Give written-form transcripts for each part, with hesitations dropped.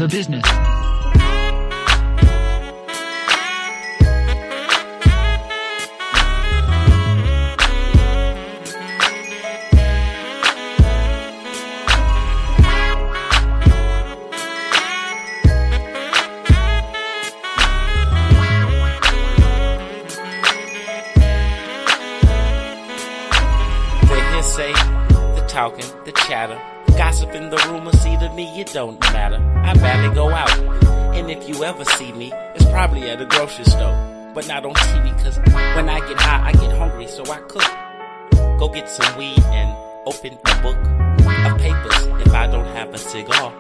the business. Say the talking, the chatter, gossiping, the rumors. See, to me it don't matter. I barely go out, and if you ever see me, it's probably at a grocery store, but not on TV. Cause when I get high, I get hungry, so I cook. Go get some weed and open a book of papers. If I don't have a cigar,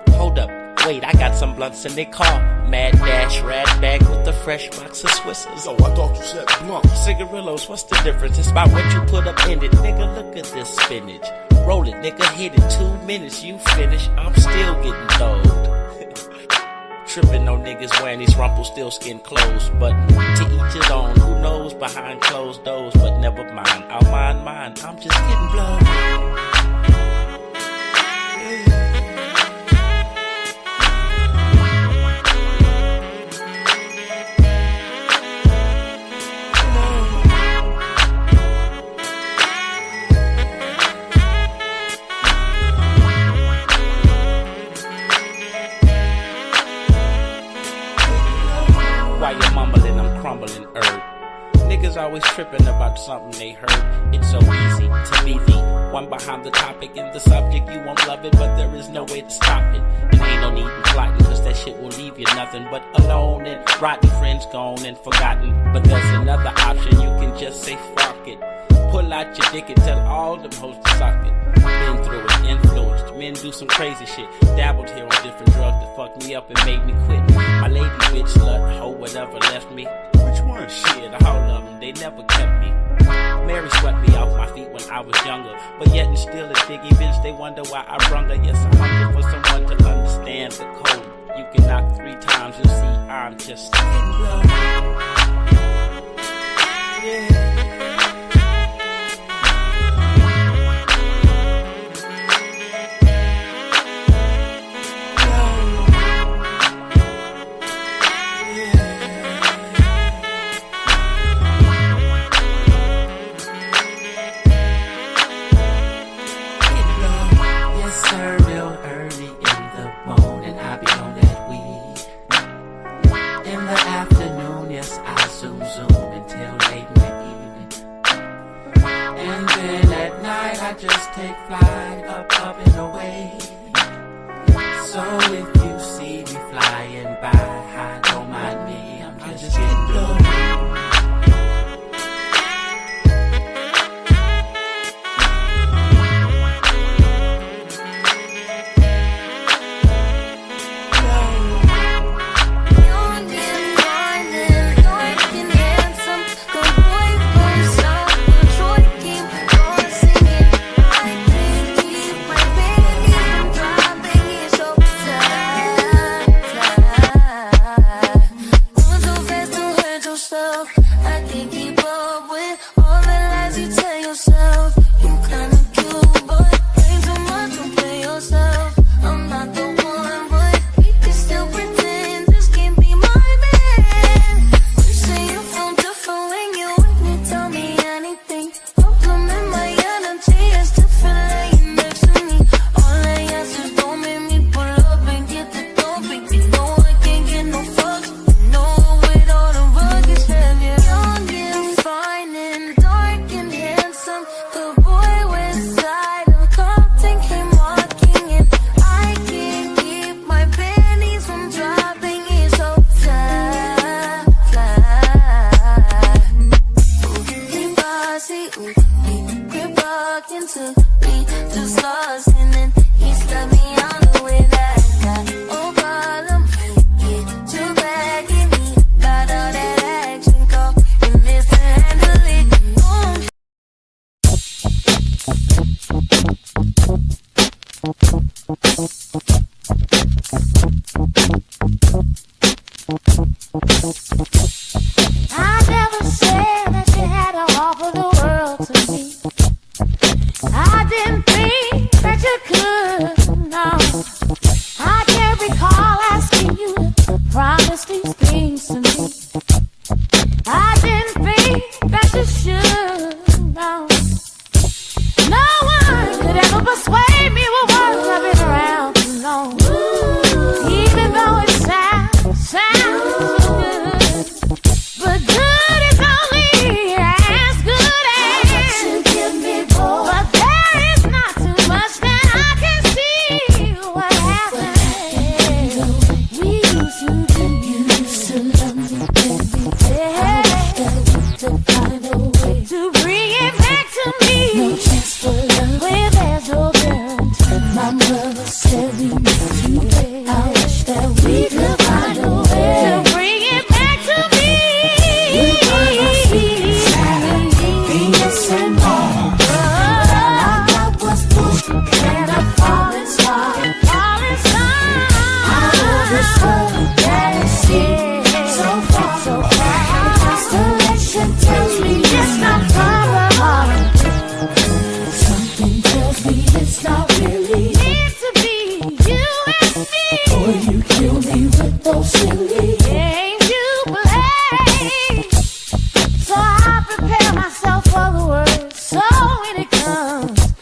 hold up, wait, I got some blunts in the car. Mad Dash, rat bag with the fresh box of Swissers. Yo, I thought you said blunt. Cigarillos, what's the difference? It's about what you put up in it. Nigga, look at this spinach. Roll it, nigga, hit it. 2 minutes, you finish. I'm still getting throwed. Tripping on niggas wearing these Rumpelstiltskin clothes. But to each his own. Who knows behind closed doors? But never mind, I'll mind mine. I'm just getting blown. While you're mumbling, I'm crumbling herb. Niggas always tripping about something they heard. It's so easy to be the one behind the topic and the subject. You won't love it, but there is no way to stop it. And ain't no need in plotting, cause that shit will leave you nothing but alone and rotten friends gone and forgotten. But there's another option, you can just say fuck it. Pull out your dick and tell all them hoes to suck it. Been through it, influenced, men do some crazy shit. Dabbled here on different drugs that fucked me up and made me quit. My lady, bitch, slut, hoe, whatever left me. Which one? Shit, all of them, they never kept me. Mary swept me off my feet when I was younger, but yet and still a diggy bitch, they wonder why I brung her. Yes, I hunger for someone to understand the code. You can knock 3 times, you'll see I'm just in love. Yeah. I just take flight up and away. So if you see me flying by, don't mind me, I'm just getting blown. To find a way to bring it back to me. No chance for love where there's no guarantee. My mother said we need to wait. I wish that we could find a way to bring it back to me. You are my sweet child, Venus and Mars. I got what's pushing and a falling star. I love this world that is seen so far, so far. Constellation tells me it's not far apart. Something tells me it's not really meant to be you and me. Boy, you kill me with those silly games you play. So I prepare myself for the worst. So when it comes,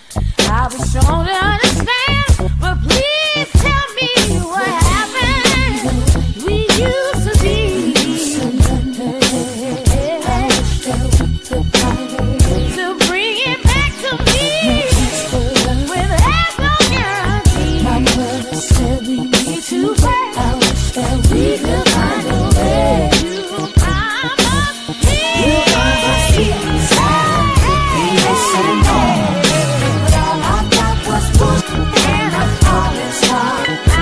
I'll be strong to understand. But please tell me what happened. We used to be. To bring it back to me. Without no guarantee. My mother said we need to wait. I wish that we could find a way. You are my sweet side, Venus and Mars. But all I got was push and a falling star. I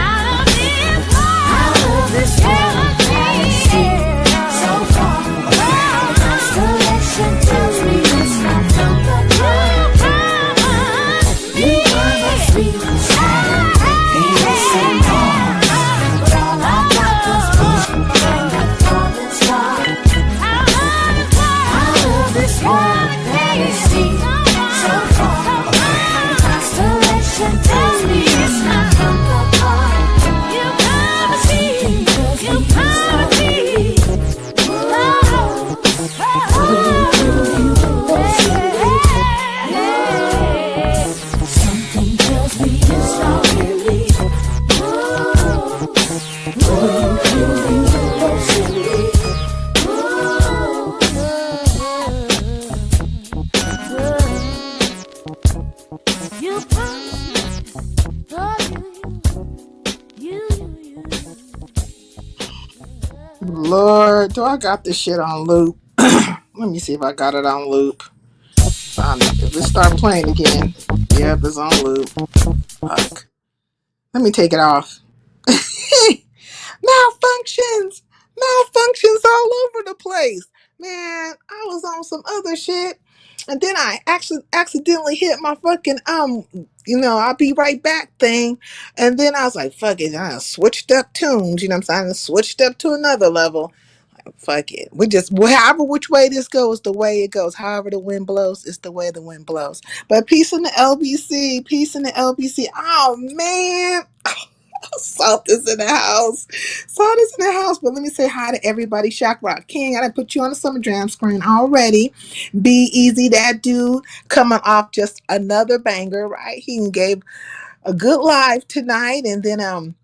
love this world that is so far. Constellation tells me it's not from the earth. You are my sweet side, Venus and Mars. But all I got was push and a falling star. I love this world that is so far. Constellation tells me it's not from the earth. You promised me, you promised me. Something tells me it's not really. You kill me with those silly. You promised me, Lord, do I got this shit on loop? Let me see if I got it on loop. If it start playing again. Yep, it's on loop. Fuck. Let me take it off. Malfunctions! Malfunctions all over the place. Man, I was on some other shit. And then I actually accidentally hit my fucking I'll be right back thing. And then I was like, fuck it. I switched up tunes, you know what I'm saying? I switched up to another level. Fuck it. We just, however which way this goes, the way it goes. However the wind blows, it's the way the wind blows. But peace in the LBC. Peace in the LBC. Oh, man. Salt is in the house. Salt is in the house. But let me say hi to everybody. Shock Rock King. I done put you on the Summer Jam screen already. Be Easy, that dude, coming off just another banger, right? He gave a good live tonight. And then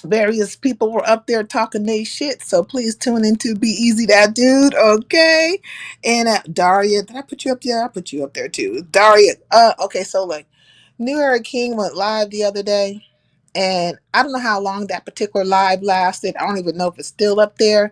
various people were up there talking they shit, so please tune into Be Easy, that dude, okay? And Daria, did I put you up there? I put you up there too. Daria, okay, so like New Era King went live the other day, and I don't know how long that particular live lasted. I don't even know if it's still up there,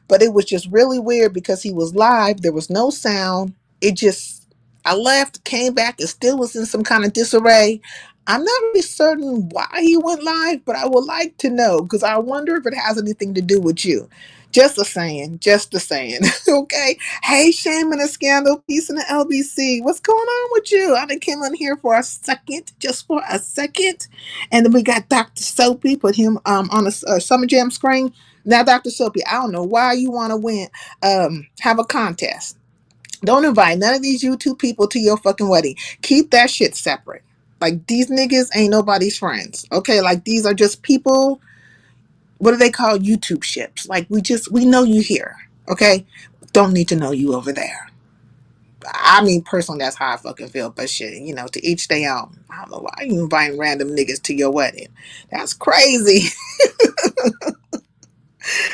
but it was just really weird because he was live, there was no sound. I left, came back, it still was in some kind of disarray. I'm not really certain why he went live, but I would like to know because I wonder if it has anything to do with you. Just a saying, okay? Hey, Shame and a Scandal, peace in the LBC. What's going on with you? I done came in here for a second, just for a second. And then we got Dr. Soapy, put him on a Summer Jam screen. Now, Dr. Soapy, I don't know why you want to win, have a contest. Don't invite none of these YouTube people to your fucking wedding. Keep that shit separate. Like, these niggas ain't nobody's friends. Okay, like, these are just people. What do they call YouTube ships? Like, we know you here. Okay? Don't need to know you over there. I mean, personally, that's how I fucking feel. But shit, to each their own. I don't know why you inviting random niggas to your wedding. That's crazy.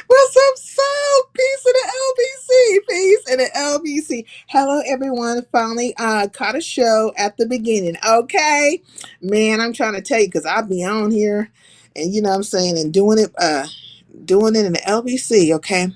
What's up, soul? Peace in the LBC. Peace in the LBC. Hello, everyone. Finally caught a show at the beginning. Okay? Man, I'm trying to tell you because I'll be on here and, you know what I'm saying, and doing it in the LBC, okay?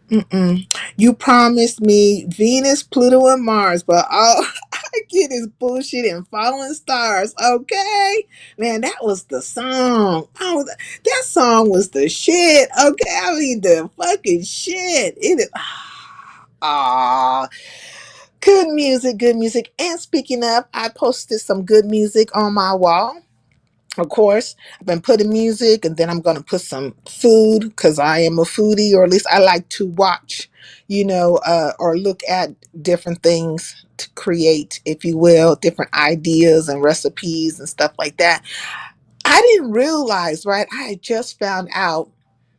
Mm-mm. You promised me Venus, Pluto, and Mars, but all I get is bullshit and falling stars. Okay, man, that was the song. Oh, that song was the shit. Okay, I mean the fucking shit. It is. Ah, good music, good music. And speaking of, I posted some good music on my wall. Of course, I've been putting music, and then I'm going to put some food because I am a foodie, or at least I like to watch, or look at different things to create, if you will, different ideas and recipes and stuff like that. I didn't realize, right? I had just found out,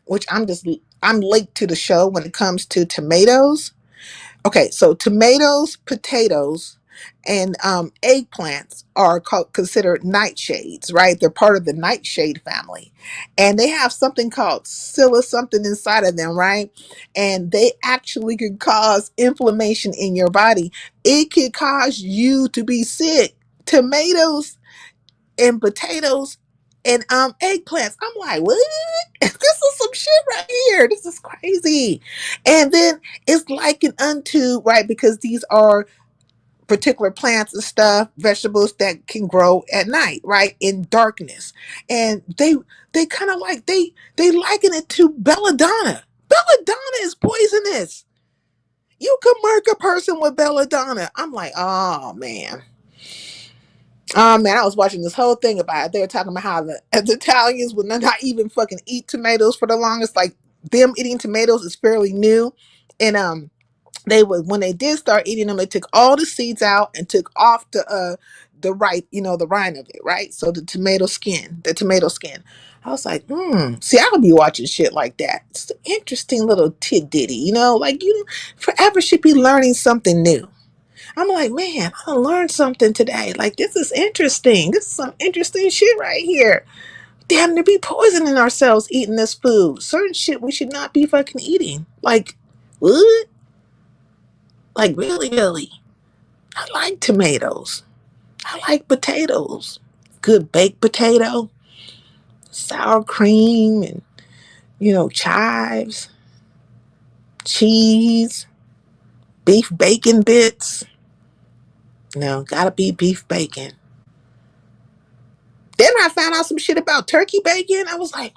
which I'm late to the show when it comes to tomatoes. Okay, so tomatoes, potatoes, and eggplants are considered nightshades, right? They're part of the nightshade family, and they have something called psylla something inside of them, right? And they actually can cause inflammation in your body. It could cause you to be sick. Tomatoes and potatoes and eggplants. I'm like, what? This is some shit right here. This is crazy. And then it's likened unto, right, because these are particular plants and stuff, vegetables that can grow at night, right, in darkness. And they kind of like they liken it to belladonna. Belladonna is poisonous. You could murk a person with belladonna. I'm like, oh man. Oh man, I was watching this whole thing about it. They were talking about how the Italians would not even fucking eat tomatoes for the longest. Like them eating tomatoes is fairly new, and they would when they did start eating them, they took all the seeds out and took off the rind of it, right? So the tomato skin. I was like, see, I would be watching shit like that. It's an interesting little tidbitty, like you forever should be learning something new. I'm like, man, I learned something today. Like, this is interesting. This is some interesting shit right here. Damn, to be poisoning ourselves eating this food. Certain shit we should not be fucking eating. Like, what? Like, really, really? I like tomatoes. I like potatoes. Good baked potato, sour cream, and, chives, cheese, beef bacon bits. No, gotta be beef bacon. Then I found out some shit about turkey bacon. I was like,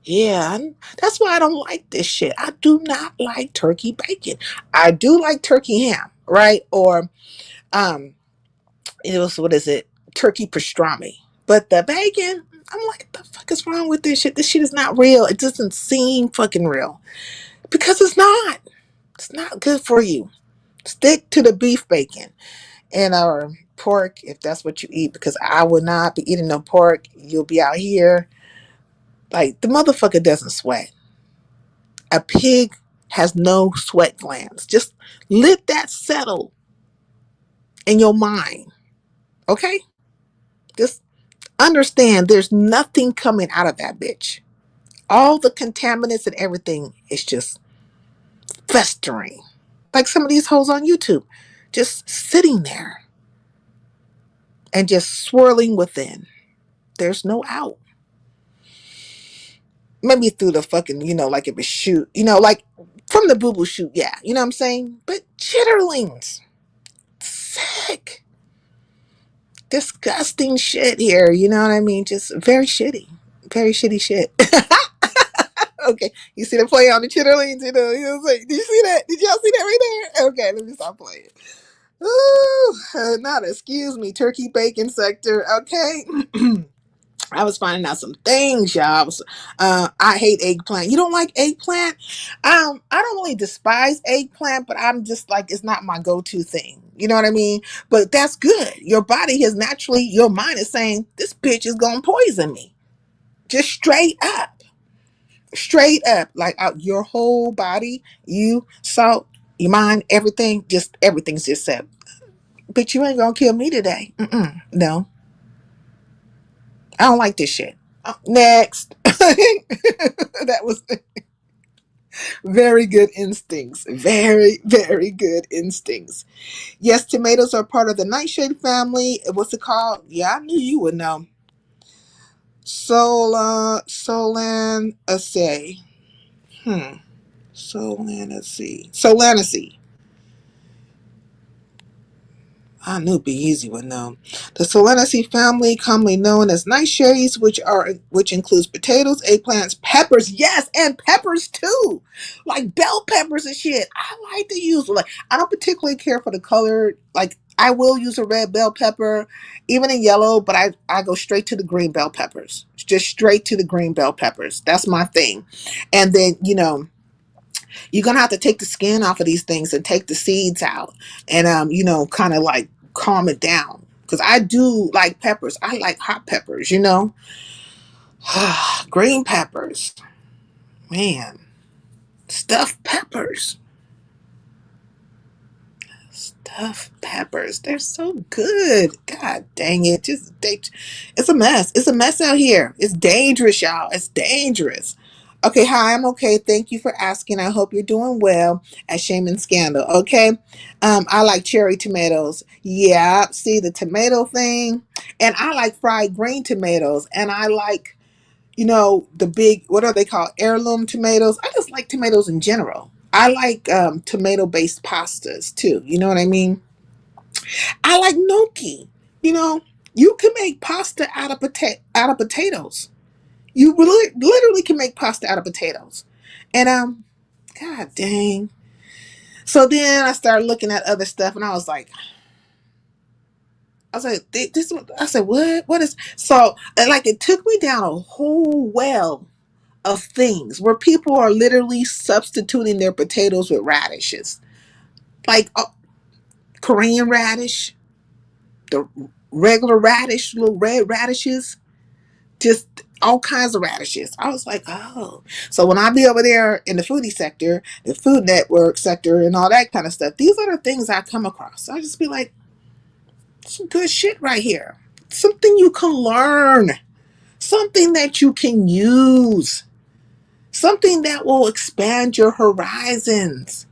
yeah, that's why I don't like this shit. I do not like turkey bacon. I do like turkey ham, right? Or um, it was what is it? Turkey pastrami. But the bacon, I'm like, what the fuck is wrong with this shit? This shit is not real. It doesn't seem fucking real because it's not. It's not good for you. Stick to the beef bacon and our pork if that's what you eat. Because I would not be eating no pork. You'll be out here like the motherfucker doesn't sweat. A pig has no sweat glands. Just let that settle in your mind. Okay? Just understand there's nothing coming out of that bitch. All the contaminants and everything is just festering. Like some of these hoes on YouTube. Just sitting there and just swirling within. There's no out. Maybe through the fucking, like if it shoot, like from the boo boo shoot, yeah. You know what I'm saying? But chitterlings. Sick. Disgusting shit here. You know what I mean? Just very shitty. Very shitty shit. Okay. You see the play on the chitterlings? Did you see that? Did y'all see that right there? Okay, let me stop playing. Ooh, not excuse me, turkey bacon sector. Okay. I was finding out some things, y'all. I hate eggplant. You don't like eggplant? I don't really despise eggplant, but I'm just like it's not my go-to thing. You know what I mean? But that's good. Your body has naturally, your mind is saying this bitch is gonna poison me. Just straight up, like out your whole body, you salt, your mind, everything, just everything's just said. Bitch, you ain't gonna kill me today. No, I don't like this shit. Next. That was very good instincts. Very, very good instincts. Yes, tomatoes are part of the nightshade family. What's it called? Yeah, I knew you would know. Solanaceae. Hmm. Solanaceae. Solanaceae. I knew it'd be easy with no. The Solanaceae family, commonly known as nightshades, which includes potatoes, eggplants, peppers, yes, and peppers too, like bell peppers and shit. I like to use like I don't particularly care for the color. Like I will use a red bell pepper, even in yellow, but I go straight to the green bell peppers, just straight to the green bell peppers. That's my thing, and then you're gonna have to take the skin off of these things and take the seeds out and kind of like calm it down because I do like peppers. I like hot peppers. Green peppers, man. Stuffed peppers. Stuffed peppers, they're so good. God dang it. It's a mess. It's a mess out here. It's dangerous, y'all. It's dangerous. Okay, hi, I'm okay. Thank you for asking. I hope you're doing well at Shame and Scandal. Okay. I like cherry tomatoes. Yeah, see the tomato thing. And I like fried green tomatoes. And I like, the big, what are they called? Heirloom tomatoes. I just like tomatoes in general. I like tomato based pastas too. You know what I mean? I like gnocchi. You know, you can make pasta out of potatoes. You literally can make pasta out of potatoes. And god dang. So then I started looking at other stuff and I was like, this I said, what is so and like it took me down a whole well of things where people are literally substituting their potatoes with radishes. Like Korean radish, the regular radish, little red radishes, just all kinds of radishes. I was like, oh. So when I be over there in the foodie sector, the Food Network sector, and all that kind of stuff, these are the things I come across. I just be like, some good shit right here. Something you can learn, something that you can use, something that will expand your horizons,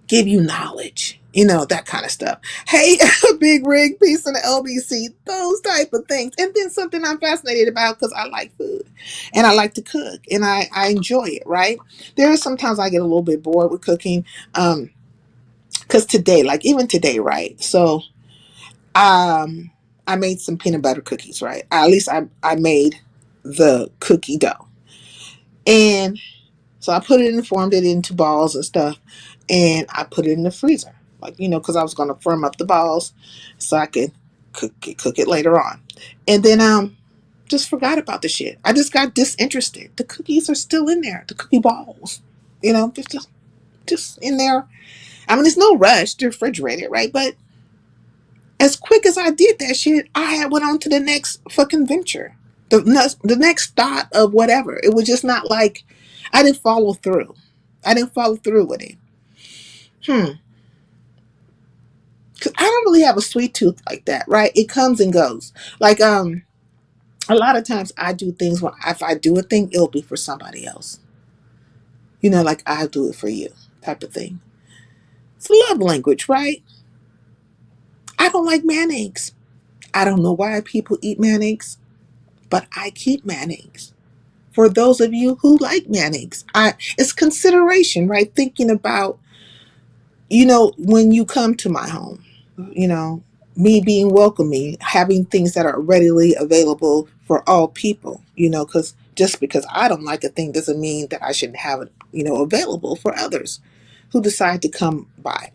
give you knowledge, that kind of stuff. Hey, big rig, piece in the LBC, those type of things. And then something I'm fascinated about because I like food and I like to cook and I enjoy it, right? There are sometimes I get a little bit bored with cooking. Because today, like even today, right? So I made some peanut butter cookies, right? At least I made the cookie dough. And so I put it and formed it into balls and stuff, and I put it in the freezer, like because I was gonna firm up the balls so I could cook it later on. And then just forgot about the shit. I just got disinterested. The cookies are still in there, the cookie balls, just in there. I mean, it's no rush. They're refrigerated, right? But as quick as I did that shit, I had went on to the next fucking venture, the next thought of whatever. It was just not like I didn't follow through. I didn't follow through with it. Cause I don't really have a sweet tooth like that, right? It comes and goes. Like a lot of times I do things when if I do a thing, it'll be for somebody else. Like I do it for you, type of thing. It's love language, right? I don't like mayonnaise. I don't know why people eat mayonnaise, but I keep mayonnaise. For those of you who like mayonnaise, it's consideration, right? Thinking about, when you come to my home, me being welcoming, having things that are readily available for all people, because just because I don't like a thing doesn't mean that I shouldn't have it, available for others who decide to come by,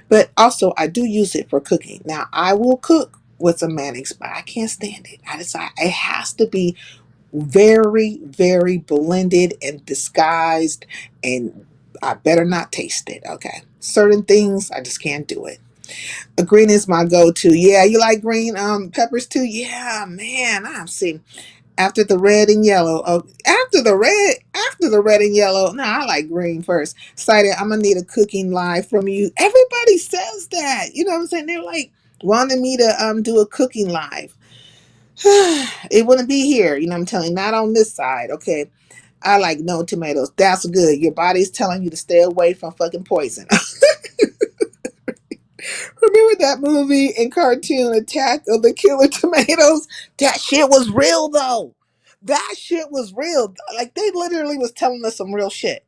but also I do use it for cooking. Now I will cook with some mayonnaise, but I can't stand it. I decide it has to be very, very blended and disguised, and I better not taste it. Okay. Certain things I just can't do it. Green is my go-to. Yeah, you like green peppers too? Yeah, man. I'm seeing after the red and yellow. Oh, after the red and yellow. No, I like green first. Cited, I'm gonna need a cooking live from you. Everybody says that. You know what I'm saying? They're like wanting me to do a cooking live. It wouldn't be here, I'm telling you, not on this side. Okay. I like no tomatoes. That's good. Your body's telling you to stay away from fucking poison. Remember that movie and cartoon Attack of the Killer Tomatoes? That shit was real though. That shit was real. Like they literally was telling us some real shit.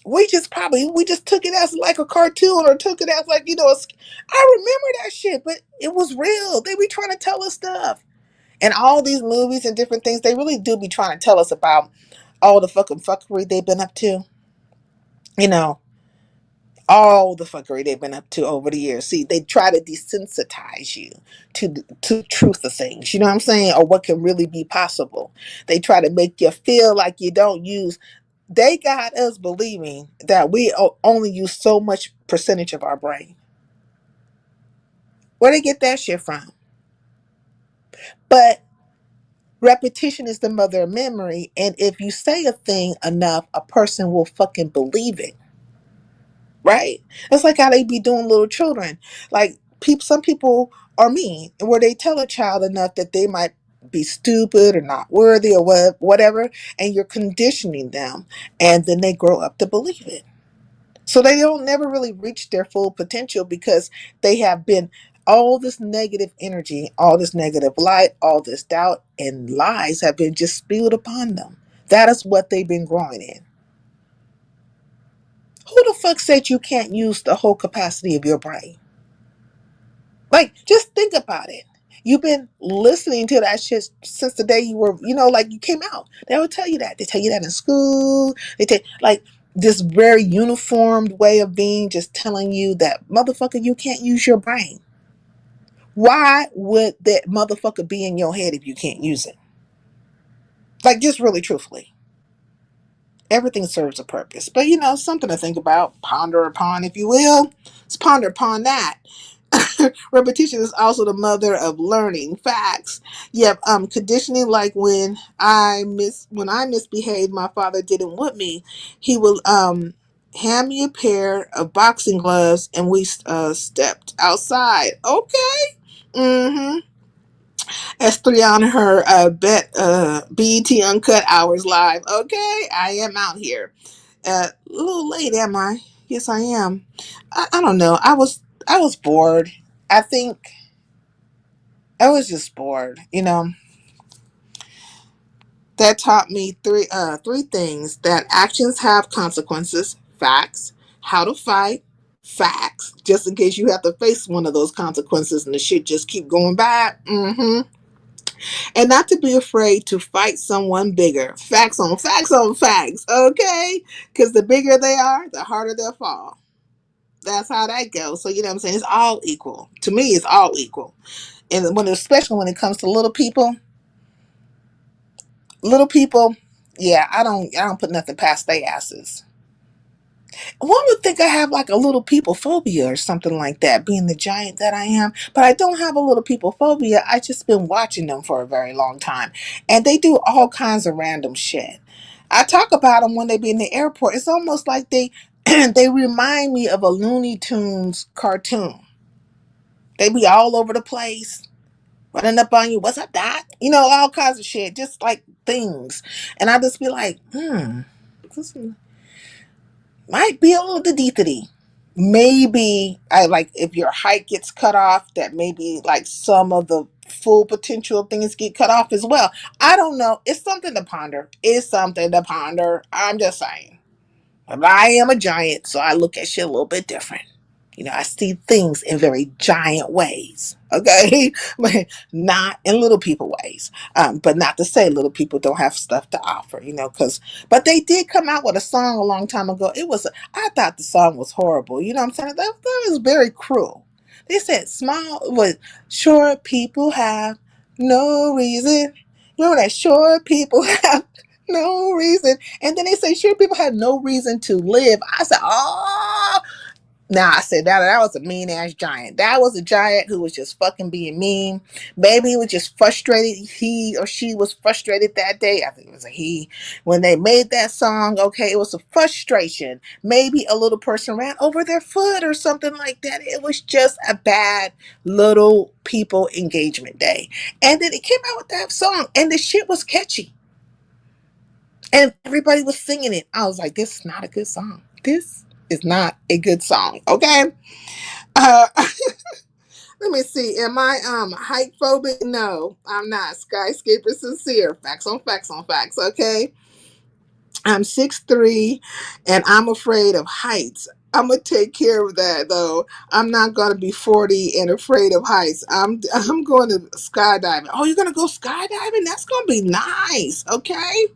We just took it as like a cartoon or took it as like, I remember that shit, but it was real. They be trying to tell us stuff. And all these movies and different things, they really do be trying to tell us about all the fucking fuckery they've been up to. You know, all the fuckery they've been up to over the years. See, they try to desensitize you to the truth of things. You know what I'm saying? Or what can really be possible. They try to make you feel like you don't use. They got us believing that we only use so much percentage of our brain. Where they get that shit from? But repetition is the mother of memory, and if you say a thing enough, a person will fucking believe it. Right? It's like how they be doing little children. Like some people are mean, where they tell a child enough that they might be stupid or not worthy or whatever, and you're conditioning them, and then they grow up to believe it. So they don't never really reach their full potential because they have been all this negative energy, all this negative light, all this doubt and lies have been just spewed upon them. That is what they've been growing in. Who the fuck said you can't use the whole capacity of your brain? Like, just think about it. You've been listening to that shit since the day you were, like you came out. They would tell you that. They tell you that in school. They tell like this very uniformed way of being, just telling you that motherfucker, you can't use your brain. Why would that motherfucker be in your head if you can't use it? Like, just really truthfully. Everything serves a purpose. But something to think about, ponder upon, if you will. Let's ponder upon that. Repetition is also the mother of learning. Facts. Yep. Conditioning, like when I misbehaved, my father didn't want me. He would hand me a pair of boxing gloves, and we stepped outside. Okay. Mm-hmm. S3 on her BET Uncut Hours live. Okay, I am out here. A little late, am I? Yes, I am. I don't know. I was bored. I think I was just bored. That taught me three things: that actions have consequences. Facts. How to fight. Facts. Just in case you have to face one of those consequences and the shit just keep going back. Mm-hmm. And not to be afraid to fight someone bigger. Facts on facts on facts. Okay? Because the bigger they are, the harder they'll fall. That's how that goes. So you know what I'm saying? It's all equal. To me, it's all equal. And especially when it comes to little people, yeah, I don't put nothing past their asses. One would think I have like a little people phobia or something like that, being the giant that I am. But I don't have a little people phobia. I just been watching them for a very long time. And they do all kinds of random shit. I talk about them when they be in the airport. It's almost like they they remind me of a Looney Tunes cartoon. They be all over the place, running up on you. What's up, Doc? All kinds of shit. Just like things. And I just be like, this might be a little deepity. Maybe I like if your height gets cut off, that maybe like some of the full potential of things get cut off as well. I don't know. It's something to ponder. It's something to ponder. I'm just saying. But I am a giant, so I look at shit a little bit different. I see things in very giant ways. Okay, but not in little people ways. But not to say little people don't have stuff to offer. But they did come out with a song a long time ago. I thought the song was horrible. You know what I'm saying? That was very cruel. They said short people have no reason. Remember that short people have no reason. And then they say short people have no reason to live. I said, oh. Now I said that was a mean ass giant. That was a giant who was just fucking being mean. Maybe he was just frustrated. He or she was frustrated that day. I think it was a he. When they made that song, okay, it was a frustration. Maybe a little person ran over their foot or something like that. It was just a bad little people engagement day. And then it came out with that song, and the shit was catchy. And everybody was singing it. I was like, this is not a good song. This is not a good song. Okay. Uh, Let me see. Am I height phobic? No, I'm not. Skyscraper sincere. Facts on facts on facts. Okay. I'm 6'3", and I'm afraid of heights. I'm gonna take care of that though. I'm not gonna be 40 and afraid of heights. I'm going to skydiving. Oh, you're gonna go skydiving? That's gonna be nice. Okay.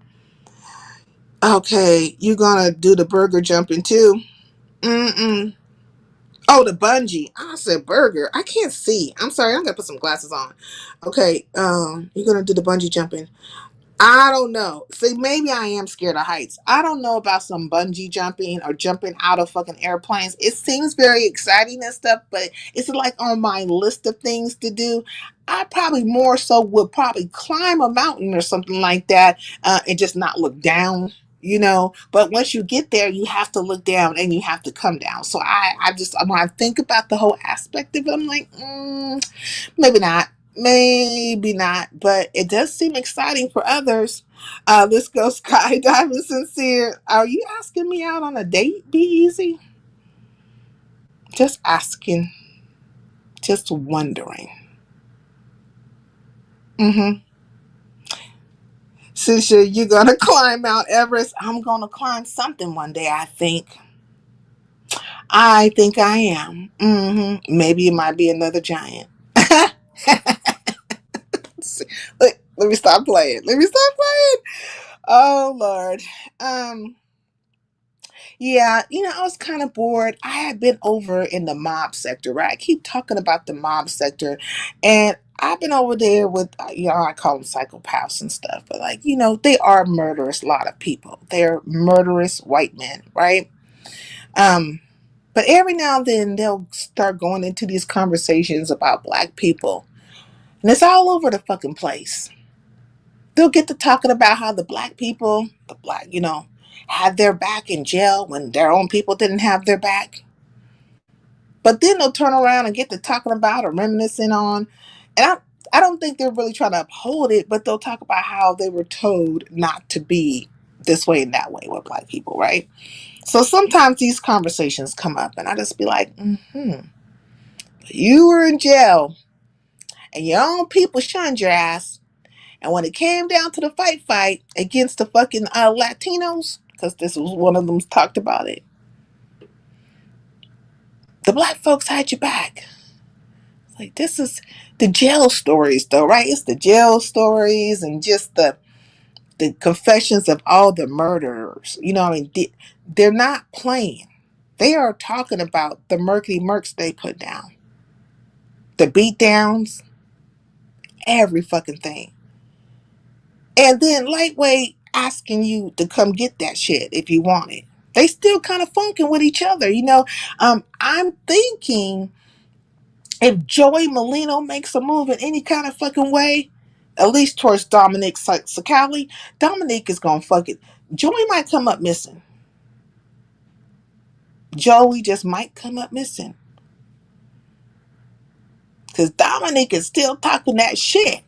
Okay, you're gonna do the burger jumping too. Mm-mm. Oh, the bungee. I said burger. I can't see. I'm sorry. I'm gonna put some glasses on. Okay. You're gonna do the bungee jumping. I don't know. See, maybe I am scared of heights. I don't know about some bungee jumping or jumping out of fucking airplanes. It seems very exciting and stuff, but it's like on my list of things to do. I probably more so would probably climb a mountain or something like that, and just not look down. But once you get there, you have to look down and you have to come down. So I just, when I think about the whole aspect of it, I'm like, maybe not. Maybe not, but it does seem exciting for others. Let's go skydiving sincere. Are you asking me out on a date? Be easy. Just asking. Just wondering. Mm-hmm. Since you're gonna climb Mount Everest, I'm gonna climb something one day, I think. I think I am. Mm-hmm. Maybe it might be another giant. Let me stop playing. Let me stop playing. Oh Lord. Um Yeah, I was kind of bored. I had been over in the mob sector, right? I keep talking about the mob sector, and I've been over there with, I call them psychopaths and stuff, but like, they are murderous, a lot of people. They're murderous white men, right? Um, but every now and then they'll start going into these conversations about black people, and it's all over the fucking place. They'll get to talking about how the black, had their back in jail when their own people didn't have their back. But then they'll turn around and get to talking about or reminiscing on, and I don't think they're really trying to uphold it, but they'll talk about how they were told not to be this way and that way with black people, right? So sometimes these conversations come up, and I just be like, you were in jail, and your own people shunned your ass. And when it came down to the fight against the fucking Latinos, because this was one of them talked about it, the black folks had your back. Like, this is the jail stories, though, right? It's the jail stories and just the confessions of all the murderers. I mean, they're not playing. They are talking about the murky murks they put down, the beat downs, every fucking thing. And then lightweight asking you to come get that shit if you want it. They still kind of funking with each other, I'm thinking if Joey Molino makes a move in any kind of fucking way, at least towards Dominic Sakali, Dominic is gonna fuck it. Joey might come up missing. Joey just might come up missing. Because Dominic is still talking that shit.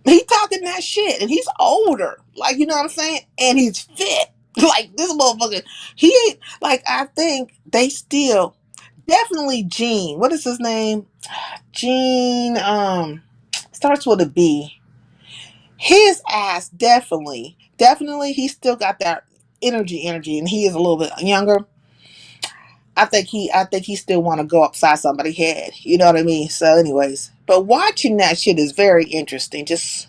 He talking that shit, and he's older. Like, you know what I'm saying? And he's fit. Like, this motherfucker, he ain't, like, I think they still, definitely Gene. What is his name? Gene, starts with a B. His ass definitely, he still got that energy, and he is a little bit younger. I think he still want to go upside somebody's head. You know what I mean? So, anyways, but watching that shit is very interesting. Just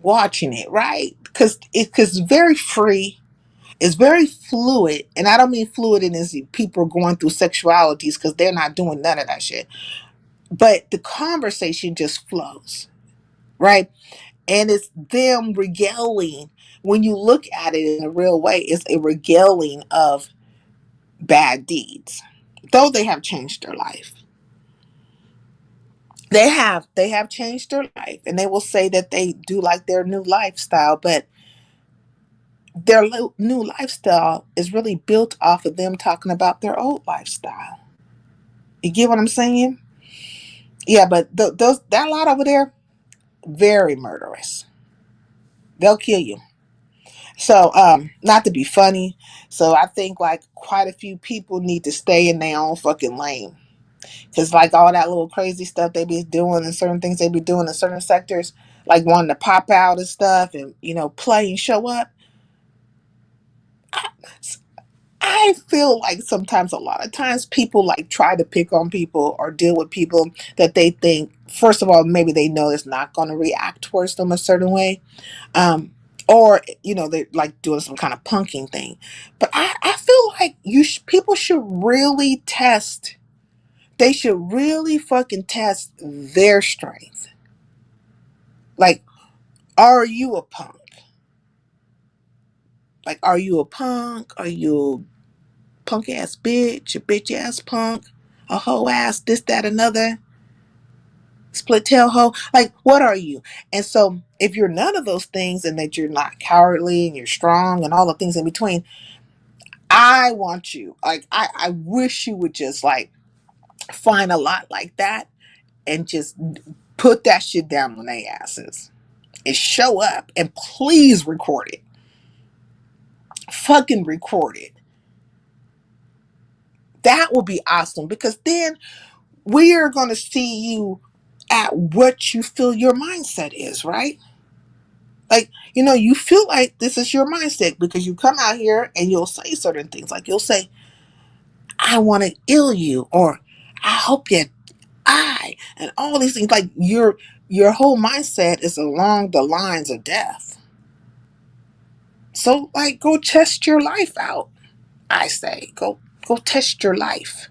watching it, right? Because it's very free. It's very fluid, and I don't mean fluid in as people going through sexualities, because they're not doing none of that shit. But the conversation just flows, right? And it's them regaling. When you look at it in a real way, it's a regaling of bad deeds, though they have changed their life. They have changed their life, and they will say that they do like their new lifestyle, but their new lifestyle is really built off of them talking about their old lifestyle. You get what I'm saying? Yeah, but that lot over there, very murderous. They'll kill you. So, not to be funny. So I think like quite a few people need to stay in their own fucking lane. Because like all that little crazy stuff they be doing and certain things they be doing in certain sectors, like wanting to pop out and stuff and, play and show up. I feel like sometimes, a lot of times, people like try to pick on people or deal with people that they think, first of all, maybe they know it's not going to react towards them a certain way. Um, or, they're like doing some kind of punking thing. But I feel like people should really test, they should really fucking test their strength. Like, are you a punk? Like, are you a punk? Are you punk ass bitch, a bitch ass punk, a hoe ass, this, that, another, split tail hoe? Like, what are you? And so, if you're none of those things and that you're not cowardly and you're strong and all the things in between, I want you, like, I wish you would just like find a lot like that and just put that shit down on their asses and show up and please record it. Fucking record it. That would be awesome, because then we are going to see you at what you feel your mindset is, right? Like, you feel like this is your mindset because you come out here and you'll say certain things. Like, you'll say, I want to ill you, or I hope you die, and all these things. Like, your whole mindset is along the lines of death. So, like, go test your life out. I say, go test your life.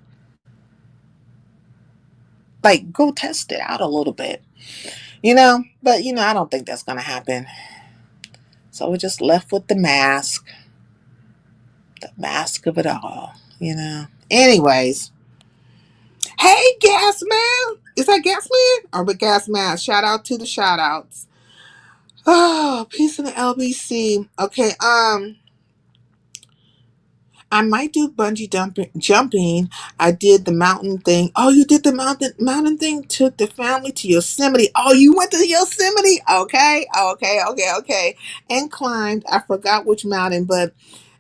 Like, go test it out a little bit. But I don't think that's gonna happen. So we're just left with the mask of it all. Anyways, hey, Gas Man, is that Gas Man or with Gas Man? Shout out to the shout outs. Oh, peace in the LBC. Okay, I might do bungee jumping. I did the mountain thing. Oh, you did the mountain thing? Took the family to Yosemite. Oh, you went to Yosemite? Okay. And climbed. I forgot which mountain, but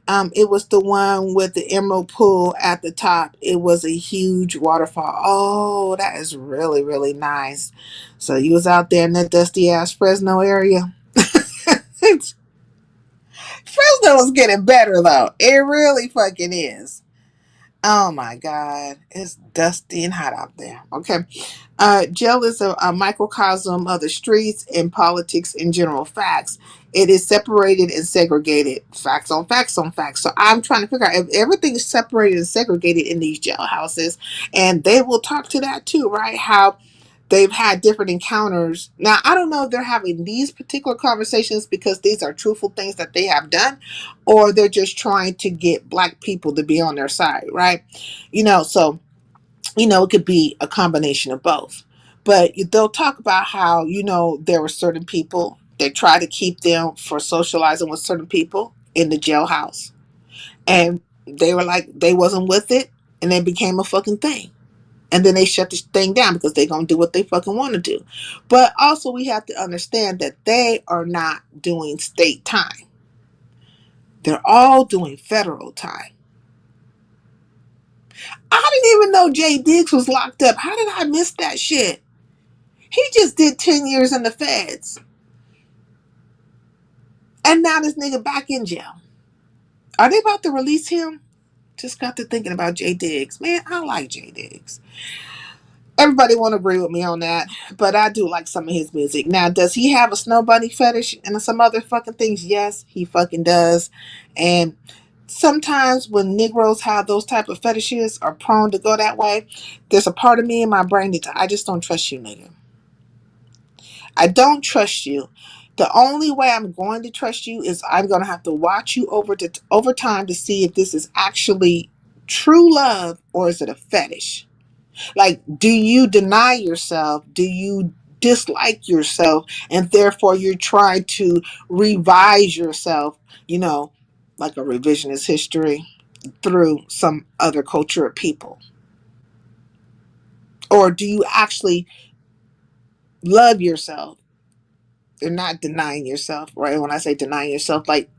it was the one with the emerald pool at the top. It was a huge waterfall. Oh, that is really, really nice. So you was out there in that dusty ass Fresno area. Fresno is getting better though. It really fucking is. Oh my God. It's dusty and hot out there. Okay. Jail is a microcosm of the streets and politics in general. Facts. It is separated and segregated. Facts on facts on facts. So I'm trying to figure out if everything is separated and segregated in these jailhouses, and they will talk to that too, right? How they've had different encounters. Now, I don't know if they're having these particular conversations because these are truthful things that they have done, or they're just trying to get black people to be on their side, right? So, it could be a combination of both. But they'll talk about how, there were certain people, they try to keep them for socializing with certain people in the jailhouse. And they were like, they wasn't with it, and it became a fucking thing. And then they shut this thing down because they're going to do what they fucking want to do. But also we have to understand that they are not doing state time. They're all doing federal time. I didn't even know Jay Diggs was locked up. How did I miss that shit? He just did 10 years in the feds. And now this nigga back in jail. Are they about to release him? Just got to thinking about Jay Diggs. Man, I like Jay Diggs. Everybody won't agree with me on that, but I do like some of his music. Now, does he have a snow bunny fetish and some other fucking things? Yes, he fucking does. And sometimes when Negroes have those type of fetishes or prone to go that way, there's a part of me in my brain that I just don't trust you, nigga. I don't trust you. The only way I'm going to trust you is I'm going to have to watch you over time to see if this is actually true love or is it a fetish. Like, do you deny yourself? Do you dislike yourself? And therefore you're trying to revise yourself, like a revisionist history through some other culture of people? Or do you actually love yourself? You're not denying yourself, right? When I say denying yourself, like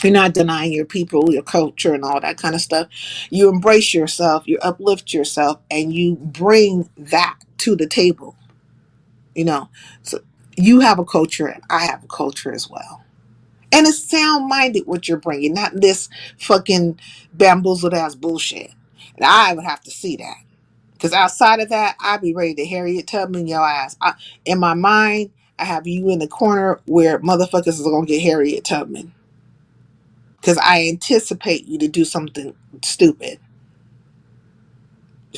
You're not denying your people, your culture, and all that kind of stuff. You embrace yourself, you uplift yourself, and you bring that to the table. You know, so you have a culture, and I have a culture as well. And it's sound minded what you're bringing, not this fucking bamboozled ass bullshit. And I would have to see that. Because outside of that, I'd be ready to Harriet Tubman your ass. In my mind, I have you in the corner where motherfuckers is going to get Harriet Tubman. Because I anticipate you to do something stupid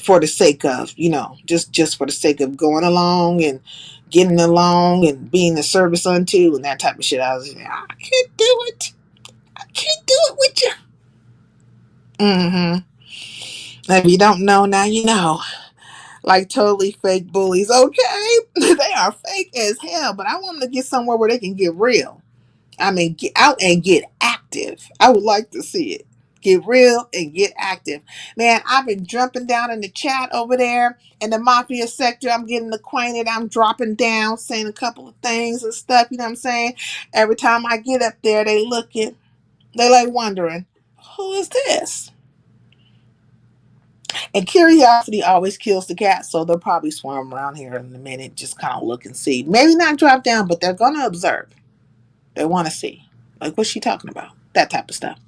for the sake of, just for the sake of going along and getting along and being a service unto and that type of shit. I was like, I can't do it. I can't do it with you. Mm-hmm. If you don't know, now you know. Like totally fake bullies. Okay. They are fake as hell, but I want them to get somewhere where they can get real. I mean, get out and get active. I would like to see it. Get real and get active. Man, I've been jumping down in the chat over there in the mafia sector. I'm getting acquainted. I'm dropping down, saying a couple of things and stuff. You know what I'm saying? Every time I get up there, they looking. They like wondering, who is this? And curiosity always kills the cat, so they'll probably swarm around here in a minute, just kind of look and see. Maybe not drop down, but they're gonna observe. They want to see, like, what's she talking about? That type of stuff.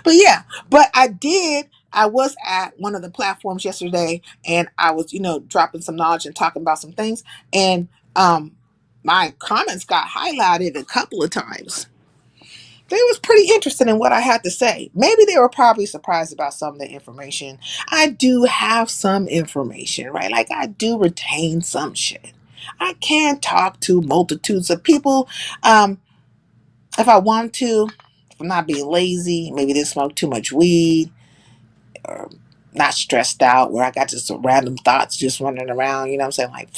But yeah, but I was at one of the platforms yesterday, and I was, dropping some knowledge and talking about some things, and my comments got highlighted a couple of times. They was pretty interested in what I had to say. Maybe they were probably surprised about some of the information. I do have some information, right? Like I do retain some shit. I can talk to multitudes of people. If I want to, if I'm not being lazy, maybe didn't smoke too much weed, or not stressed out, where I got just some random thoughts just running around, you know what I'm saying? Like,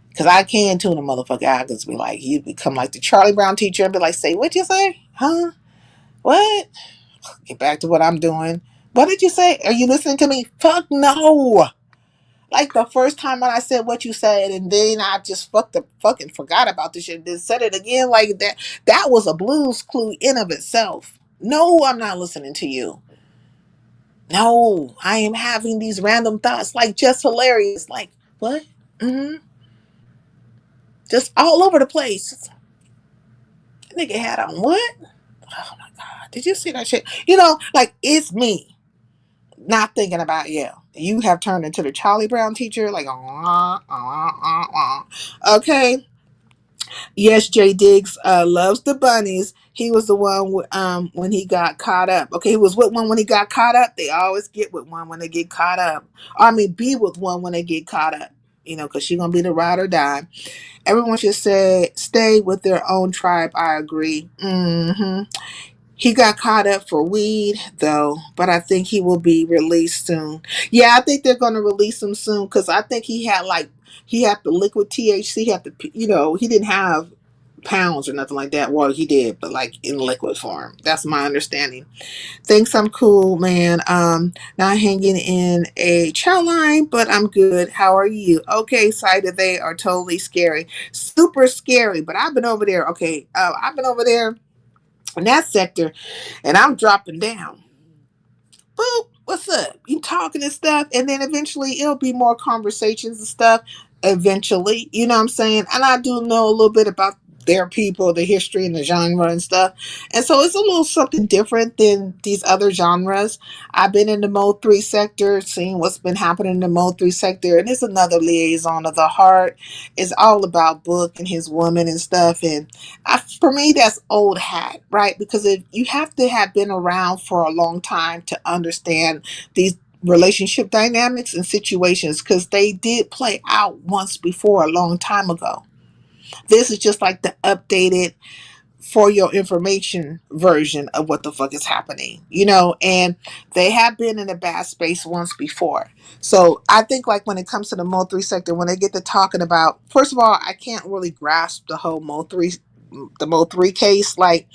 because I can tune a motherfucker out, because be like, you become like the Charlie Brown teacher and be like, say, what'd you say? Huh? What? Get back to what I'm doing. What did you say? Are you listening to me? Fuck no. Like the first time when I said what you said, and then I just fucking forgot about this shit and then said it again like that. That was a blues clue in of itself. No, I'm not listening to you. No, I am having these random thoughts, like just hilarious. Like, what? Mm-hmm. Just all over the place. Nigga had on what? Oh my God. Did you see that shit? Like it's me. Not thinking about you. You have turned into the Charlie Brown teacher, like okay. Yes, Jay Diggs loves the bunnies. He was the one when he got caught up. Okay, he was with one when he got caught up. They always get with one when they get caught up. I mean, be with one when they get caught up. Because she's gonna be the ride or die. Everyone should say stay with their own tribe. I agree. Mm-hmm. He got caught up for weed, though, but I think he will be released soon. Yeah, I think they're going to release him soon because I think he had the liquid THC, he didn't have pounds or nothing like that. Well, he did, but like in liquid form. That's my understanding. Thinks I'm cool, man. Not hanging in a chow line, but I'm good. How are you? Okay, Saida, they are totally scary. Super scary, but I've been over there. Okay, I've been over there in that sector, and I'm dropping down. Boop, what's up? You talking and stuff, and then eventually it'll be more conversations and stuff. Eventually, you know what I'm saying? And I do know a little bit about their people, the history and the genre and stuff. And so it's a little something different than these other genres. I've been in the Mode 3 sector, seeing what's been happening in the Mode 3 sector, and it's another liaison of the heart. It's all about Book and his woman and stuff. And for me, that's old hat, right? Because if you have to have been around for a long time to understand these relationship dynamics and situations, because they did play out once before a long time ago. This is just like the updated for your information version of what the fuck is happening, and they have been in a bad space once before. So I think like when it comes to the Mo 3 sector, when they get to talking about, first of all, I can't really grasp the whole the Mo 3 case. Like,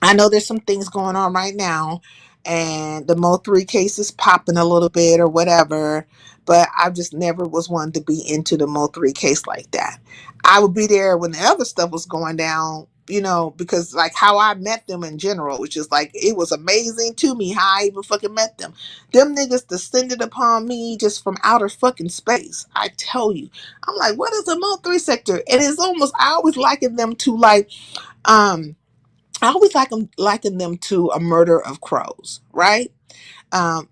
I know there's some things going on right now, and the Mo 3 case is popping a little bit or whatever, but I just never was one to be into the Mo 3 case like that. I would be there when the other stuff was going down, because like how I met them in general, which is like it was amazing to me how I even fucking met them. Them niggas descended upon me just from outer fucking space. I tell you, I'm like, what is a Mo3 sector? And it's almost I always liken them to like I always liken them to a murder of crows, right?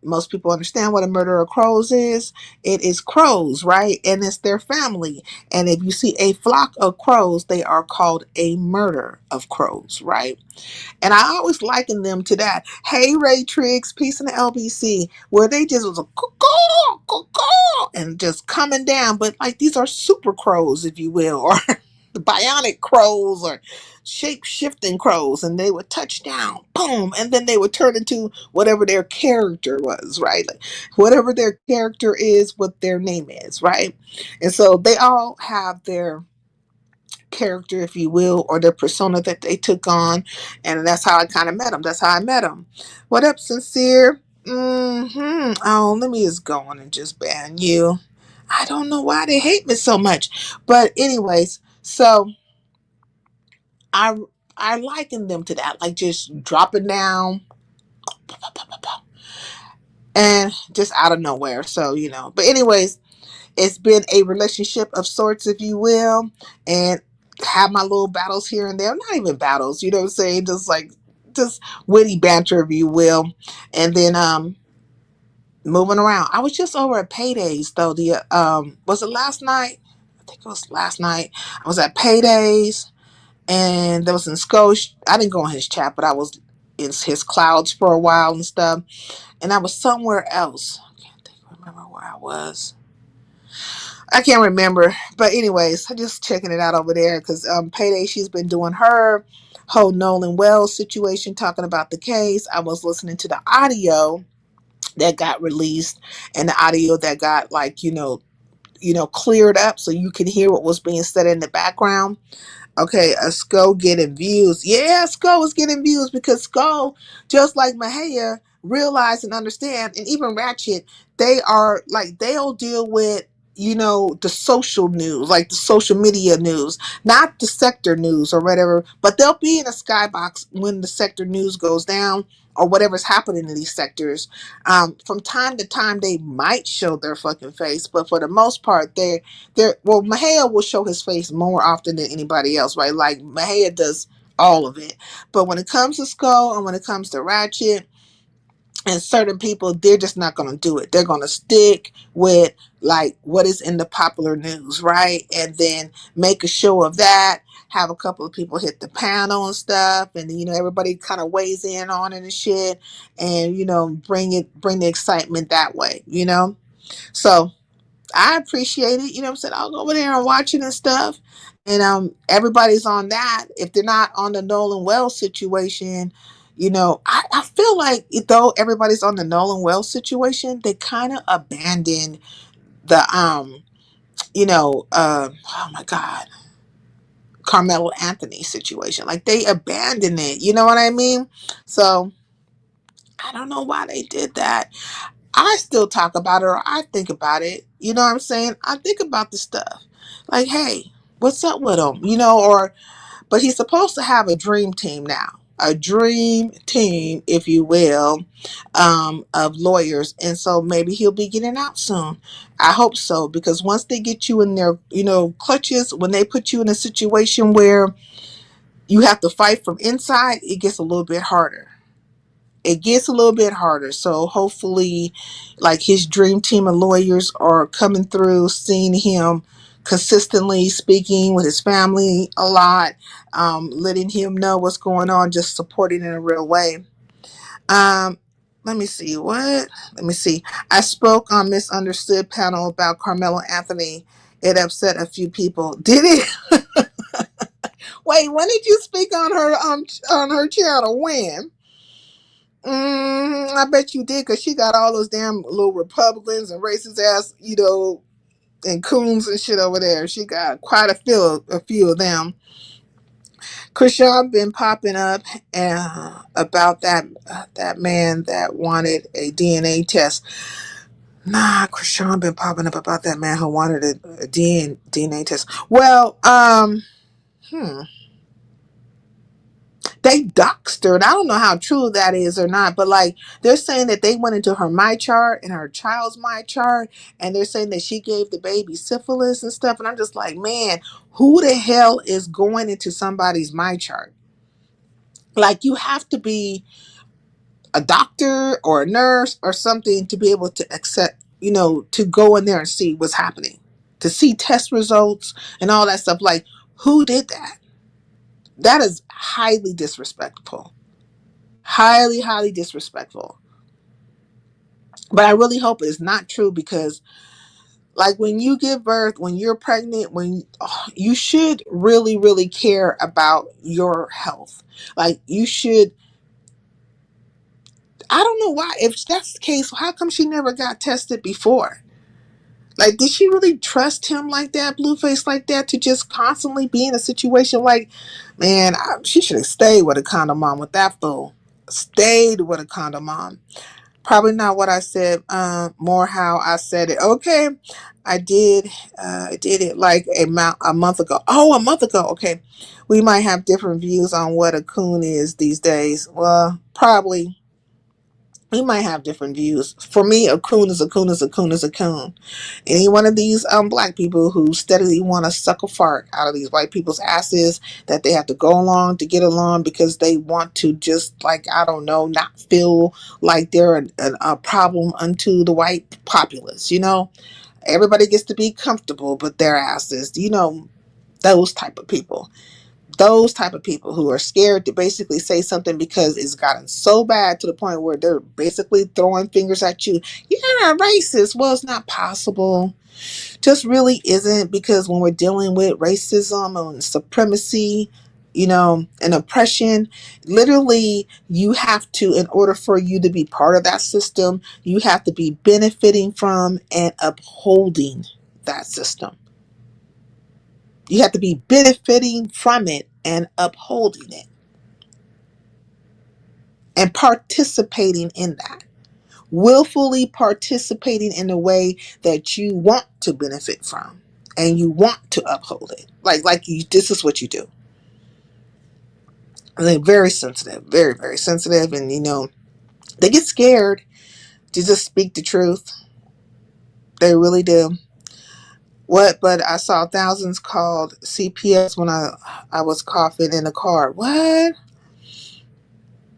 Most people understand what a murder of crows is. It is crows, right? And it's their family. And if you see a flock of crows, they are called a murder of crows, right? And I always liken them to that. Hey, Ray Triggs, peace in the LBC, where they just was a caw, caw, caw, and just coming down. But like these are super crows, if you will, or the bionic crows or shape shifting crows, and they would touch down, boom, and then they would turn into whatever their character was, right? Like, whatever their character is, what their name is, right? And so they all have their character, if you will, or their persona that they took on, and that's how I kind of met them. That's how I met them. What up, sincere? Oh, let me just go on and just ban you. I don't know why they hate me so much, but anyways, so I I liken them to that, like just dropping down and just out of nowhere. So but anyways, it's been a relationship of sorts, if you will, and have my little battles here and there. Not even battles, you know what I'm saying? Just witty banter, if you will. And then moving around. I was just over at Paydays though. The was it last night? I think it was last night. I was at Paydays and there was in Scotia. I didn't go in his chat, but I was in his clouds for a while and stuff. And I was somewhere else. Remember where I was. I can't remember, but anyways, I'm just checking it out over there because Payday, she's been doing her whole Nolan Wells situation, talking about the case. I was listening to the audio that got released and the audio that got like cleared up so you can hear what was being said in the background. Okay, a Sko getting views. Yeah, Sko is getting views because Sko, just like Mahaya, realize and understand, and even Ratchet, they are like they'll deal with the social news, like the social media news, not the sector news or whatever, but they'll be in a skybox when the sector news goes down or whatever's happening in these sectors. From time to time, they might show their fucking face, but for the most part, Mahaya will show his face more often than anybody else, right? Like Mahaya does all of it. But when it comes to Skull and when it comes to Ratchet and certain people, they're just not going to do it. They're going to stick with like what is in the popular news, right? And then make a show of that. Have a couple of people hit the panel and stuff, and everybody kind of weighs in on it and shit, and bring the excitement that way, So I appreciate it. You know what I'm saying? I'll go over there and watch it and stuff. And everybody's on that. If they're not on the Nolan Wells situation, I feel like though everybody's on the Nolan Wells situation, they kind of abandoned the oh my God, Carmelo Anthony situation. Like they abandoned it. You know what I mean? So I don't know why they did that. I still talk about it or I think about it. You know what I'm saying? I think about the stuff. Like, hey, what's up with him? But he's supposed to have a dream team now. A dream team, if you will, of lawyers. And so maybe he'll be getting out soon. I hope so, because once they get you in their, clutches, when they put you in a situation where you have to fight from inside, it gets a little bit harder. So hopefully like his dream team of lawyers are coming through, seeing him consistently, speaking with his family a lot, letting him know what's going on, just supporting in a real way. um let me see. I spoke on Misunderstood panel about Carmelo Anthony. It upset a few people. Did it? Wait, when did you speak on her channel? When? I bet you did, because she got all those damn little Republicans and racist ass, and coons and shit over there. She got quite a few of them. Krishan been popping up about that man that wanted a DNA test. Nah, Krishan been popping up about that man who wanted a DNA test. Well, They doxed her, and I don't know how true that is or not, but like they're saying that they went into her my chart and her child's my chart, and they're saying that she gave the baby syphilis and stuff. And I'm just like, man, who the hell is going into somebody's my chart? Like, you have to be a doctor or a nurse or something to be able to accept, to go in there and see what's happening, to see test results and all that stuff. Like, who did that? That is highly disrespectful. Highly, highly disrespectful. But I really hope it's not true, because like when you give birth, when you're pregnant, you should really, really care about your health. Like, you should. I don't know why. If that's the case, how come she never got tested before? Like, did she really trust him like that, Blueface, like that, to just constantly be in a situation like, man, she should have stayed with a condom on with that fool. Stayed with a condom on. Probably not what I said, more how I said it. Okay, I did it like a month ago. Oh, a month ago. Okay, we might have different views on what a coon is these days. Well, probably we might have different views. For me, a coon is a coon is a coon is a coon. Any one of these black people who steadily want to suck a fart out of these white people's asses, that they have to go along to get along because they want to just, like, I don't know, not feel like they're a problem unto the white populace. Everybody gets to be comfortable but their asses. Those type of people. Those type of people who are scared to basically say something because it's gotten so bad to the point where they're basically throwing fingers at you. You're a racist. Well, it's not possible. Just really isn't, because when we're dealing with racism and supremacy, and oppression, literally you have to, in order for you to be part of that system, you have to be benefiting from and upholding that system. You have to be benefiting from it and upholding it and participating in that. Willfully participating in a way that you want to benefit from and you want to uphold it. Like this is what you do. And they're very sensitive, very, very sensitive. And, they get scared to just speak the truth. They really do. But I saw thousands called CPS when I was coughing in the car. What?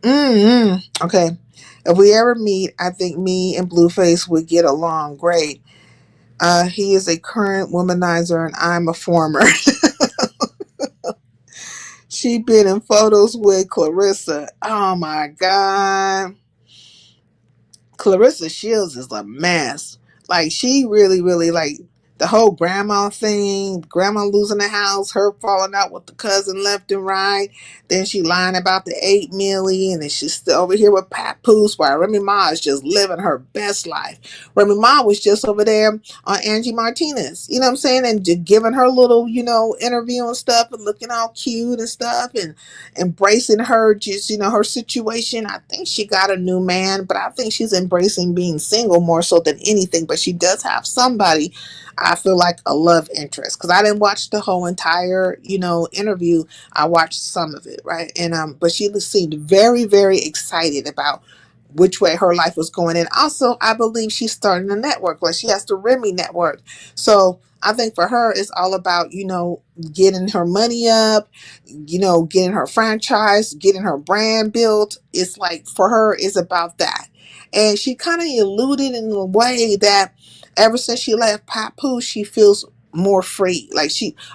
Okay. If we ever meet, I think me and Blueface would get along great. He is a current womanizer and I'm a former. She been in photos with Clarissa. Oh my God. Clarissa Shields is a mess. Like, she really, really, like, the whole grandma thing, grandma losing the house, her falling out with the cousin left and right. Then she lying about the 8 million, and then she's still over here with Papoose while Remy Ma is just living her best life. Remy Ma was just over there on Angie Martinez, you know what I'm saying? And just giving her little, interview and stuff and looking all cute and stuff and embracing her, just, her situation. I think she got a new man, but I think she's embracing being single more so than anything. But she does have somebody, I feel like, a love interest, because I didn't watch the whole entire, interview. I watched some of it, right? And but she seemed very, very excited about which way her life was going. And also, I believe she's starting a network. Like, she has the Remy network. So I think for her, it's all about, getting her money up, getting her franchise, getting her brand built. It's like, for her, it's about that. And she kind of alluded in a way that ever since she left Papoose, she feels more free.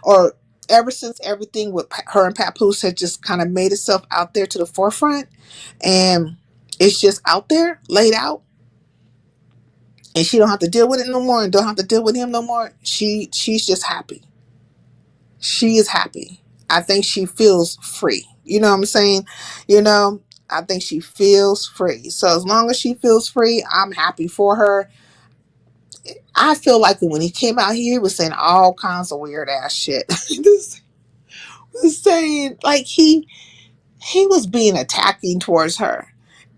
Or ever since everything with her and Papoose had just kind of made itself out there to the forefront, and it's just out there, laid out, and she don't have to deal with it no more and don't have to deal with him no more. She's just happy. She is happy. I think she feels free. You know what I'm saying? I think she feels free. So as long as she feels free, I'm happy for her. I feel like when he came out here, he was saying all kinds of weird ass shit. Just saying, like, he was being attacking towards her.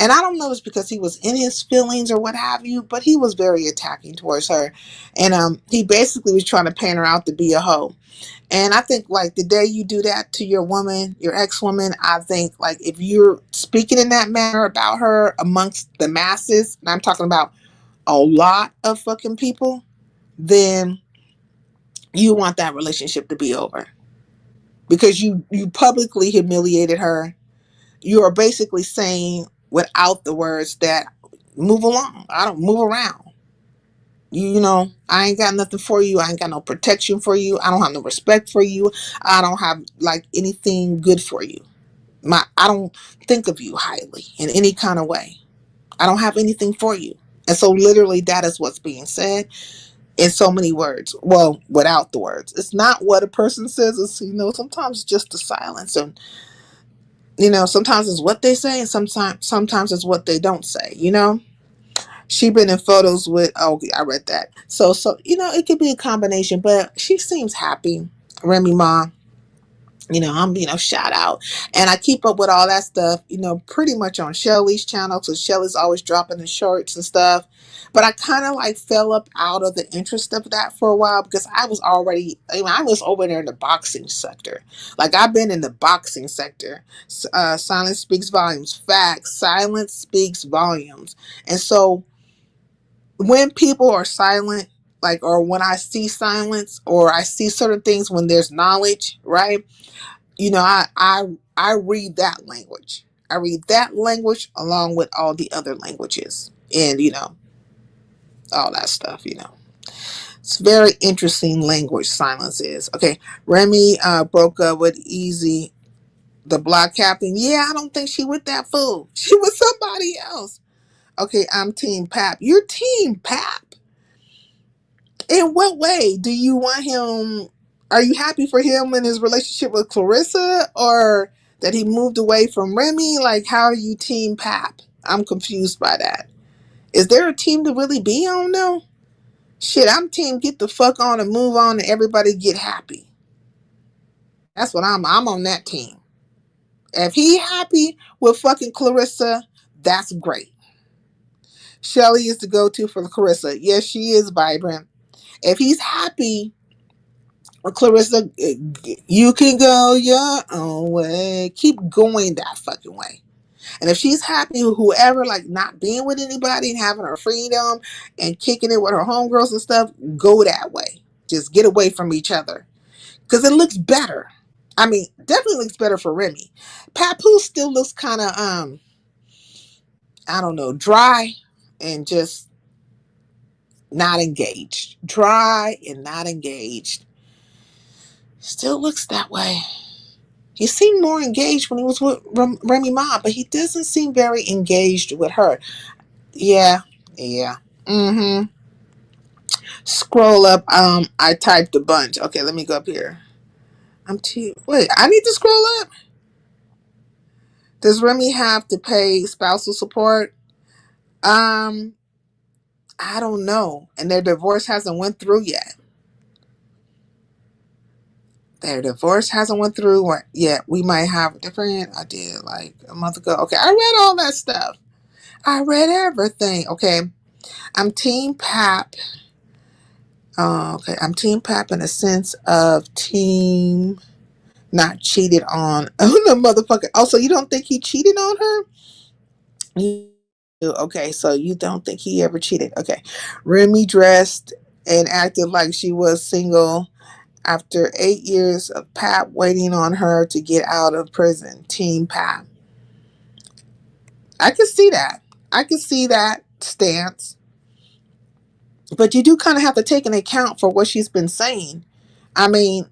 And I don't know if it's because he was in his feelings or what have you, but he was very attacking towards her. And he basically was trying to paint her out to be a hoe. And I think like the day you do that to your woman, your ex-woman, I think like if you're speaking in that manner about her amongst the masses, and I'm talking about a lot of fucking people, then you want that relationship to be over. Because you publicly humiliated her. You are basically saying without the words that move along. I don't move around. You know, I ain't got nothing for you. I ain't got no protection for you. I don't have no respect for you. I don't have like anything good for you. I don't think of you highly in any kind of way. I don't have anything for you. And so literally that is what's being said in so many words. Well, without the words. It's not what a person says, it's sometimes just the silence, and sometimes it's what they say, and sometimes it's what they don't say. She been in photos with, oh, I read that. So it could be a combination, but she seems happy. Remy Ma, I'm shout out. And I keep up with all that stuff, pretty much on Shelly's channel. So Shelly's always dropping the shorts and stuff. But I kind of like fell up out of the interest of that for a while because I was over there in the boxing sector. Like I've been in the boxing sector. Silence speaks volumes. Facts. Silence speaks volumes. And so when people are silent, like, or when I see silence or I see certain things when there's knowledge, right? I read that language. I read that language along with all the other languages and, all that stuff. It's very interesting language, silence is. Okay, Remy broke up with Easy, the block captain. Yeah, I don't think she with that fool. She was somebody else. Okay, I'm Team Pap. You're Team Pap? In what way do you want him? Are you happy for him in his relationship with Clarissa, or that he moved away from Remy? Like, how are you Team Pap? I'm confused by that. Is there a team to really be on though? Shit, I'm Team get the fuck on and move on and everybody get happy. That's what I'm on that team. If he happy with fucking Clarissa, that's great. Shelly is the go-to for Clarissa. Yes, she is vibrant. If he's happy, Clarissa, you can go your own way. Keep going that fucking way. And if she's happy with whoever, like not being with anybody and having her freedom and kicking it with her homegirls and stuff, go that way. Just get away from each other. Because it looks better. I mean, definitely looks better for Remy. Papoose still looks kind of, I don't know, dry and just not engaged. Dry and not engaged. Still looks that way. He seemed more engaged when he was with Remy Ma, but he doesn't seem very engaged with her. Yeah. Mm-hmm. Scroll up. I typed a bunch. Okay, let me go up here. Wait, I need to scroll up? Does Remy have to pay spousal support? I don't know. And their divorce hasn't went through yet. Their divorce hasn't went through yet. We might have a different idea like a month ago. Okay, I read all that stuff. I read everything. Okay. I'm Team Pap. Okay, I'm Team Pap in a sense of team not cheated on. Oh, no, motherfucker. Also, you don't think he cheated on her? Okay, so you don't think he ever cheated. Okay. Remy dressed and acted like she was single after 8 years of Pap waiting on her to get out of prison. Team Pap. I can see that. I can see that stance. But you do kind of have to take into account for what she's been saying. I mean,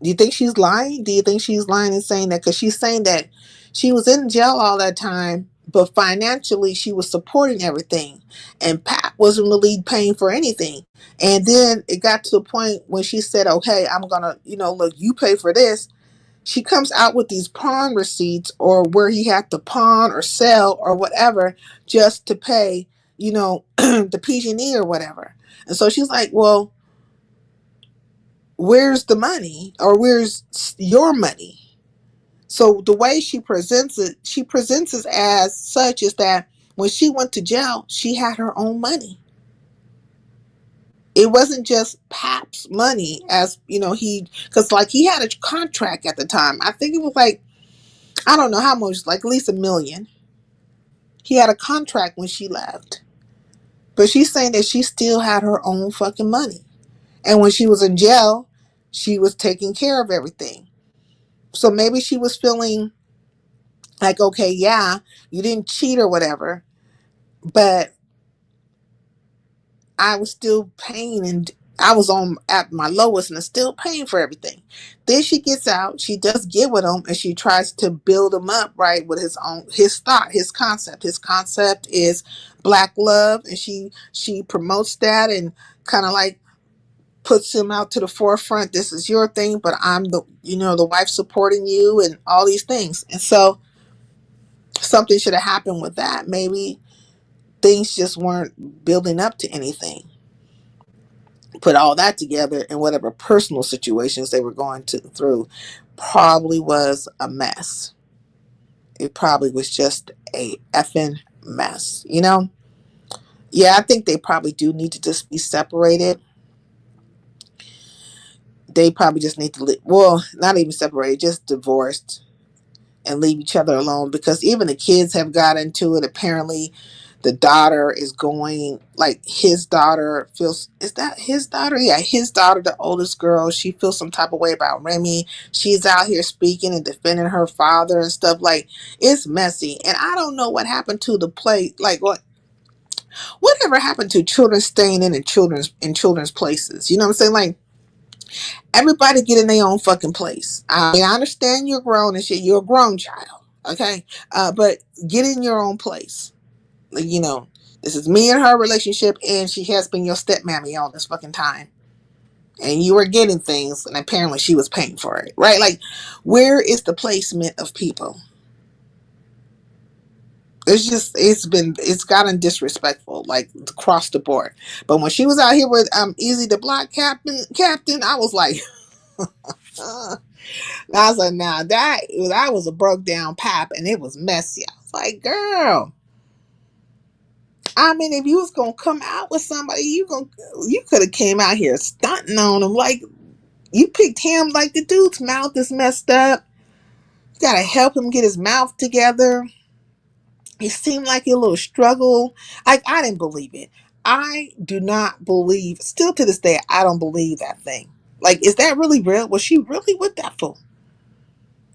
do you think she's lying? Do you think she's lying and saying that? Because she's saying that she was in jail all that time, but financially she was supporting everything. And Pat wasn't really paying for anything. And then it got to the point when she said, okay, I'm going to, look, you pay for this. She comes out with these pawn receipts or where he had to pawn or sell or whatever just to pay, the PG&E or whatever. And so she's like, well, where's the money or where's your money? So the way she presents it as such is that when she went to jail, she had her own money. It wasn't just Pap's money, as you know, because like he had a contract at the time. I think it was like, I don't know how much, like at least $1 million. He had a contract when she left. But she's saying that she still had her own fucking money. And when she was in jail, she was taking care of everything. So maybe she was feeling like, okay, yeah, you didn't cheat or whatever, but I was still paying, and I was on at my lowest and still paying for everything. Then she gets out, she does get with him, and she tries to build him up, right, with his thought, his concept. His concept is black love, and she promotes that and kind of like puts him out to the forefront. This is your thing, but I'm the wife supporting you and all these things. And so something should have happened with that. Maybe things just weren't building up to anything. Put all that together, and whatever personal situations they were through probably was a mess. It probably was just a effing mess, you know? Yeah, I think they probably do need to just be separated. They probably just need to well, not even separated, just divorced and leave each other alone, because even the kids have got into it. Apparently the daughter is going, like, his daughter feels, is that his daughter? Yeah, his daughter, the oldest girl, she feels some type of way about Remy. She's out here speaking and defending her father and stuff. Like, it's messy. And I don't know what happened to the play, like whatever happened to children staying in children's places. You know what I'm saying? Like, everybody get in their own fucking place. I mean, I understand you're grown and shit. You're a grown child, okay? But get in your own place. Like, this is me and her relationship, and she has been your stepmammy all this fucking time. And you were getting things, and apparently she was paying for it, right? Like, where is the placement of people? It's gotten disrespectful, like, across the board. But when she was out here with Easy the Block Captain, I was like, I was like, now that was a broke down Pap, and it was messy. I was like, girl, I mean, if you was gonna come out with somebody, you could have came out here stunting on him. Like, you picked him, like, the dude's mouth is messed up. You gotta help him get his mouth together. It seemed like a little struggle. I didn't believe it. I do not believe, still to this day, I don't believe that thing. Like, is that really real? Was she really with that fool?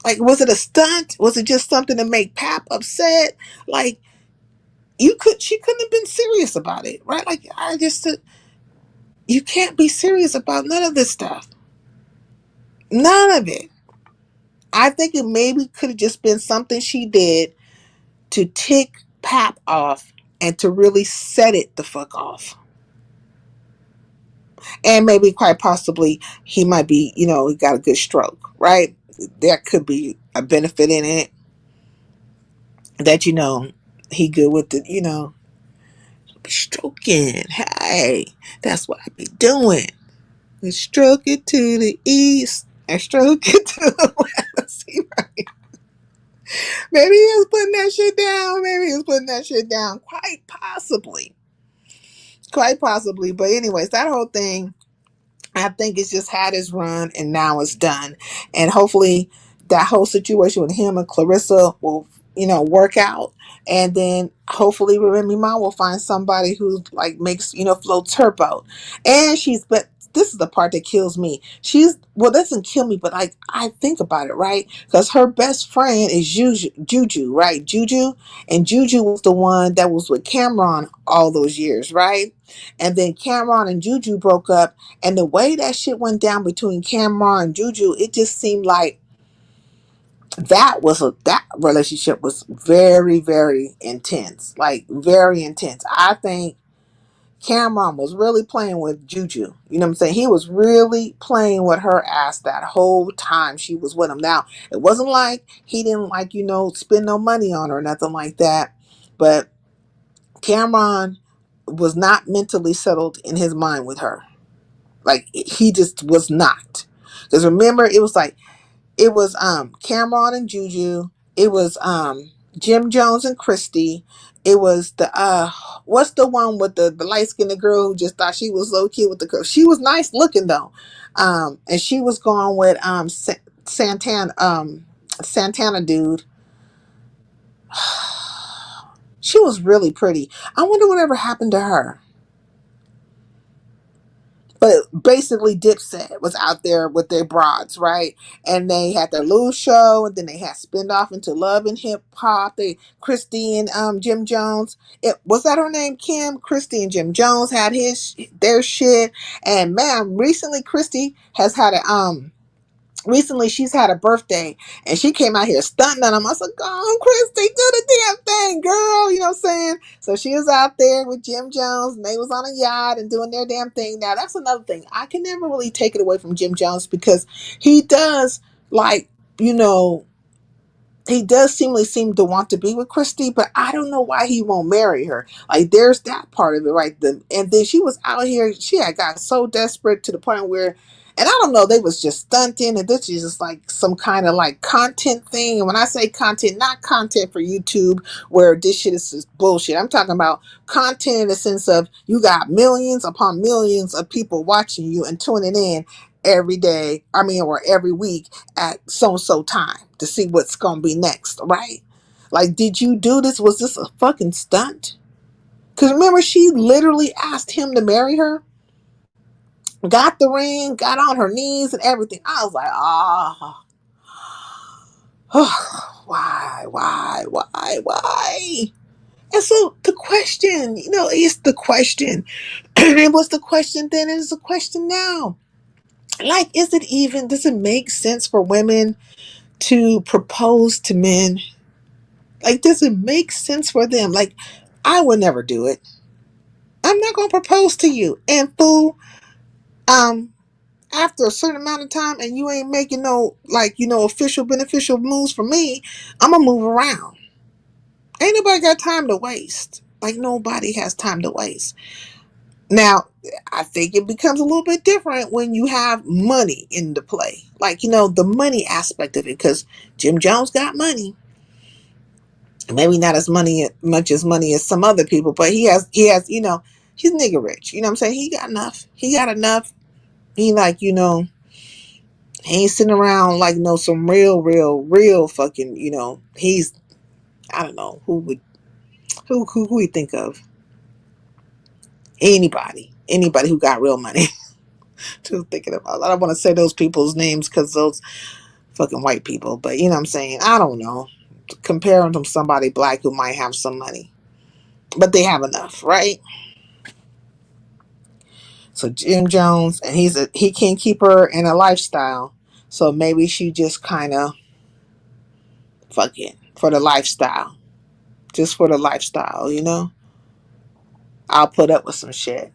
Like, was it a stunt? Was it just something to make Pap upset? Like, she couldn't have been serious about it, right? Like, you can't be serious about none of this stuff. None of it. I think it maybe could have just been something she did to tick Pap off and to really set it the fuck off. And maybe quite possibly he might be, he got a good stroke, right? There could be a benefit in it that, he good with the, be stroking. Hey, that's what I be doing. And stroke it to the east and stroke it to the west. Right? Maybe he was putting that shit down. Maybe he was putting that shit down. Quite possibly. Quite possibly. But anyways, that whole thing, I think it's just had its run and now it's done. And hopefully that whole situation with him and Clarissa will, work out. And then hopefully Remy Ma will find somebody who, like, makes, floats her boat. And but this is the part that kills me. Doesn't kill me, but like, I think about it, right? Because her best friend is Juju, right? Juju. And Juju was the one that was with Cameron all those years, right? And then Cameron and Juju broke up. And the way that shit went down between Cameron and Juju, it just seemed like that relationship was very, very intense. Like, very intense. I think Cameron was really playing with Juju. You know what I'm saying? He was really playing with her ass that whole time she was with him. Now, it wasn't like he didn't, like, spend no money on her or nothing like that. But Cameron was not mentally settled in his mind with her. Like, he just was not. Because remember, it was like, It was Cameron and Juju. It was Jim Jones and Christy. It was the what's the one with the light skinned girl who just thought she was low key with the girl. She was nice looking though. And she was going with Santana dude. She was really pretty. I wonder whatever happened to her. But basically, Dipset was out there with their broads, right? And they had their little show, and then they had spin off into Love and Hip Hop. They Christy and Jim Jones. It was that her name, Kim. Christy and Jim Jones had their shit. And man, recently Christy has had a recently she's had a birthday and she came out here stunting on him. I was like, go on, Christy, do the damn thing, girl. You know what I'm saying? So she was out there with Jim Jones and they was on a yacht and doing their damn thing. Now that's another thing. I can never really take it away from Jim Jones because he does like, you know, he does seem to want to be with Christy, but I don't know why he won't marry her. Like, there's that part of it, right? And then she was out here. She had got so desperate to the point where, and I don't know, they was just stunting, and this is just like some kind of like content thing. And when I say content, not content for YouTube, where this shit is just bullshit. I'm talking about content in the sense of you got millions upon millions of people watching you and tuning in every day. I mean, or every week at so and so time to see what's gonna be next, right? Like, did you do this? Was this a fucking stunt? Because remember, she literally asked him to marry her, got the ring, got on her knees and everything. I was like, why? And so the question, it's the question. It was the question then, and it's a question now. Like, does it make sense for women to propose to men? Like, does it make sense for them? Like, I would never do it. I'm not gonna propose to you. And fool, um, after a certain amount of time and you ain't making no like, official beneficial moves for me, I'm gonna move around. Ain't nobody got time to waste. Like, nobody has time to waste. Now, I think it becomes a little bit different when you have money in the play. Like, the money aspect of it, because Jim Jones got money. Maybe not as much as money as some other people, but he has, he's nigga rich. You know what I'm saying? He got enough. He like, he ain't sitting around like, some real fucking, he's, I don't know, who we think of? Anybody who got real money. Just thinking about, I don't want to say those people's names because those fucking white people, but you know what I'm saying? I don't know. Comparing them to somebody black who might have some money, but they have enough, right? So Jim Jones, and he can't keep her in a lifestyle. So maybe she just kind of fuck it for the lifestyle. Just for the lifestyle. I'll put up with some shit.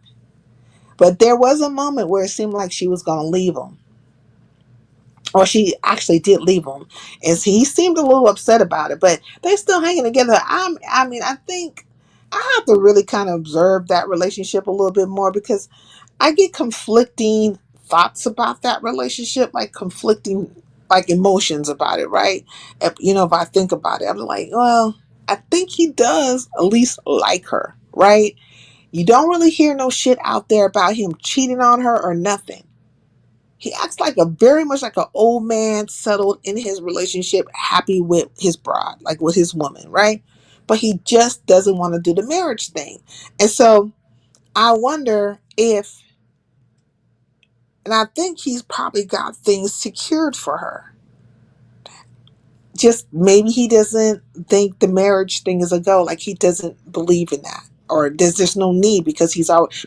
But there was a moment where it seemed like she was going to leave him. Or she actually did leave him. And he seemed a little upset about it. But they're still hanging together. I think I have to really kind of observe that relationship a little bit more because I get conflicting thoughts about that relationship, like conflicting like emotions about it, right? If I think about it, I'm like, well, I think he does at least like her, right? You don't really hear no shit out there about him cheating on her or nothing. He acts like very much like an old man settled in his relationship, happy with his bride, like with his woman, right? But he just doesn't want to do the marriage thing. And so I wonder if, and I think he's probably got things secured for her. Just maybe he doesn't think the marriage thing is a go. Like, he doesn't believe in that. Or there's just no need because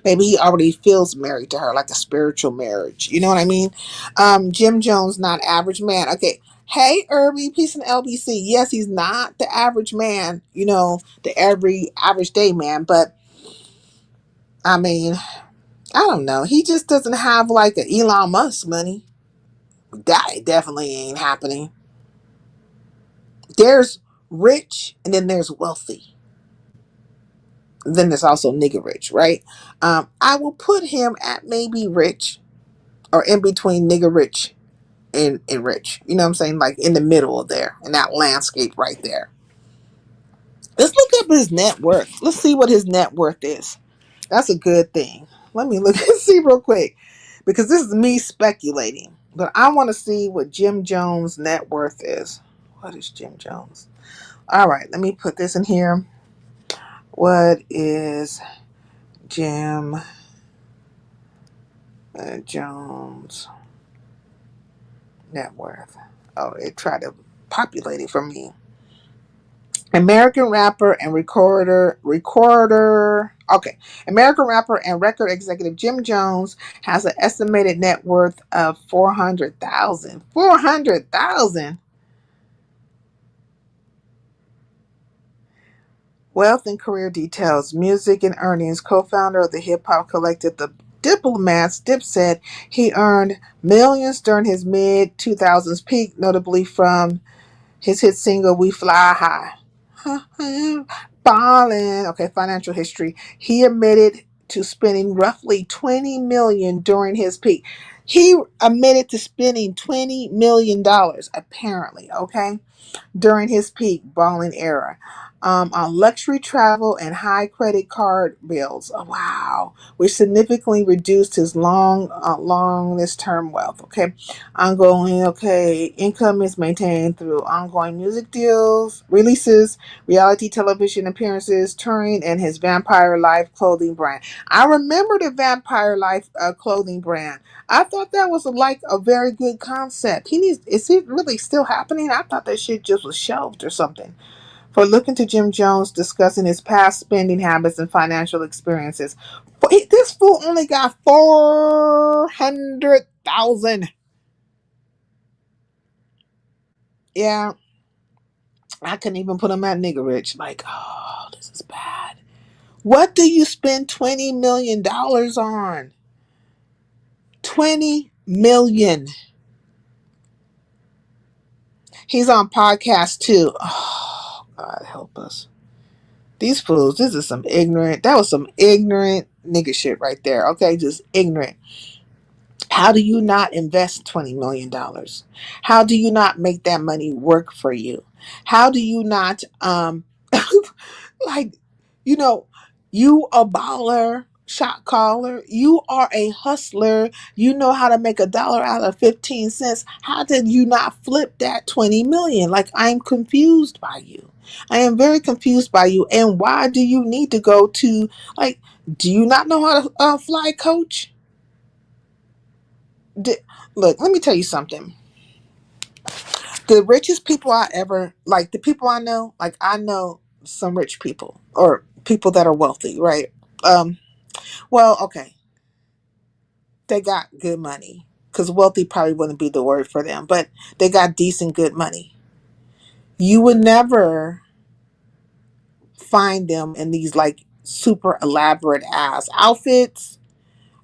maybe he already feels married to her, like a spiritual marriage. You know what I mean? Jim Jones, not average man. Okay. Hey, Irby, peace and LBC. Yes, he's not the average man, the every average day man. But I mean, I don't know. He just doesn't have like an Elon Musk money. That definitely ain't happening. There's rich and then there's wealthy. Then there's also nigga rich, right? I will put him at maybe rich or in between nigga rich and rich. You know what I'm saying? Like in the middle of there, in that landscape right there. Let's look up his net worth. Let's see what his net worth is. That's a good thing. Let me look and see real quick, because this is me speculating. But I want to see what Jim Jones' net worth is. What is Jim Jones? All right, let me put this in here. What is Jim Jones' net worth? Oh, it tried to populate it for me. American rapper and recorder. Okay, American rapper and record executive Jim Jones has an estimated net worth of 400,000. 400,000. Wealth and career details. Music and earnings. Co-founder of the hip hop collective The Diplomats, Dip said he earned millions during his mid 2000s peak, notably from his hit single "We Fly High." Ballin'. Okay, financial history. He admitted to spending roughly 20 million during his peak. He admitted to spending $20 million, apparently, okay, during his peak balling era, on luxury travel and high credit card bills. Oh, wow, which significantly reduced his longest term wealth. Okay, ongoing. Okay, income is maintained through ongoing music deals, releases, reality television appearances, touring, and his Vampire Life clothing brand. I remember the Vampire Life clothing brand. I thought that was like a very good concept. He needs. Is it really still happening? I thought that shit just was shelved or something. For looking to Jim Jones discussing his past spending habits and financial experiences, this fool only got 400,000. Yeah, I couldn't even put him at nigger rich. Like, oh, this is bad. What do you spend $20 million on? 20 million. He's on podcast too. Oh, God help us. These fools, this is some ignorant, that was some ignorant nigga shit right there. Okay, just ignorant. How do you not invest $20 million? How do you not make that money work for you? How do you not like, you know, you a baller, shot caller, you are a hustler, you know how to make $1 out of 15 cents. How did you not flip that 20 million? Like, I'm confused by you. I am very confused by you. And why do you need to go to, like, do you not know how to fly coach? Di- Look, let me tell you something. The richest people I ever, like, the people I know, like, I know some rich people or people that are wealthy, right? Um, well, okay, they got good money, because wealthy probably wouldn't be the word for them, but they got decent, good money. You would never find them in these like super elaborate ass outfits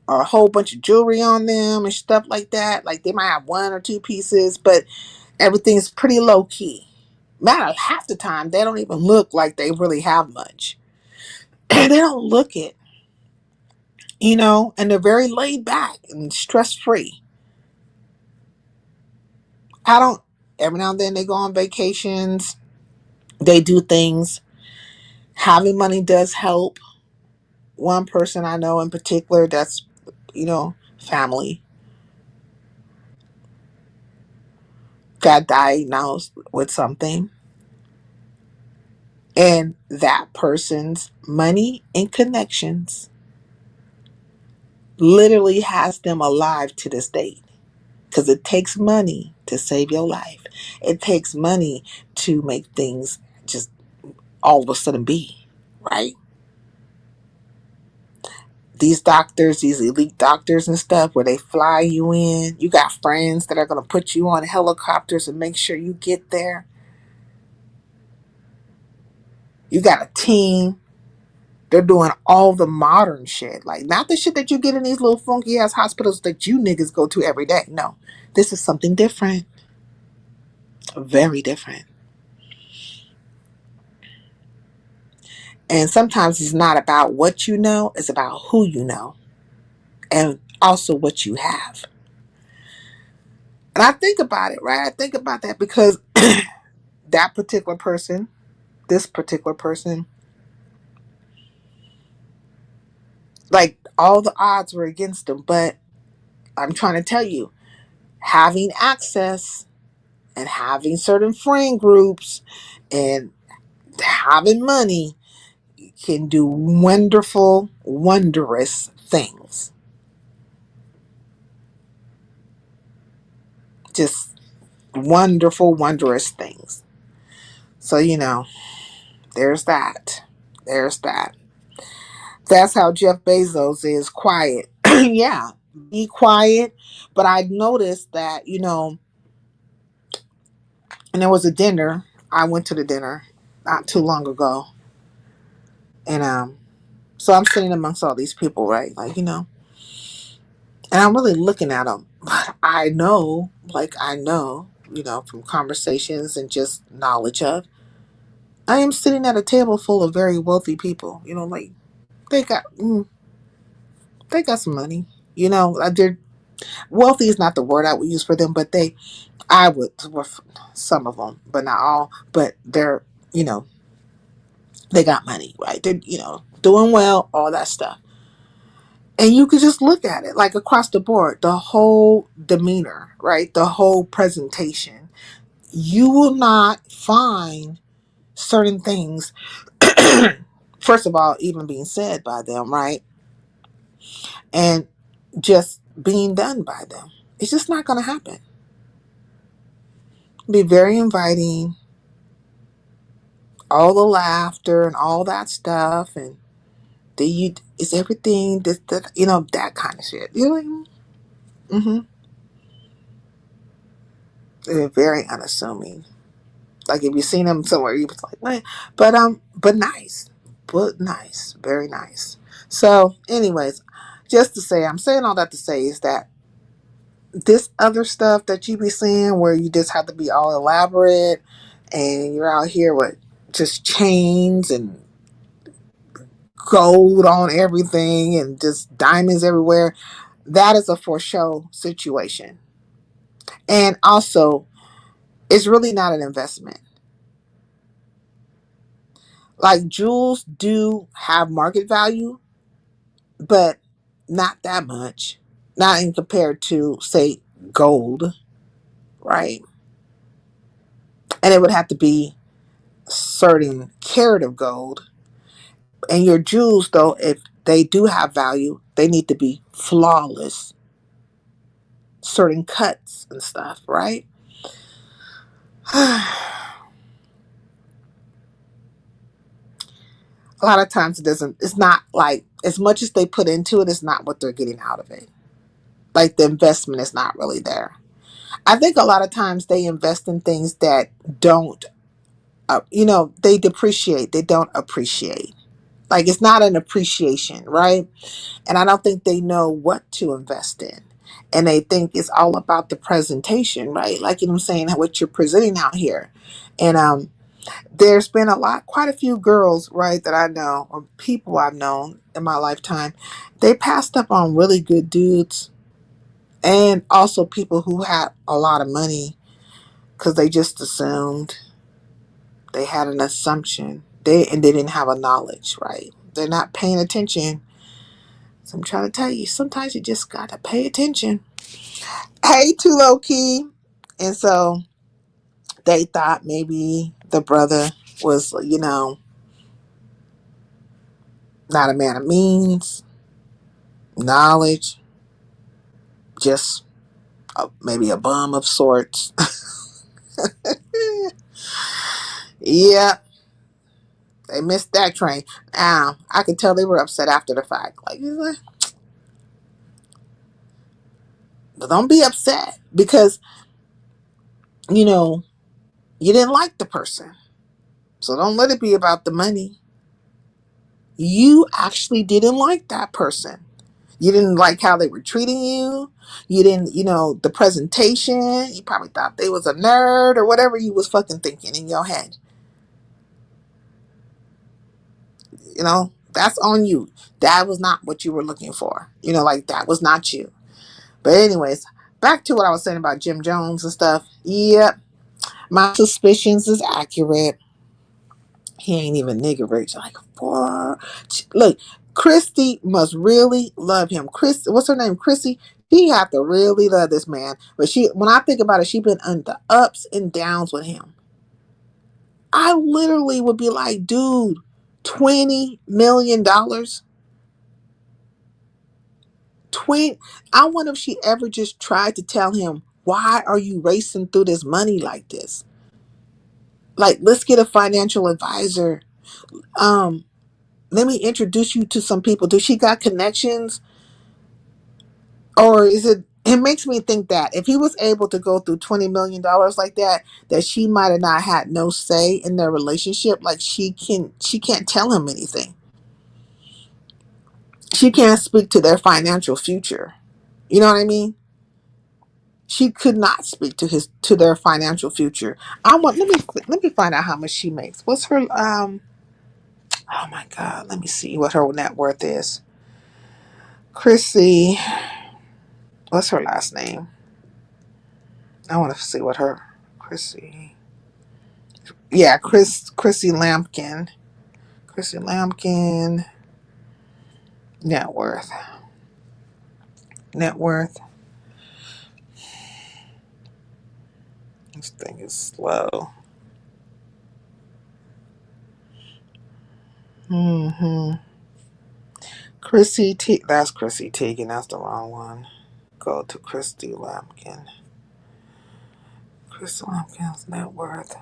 or a whole bunch of jewelry on them and stuff like that. Like, they might have one or two pieces, but everything's pretty low key. Matter of half the time, they don't even look like they really have much. They don't look it, and they're very laid back and stress free. I don't, every now and then they go on vacations, they do things. Having money does help. One person I know in particular, that's, family, got diagnosed with something, and that person's money and connections literally has them alive to this day. Because it takes money to save your life. It takes money to make things just all of a sudden be, right? These doctors, these elite doctors and stuff, where they fly you in. You got friends that are going to put you on helicopters and make sure you get there. You got a team. They're doing all the modern shit. Like, not the shit that you get in these little funky ass hospitals that you niggas go to every day. No, this is something different. Very different. And sometimes it's not about what you know, it's about who you know and also what you have. And I think about it, right? I think about that because that particular person, this particular person, like all the odds were against him. But I'm trying to tell you, having access and having certain friend groups and having money can do wonderful, wondrous things. Just wonderful, wondrous things. So, there's that. There's that. That's how Jeff Bezos is quiet. Yeah, be quiet. But I noticed that, and there was a dinner. I went to the dinner not too long ago. And so I'm sitting amongst all these people, right? Like, and I'm really looking at them. But I know, from conversations and just knowledge of, I am sitting at a table full of very wealthy people. Like they got, they got some money. They're wealthy is not the word I would use for them, but I would, well, some of them, but not all. But they're, they got money, right? They're, doing well, all that stuff. And you could just look at it like across the board, the whole demeanor, right? The whole presentation. You will not find certain things, first of all, even being said by them, right? And just being done by them. It's just not going to happen. Be very inviting, all the laughter and all that stuff. And is everything, that kind of shit. Mm-hmm. They're very unassuming. Like if you seen them somewhere, you was like, man. But nice, very nice. So, anyways, just to say, I'm saying all that to say is that this other stuff that you be seeing, where you just have to be all elaborate, and you're out here with just chains and gold on everything and just diamonds everywhere, that is a for show situation. And also, it's really not an investment. Like jewels do have market value, but not that much. Not in compared to, say, gold, right? And it would have to be certain carat of gold. And your jewels, though, if they do have value, they need to be flawless. Certain cuts and stuff, right? A lot of times it's not like, as much as they put into it, it's not what they're getting out of it. Like the investment is not really there. I think a lot of times they invest in things that don't, they depreciate, they don't appreciate. Like it's not an appreciation, right? And I don't think they know what to invest in. And they think it's all about the presentation, right? Like, I'm saying, what you're presenting out here. And there's been quite a few girls, right, that I know, or people I've known in my lifetime. They passed up on really good dudes, and also people who had a lot of money, because they just assumed, they had an assumption. And they didn't have a knowledge, right? They're not paying attention. So I'm trying to tell you, sometimes you just gotta pay attention. Hey, too low key. And so they thought maybe the brother was, not a man of means, knowledge, just maybe a bum of sorts. Yeah, they missed that train. Now, I could tell they were upset after the fact. Like, but don't be upset because, you didn't like the person. So don't let it be about the money. You actually didn't like that person. You didn't like how they were treating you. You didn't, the presentation. You probably thought they was a nerd or whatever you was fucking thinking in your head. That's on you. That was not what you were looking for. Like that was not you. But anyways, Back to what I was saying about Jim Jones and stuff. Yep, my suspicions is accurate. He ain't even nigga rich. Like, boy. Look, Christy must really love him. Chris, what's her name? Chrissy. She have to really love this man. But when I think about it, she been on the ups and downs with him. I literally would be like, dude, $20 million. 20. I wonder if she ever just tried to tell him, why are you racing through this money like this? Like, let's get a financial advisor. Um, Let me introduce you to some people. Does she got connections? Or is it makes me think that if he was able to go through $20 million like that, that she might have not had no say in their relationship. Like she can't tell him anything. She can't speak to their financial future. You know what I mean? She could not speak to their financial future. Let me find out how much she makes. What's her oh my god, let me see what her net worth is. Chrissy, what's her last name? I want to see what her Chrissy. Yeah, Chrissy Lampkin. Chrissy Lampkin net worth. Net worth. This thing is slow. Mm-hmm. That's Chrissy Teigen. That's the wrong one. Go to Christy Lampkin. Christy Lampkin's net worth.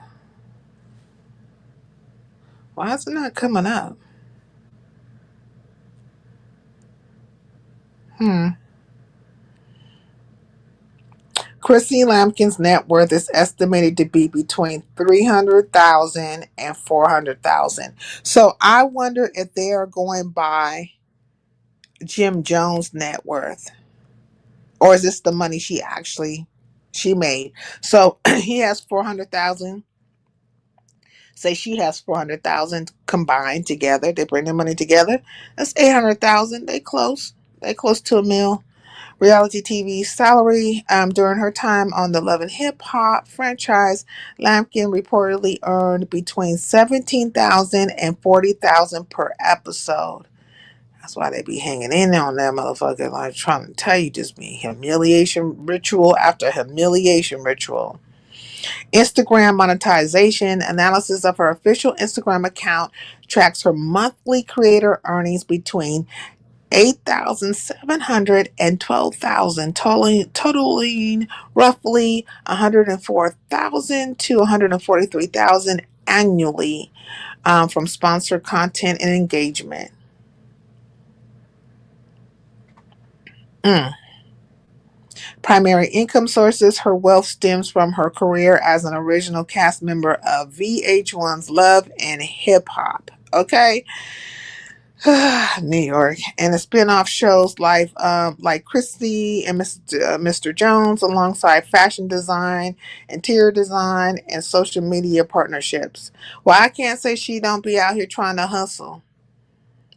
Why is it not coming up? Hmm. Chrissy Lampkin's net worth is estimated to be between 300,000 and 400,000. So I wonder if they are going by Jim Jones' net worth, or is this the money she made? So he has 400,000. Say she has 400,000 combined together. They bring their money together. That's 800,000. They close to a mil. Reality TV salary during her time on the Love and Hip Hop franchise, Lampkin reportedly earned between 17,000 and 40,000 per episode. That's why they be hanging in there on that motherfucker. Like trying to tell you, just be humiliation ritual after humiliation ritual. Instagram monetization analysis of her official Instagram account tracks her monthly creator earnings between 8,700 and 12,000, totaling roughly 104,000 to 143,000 annually from sponsored content and engagement. Mm. Primary income sources: her wealth stems from her career as an original cast member of VH1's Love and Hip Hop. Okay. New York, and the spin-off shows like Christy and Mr. Jones, alongside fashion design, interior design, and social media partnerships. Well, I can't say she don't be out here trying to hustle.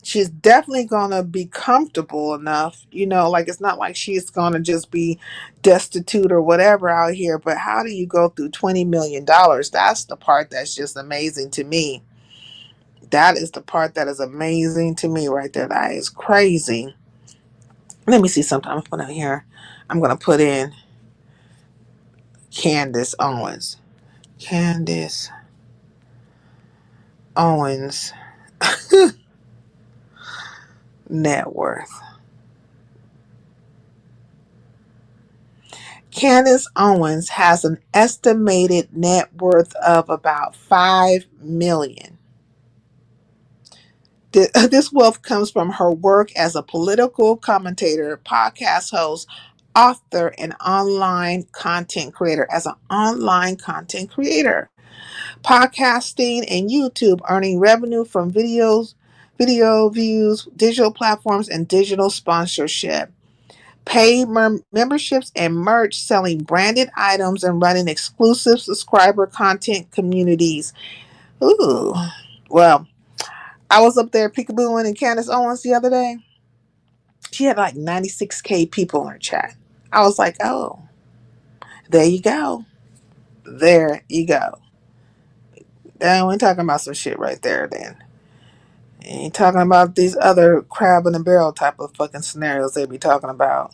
She's definitely gonna be comfortable enough, like it's not like she's gonna just be destitute or whatever out here. But how do you go through $20 million? That's the part that's just amazing to me. That is the part that is amazing to me right there. That is crazy. Let me see something. I'm gonna here. I'm gonna put in Candace Owens. Candace Owens net worth. Candace Owens has an estimated net worth of about 5 million. This wealth comes from her work as a political commentator, podcast host, author, and online content creator. As an online content creator, podcasting and YouTube, earning revenue from video views, digital platforms, and digital sponsorship. Paid memberships and merch, selling branded items, and running exclusive subscriber content communities. Ooh, well, I was up there peekabooing in Candace Owens the other day. She had like 96K people in her chat. I was like, oh. There you go. There you go. Then we're talking about some shit right there then. Ain't talking about these other crab in the barrel type of fucking scenarios they be talking about.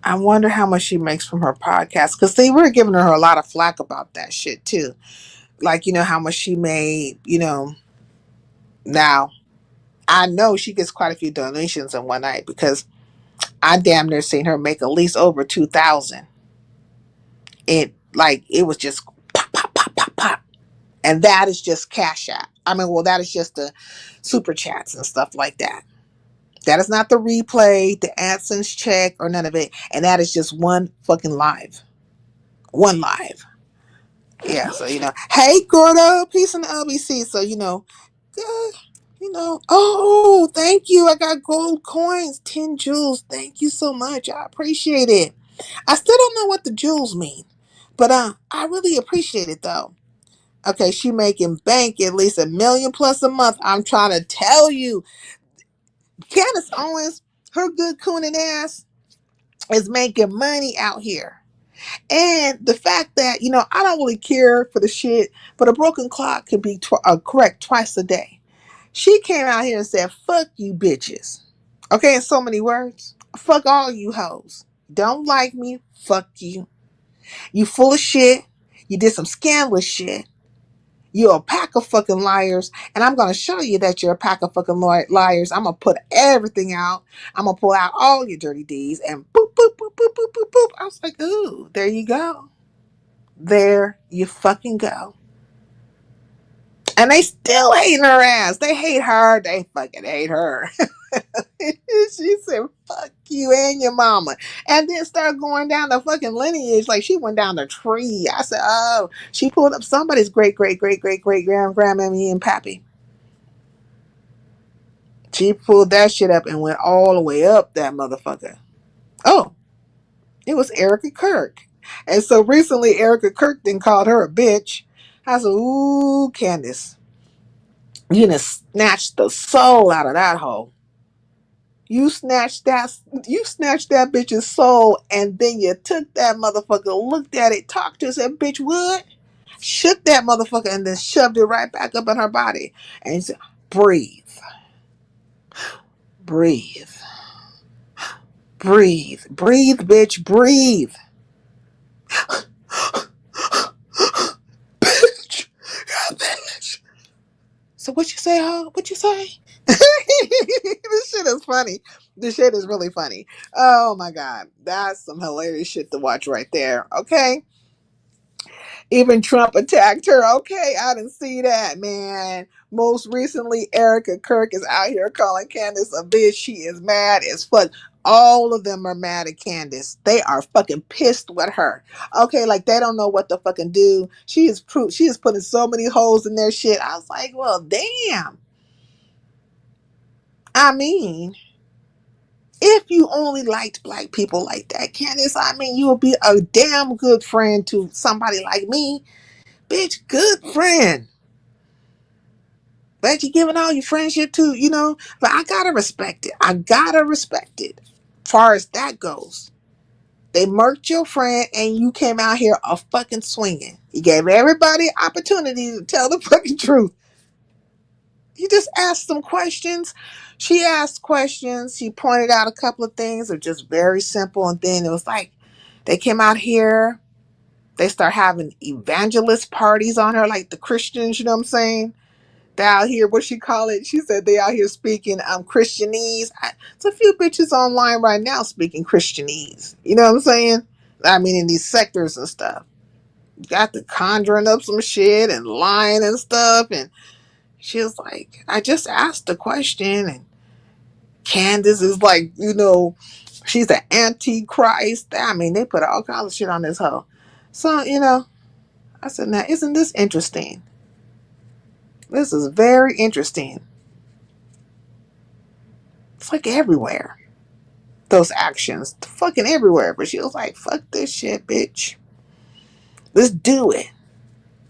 I wonder how much she makes from her podcast. Because they were giving her a lot of flack about that shit too. Like, how much she made, now. I know she gets quite a few donations in one night because I damn near seen her make at least over 2,000. It was just pop, pop, pop, pop, pop. And that is just Cash App. I mean, well, that is just the super chats and stuff like that. That is not the replay, the AdSense check, or none of it. And that is just one fucking live. One live. Yeah, so, hey, Gordo, peace in the LBC. So, oh, thank you. I got gold coins, 10 jewels. Thank you so much. I appreciate it. I still don't know what the jewels mean, but I really appreciate it though. Okay, she making bank at least $1 million plus a month. I'm trying to tell you, Candace Owens, her good cooning ass is making money out here. And the fact that, I don't really care for the shit, but a broken clock can be correct twice a day. She came out here and said, fuck you bitches. Okay, in so many words. Fuck all you hoes. Don't like me, fuck you. You full of shit. You did some scandalous shit. You're a pack of fucking liars. And I'm going to show you that you're a pack of fucking liars. I'm going to put everything out. I'm going to pull out all your dirty deeds and boop, boop, boop, boop, boop, boop, boop. I was like, ooh, there you go. There you fucking go. And they still hating her ass. They hate her. They fucking hate her. She said, fuck you and your mama. And then start going down the fucking lineage. Like she went down the tree. I said, oh, she pulled up somebody's great, great, great, great, great grandmammy and pappy. She pulled that shit up and went all the way up that motherfucker. Oh, it was Erica Kirk. And so recently Erica Kirk then called her a bitch. I said, ooh, Candace, you done snatched the soul out of that hole. You snatched that bitch's soul, and then you took that motherfucker, looked at it, talked to her, said, bitch, what? Shook that motherfucker and then shoved it right back up in her body. And he said, breathe. Breathe. Breathe. Breathe, bitch, breathe. Bitch. Yeah, bitch. So what you say, huh? What you say? This shit is funny. This shit is really funny. Oh my God. That's some hilarious shit to watch right there. Okay. Even Trump attacked her. Okay, I didn't see that, man. Most recently, Erica Kirk is out here calling Candace a bitch. She is mad as fuck. All of them are mad at Candace. They are fucking pissed with her. Okay, like they don't know what to fucking do. She is putting so many holes in their shit. I was like, well, damn. I mean, if you only liked black people like that, Candace, I mean, you would be a damn good friend to somebody like me. Bitch, good friend. But you giving all your friendship to, but I gotta respect it. I gotta respect it. Far as that goes. They murked your friend and you came out here a fucking swinging. You gave everybody opportunity to tell the fucking truth. You just asked some questions. She asked questions. She pointed out a couple of things that are just very simple. And then it was like, they came out here. They start having evangelist parties on her, like the Christians, you know what I'm saying? They out here, what she call it? She said they out here speaking Christianese. It's a few bitches online right now speaking Christianese. You know what I'm saying? I mean, in these sectors and stuff. Got the conjuring up some shit and lying and stuff. And she was like, I just asked the question. And Candace is like, she's the antichrist. I mean, they put all kinds of shit on this hoe. So, I said, now, isn't this interesting? This is very interesting. It's like everywhere. Those actions. Fucking everywhere. But she was like, fuck this shit, bitch. Let's do it.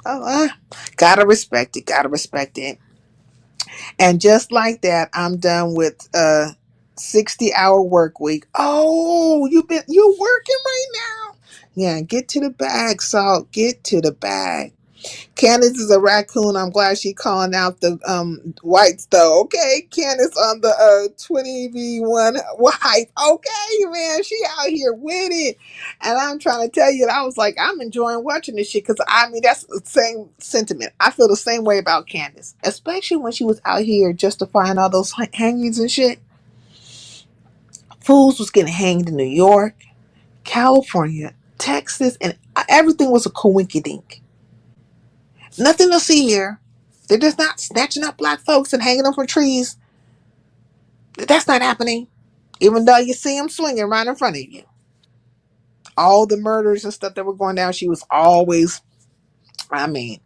Oh, gotta respect it. Gotta respect it. And just like that, I'm done with 60-hour work week. Oh, you're working right now? Yeah, get to the bag, Salt. Get to the bag. Candace is a raccoon. I'm glad she calling out the whites though. Okay, Candace on the 20v1 white. Okay, man, she out here with it, and I'm trying to tell you, I was like, I'm enjoying watching this shit because I mean that's the same sentiment. I feel the same way about Candace, especially when she was out here justifying all those hangings and shit. Fools was getting hanged in New York, California, Texas, and everything was a coinkydink. Nothing to see here. They're just not snatching up black folks and hanging them from trees. That's not happening. Even though you see them swinging right in front of you. All the murders and stuff that were going down, she was always, I mean,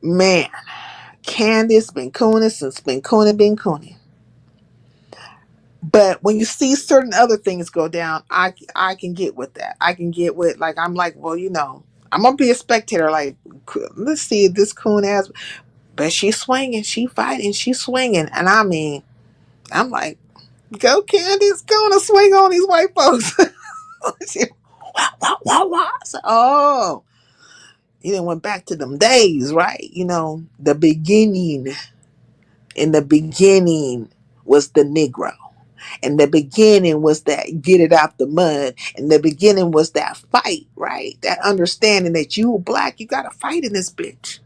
man, Candace been cooning since been cooning. But when you see certain other things go down, I can get with that. I can get with, like, I'm like, well, I'm going to be a spectator. Like, let's see this coon ass. But she's swinging, she fighting, she's swinging. And I mean, I'm like, go Candace, go to swing on these white folks. Wah. So, oh, you done went back to them days, right? The beginning. In the beginning was the Negro. And the beginning was that get it out the mud. And the beginning was that fight, right? That understanding that you black, you got to fight in this bitch.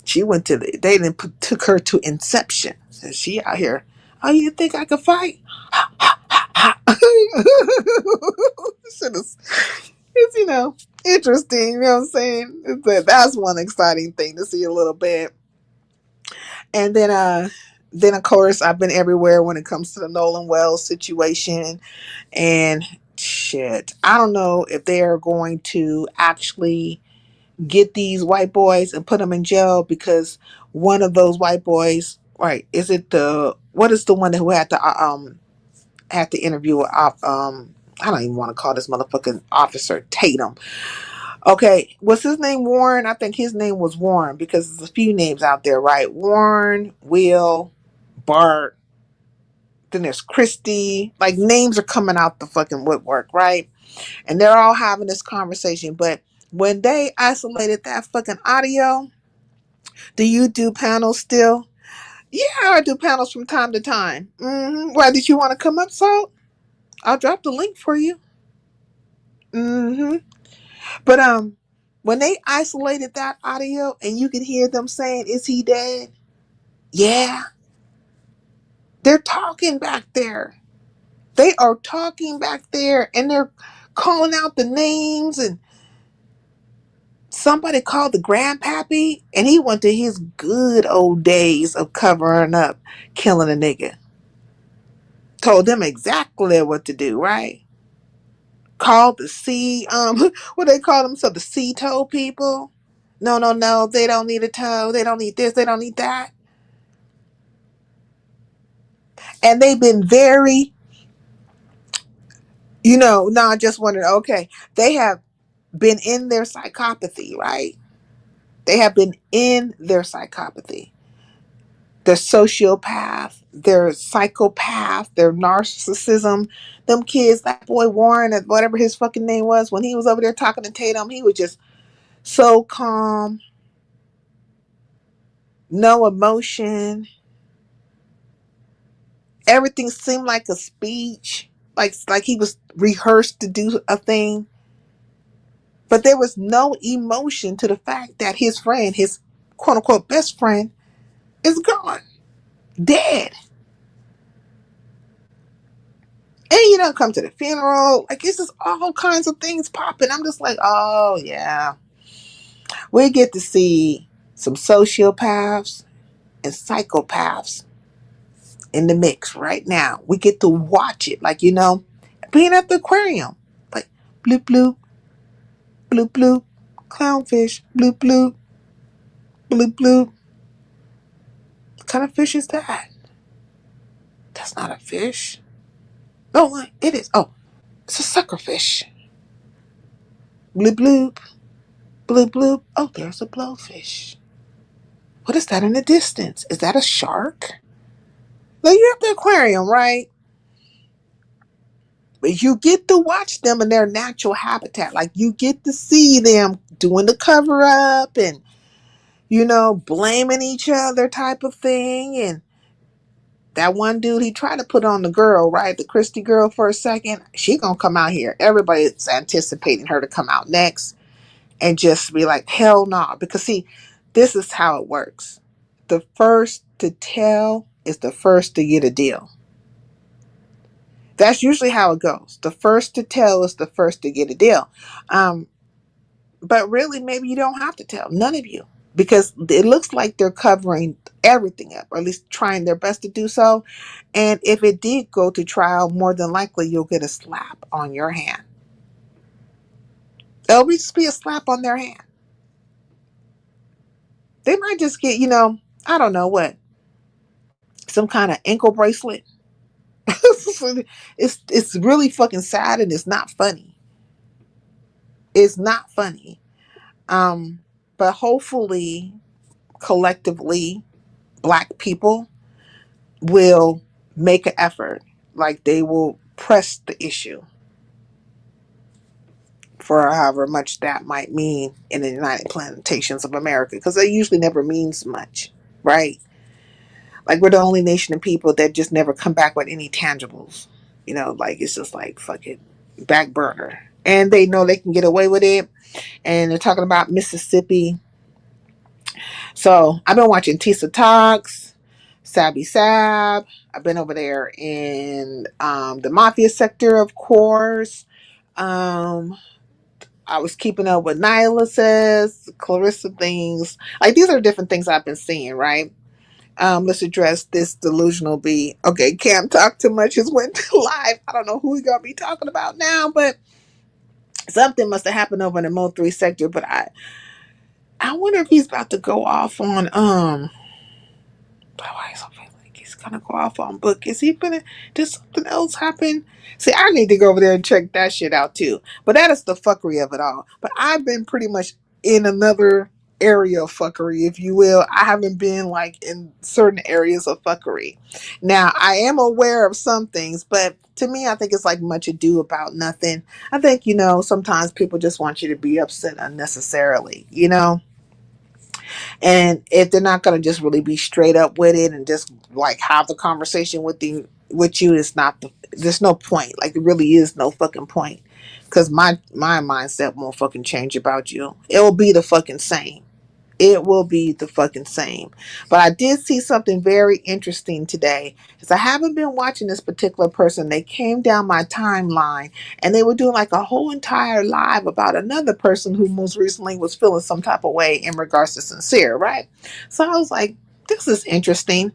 She went to they didn't took her to Inception. So she out here, oh, you think I could fight? It's, interesting. You know what I'm saying? That's one exciting thing to see a little bit. And then of course I've been everywhere when it comes to the Nolan Wells situation. And shit, I don't know if they are going to actually get these white boys and put them in jail because one of those white boys, right? What is the one who had to interview with I don't even want to call this motherfucking officer Tatum. Okay, was his name Warren? I think his name was Warren because there's a few names out there, right? Warren, Will, Bart, then there's Christy. Like names are coming out the fucking woodwork, right? And they're all having this conversation. But when they isolated that fucking audio, do you do panels still? Yeah, I do panels from time to time. Why did you want to come up, Salt? I'll drop the link for you. But when they isolated that audio and you could hear them saying, "Is he dead?" Yeah, they're talking back there. They are talking back there, and they're calling out the names. And somebody called the grandpappy, and he went to his good old days of covering up, killing a nigga. Told them exactly what to do, right? Called the C, what they call them? So the C toe people. No, they don't need a toe. They don't need this. They don't need that. And they've been very, not just wondering, okay, they have been in their psychopathy, right? They have been in their psychopathy. Their sociopath, their psychopath, their narcissism. Them kids, that boy Warren, or whatever his fucking name was, when he was over there talking to Tatum, he was just so calm, no emotion. Everything seemed like a speech, like he was rehearsed to do a thing. But there was no emotion to the fact that his friend, his quote unquote best friend, is gone, dead. And you don't come to the funeral. Like, it's just all kinds of things popping. I'm just like, oh, yeah. We get to see some sociopaths and psychopaths in the mix right now. We get to watch it. Like, being at the aquarium. Like, bloop, bloop, bloop, bloop, clownfish, bloop, bloop, bloop, bloop. What kind of fish is that? That's not a fish. No, it is. Oh, it's a suckerfish. Bloop, bloop, bloop, bloop. Oh, there's a blowfish. What is that in the distance? Is that a shark? Now, you're at the aquarium, right? But you get to watch them in their natural habitat. Like you get to see them doing the cover up and, blaming each other type of thing. And that one dude, he tried to put on the girl, right? The Christy girl for a second. She gonna come out here. Everybody's anticipating her to come out next and just be like, hell no. Because see, this is how it works. The first to tell is the first to get a deal. That's usually how it goes. The first to tell is the first to get a deal. Um, but really, maybe you don't have to tell. None of you. Because it looks like they're covering everything up, or at least trying their best to do so. And if it did go to trial, more than likely you'll get a slap on your hand. It'll just be a slap on their hand. They might just get, I don't know what, some kind of ankle bracelet. It's really fucking sad and it's not funny. It's not funny. Um, but hopefully, collectively, Black people will make an effort. Like they will press the issue for however much that might mean in the United Plantations of America, because that usually never means much, right? Like we're the only nation of people that just never come back with any tangibles. Like it's just like fuck it, back burner, and they know they can get away with it. And they're talking about Mississippi. So I've been watching Tisa Talks, Sabby Sab. I've been over there in the mafia sector, of course. Um, I was keeping up with Nyla says, Clarissa things. Like these are different things I've been seeing, right? Let's address this delusional B. Okay, can't talk too much. Just went live. I don't know who we gonna be talking about now, but something must have happened over in the Mo 3 sector. But I wonder if he's about to go off on why is I feel like he's gonna go off on book? Is he gonna? Did something else happen? See, I need to go over there and check that shit out too. But that is the fuckery of it all. But I've been pretty much in another area of fuckery, if you will. I haven't been like in certain areas of fuckery. Now I am aware of some things, but to me, I think it's like much ado about nothing. I think, sometimes people just want you to be upset unnecessarily. And if they're not going to just really be straight up with it and just like have the conversation with you, it's not there's no point. Like there really is no fucking point. Because my mindset won't fucking change about you. It will be the fucking same. It will be the fucking same. But I did see something very interesting today. Because I haven't been watching this particular person. They came down my timeline and they were doing like a whole entire live about another person who most recently was feeling some type of way in regards to Sincere, right? So I was like, this is interesting.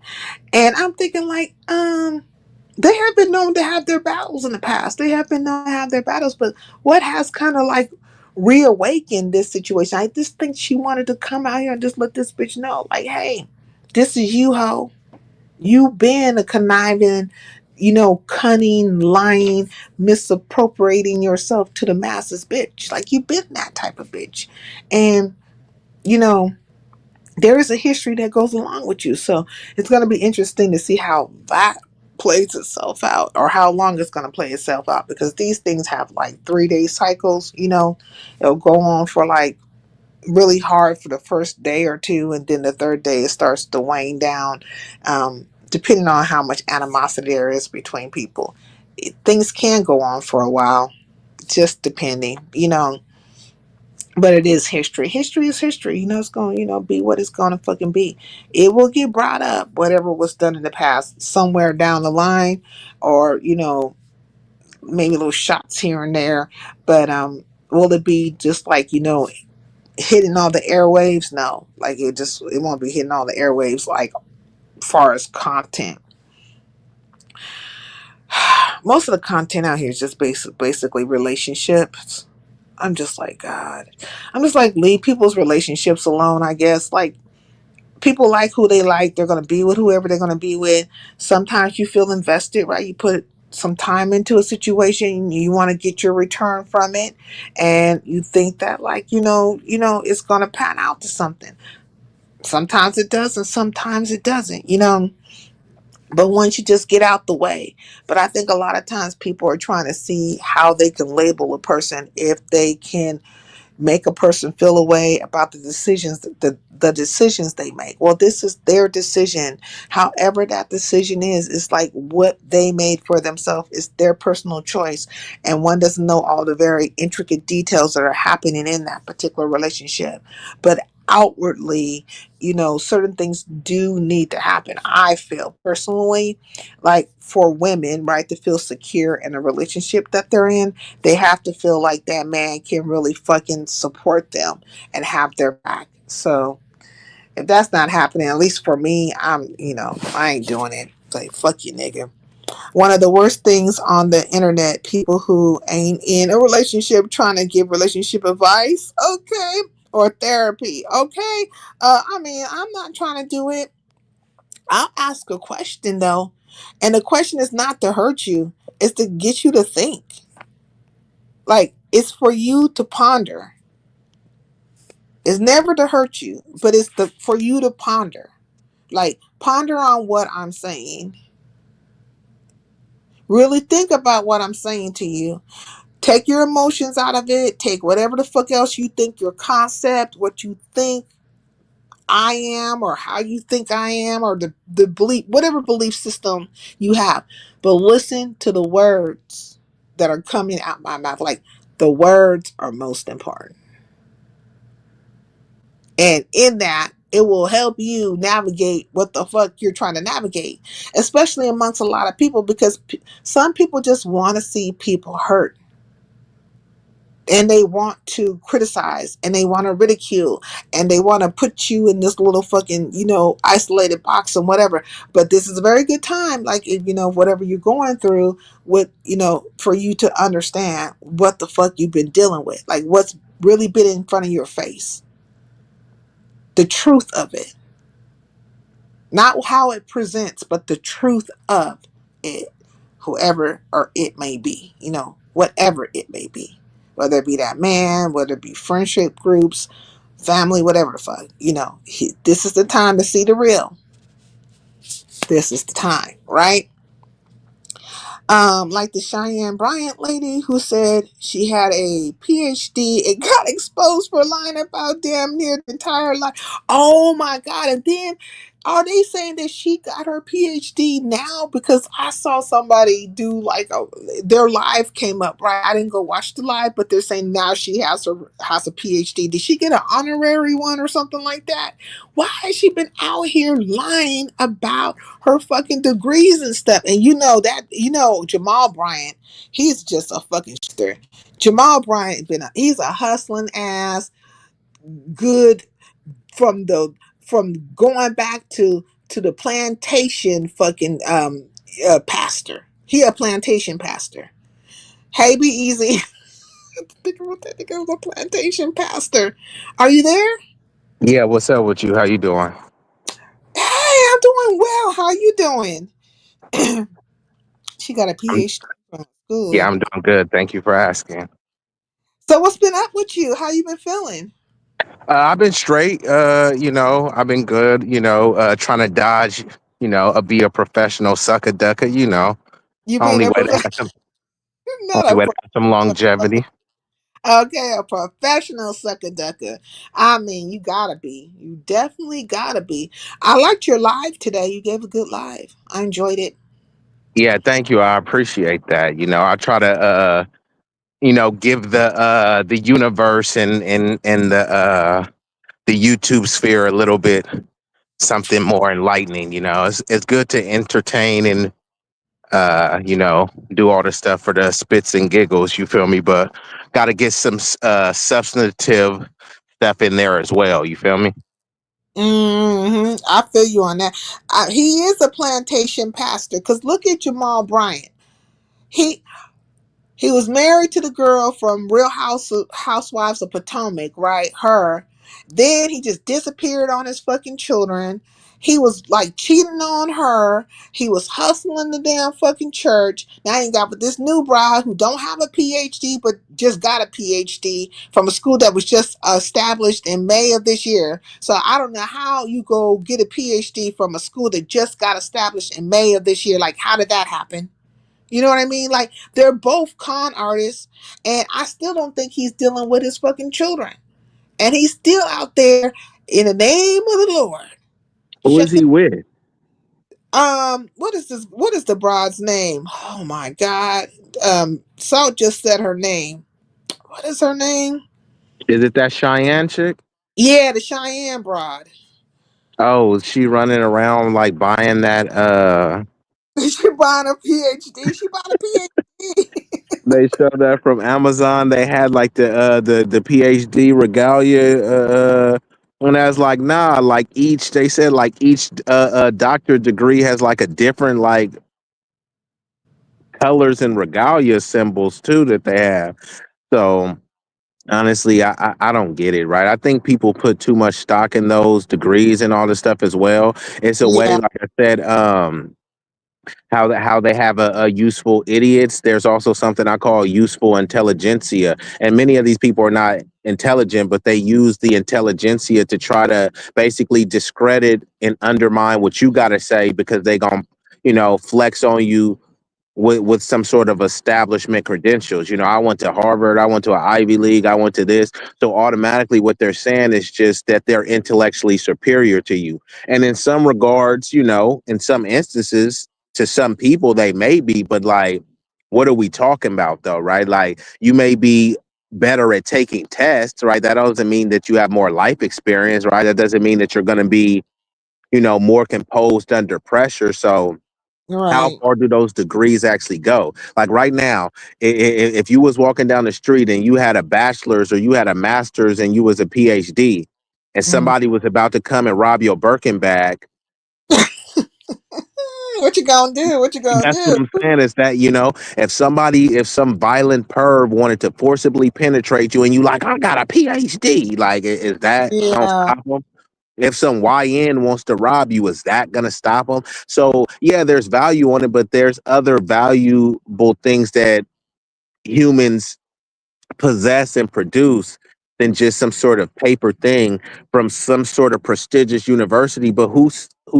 And I'm thinking like, they have been known to have their battles in the past. They have been known to have their battles, but what has kind of like reawakened this situation? I just think she wanted to come out here and just let this bitch know, like, hey, this is you, ho. You been a conniving, cunning, lying, misappropriating yourself to the masses, bitch. Like you been that type of bitch, and you know there is a history that goes along with you. So it's going to be interesting to see how that plays itself out, or how long it's going to play itself out, because these things have like 3-day cycles. It'll go on for like really hard for the first day or two, and then the third day it starts to wane down, depending on how much animosity there is between people. Things can go on for a while, just depending. But it is history. History is history. It's going to, be what it's going to fucking be. It will get brought up, whatever was done in the past, somewhere down the line, or, maybe little shots here and there. But will it be just like, hitting all the airwaves? No. Like it won't be hitting all the airwaves like far as content. Most of the content out here is just basically relationships. I'm just like, God. I'm just like, leave people's relationships alone, I guess. Like, people like who they like. They're going to be with whoever they're going to be with. Sometimes you feel invested, right? You put some time into a situation. You want to get your return from it. And you think that, like, it's going to pan out to something. Sometimes it does, and sometimes it doesn't. But once you just get out the way. But I think a lot of times people are trying to see how they can label a person if they can make a person feel a way about the decisions the decisions they make. Well, this is their decision. However that decision is, it's like what they made for themselves. It's their personal choice, and one doesn't know all the very intricate details that are happening in that particular relationship. But outwardly, certain things do need to happen. I feel personally, like for women, right, to feel secure in a relationship that they're in, they have to feel like that man can really fucking support them and have their back. So if that's not happening, at least for me, I ain't doing it. Like, fuck you, nigga. One of the worst things on the internet, people who ain't in a relationship trying to give relationship advice, okay, or therapy, okay. I'm not trying to do it. I'll ask a question though, and the question is not to hurt you; it's to get you to think. Like, it's for you to ponder. It's never to hurt you, but it's for you to ponder. Like, ponder on what I'm saying. Really think about what I'm saying to you. Take your emotions out of it. Take whatever the fuck else you think, your concept, what you think I am, or how you think I am, or the belief, whatever belief system you have. But listen to the words that are coming out my mouth. Like, the words are most important. And in that, it will help you navigate what the fuck you're trying to navigate, especially amongst a lot of people, because some people just want to see people hurt, and they want to criticize, and they want to ridicule, and they want to put you in this little fucking, isolated box and whatever. But this is a very good time, like, if, whatever you're going through with, for you to understand what the fuck you've been dealing with, like what's really been in front of your face, the truth of it. Not how it presents, but the truth of it, whoever or it may be, whatever it may be. Whether it be that man, whether it be friendship groups, family, whatever the fuck, this is the time to see the real. This is the time, right? Like the Cheyenne Bryant lady who said she had a PhD and got exposed for lying about damn near the entire life. Oh my God. And then are they saying that she got her PhD now? Because I saw somebody do like their live came up, right? I didn't go watch the live, but they're saying now she has a PhD. Did she get an honorary one or something like that? Why has she been out here lying about her fucking degrees and stuff? And Jamal Bryant, he's just a fucking shifter. Jamal Bryant he's a hustling ass, good from going back to the plantation fucking pastor. He a plantation pastor. Hey, be easy. I think I was a plantation pastor. Are you there? Yeah, what's up with you? How you doing? Hey, I'm doing well. How you doing? She got a I'm, PhD from yeah, school. I'm doing good. Thank you for asking. So what's been up with you? How you been feeling? I've been straight. I've been good. Trying to dodge. Be a professional sucker ducker. You being Only a way to professional, have some. not Only a way to have some longevity. okay, a professional sucker ducker. I mean, you gotta be. You definitely gotta be. I liked your live today. You gave a good live. I enjoyed it. Yeah, thank you. I appreciate that. I try to give the universe and the YouTube sphere a little bit something more enlightening. It's good to entertain and do all the stuff for the spits and giggles, you feel me? But got to get some substantive stuff in there as well, you feel me? I feel you on that. He is a plantation pastor. Cause look at Jamal Bryant. He He was married to the girl from Housewives of Potomac, right? Her. Then he just disappeared on his fucking children. He was like cheating on her. He was hustling the damn fucking church. Now he got with this new bride who don't have a PhD but just got a PhD from a school that was just established in May of this year. So I don't know how you go get a PhD from a school that just got established in May of this year. Like, how did that happen? You know what I mean? Like, they're both con artists, and I still don't think he's dealing with his fucking children. And he's still out there in the name of the Lord. Who is Shut he with? what is this? What is the bride's name? Oh my God. Salt just said her name. What is her name? Is it that Cheyenne chick? Yeah, the Cheyenne bride. Oh, is she running around like buying that She buying a PhD. She bought a PhD. they showed that from Amazon. They had like the PhD regalia and I was like, nah, like each they said like each doctor degree has like a different like colors and regalia symbols too that they have. So honestly, I don't get it, right? I think people put too much stock in those degrees and all this stuff as well. It's a way, Yeah, like I said, how they have a useful idiots. There's also something I call useful intelligentsia, and many of these people are not intelligent, but they use the intelligentsia to try to basically discredit and undermine what you got to say because they gonna flex on you with some sort of establishment credentials. I went to Harvard, I went to an Ivy League, I went to this. So automatically what they're saying is just that they're intellectually superior to you. And in some regards, in some instances, to some people they may be, but like what are we talking about though, right? Like you may be better at taking tests, right? That doesn't mean that you have more life experience, right? That doesn't mean that you're going to be, more composed under pressure. So how right. far do those degrees actually go? Like right now, if you was walking down the street and you had a bachelor's or you had a master's and you was a PhD, and Mm. somebody was about to come and rob your Birkin bag, What you gonna do? What you gonna that's what do? I'm saying is that, if some violent perv wanted to forcibly penetrate you and you like, I got a PhD, like, is that gonna Yeah. stop them? If some YN wants to rob you, is that going to stop them? So, yeah, there's value on it, but there's other valuable things that humans possess and produce than just some sort of paper thing from some sort of prestigious university. But who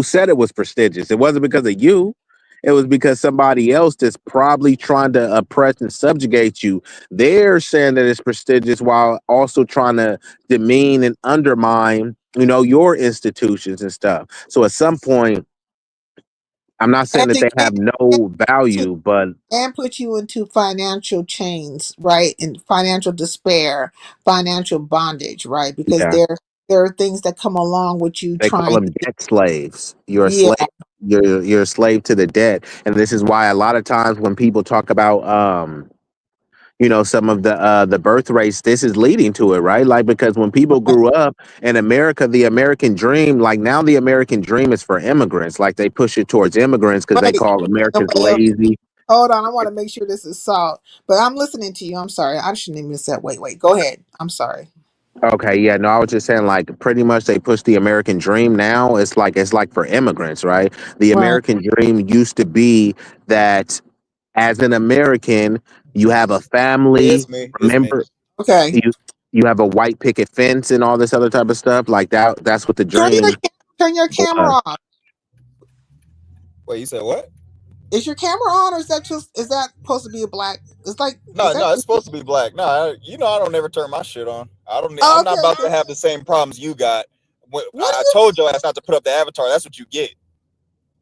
said it was prestigious? It wasn't because of you. It was because somebody else that's probably trying to oppress and subjugate you. They're saying that it's prestigious while also trying to demean and undermine, your institutions and stuff. So at some point, I'm not saying And that it they have can no value, but and put you into financial chains, right? And financial despair, financial bondage, right? Because yeah. there are things that come along with you They call trying them to. debt slaves. You're a Yeah, slave. You're a slave to the debt, and this is why a lot of times when people talk about some of the birth rates, this is leading to it, right? Like because when people right. grew up in America, the American dream, like now the American dream is for immigrants. Like they push it towards immigrants because they Wait, call wait, Americans wait, lazy. hold on. I want to make sure this is salt, but I'm listening to you. I'm sorry. I shouldn't even have said. Wait. Go ahead. I'm sorry. Okay, yeah, no, I was just saying like pretty much they push the American dream now. It's like for immigrants, right? The Right. American dream used to be that as an American, you have a Yeah, family. it's me. It's me. Remember, Okay. you have a white picket fence and all this other type of stuff. Like that. That's what the Turn your dream turn your was. camera off. Wait, you said what? Is your camera on, or is that supposed to be a black? It's like is No, that? no, it's supposed to be black. No, I don't never turn my shit on. I don't. Oh, I'm not okay. about to Good. have the same problems you got. What I is told your ass not to put up the avatar. That's what you get.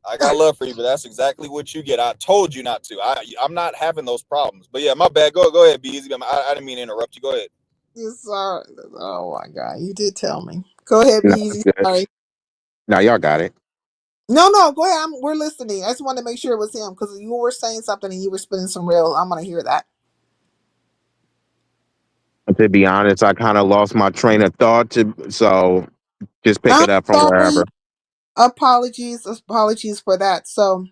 I got love for you, but that's exactly what you get. I told you not to. I'm not having those problems. But yeah, my bad. Go ahead, be easy. I didn't mean to interrupt you. Go ahead. this? Oh my God, you did tell me. Go ahead, be No, easy. it's good. Sorry. No, y'all got it. No, go ahead. We're listening. I just wanted to make sure it was him because you were saying something and you were spinning some real. I'm gonna hear that. To be honest, I kind of lost my train of thought. So just pick I'm it up from sorry. wherever. Apologies for that. So,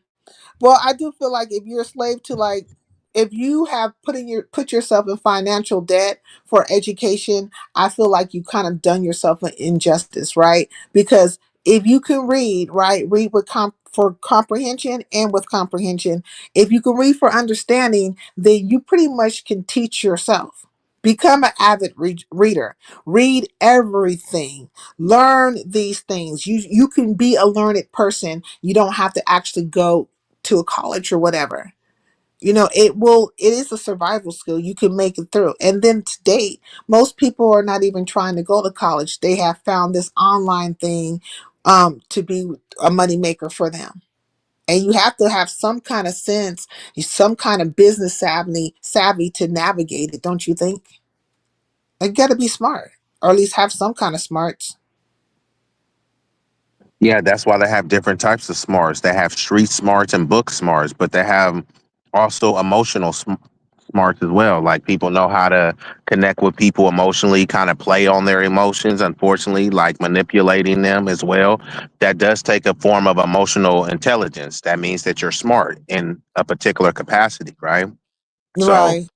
well, I do feel like if you're a slave to like, if you have put yourself in financial debt for education, I feel like you kind of done yourself an injustice, right? Because if you can read, right, read with for comprehension and with comprehension. If you can read for understanding, then you pretty much can teach yourself. Become an avid reader. Read everything. Learn these things. You can be a learned person. You don't have to actually go to a college or whatever. It is a survival skill. You can make it through. And then to date, most people are not even trying to go to college. They have found this online thing to be a moneymaker for them. And you have to have some kind of sense, some kind of business savvy to navigate it, don't you think? You got to be smart, or at least have some kind of smarts. Yeah, that's why they have different types of smarts. They have street smarts and book smarts, but they have also emotional smarts as well. Like people know how to connect with people emotionally, kind of play on their emotions, unfortunately, like manipulating them as well. That does take a form of emotional intelligence. That means that you're smart in a particular capacity, right? So, Right.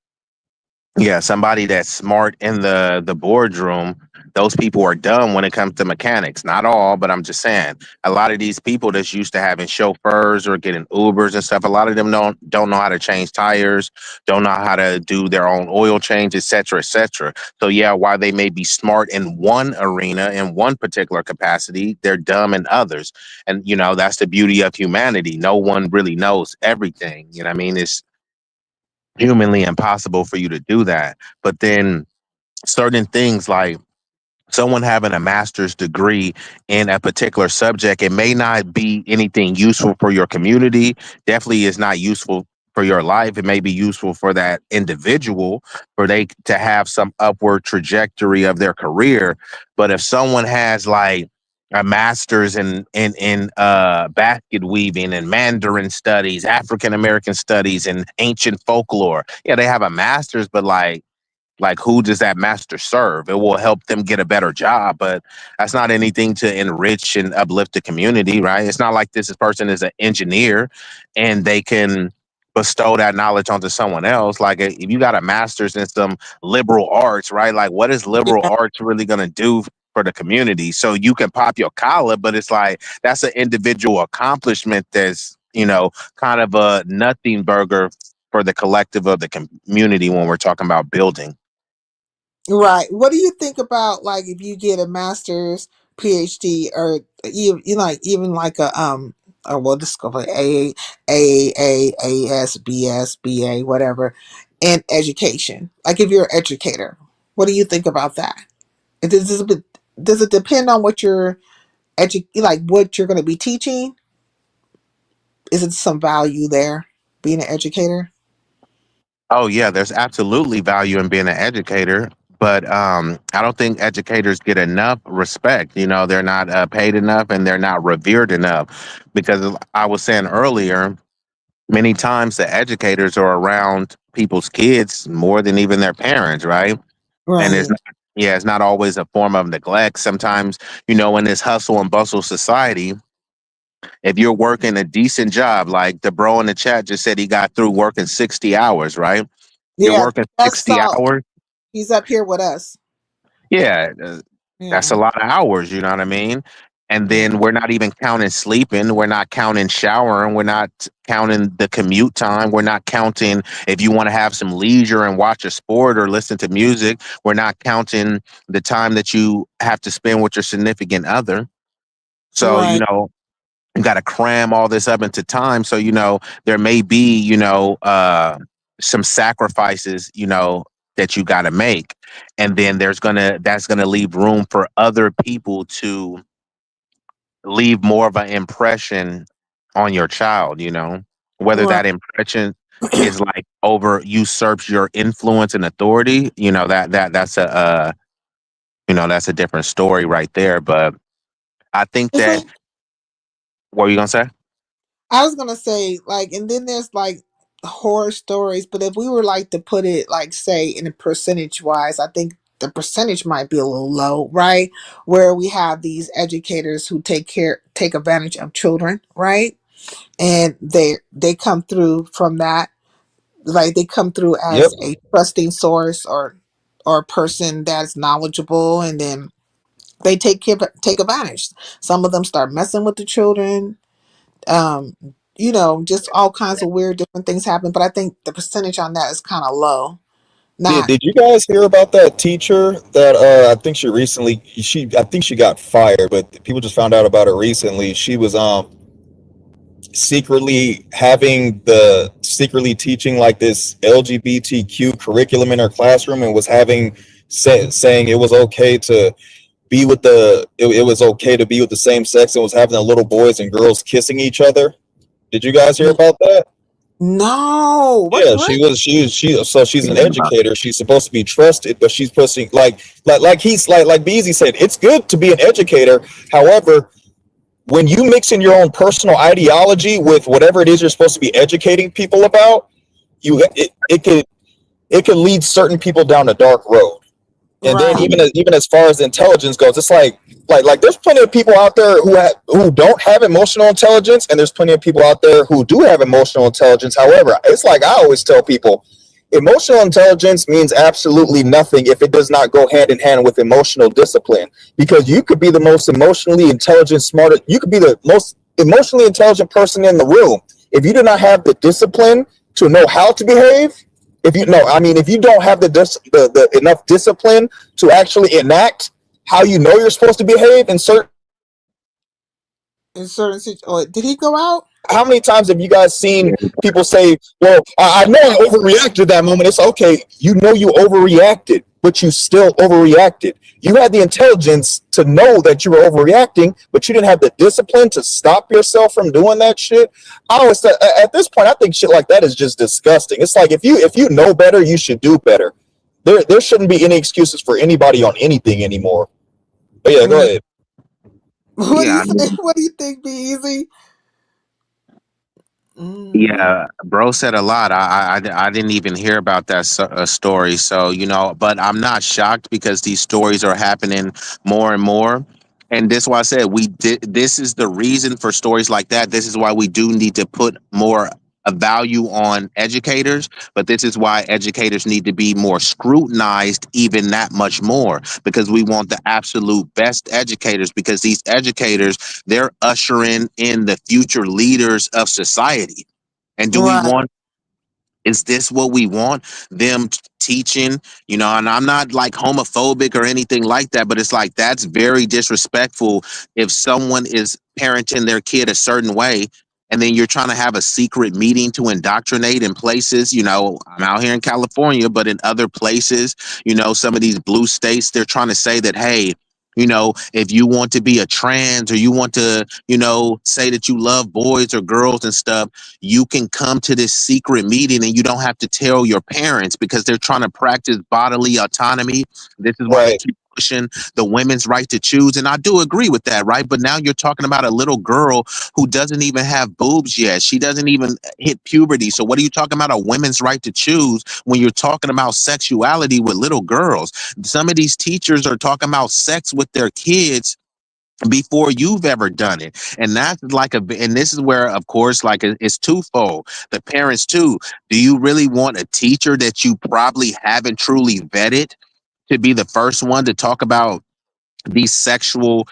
yeah, somebody that's smart in the boardroom, those people are dumb when it comes to mechanics. Not all, but I'm just saying a lot of these people that's used to having chauffeurs or getting Ubers and stuff, a lot of them don't know how to change tires, don't know how to do their own oil change, et cetera, et cetera. So yeah, while they may be smart in one arena in one particular capacity, they're dumb in others. And that's the beauty of humanity. No one really knows everything. You know what I mean? It's humanly impossible for you to do that. But then certain things like someone having a master's degree in a particular subject, it may not be anything useful for your community, definitely is not useful for your life. It may be useful for that individual for they to have some upward trajectory of their career. But if someone has like a master's in basket weaving and Mandarin studies, African American studies, and ancient folklore, yeah, they have a master's, but like who does that master serve? It will help them get a better job, but that's not anything to enrich and uplift the community, right? It's not like this person is an engineer and they can bestow that knowledge onto someone else. Like if you got a master's in some liberal arts, right? Like what is liberal Yeah. arts really going to do for the community? So you can pop your collar, but it's like that's an individual accomplishment that's kind of a nothing burger for the collective of the community when we're talking about building. Right. What do you think about, like, if you get a master's, PhD, or even like a or well, this go for AS, BS, BA, whatever, in education? Like, if you're an educator, what do you think about that? Does it depend on what you're like what you're going to be teaching? Is it some value there being an educator? Oh yeah, there's absolutely value in being an educator, but I don't think educators get enough respect. They're not paid enough and they're not revered enough because I was saying earlier, many times the educators are around people's kids more than even their parents, right? And it's Right. not, yeah, it's not always a form of neglect. Sometimes, in this hustle and bustle society, if you're working a decent job, like the bro in the chat just said he got through working 60 hours, right? You're Yeah, working that's 60 Salt. hours. He's up here with us. Yeah, that's Yeah. a lot of hours, you know what I mean? And Yeah. then we're not even counting sleeping. We're not counting showering. We're not counting the commute time. We're not counting if you want to have some leisure and watch a sport or listen to music. We're not counting the time that you have to spend with your significant other. So, Right. you got to cram all this up into time. So, there may be, some sacrifices, that you got to make. And then that's going to leave room for other people to leave more of an impression on your child, whether Right. that impression is like over usurps your influence and authority, that's a different story right there. But I think It's that like, what were you gonna say? I was gonna say, like, and then there's like horror stories, but if we were like to put it, like, say, in a percentage wise, I think the percentage might be a little low, right? Where we have these educators who take advantage of children, right? And they come through from that, like they come through Yep. as a trusting source, or a person that's knowledgeable, and then they take advantage. Some of them start messing with the children. Um, just all kinds of weird different things happen. But I think the percentage on that is kind of low. Not Did you guys hear about that teacher that I think she I think she got fired, but people just found out about it recently. She was secretly teaching like this LGBTQ curriculum in her classroom, and was saying it was okay to it was okay to be with the same sex, and was having the little boys and girls kissing each other. Did you guys hear about that? no. Yeah, What? so she's an educator. She's supposed to be trusted, but she's pushing like Beezy said, it's good to be an educator. However, when you mix in your own personal ideology with whatever it is you're supposed to be educating people about, it could lead certain people down a dark road. And then Right. even as far as intelligence goes, it's like there's plenty of people out there who don't have emotional intelligence, and there's plenty of people out there who do have emotional intelligence. However, it's like I always tell people, emotional intelligence means absolutely nothing if it does not go hand in hand with emotional discipline. Because you could be the most emotionally intelligent, you could be the most emotionally intelligent person in the room. If you do not have the discipline to know how to behave, if you don't have the enough discipline to actually enact how you know you're supposed to behave in certain. In certain situations, did he go out? How many times have you guys seen people say, well, I know I overreacted that moment? It's okay. You know you overreacted, but you still overreacted. You had the intelligence to know that you were overreacting, but you didn't have the discipline to stop yourself from doing that shit. I always say, at this point, I think shit like that is just disgusting. It's like if you know better, you should do better. There shouldn't be any excuses for anybody on anything anymore. But yeah, go Mm. ahead. What do Yeah, you think? What do you think? Be easy. Mm. yeah, bro said a lot. I didn't even hear about that story. So, but I'm not shocked because these stories are happening more and more. And this is why I said this is the reason for stories like that. This is why we do need to put more a value on educators, but this is why educators need to be more scrutinized even that much more, because we want the absolute best educators, because these educators, they're ushering in the future leaders of society. And do we Right. want, is this what we want? Them teaching, and I'm not like homophobic or anything like that, but it's like that's very disrespectful if someone is parenting their kid a certain way and then you're trying to have a secret meeting to indoctrinate in places. I'm out here in California, but in other places, some of these blue states, they're trying to say that, hey, if you want to be a trans, or you want to, say that you love boys or girls and stuff, you can come to this secret meeting and you don't have to tell your parents, because they're trying to practice bodily autonomy. This is why they Right. keep pushing the women's right to choose. And I do agree with that, right? But now you're talking about a little girl who doesn't even have boobs yet. She doesn't even hit puberty. So what are you talking about a women's right to choose when you're talking about sexuality with little girls? Some of these teachers are talking about sex with their kids before you've ever done it. And that's like and this is where, of course, like it's twofold. The parents too. Do you really want a teacher that you probably haven't truly vetted to be the first one to talk about these sexual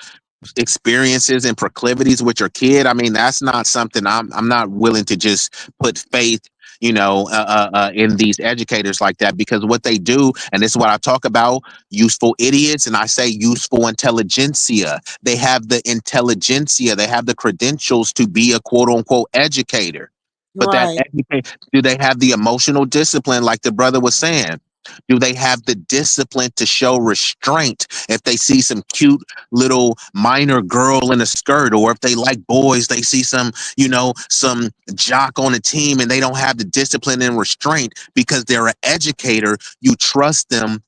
experiences and proclivities with your kid? I mean, that's not something I'm not willing to just put faith, in these educators like that, because what they do, and this is what I talk about, useful idiots, and I say useful intelligentsia. They have the intelligentsia, they have the credentials to be a quote unquote educator. But Right. do they have the emotional discipline, like the brother was saying? Do they have the discipline to show restraint if they see some cute little minor girl in a skirt, or if they like boys, they see some jock on a team and they don't have the discipline and restraint because they're an educator? You trust them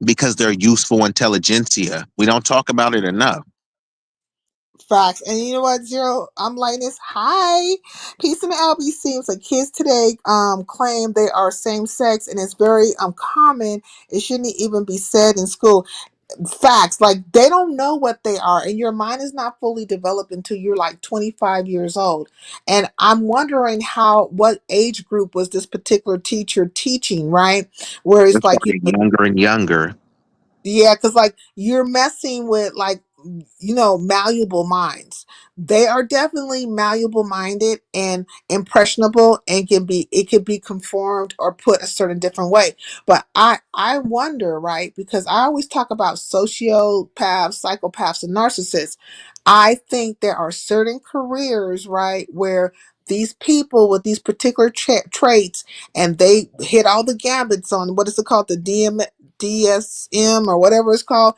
because they're useful intelligentsia. We don't talk about it enough. Facts. And you know what, Zero? I'm like this. Hi. Peace in the LB seems like kids today claim they are same sex, and it's very common. It shouldn't even be said in school. Facts. Like they don't know what they are, and your mind is not fully developed until you're like 25 years old. And I'm wondering what age group was this particular teacher teaching, right? Where it's It's like like younger and younger. Yeah, because like you're messing with like malleable minds. They are definitely malleable minded and impressionable, and can be conformed or put a certain different way. But I wonder, right? Because I always talk about sociopaths, psychopaths, and narcissists. I think there are certain careers, right, where these people with these particular traits, and they hit all the gambits on what is it called, the DSM or whatever it's called.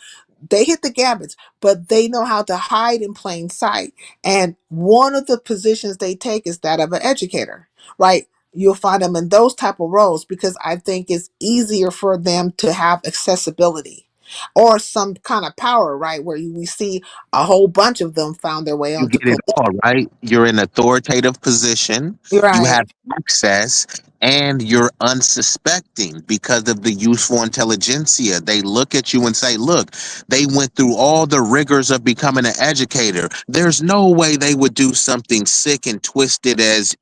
They hit the gambits, but they know how to hide in plain sight. And one of the positions they take is that of an educator, right? You'll find them in those type of roles because I think it's easier for them to have accessibility or some kind of power, right? Where we see a whole bunch of them found their way You onto get it police. all, right? You're in authoritative position, you Right, have access, and you're unsuspecting because of the useful intelligentsia. They look at you and say, look, they went through all the rigors of becoming an educator. There's no way they would do something sick and twisted as,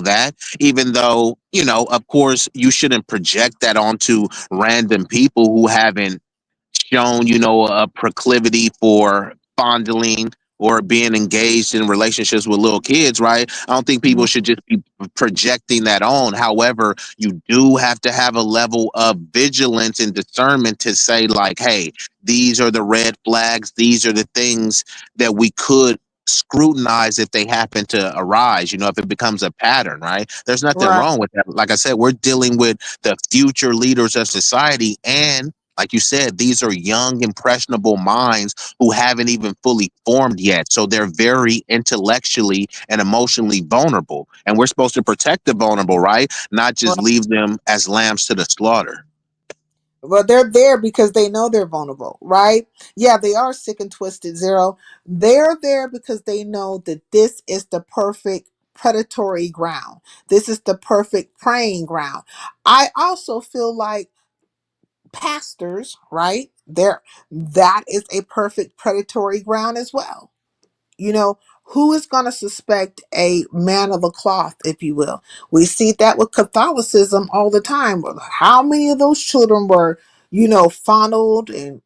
that, even though, of course, you shouldn't project that onto random people who haven't shown, a proclivity for fondling or being engaged in relationships with little kids, right? I don't think people mhm, should just be projecting that on. However, you do have to have a level of vigilance and discernment to say, like, hey, these are the red flags, these are the things that we could scrutinize if they happen to arise, if it becomes a pattern, right? There's nothing right. wrong with that. Like I said, we're dealing with the future leaders of society, and like you said, these are young, impressionable minds who haven't even fully formed yet. So they're very intellectually and emotionally vulnerable. And we're supposed to protect the vulnerable, right? Not just leave them as lambs to the slaughter. Well, they're there because they know they're vulnerable, right? Yeah, they are sick and twisted, Zero. They're there because they know that this is the perfect predatory ground. This is the perfect preying ground. I also feel like pastors, right? That is a perfect predatory ground as well. You know, who is going to suspect a man of the cloth, if you will? We see that with Catholicism all the time. How many of those children were, fondled and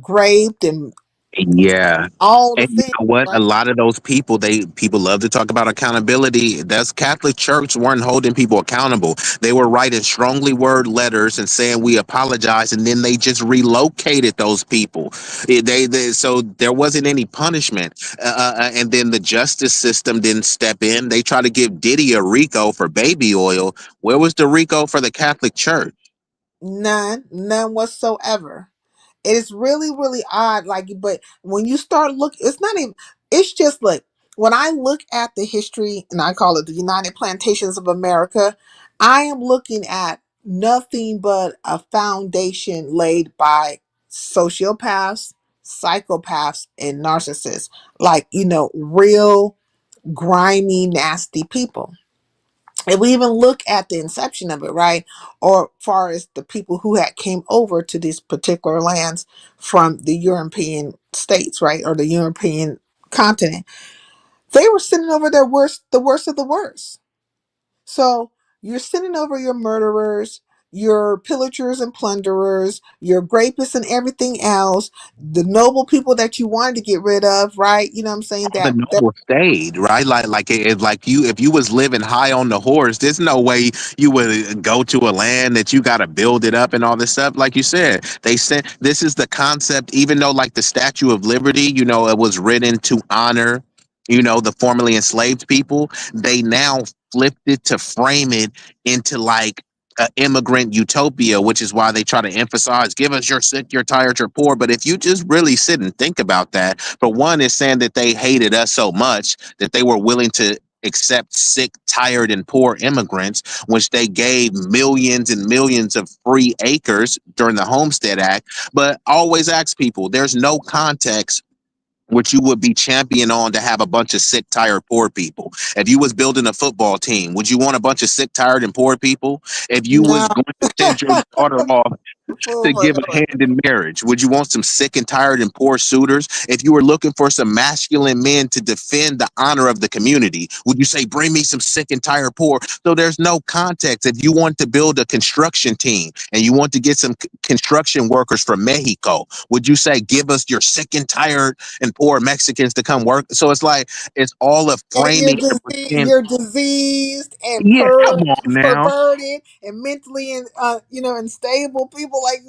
raped and Yeah. all the And you things, know what? A right? lot of those people, people love to talk about accountability. That's Catholic Church weren't holding people accountable. They were writing strongly word letters and saying we apologize, and then they just relocated those people. So there wasn't any punishment, and then the justice system didn't step in. They tried to give Diddy a RICO for baby oil. Where was the RICO for the Catholic Church? None whatsoever. It is really, really odd. Like, but when you start look, it's not even. It's just like when I look at the history, and I call it the United Plantations of America. I am looking at nothing but a foundation laid by sociopaths, psychopaths, and narcissists. Like real grimy, nasty people. If we even look at the inception of it, right, or far as the people who had came over to these particular lands from the European states, right, or the European continent, they were sending over the worst of the worst. So you're sending over your murderers, your pillagers and plunderers, your rapists and everything else, the noble people that you wanted to get rid of, right? You know what I'm saying? The That noble stayed, right? Like you, if you was living high on the horse, there's no way you would go to a land that you got to build it up and all this stuff. Like you said, they said this is the concept. Even though, like the Statue of Liberty, it was written to honor, the formerly enslaved people. They now flipped it to frame it into like immigrant utopia, which is why they try to emphasize, give us your sick, your tired, your poor. But if you just really sit and think about that, for one, is saying that they hated us so much that they were willing to accept sick, tired, and poor immigrants, which they gave millions and millions of free acres during the Homestead Act. But I always ask people, there's no context which you would be champion on to have a bunch of sick, tired, poor people. If you was building a football team, would you want a bunch of sick, tired, and poor people? If you no. was going to send your daughter off Oh to my give a god. hand in marriage? Would you want some sick and tired and poor suitors? If you were looking for some masculine men to defend the honor of the community, would you say, bring me some sick and tired poor? So there's no context. If you want to build a construction team and you want to get some construction workers from Mexico, would you say, give us your sick and tired and poor Mexicans to come work? So it's like, it's all a And framing to pretend. you're diseased and Yeah, come on now. perverted and mentally and unstable people. Like,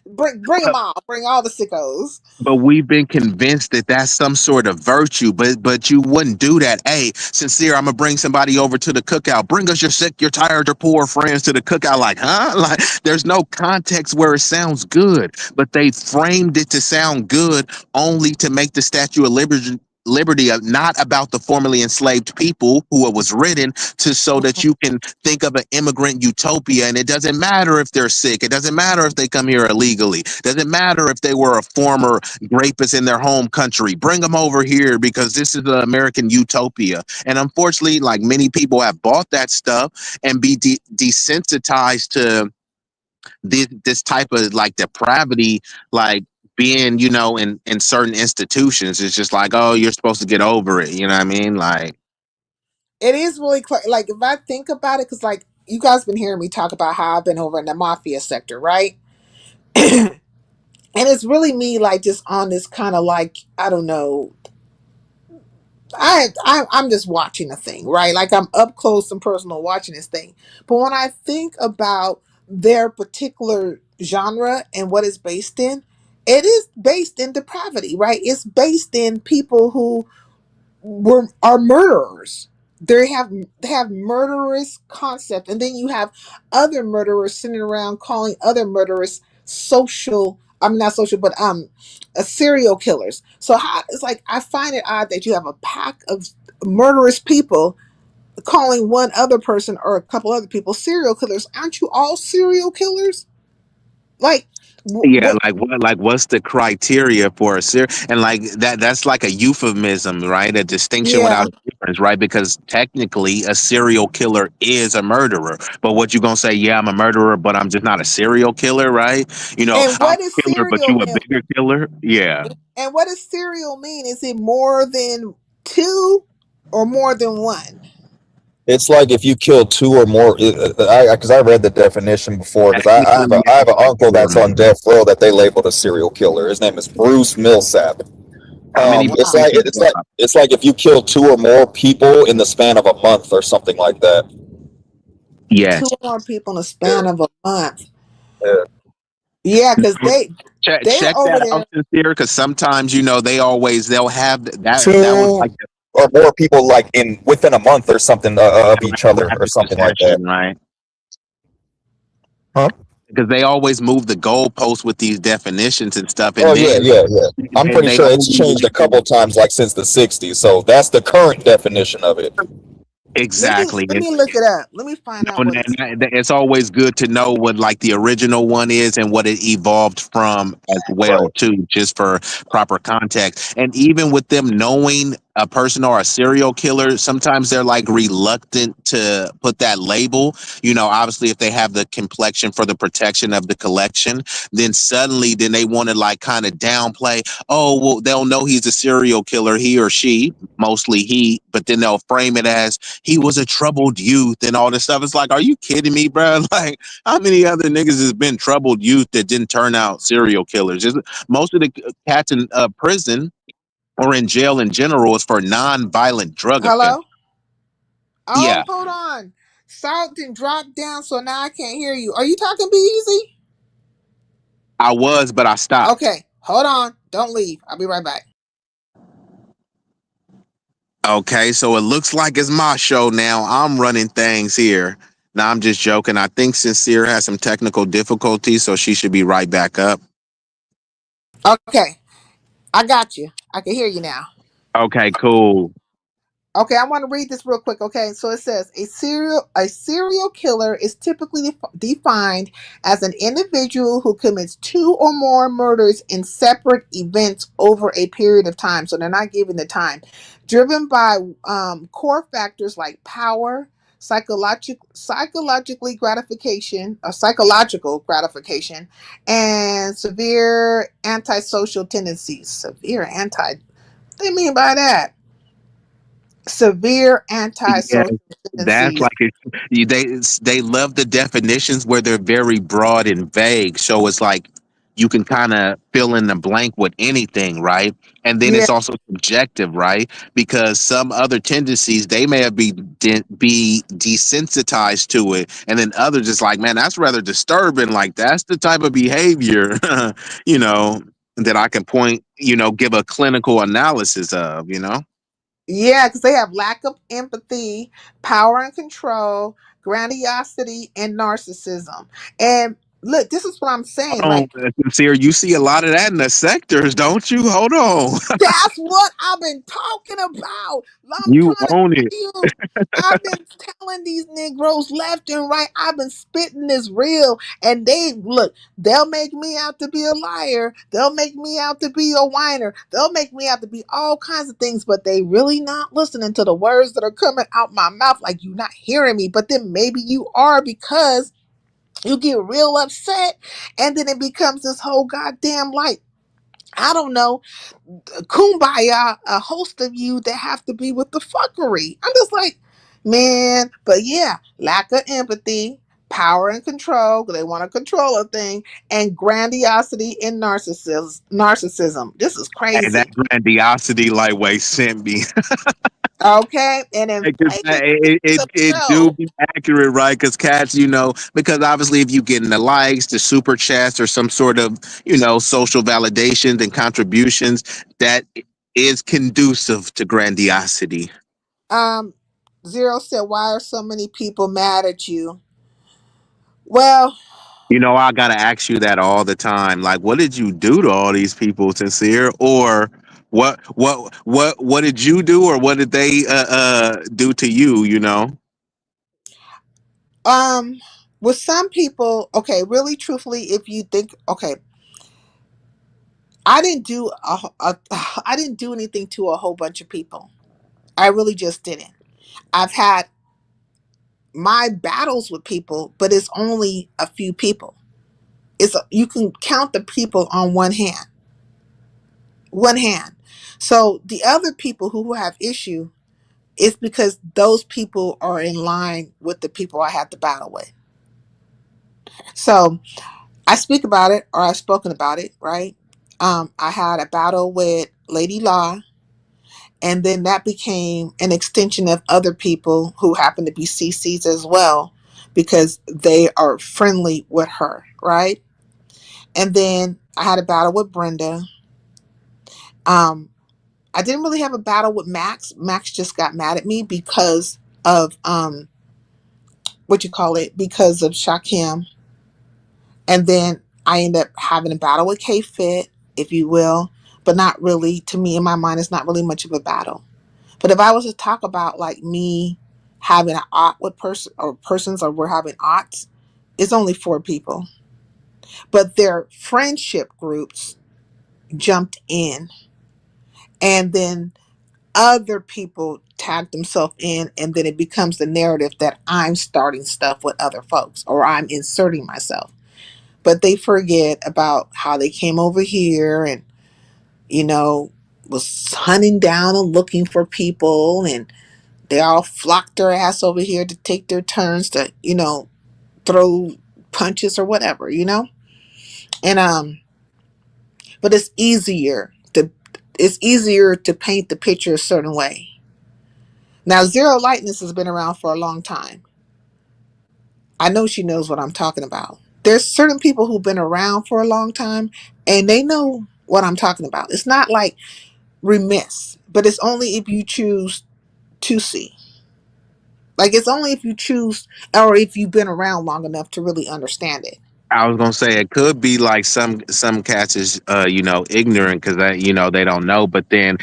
bring them all. Bring all the sickos. But we've been convinced that that's some sort of virtue, but you wouldn't do that. Hey, sincere, I'm gonna bring somebody over to the cookout. Bring us your sick, your tired, your poor friends to the cookout. Like, huh? Like, there's no context where it sounds good, but they framed it to sound good only to make the Statue of Liberty not about the formerly enslaved people who it was written to, so that you can think of an immigrant utopia. And it doesn't matter if they're sick, it doesn't matter if they come here illegally, it doesn't matter if they were a former rapist in their home country. Bring them over here because this is the American utopia. And unfortunately, like, many people have bought that stuff and be desensitized to this type of like depravity, like being, in certain institutions. It's just like, oh, you're supposed to get over it. You know what I mean? Like, It is really like, if I think about it, because like you guys been hearing me talk about how I've been over in the mafia sector, right? And it's really me, like, just on this kind of, like, I don't know. I'm just watching a thing, right? Like, I'm up close and personal watching this thing. But when I think about their particular genre and what it's based in, it is based in depravity, right? It's based in people who are murderers. They have murderous concept, and then you have other murderers sitting around calling other murderers social. I'm not social, but serial killers. So it's like, I find it odd that you have a pack of murderous people calling one other person or a couple other people serial killers. Aren't you all serial killers? Like, yeah, what? like what, like what's the criteria for a and like that's like a euphemism, right? A distinction Yeah. without a difference, right? Because technically a serial killer is a murderer. But what you gonna say, yeah, I'm a murderer, but I'm just not a serial killer, right? And I'm what a is killer, but serial? you a bigger killer. Yeah. And what does serial mean? Is it more than two or more than one? It's like if you kill two or more. Because I read the definition before. Because I have Technically, I yeah, have an like uncle two or that's on more. death row that they labeled a serial killer. His name is Bruce Millsap. How many It's Wow. bodies like you it's like got? it's like if you kill two or more people in the span of a month or something like that. Two Yes. or more people in the span of a month. Yeah. Yeah, because they're Check over that there. out, sincere, because sometimes they'll have that was Two like or more people like in within a month or something of a each other or rapid something like that. succession, right? Huh? Because they always move the goalposts with these definitions and stuff, Oh and yeah, then yeah, yeah. I'm pretty they sure it's only changed a couple times, like since the '60s. So that's the current definition of it. exactly. Let me look it up. Let me find out And what it's. it's always good to know what like the original one is and what it evolved from as well Right. too, just for proper context. And even with them knowing a person or a serial killer, sometimes they're like reluctant to put that label. Obviously, if they have the complexion for the protection of the collection, then they want to like kind of downplay. Oh, well, they'll know he's a serial killer, he or she, mostly he, but then they'll frame it as he was a troubled youth and all this stuff. It's like, are you kidding me, bro? Like, how many other niggas has been troubled youth that didn't turn out serial killers? Just most of the cats in prison or in jail in general is for non-violent drug offense. Hello? Oh, Yeah, hold on. Salt didn't drop down, so now I can't hear you. Are you talking, Be Easy? I was, but I stopped. Okay, hold on. Don't leave. I'll be right back. Okay, so it looks like it's my show now. I'm running things here. Now I'm just joking. I think Sincere has some technical difficulties, so she should be right back up. Okay, I got you. I can hear you now. Okay, cool. Okay, I want to read this real quick. Okay, so it says a serial killer is typically defined as an individual who commits two or more murders in separate events over a period of time. So they're not giving the time, driven by core factors like power, psychological gratification, and severe antisocial tendencies. Severe anti. What do you mean by that? Severe Yeah, antisocial that's tendencies. like they love the definitions where they're very broad and vague. So it's like you can kind of fill in the blank with anything, right? And then Yeah, it's also subjective, right? Because some other tendencies they may have be desensitized to it, and then others just like, man, that's rather disturbing. Like that's the type of behavior, you know, that I can point, give a clinical analysis of, yeah, because they have lack of empathy, power and control, grandiosity, and narcissism. And look, this is what I'm saying. Hold Like, on, Sincere. You see a lot of that in the sectors, don't you? Hold on. that's what I've been talking about. I'm You trying to own tell it. you. I've been telling these Negroes left and right. I've been spitting this real, and they look. They'll make me out to be a liar. They'll make me out to be a whiner. They'll make me out to be all kinds of things. But they really not listening to the words that are coming out my mouth. Like you not hearing me. But then maybe you are because you get real upset, and then it becomes this whole goddamn like I don't know kumbaya, a host of you that have to be with the fuckery. I'm just like, man, but yeah, lack of empathy, power and control, because they want to control a thing, and grandiosity and narcissism. Narcissism. This is Hey, that crazy. grandiosity lightweight sent me. Okay, and Because inflated it, sense it of it do self. be accurate, right? Because cats, because obviously if you getting the likes, the super chats, or some sort of social validations and contributions, that is conducive to grandiosity. Um, Zero said, "Why are so many people mad at you?" Well, I gotta ask you that all the time. Like, what did you do to all these people, Sincere? Or what did you do, or what did they do to you? um, with some people, okay, really, truthfully, if you think, okay, I didn't do I didn't do anything to a whole bunch of people. I really just didn't. I've had my battles with people, but it's only a few people. You can count the people on one hand. One hand. So the other people who have issue is because those people are in line with the people I had to battle with. So I speak about it or I've spoken about it, right? I had a battle with Lady Law, and then that became an extension of other people who happen to be CCs as well because they are friendly with her, right? And then I had a battle with Brenda. Um, I didn't really have a battle with Max. Max just got mad at me because of what you call it, because of Shakim. And then I end up having a battle with K Fit, if you will, but not really. To me, in my mind, it's not really much of a battle. But if I was to talk about like me having an ought with person or persons, or we're having oughts, it's only four people. But their friendship groups jumped in, and then other people tag themselves in, and then it becomes the narrative that I'm starting stuff with other folks or I'm inserting myself. But they forget about how they came over here and, you know, was hunting down and looking for people, and they all flocked their ass over here to take their turns to, throw punches or whatever, And but it's easier to paint the picture a certain way. Now Zero Lightness has been around for a long time. I know she knows what I'm talking about. There's certain people who've been around for a long time and they know what I'm talking about. It's not like remiss, but it's only if you choose to see. Like it's only if you choose or if you've been around long enough to really understand it. I was gonna say it could be like some cats is ignorant because they don't know. But then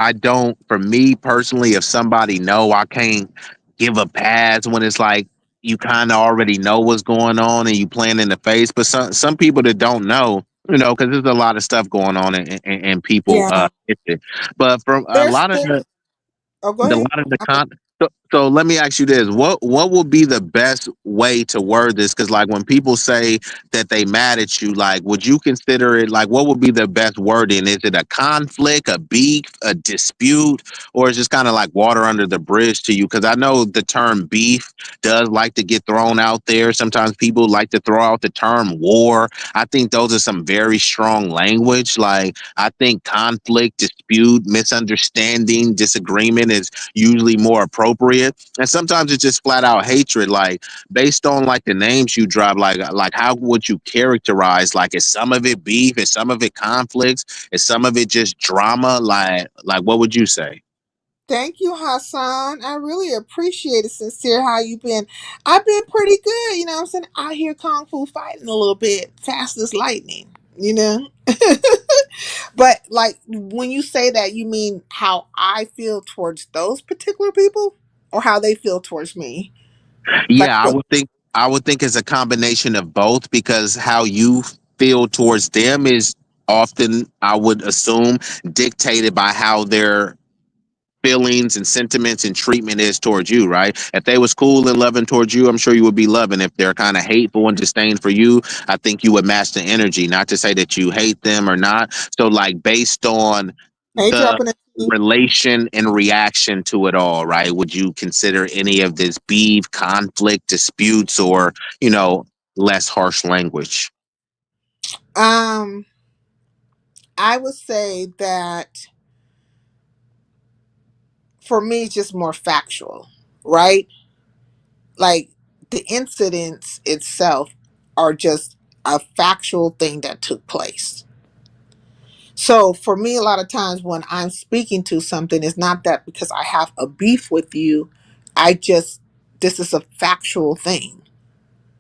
I don't. For me personally, if somebody know, I can't give a pass when it's like you kind of already know what's going on and you playing in the face. But some people that don't know, because there's a lot of stuff going on and people Yeah. hit it. But from a There's lot of there's oh go the ahead. lot of the I'm con. So So let me ask you this: what would be the best way to word this? Because like when people say that they mad at you, like would you consider it like what would be the best wording? Is it a conflict, a beef, a dispute, or is just kind of like water under the bridge to you? Because I know the term beef does like to get thrown out there. Sometimes people like to throw out the term war. I think those are some very strong language. Like I think conflict, dispute, misunderstanding, disagreement is usually more appropriate. And sometimes it's just flat out hatred, like based on like the names you drop, like how would you characterize like is some of it beef, is some of it conflicts, is some of it just drama? Like what would you say? Thank you, Hassan. I really appreciate it, sincere. How you been? I've been pretty good. You know what I'm saying? Out here kung fu fighting a little bit, fast as lightning. You know, but like when you say that, you mean how I feel towards those particular people, or how they feel towards me? Like, Yeah, I would think it's a combination of both because how you feel towards them is often, I would assume, dictated by how their feelings and sentiments and treatment is towards you, right? If they was cool and loving towards you, I'm sure you would be loving. If they're kind of hateful and disdain for you, I think you would match the energy. Not to say that you hate them or not. So like based on hey, the dropping it. relation and reaction to it all, right? Would you consider any of this beef, conflict, disputes, or, less harsh language? Um, I would say that for me, it's just more factual, right? Like the incidents itself are just a factual thing that took place. So for me, a lot of times when I'm speaking to something, it's not that because I have a beef with you. I just this is a factual thing.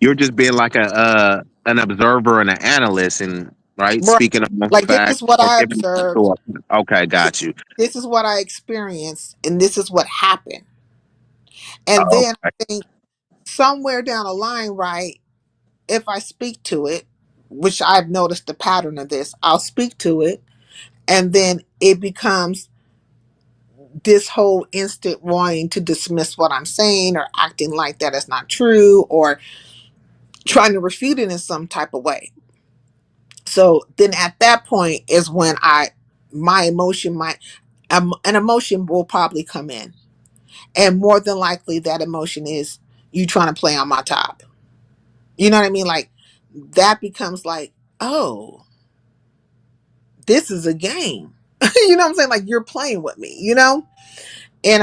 You're just being like a an observer and an analyst, and right, Right. speaking on Like this facts is what or I giving a observed. thought. Okay, got you. This is what I experienced, and this is what happened. And Oh, then I think somewhere down the line, right, if I speak to it, which I've noticed the pattern of this, I'll speak to it, and then it becomes this whole instant wanting to dismiss what I'm saying or acting like that is not true or trying to refute it in some type of way. So then at that point is when my emotion, an emotion will probably come in. And more than likely that emotion is you trying to play on my top. You know what I mean? Like that becomes like, oh, this is a game. You know what I'm saying? Like you're playing with me, you know? And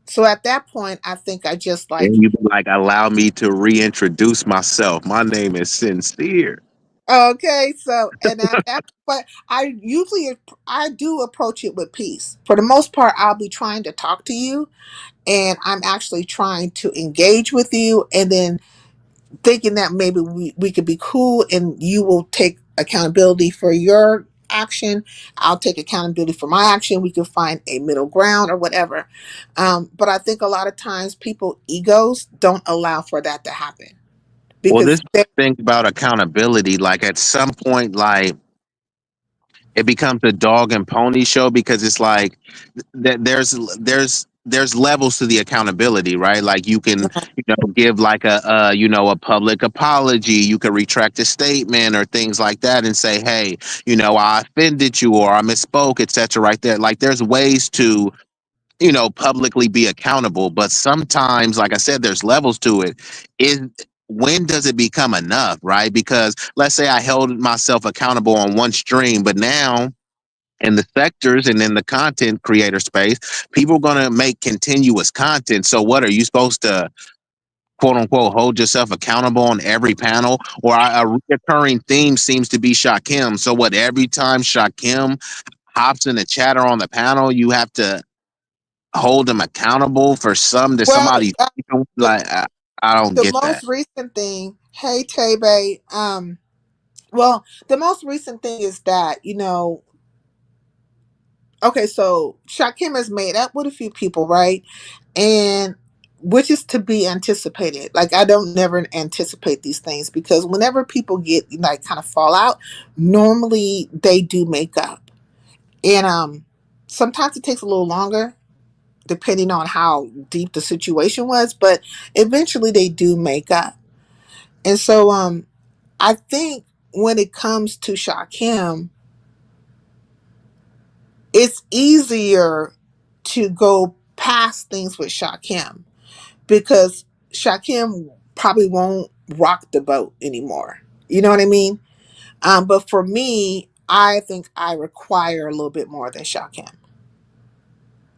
so at that point I think I just like, and you be like, allow me to reintroduce myself. My name is Sincere. okay, so and at that but I do approach it with peace. For the most part, I'll be trying to talk to you and I'm actually trying to engage with you and then thinking that maybe we could be cool and you will take accountability for your action. I'll take accountability for my action. We can find a middle ground or whatever. But I think a lot of times people egos don't allow for that to happen Well, this because they thing about accountability, like at some point, like it becomes a dog and pony show because it's like there's levels to the accountability, right? Like you can give like a public apology, you can retract a statement or things like that and say, hey, I offended you or I misspoke, etc. Right there, like there's ways to publicly be accountable, but sometimes, like I said, there's levels to it. Is When does it become enough, right? Because let's say I held myself accountable on one stream, but now in the sectors and in the content creator space, people are going to make continuous content. So what are you supposed to quote unquote hold yourself accountable on every panel? Or a recurring theme seems to be Shakim. So what, every time Shakim hops in the chatter on the panel, you have to hold them accountable for well somebody the, like I don't the get that. most recent thing, hey Tebe, well the most recent thing is that okay, so Shakim has made up with a few people, right? And which is to be anticipated. Like I don't never anticipate these things because whenever people get like kind of fall out, normally they do make up. And sometimes it takes a little longer. depending on how deep the situation was. But eventually they do make up. And so I think when it comes to Shakim, it's easier to go past things with Shakim because Shakim probably won't rock the boat anymore. You know what I mean? But for me, I think I require a little bit more than Shakim.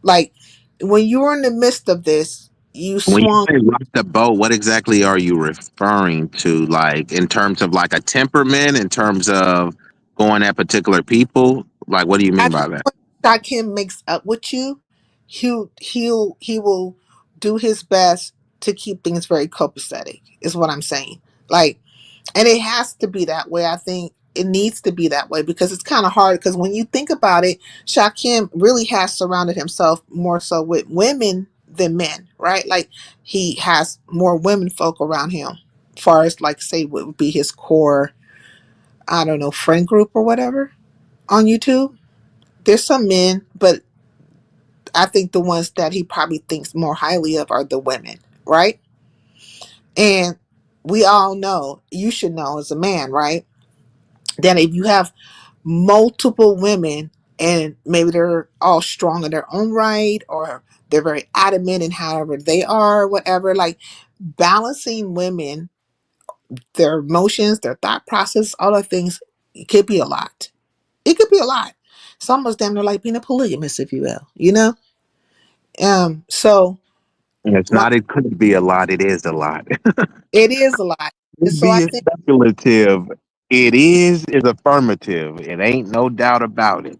Like when you were in the midst of this, you When you swung. say rock the boat, what exactly are you referring to? Like in terms of like a temperament, in terms of going at particular people? Like what do you I mean think by that? when Shakim makes up with you, he will do his best to keep things very copacetic. Is what I'm saying. Like, and it has to be that way. I think it needs to be that way because it's kind of hard. Because when you think about it, Shakim really has surrounded himself more so with women than men, right? Like he has more women folk around him, far as like say what would be his core, I don't know, friend group or whatever on YouTube. There's some men, but I think the ones that he probably thinks more highly of are the women, right? And we all know, you should know as a man, right? That if you have multiple women and maybe they're all strong in their own right or they're very adamant in however they are, whatever, like balancing women, their emotions, their thought process, all of things, it could be a lot. It could be a lot. It's almost damn near like being a polygamist, if you will, you know? So It's my not, it could be a lot, it is a lot. it is a lot. And It so I be think speculative. It is affirmative. It ain't no doubt about it.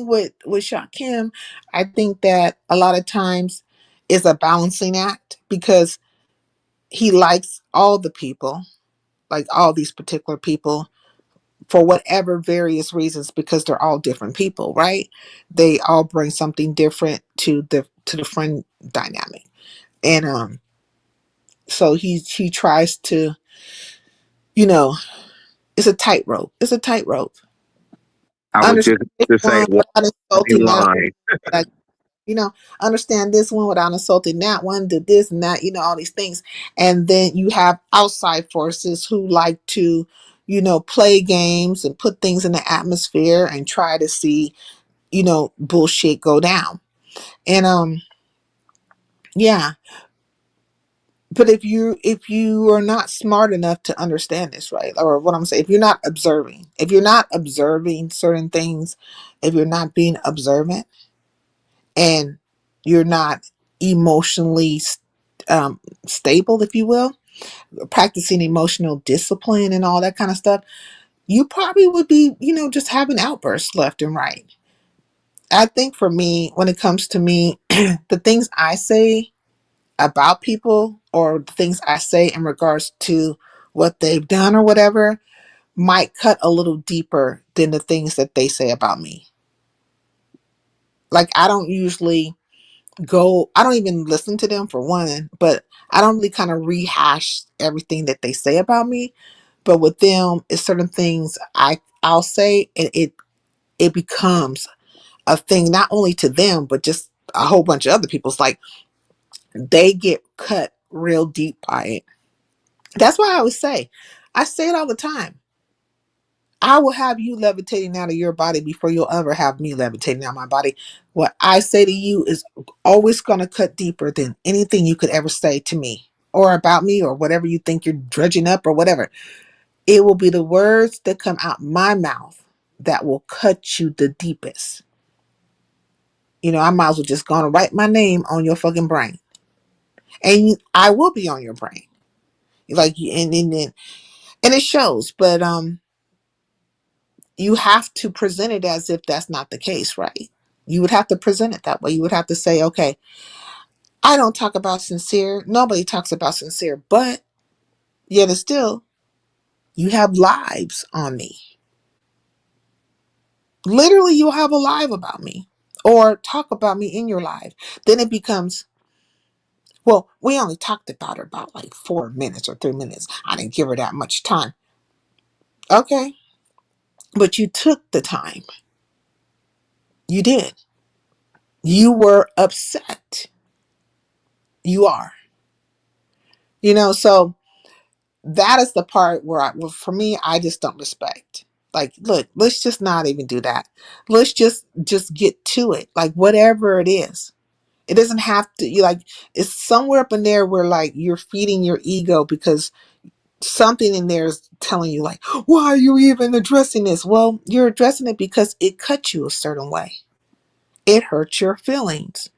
with Shakim, I think that a lot of times is a balancing act because he likes all the people, like all these particular people for whatever various reasons because they're all different people, right? They all bring something different to the friend dynamic. And so he tries to, you know, it's a tightrope. It's a tightrope. I would Understand just this to say one one without fine insulting that line. one. You know, understand this one without insulting that one, do this and that, all these things. And then you have outside forces who like to, play games and put things in the atmosphere and try to see, bullshit go down. And yeah, but if you are not smart enough to understand this, right? Or what I'm saying, if you're not observing certain things, if you're not being observant and you're not emotionally stable, if you will, practicing emotional discipline and all that kind of stuff, you probably would be, just having outbursts left and right. I think for me, when it comes to me, the things I say about people or the things I say in regards to what they've done or whatever might cut a little deeper than the things that they say about me. Like I don't usually I don't even listen to them for one, but I don't really kind of rehash everything that they say about me. But with them, it's certain things I'll say and it becomes a thing not only to them, but just a whole bunch of other people's like they get cut real deep by it. That's why I always I say it all the time. I will have you levitating out of your body before you'll ever have me levitating out of my body. What I say to you is always going to cut deeper than anything you could ever say to me or about me or whatever you think you're dredging up or whatever. It will be the words that come out my mouth that will cut you the deepest. I might as well just go and write my name on your fucking brain. And I will be on your brain. Like, and it shows, but you have to present it as if that's not the case, right? You would have to present it that way. You would have to say, okay, I don't talk about sincere. Nobody talks about sincere, but yet it's still, you have lives on me. Literally, you'll have a live about me or talk about me in your live. Then it becomes, well, we only talked about her about like 4 minutes or 3 minutes. I didn't give her that much time. Okay. But you took the time. You did. You were upset. You are. So that is the part where for me, I just don't respect. Like, look, let's just not even do that. Let's just get to it. Like, whatever it is. It doesn't have to, you like, it's somewhere up in there where like you're feeding your ego because something in there is telling you like, why are you even addressing this? Well, you're addressing it because it cut you a certain way. It hurts your feelings.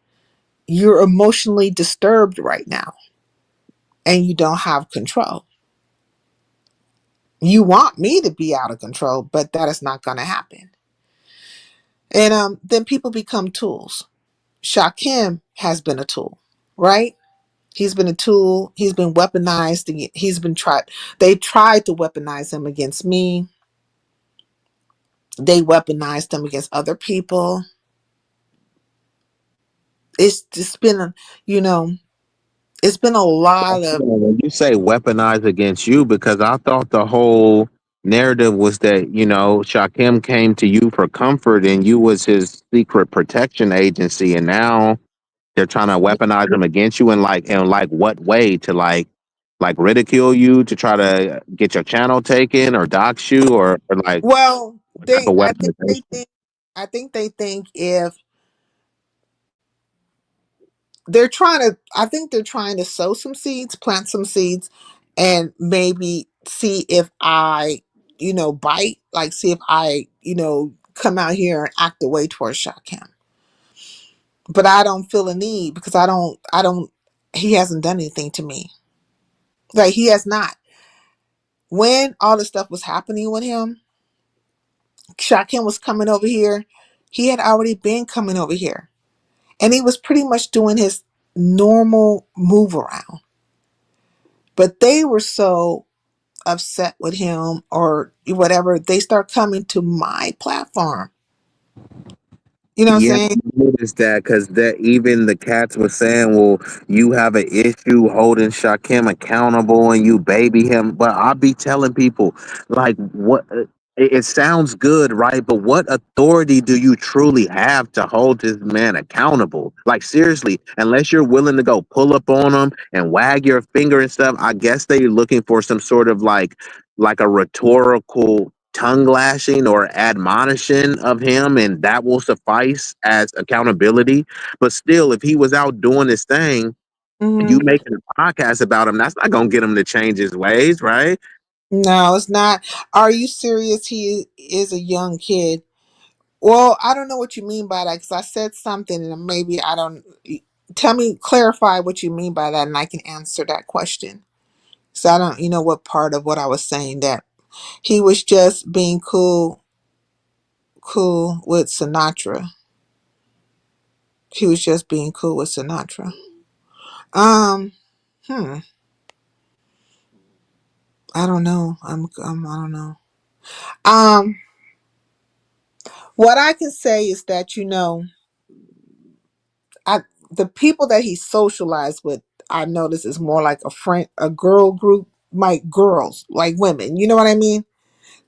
You're emotionally disturbed right now and you don't have control. You want me to be out of control, but that is not going to happen. And then people become tools. Shakim has been a tool, right? He's been a tool. He's been weaponized. He's been tried. They tried to weaponize him against me. They weaponized him against other people. It's just been, you know, it's been a lot of. When you say weaponized against you, because I thought the whole narrative was that, Shakim came to you for comfort and you was his secret protection agency, and now they're trying to weaponize him against you, and like what way to like ridicule you, to try to get your channel taken or dox you, or like Well, what type of I think they weaponization? think. I think they think if they're trying to, I think they're trying to sow some seeds, plant some seeds, and maybe see if I, bite, like see if I, come out here and act the way towards Shakim. But I don't feel a need because he hasn't done anything to me. Like, he has not. When all this stuff was happening with him, Shakim was coming over here. He had already been coming over here. And he was pretty much doing his normal move around. But they were so upset with him or whatever, they start coming to my platform. You know what I'm Yeah, saying? I noticed that, because that even the cats were saying, "Well, you have an issue holding Shakim accountable and you baby him." But I be telling people, like, what? It sounds good, right? But what authority do you truly have to hold this man accountable? Like, seriously, unless you're willing to go pull up on him and wag your finger and stuff, I guess they're looking for some sort of like a rhetorical tongue lashing or admonition of him, and that will suffice as accountability. But still, if he was out doing his thing, you Hmm. making a podcast about him, that's not gonna get him to change his ways, right? No, it's not. Are you serious? He is a young kid. Well, I don't know what you mean by that because I said something and maybe I don't. Tell me, clarify what you mean by that, and I can answer that question. So I don't, what part of what I was saying that he was just being cool with Sinatra. He was just being cool with Sinatra. Um, hmm. I don't know. I don't know. Um, what I can say is that I the people that he socialized with, I notice is more like a girl group, like girls, like women. You know what I mean?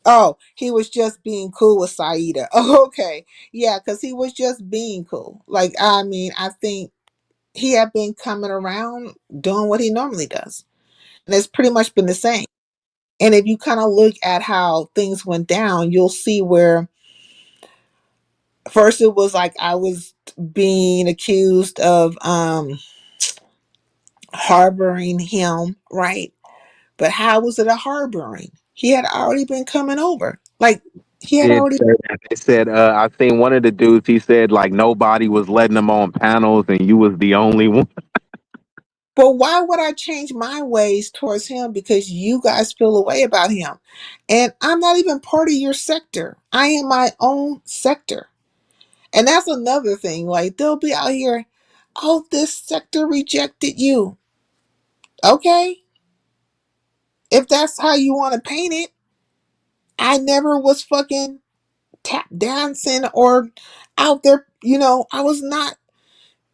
Oh, he was just being cool with Saida. Oh, okay, yeah, because he was just being cool. Like, I mean, I think he had been coming around doing what he normally does, and it's pretty much been the same. And if you kind of look at how things went down, you'll see where first it was like I was being accused of harboring him, right? But how was it a harboring? He had already been coming over. Like, he had Did already. they said I seen one of the dudes, he said like nobody was letting him on panels and you was the only one. But why would I change my ways towards him because you guys feel a way about him? And I'm not even part of your sector. I am my own sector. And that's another thing. Like, they'll be out here, oh, this sector rejected you. Okay. If that's how you want to paint it, I never was fucking tap dancing or out there. I was not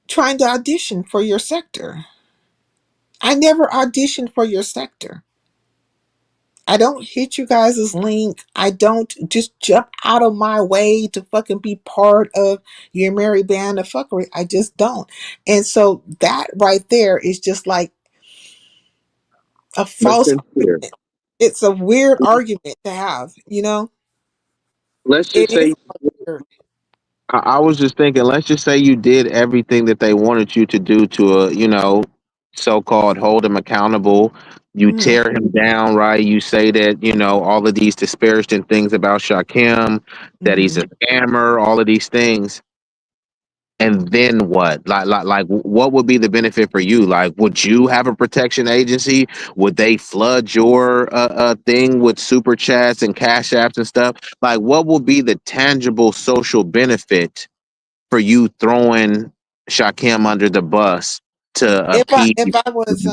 trying to audition for your sector. I never auditioned for your sector. I don't hit you guys' link. I don't just jump out of my way to fucking be part of your merry band of fuckery. I just don't. And so that right there is just like a But false sincere. argument. It's a weird argument to have, you know? Let's It just say is weird. I was just thinking, let's just say you did everything that they wanted you to do to so-called hold him accountable. You Mhm, tear him down, right? You say that, all of these disparaging things about Shakim, that he's mhm. a scammer, all of these things. And then what? Like, what would be the benefit for you? Like, would you have a protection agency? Would they flood your thing with super chats and cash apps and stuff? Like, what will be the tangible social benefit for you throwing Shakim under the bus to If I appease? if I was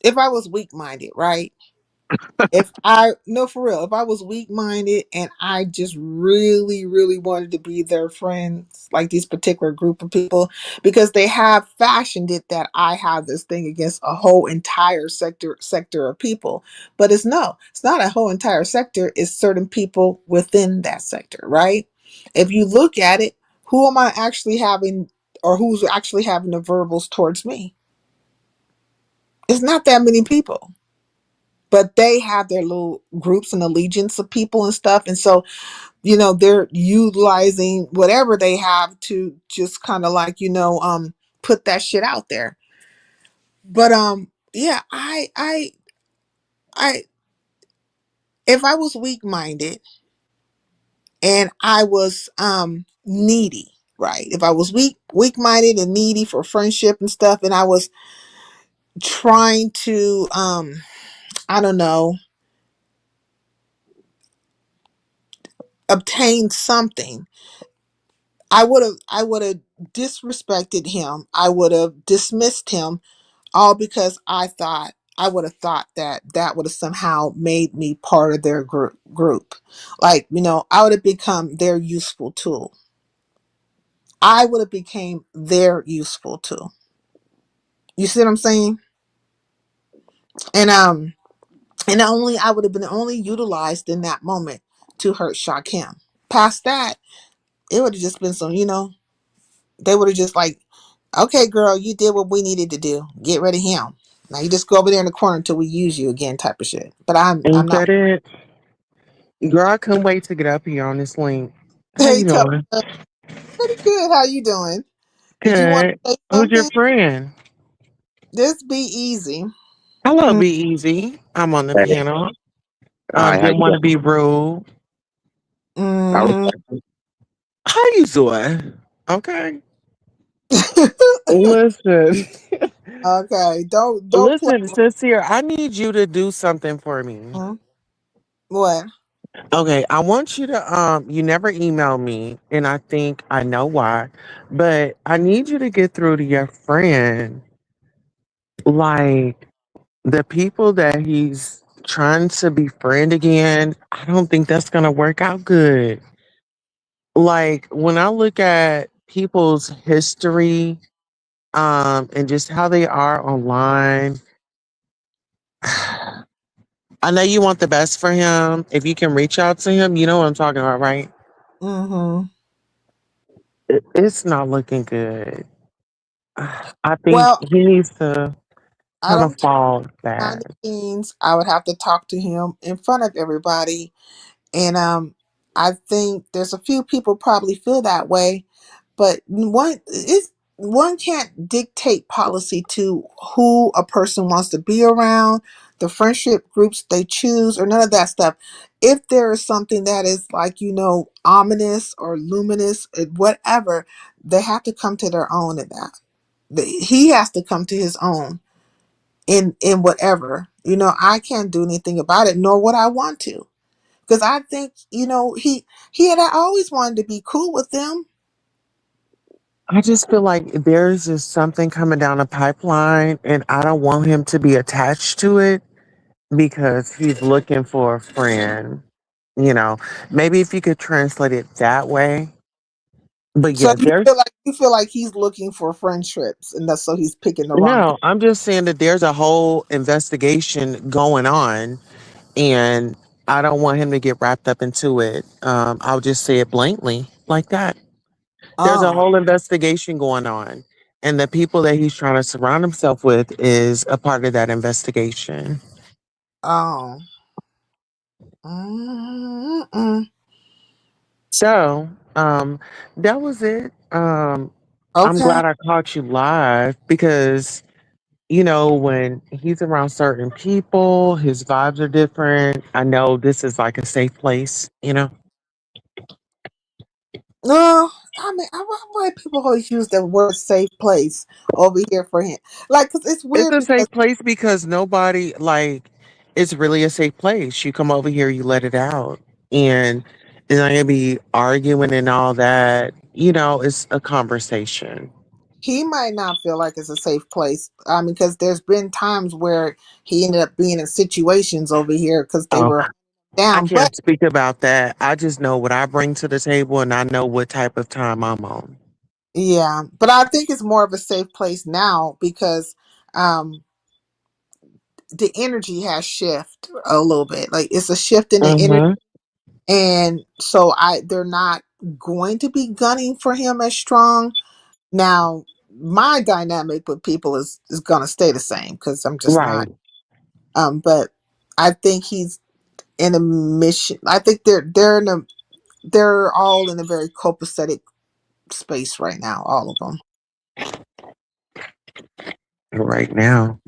if I was weak minded, right? If I no for real, if I was weak minded and I just really, really wanted to be their friends, like this particular group of people, because they have fashioned it that I have this thing against a whole entire sector of people. But it's not a whole entire sector, it's certain people within that sector, right? If you look at it, who am I actually having or who's actually having the verbals towards me? It's not that many people, but they have their little groups and allegiance of people and stuff, and so they're utilizing whatever they have to just kind of like put that shit out there. But yeah, I if I was weak minded and I was needy, right? If I was weak minded and needy for friendship and stuff, and I was trying to I don't know, obtain something, I would have disrespected him. I would have dismissed him, all because I would have thought that that would have somehow made me part of their group. Like, I would have become their useful tool. I would have became their useful tool. You see what I'm saying? And only I would have been only utilized in that moment to hurt Shakim. Past that, it would have just been they would have just like, okay, girl, you did what we needed to do. Get rid of him. Now you just go over there in the corner until we use you again, type of shit. But I'm Ain't not. that it? Girl, I couldn't wait to get up here on this link. How Hey, you Tough, doing? pretty good. How you doing? Did you want Good. to say Who's your something? friend? This be easy. Hello, Mm, Be Easy. I'm on the Hey, panel. hi, how Didn't you want doing? to be rude. I was, mm. How you doing? Okay. Listen. Okay, don't play. Listen, sincere, I need you to do something for me. Mm, what? Okay, I want you to you never email me and I think I know why, but I need you to get through to your friend. Like the people that he's trying to befriend again, I don't think that's gonna work out good. Like when I look at people's history, and just how they are online, I know you want the best for him. If you can reach out to him, you know what I'm talking about, right? Mm-hmm. It's not looking good. I think Well, he needs to I kind of don't talk fall behind back. the scenes. I would have to talk to him in front of everybody, and I think there's a few people probably feel that way, but one can't dictate policy to who a person wants to be around, the friendship groups they choose, or none of that stuff. If there is something that is like ominous or luminous, whatever, they have to come to their own in that. He has to come to his own in whatever. I can't do anything about it, nor would I want to, because I think he had always wanted to be cool with them. I just feel like there's just something coming down the pipeline, and I don't want him to be attached to it because he's looking for a friend. You know, maybe if you could translate it that way. But So yeah, there's you feel like he's looking for friendships, and that's so he's picking the wrong people. no, I'm just saying that there's a whole investigation going on. and I don't want him to get wrapped up into it. I'll just say it blatantly like that. There's a Oh, whole investigation going on, and the people that he's trying to surround himself with is a part of that investigation. oh. Mm-mm. So, that was it. I'm Okay. glad I caught you live because when he's around certain people, his vibes are different. I know this is like a safe place. No, I mean, why people always use the word "safe place" over here for him? Like, 'cause it's It's weird a because safe place because nobody like it's really a safe place. You come over here, you let it out. And it's not gonna be arguing and all that. It's a conversation. he might not feel like it's a safe place. Because there's been times where he ended up being in situations over here because they Oh, were I down. But can't speak about that. I just know what I bring to the table and I know what type of time I'm on. yeah, but I think it's more of a safe place now because um the energy has shift a little bit. Like it's a shift in the energy, Uh-huh. and so I they're not going to be gunning for him as strong. Now, my dynamic with people is gonna stay the same because I'm just not. Right. But I think he's in a mission. I think they're all in a very copacetic space right now. All of them. Right now.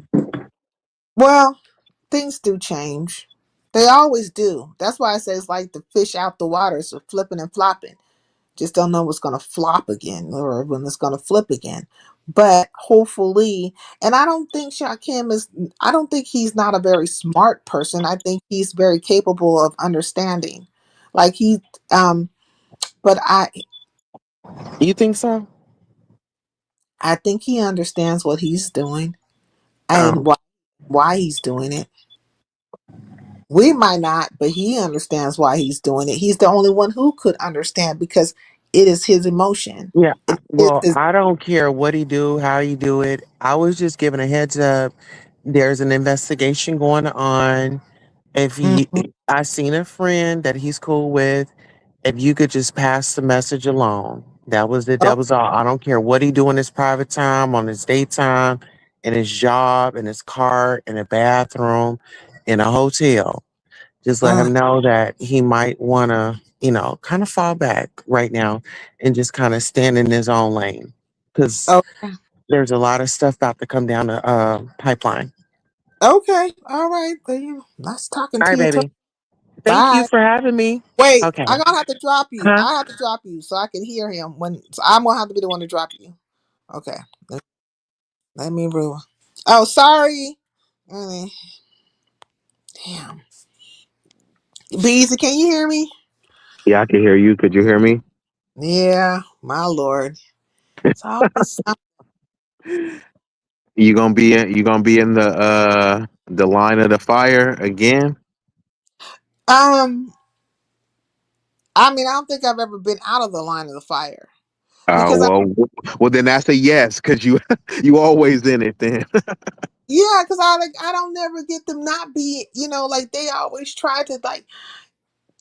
Well, things do change. They always do. That's why I say it's like the fish out the water, so flipping and flopping. Just don't know what's going to flop again or when it's going to flip again. But hopefully, and I don't think Shakim is, I don't think he's not a very smart person. I think he's very capable of understanding. Like um, but You think so? I think he understands what he's doing and Oh, why he's doing it. We might not, but he understands why he's doing it. He's the only one who could understand because it is his emotion. yeah. It is Well, his, I don't care what he do, how he do it. I was just giving a heads up. There's an investigation going on. If he, Mhm. I seen a friend that he's cool with. If you could just pass the message along, that was it. Oh, That was all. I don't care what he do in his private time, on his daytime, in his job, in his car, in a bathroom, in a hotel. Just let uh, him know that he might want to, kind of fall back right now and just kind of stand in his own lane because okay. there's a lot of stuff about to come down the pipeline. Okay. All right. Then nice talking All to right, you. baby. Thank you Bye. for having me. Wait, Okay. I gotta have to drop you. Huh? I have to drop you so I can hear him when so I'm gonna have to be the one to drop you. Okay. Let me rule. Oh, sorry. Mm, Damn. Beezy, can you hear me? Yeah, I can hear you. Could you hear me? Yeah, my lord. It's always You gonna be in the line of the fire again? um I don't think I've ever been out of the line of the fire. Because Well then that's a yes, cause you you always in it then. yeah, because I don't never get them not be, like they always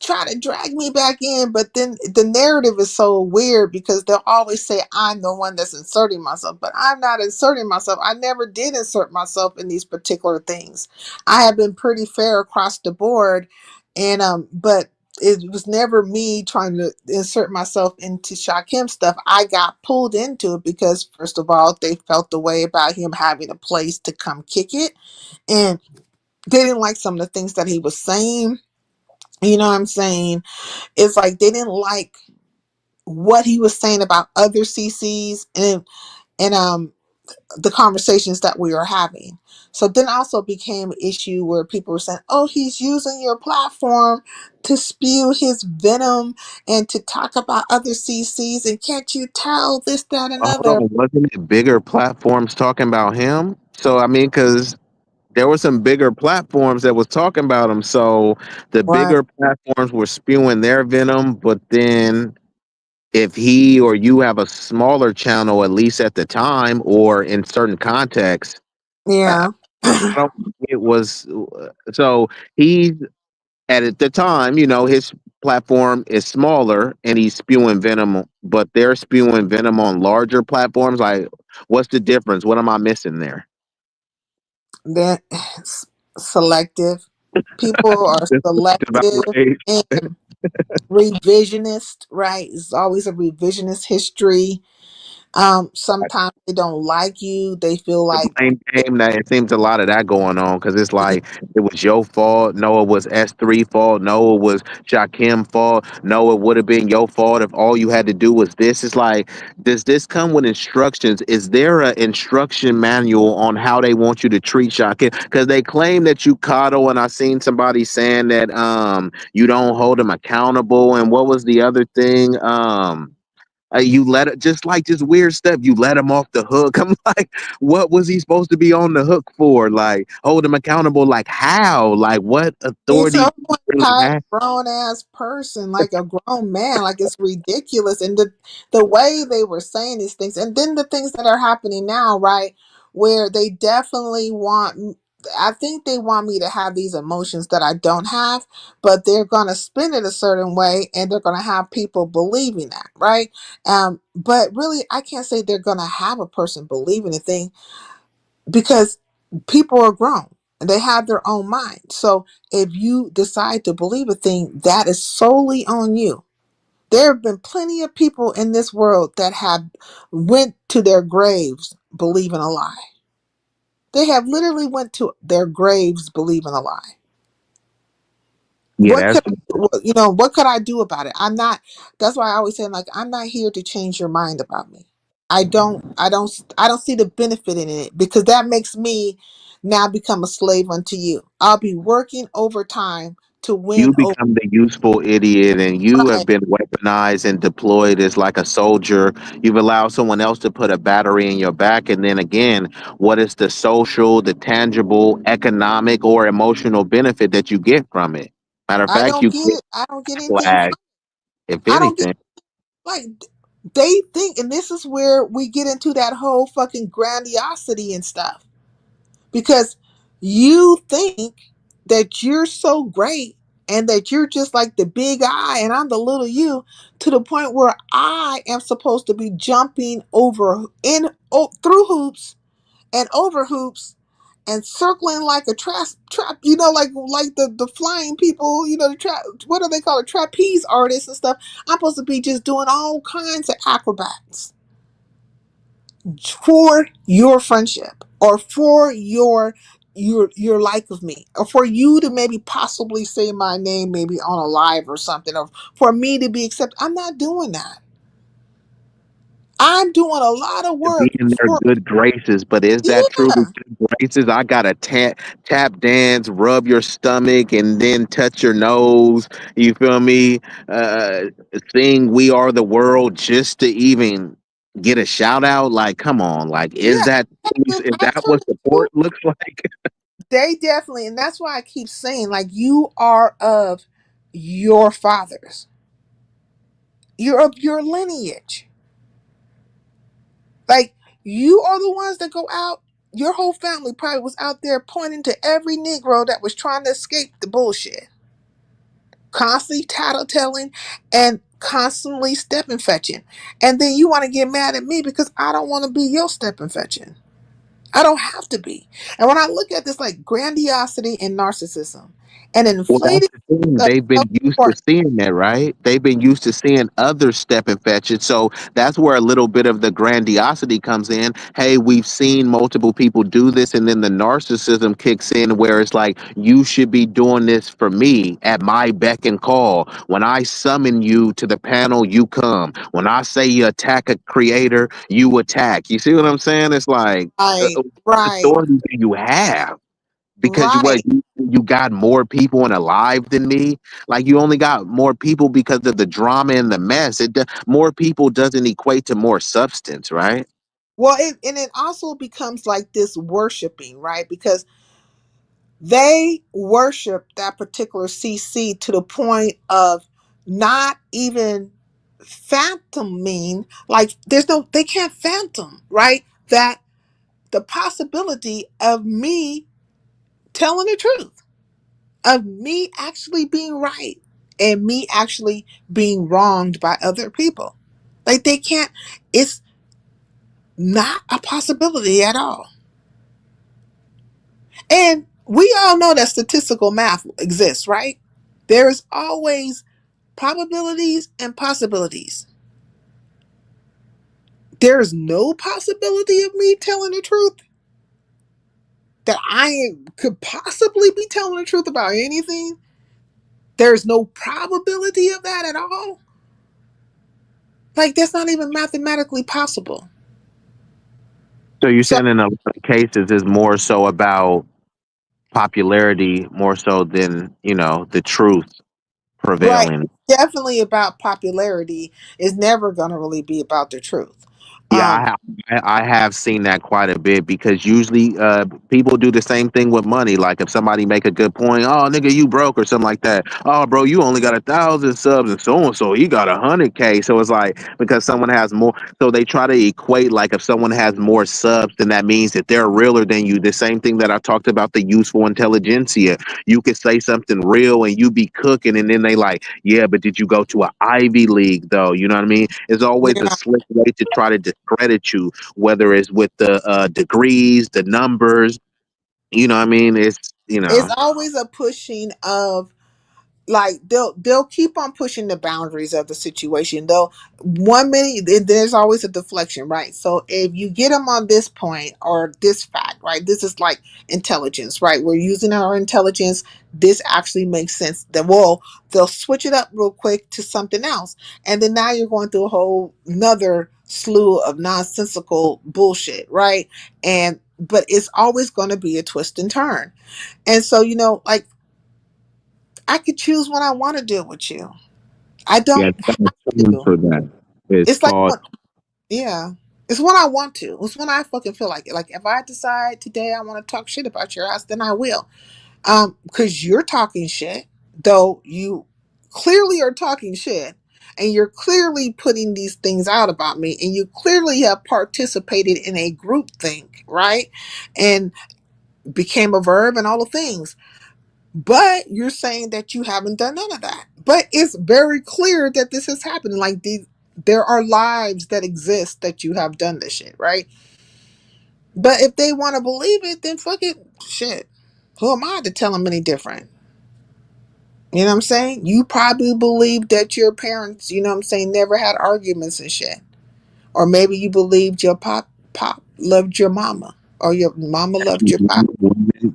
try to drag me back in, but then the narrative is so weird because they'll always say I'm the one that's inserting myself, but I'm not inserting myself. I never did insert myself in these particular things. I have been pretty fair across the board, and but it was never me trying to insert myself into Shakim stuff. I got pulled into it because first of all, they felt the way about him having a place to come kick it, and they didn't like some of the things that he was saying. You know what I'm saying? It's like they didn't like what he was saying about other CCs and the conversations that we were having. So then also became an issue where people were saying, "Oh, he's using your platform to spew his venom and to talk about other CCs, and can't you tell this, that, and Hold other?" on, wasn't it bigger platforms talking about him? So I mean, cause there were some bigger platforms that was talking about him. So the Right. bigger platforms were spewing their venom, but then if he or you have a smaller channel, at least at the time or in certain contexts, uh, Yeah. I don't think it was so he's at the time, his platform is smaller and he's spewing venom, but they're spewing venom on larger platforms. Like, what's the difference? What am I missing there? Then selective. People are It's about selective rage. and revisionist, right? It's always a revisionist history. Sometimes they don't like you. They feel The like blame game, that it seems a lot of that going on because it's like it was your fault. No, it was S3 fault. No, it was Shakim fault. No, it would have been your fault if all you had to do was this. It's like, does this come with instructions? Is there an instruction manual on how they want you to treat Shakim? Because they claim that you coddle, and I seen somebody saying that you don't hold them accountable. And what was the other thing? You let it just weird stuff. You let him off the hook. I'm like, what was he supposed to be on the hook for? Like, hold him accountable. Like, how? Like, what he's authority a do you really type have? grown ass person, like a grown man. Like it's ridiculous. And the way they were saying these things, and then the things that are happening now, right? Where they definitely want I think they want me to have these emotions that I don't have, but they're gonna spin it a certain way and they're gonna have people believing that, right? But really I can't say they're gonna have a person believing a thing because people are grown and they have their own mind. So if you decide to believe a thing, that is solely on you. There have been plenty of people in this world that have went to their graves believing a lie. They have literally went to their graves believing a lie. Yeah, What that's could what could I do about it? I'm not. That's why I always say, like, I'm not here to change your mind about me. I don't see the benefit in it because that makes me now become a slave unto you. I'll be working overtime to win you over. become the useful idiot, and you have Right. been weaponized and deployed as like a soldier. You've allowed someone else to put a battery in your back, and then again, what is the social, the tangible, economic, or emotional benefit that you get from it? Matter of I fact, don't you get get it. I don't get anything flag, from. if I don't get anything. like they think, and this is where we get into that whole fucking grandiosity and stuff because you think that you're so great and that you're just like the big I and I'm the little you to the point where I am supposed to be jumping over through hoops and over hoops and circling like a trap, like the flying people, the trap, what do they call it, trapeze artists and stuff. I'm supposed to be just doing all kinds of acrobats for your friendship or for your like of me or for you to maybe possibly say my name maybe on a live or something or for me to be accepted. I'm not doing that. I'm doing a lot of To be work in their for. good graces, but is that truly Yeah, good graces? I gotta tap dance, rub your stomach, and then touch your nose. You feel me? Uh, sing "We Are the World" just to even get a shout out. Like, come on! Like, is yeah, that I've what heard people. support looks like? They definitely, and that's why I keep saying, like, you are of your fathers. You're of your lineage. Like, you are the ones that go out. Your whole family probably was out there pointing to every Negro that was trying to escape the bullshit, constantly tattletelling and constantly stepping fetching. And then you want to get mad at me because I don't want to be your stepping fetching. I don't have to be. And when I look at this, like grandiosity and narcissism and Well, that's inflated the thing. self They've been used to importance, seeing that, right? They've been used to seeing others step and fetch it. So that's where a little bit of the grandiosity comes in. Hey, we've seen multiple people do this, and then the narcissism kicks in where it's like, you should be doing this for me at my beck and call. When I summon you to the panel, you come. When I say you attack a creator, you attack. You see what I'm saying? It's like, right, what right, authority do you have? Because right. you got more people in alive than me. Like, you only got more people because of the drama and the mess. More people doesn't equate to more substance, right? Well, and it also becomes like this worshiping, right? Because they worship that particular CC to the point of not even phantoming, like they can't phantom, right? That the possibility of me telling the truth, of me actually being right and me actually being wronged by other people. Like they can't, it's not a possibility at all. And we all know that statistical math exists, right? There is always probabilities and possibilities. There is no possibility of me telling the truth, that I could possibly be telling the truth about anything. There's no probability of that at all. Like that's not even mathematically possible. So you're So saying in a lot of cases is more so about popularity more so than, the truth right, prevailing. definitely about popularity is never going to really be about the truth. Yeah, Um, I have seen that quite a bit because usually people do the same thing with money. Like if somebody make a good point, oh nigga, you broke or something like that. Oh bro, you only got 1,000 subs and so he got 100K. So it's like because someone has more, so they try to equate like if someone has more subs, then that means that they're realer than you. The same thing that I talked about the useful intelligentsia. You could say something real and you be cooking, and then they like, yeah, but did you go to an Ivy League though? You know what I mean? It's always a yeah, slick way to try to discredit you, whether it's with the degrees, the numbers. You know what I mean? It's it's always a pushing of, like they'll keep on pushing the boundaries of the situation. They'll 1 minute there's always a deflection, right? So if you get them on this point or this fact, right? This is like intelligence, right? We're using our intelligence. This actually makes sense. That well, they'll switch it up real quick to something else, and then now you're going through a whole another slew of nonsensical bullshit, right? And but it's always going to be a twist and turn. And so like I could choose when I want to deal with you. I yeah, don't it's have a term to. for that. It's It's like called yeah. It's when I want to. It's when I fucking feel like it. Like if I decide today I want to talk shit about your ass, then I will. Because you're talking shit, though you clearly are talking shit, and you're clearly putting these things out about me, and you clearly have participated in a group think, right? And became a verb and all the things. But you're saying that you haven't done none of that. But it's very clear that this is happening. Like there are lives that exist that you have done this shit, right? But if they want to believe it, then fuck it. Shit. Who am I to tell them any different? You know what I'm saying? You probably believe that your parents, you know what I'm saying, never had arguments and shit. Or maybe you believed your pop loved your mama. Or your mama loved your pop.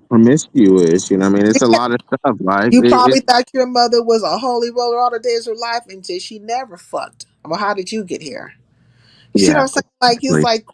promiscuous. You know what I mean? It's a lot of stuff. Like You probably thought your mother was a holy roller all the days of her life until she never fucked. Well, how did you get here? You see what yeah. I'm saying? Like it's Exactly. like,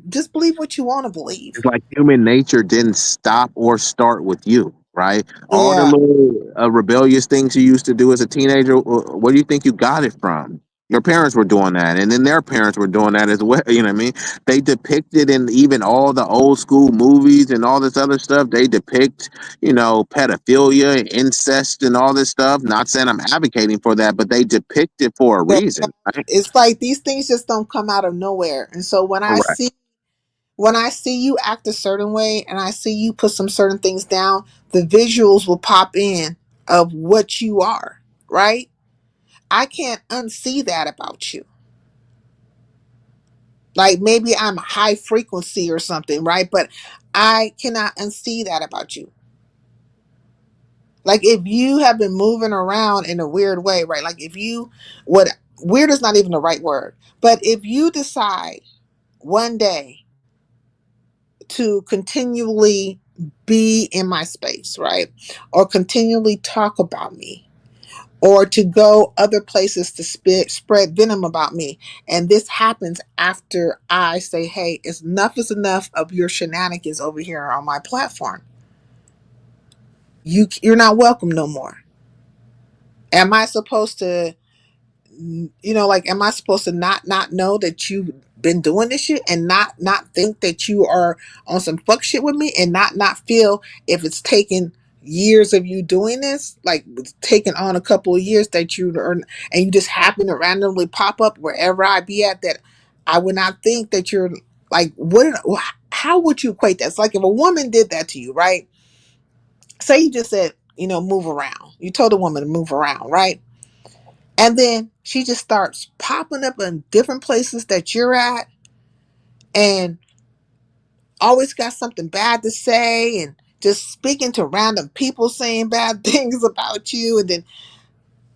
just believe what you want to believe. It's like human nature didn't stop or start with you, right? All the Yeah. little rebellious things you used to do as a teenager, where do you think you got it from? Your parents were doing that, and then their parents were doing that as well. You know what I mean? They depicted in even all the old school movies and all this other stuff. They depict, pedophilia and incest and all this stuff. Not saying I'm advocating for that, but they depict it for a That- reason, right? It's like these things just don't come out of nowhere. And so Correct. when I see you act a certain way and I see you put some certain things down, the visuals will pop in of what you are, right? I can't unsee that about you. Like maybe I'm high frequency or something, right? But I cannot unsee that about you. Like if you have been moving around in a weird way, right? Like if you what weird is not even the right word, but if you decide one day to continually be in my space, right? Or continually talk about me, or to go other places to spread venom about me. And this happens after I say, hey, enough is enough of your shenanigans over here on my platform. You're not welcome no more. Am I supposed to, like, am I supposed to not know that you've been doing this shit and not think that you are on some fuck shit with me and not feel if it's taken years of you doing this, like it's taken on a couple of years that you earn and you just happen to randomly pop up wherever I be at, that I would not think that you're like how would you equate that? It's like if a woman did that to you, right? Say you just said, move around. You told a woman to move around, right? And then she just starts popping up in different places that you're at and always got something bad to say and just speaking to random people saying bad things about you. And then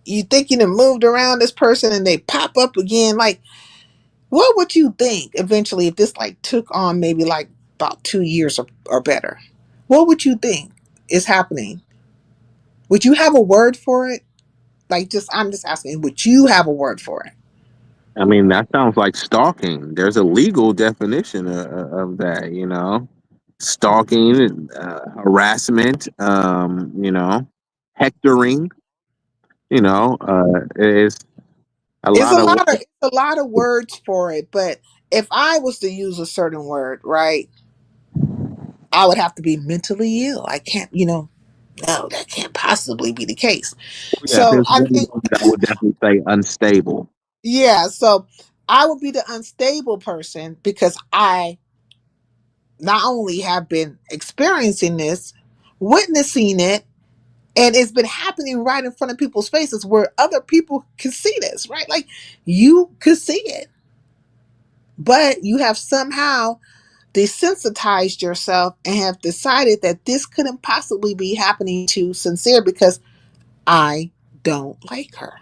you think you done moved around this person and they pop up again. Like, what would you think eventually if this like took on maybe like about 2 years or better? What would you think is happening? Would you have a word for it? Like, I'm just asking, would you have a word for it? I mean, that sounds like stalking. There's a legal definition of that, you know, stalking, harassment, hectoring. Is a It's lot a of lot of it's a lot of words for it, but if I was to use a certain word, right, I would have to be mentally ill. I can't, no, that can't possibly be the case. yeah. If So it's I one think, word, I would definitely say unstable. yeah, so I would be the unstable person because I not only have been experiencing this, witnessing it, and it's been happening right in front of people's faces where other people can see this, right? Like you could see it, but you have somehow desensitized yourself and have decided that this couldn't possibly be happening to Sincere because I don't like her.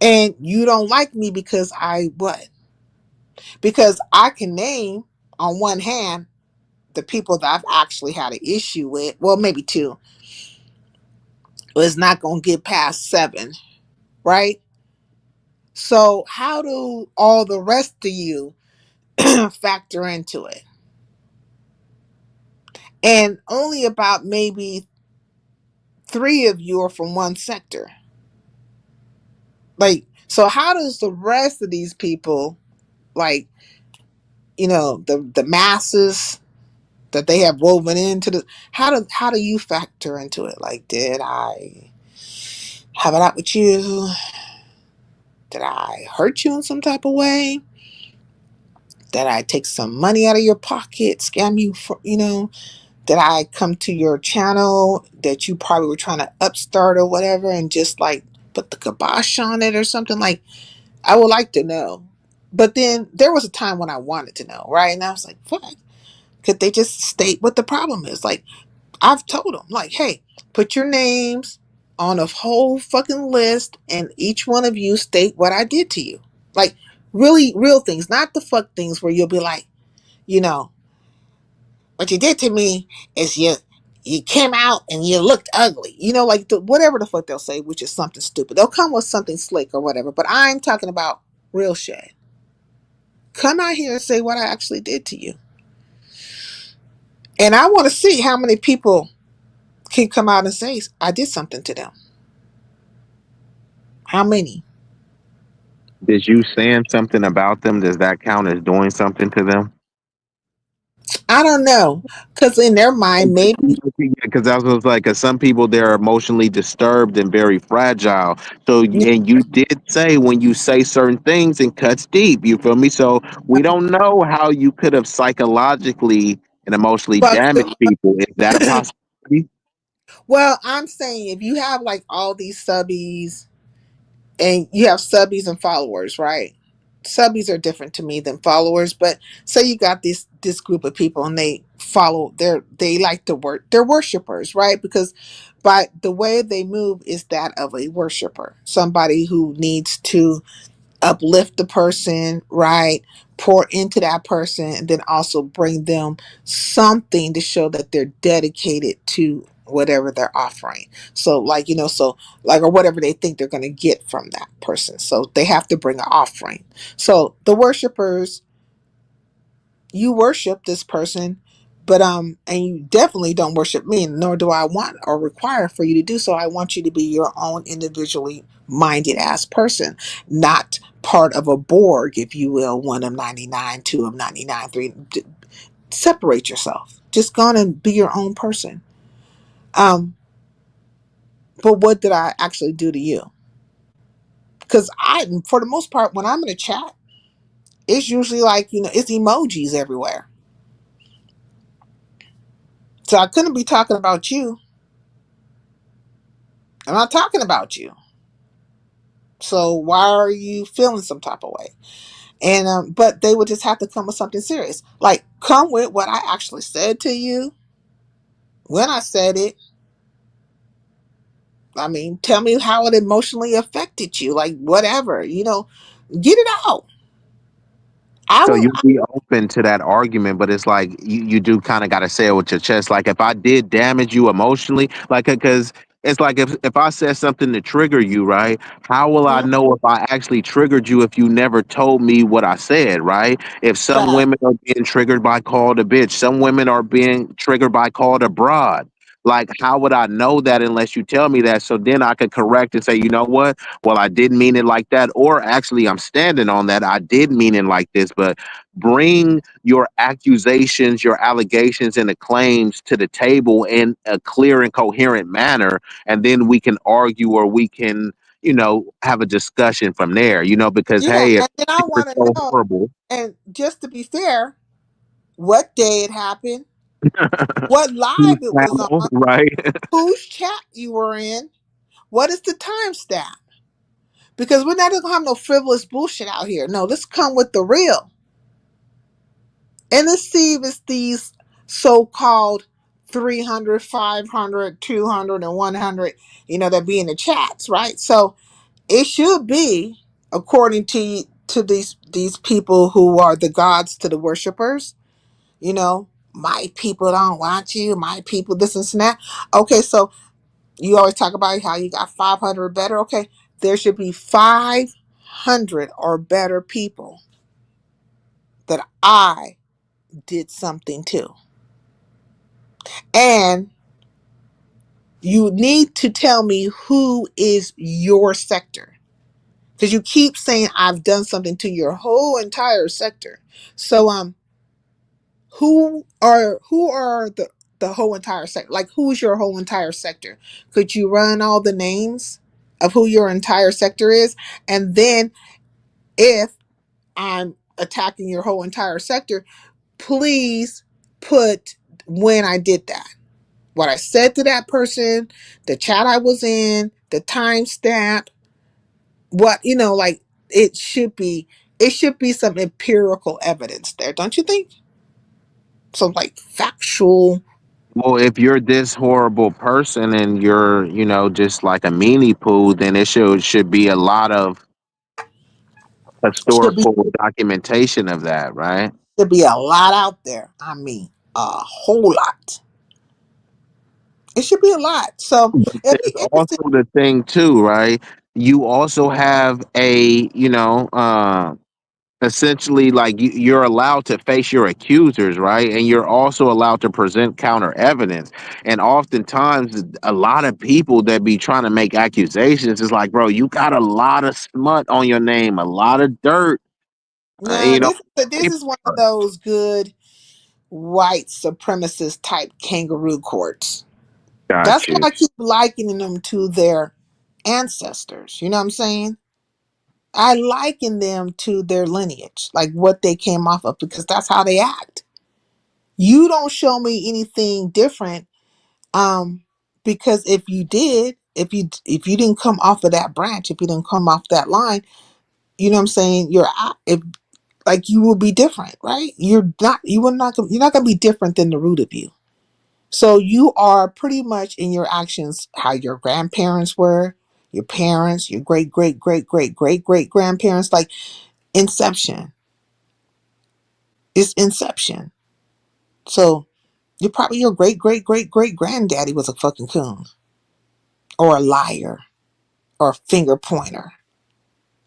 And you don't like me because I what? Because I can name on one hand the people that I've actually had an issue with. Well, maybe two. But it's not going to get past seven, right? So, how do all the rest of you factor into it? And only about maybe three of you are from one sector. Like, so how does the rest of these people, like, the masses that they have woven into the, how do you factor into it? Like, did I have it out with you? Did I hurt you in some type of way? Did I take some money out of your pocket, scam you for, did I come to your channel that you probably were trying to upstart or whatever and just like put the kibosh on it or something? Like, I would like to know. But then there was a time when I wanted to know, right? And I was like, fuck. Could they just state what the problem is? Like, I've told them, like, hey, put your names on a whole fucking list and each one of you state what I did to you. Like, really real things, not the fuck things where you'll be like, you know, what you did to me is you came out and you looked ugly. Like whatever the fuck they'll say, which is something stupid. They'll come with something slick or whatever. But I'm talking about real shit. Come out here and say what I actually did to you. And I want to see how many people can come out and say I did something to them. How many? Did you saying something about them? Does that count as doing something to them? I don't know. Because in their mind, maybe. Because I was like, 'cause some people they're emotionally disturbed and very fragile. So, Yeah, and you did say when you say certain things, it cuts deep. You feel me? So we don't know how you could have psychologically and emotionally but damaged people. Is that a possibility? well, I'm saying if you have like all these subbies and you have subbies and followers, right? Subbies are different to me than followers, but say you got this group of people and they follow they like to work, they're worshipers, right? Because by the way they move is that of a worshiper, somebody who needs to uplift the person, right? Pour into that person, and then also bring them something to show that they're dedicated to whatever they're offering. So, like, or whatever they think they're going to get from that person. So, they have to bring an offering. So, the worshipers, you worship this person, but and you definitely don't worship me, nor do I want or require for you to do so. I want you to be your own individually minded ass person, not part of a Borg, if you will, one of 99, two of 99, three. Separate yourself, just go on and be your own person. But what did I actually do to you? Because for the most part, when I'm in a chat, it's usually like, it's emojis everywhere. So I couldn't be talking about you. I'm not talking about you. So why are you feeling some type of way? And but they would just have to come with something serious. Like come with what I actually said to you when I said it. I mean, tell me how it emotionally affected you. Like whatever, get it out. I So will. you'd be open to that argument, but it's like you do kind of got to say it with your chest. Like if I did damage you emotionally, like because it's like if I said something to trigger you, right? How will I Mhm. know if I actually triggered you if you never told me what I said, right? If some Fact. women are being triggered by called a bitch, some women are being triggered by called a broad. Like how would I know that unless you tell me that? So then I could correct and say, you know what? Well, I didn't mean it like that, or actually, I'm standing on that. I did mean it like this, but bring your accusations, your allegations, and the claims to the table in a clear and coherent manner, and then we can argue or we can, have a discussion from there. Because Yeah, hey, if and then I you're want to so know. horrible, And just to be fair, what day it happened, what live who's it was channel, on, right? whose chat you were in, what is the timestamp? Because we're not gonna have no frivolous bullshit out here. No, let's come with the real. And let's see if it's these so-called 300, 500, 200, and 100, that be in the chats, right? So it should be, according to these people who are the gods to the worshipers, my people don't want you, my people, this and that. Okay, so you always talk about how you got 500 or better. Okay, there should be 500 or better people that I did something to. And you need to tell me who is your sector. Because you keep saying I've done something to your whole entire sector. So who are the whole entire sector? Like who's your whole entire sector? Could you run all the names of who your entire sector is? And then if I'm attacking your whole entire sector, please put when I did that. What I said to that person, the chat I was in, the timestamp, what like it should be some empirical evidence there, don't you think? Some like factual. Well, if you're this horrible person and you're, just like a meanie poo, then it should be a lot of should be historical documentation of that, right? should be a lot out there. I mean, a whole lot. It should be a lot. So But it'd be there's interesting. also the thing too, right? You also have essentially like you're allowed to face your accusers, right? And you're also allowed to present counter evidence. And oftentimes, a lot of people that be trying to make accusations is like, bro, you got a lot of smut on your name, a lot of dirt, uh, No, you know. this is one of those good white supremacist type kangaroo courts. That's Got why you. I keep likening them to their ancestors. You know what I'm saying? I liken them to their lineage, like what they came off of, because that's how they act. You don't show me anything different, um, because if you did, if you didn't come off of that branch, if you didn't come off that line, you know what I'm saying? If like you will be different, right? You're not gonna be different than the root of you. So you are pretty much in your actions how your grandparents were, your parents, your great great great great great great grandparents, like inception. It's inception. So you're probably your great great great great granddaddy was a fucking coon or a liar or a finger pointer,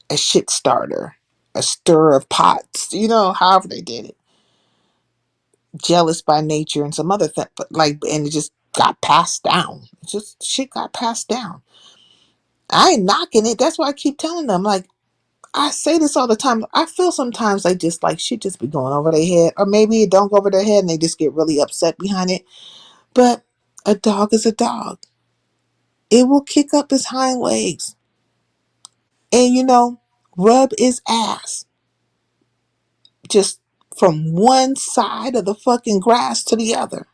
a shit starter, a stir of pots, however they did it. Jealous by nature and some other thing, but like, and it just got passed down. Just shit got passed down. I ain't knocking it. That's why I keep telling them. Like I say this all the time. I feel sometimes they just like shit just be going over their head, or maybe it don't go over their head and they just get really upset behind it. But a dog is a dog. It will kick up its hind legs and rub its ass just from one side of the fucking grass to the other.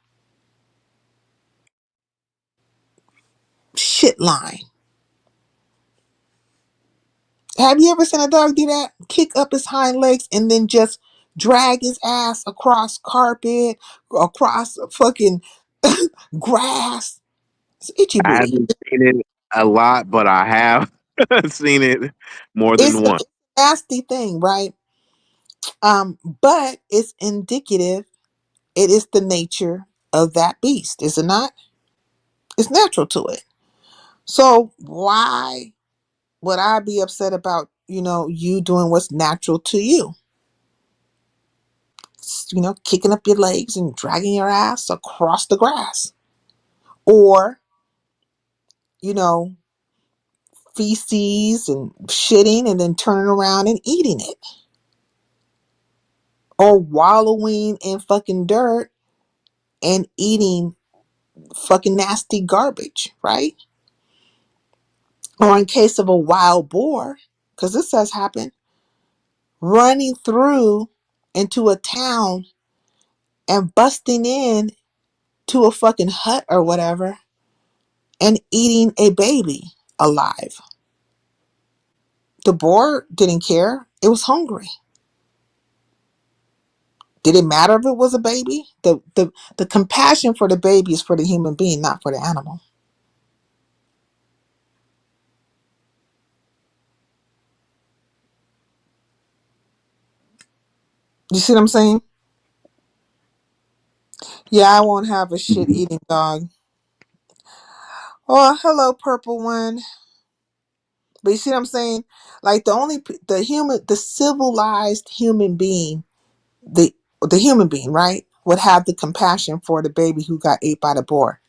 shit line. Have you ever seen a dog do that? Kick up his hind legs and then just drag his ass across carpet, across fucking grass. It's itchy I bitty. haven't seen it a lot, but I have seen it more It's than a once. nasty thing, right? But it's indicative. It is the nature of that beast, is it not? It's natural to it. So why would I be upset about, you doing what's natural to you? Kicking up your legs and dragging your ass across the grass. Or, you know, feces and shitting and then turning around and eating it. Or wallowing in fucking dirt and eating fucking nasty garbage, right? Or in case of a wild boar, because this has happened, running through into a town and busting in to a fucking hut or whatever and eating a baby alive. The boar didn't care. It was hungry. Did it matter if it was a baby? The compassion for the baby is for the human being, not for the animal. You see what I'm saying? Yeah, I won't have a shit eating dog. Oh, hello, purple one. But you see what I'm saying? Like the civilized human being, the the human being, right, would have the compassion for the baby who got ate by the boar.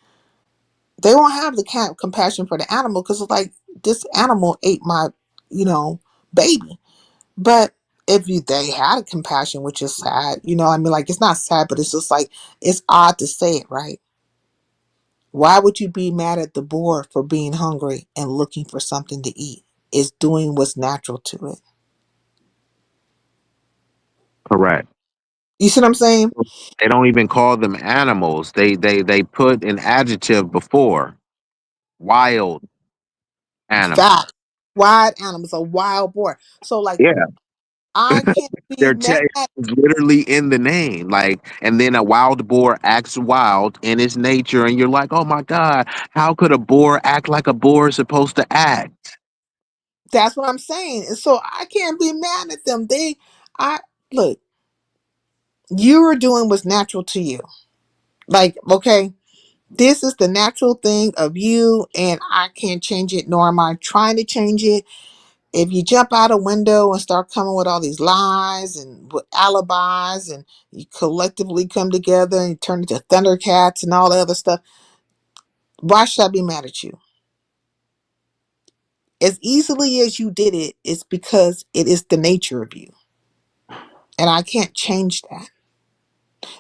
They won't have the compassion for the animal because it's like this animal ate my, you know, baby. But if they had compassion, which is sad, I mean, like it's not sad, but it's just like it's odd to say it, right? Why would you be mad at the boar for being hungry and looking for something to eat? It's doing what's natural to it. Correct. You see what I'm saying? They don't even call them animals. They put an adjective before wild animal. Fact. Wild animals, a wild boar. So like Yeah, I can't be mad. it's literally in the name. Like, and then a wild boar acts wild in its nature, and you're like, oh my god, how could a boar act like a boar is supposed to act? That's what I'm saying. And so I can't be mad at them. I look, you are doing what's natural to you. Like, okay, this is the natural thing of you, and I can't change it, nor am I trying to change it. If you jump out a window and start coming with all these lies and with alibis, and you collectively come together and turn into Thundercats and all the other stuff, why should I be mad at you? As easily as you did it, it's because it is the nature of you. And I can't change that.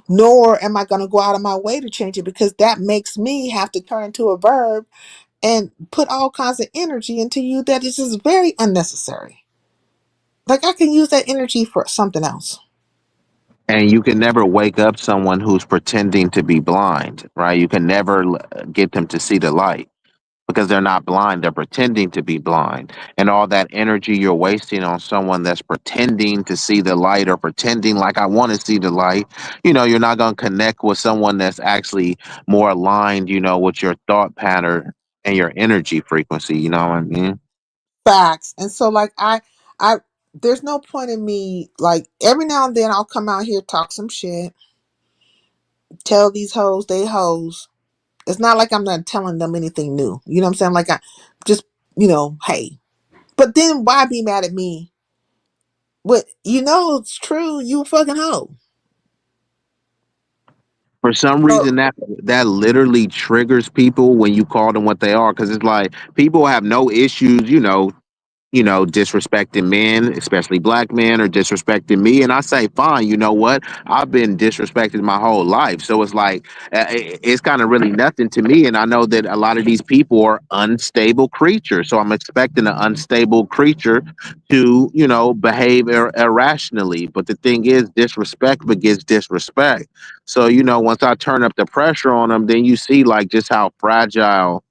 Nor am I going to go out of my way to change it because that makes me have to turn into a verb and put all kinds of energy into you that is just very unnecessary. Like I can use that energy for something else. And you can never wake up someone who's pretending to be blind, right? You can never get them to see the light because they're not blind. They're pretending to be blind. And all that energy you're wasting on someone that's pretending to see the light or pretending like I want to see the light, you're not going to connect with someone that's actually more aligned, with your thought pattern and your energy frequency. You know what I mean? Facts. And so like I there's no point in me like every now and then I'll come out here talk some shit, tell these hoes they hoes. It's not like I'm not telling them anything new. You know what I'm saying? Like I just, hey. But then why be mad at me? But it's true, you a fucking hoe. For some So reason, that literally triggers people when you call them what they are, because it's like people have no issues, disrespecting men, especially black men, or disrespecting me. And I say, fine, you know what? I've been disrespected my whole life. So it's like, it's kind of really nothing to me. And I know that a lot of these people are unstable creatures. So I'm expecting an unstable creature to, behave irrationally. But the thing is, disrespect begets disrespect. So, once I turn up the pressure on them, then you see like just how fragile,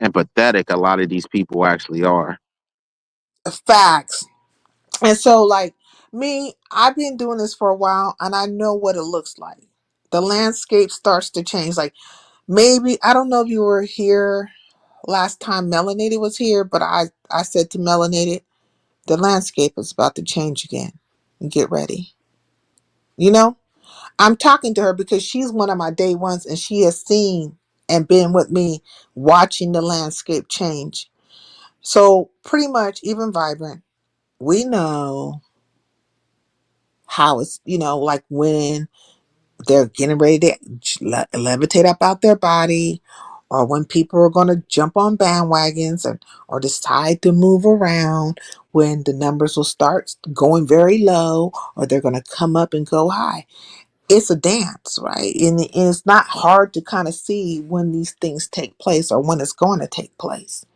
and pathetic a lot of these people actually are. Facts. And so, like me, I've been doing this for a while, and I know what it looks like. The landscape starts to change. Like maybe I don't know if you were here last time Melanated was here, but I said to Melanated, the landscape is about to change again. Get ready. You know, I'm talking to her because she's one of my day ones, and she has seen and been with me watching the landscape change. So pretty much, even Vibrant, we know how it's, like when they're getting ready to levitate up out their body, or when people are going to jump on bandwagons, or decide to move around, when the numbers will start going very low, or they're going to come up and go high. It's a dance, right? And it's not hard to kind of see when these things take place, or when it's going to take place,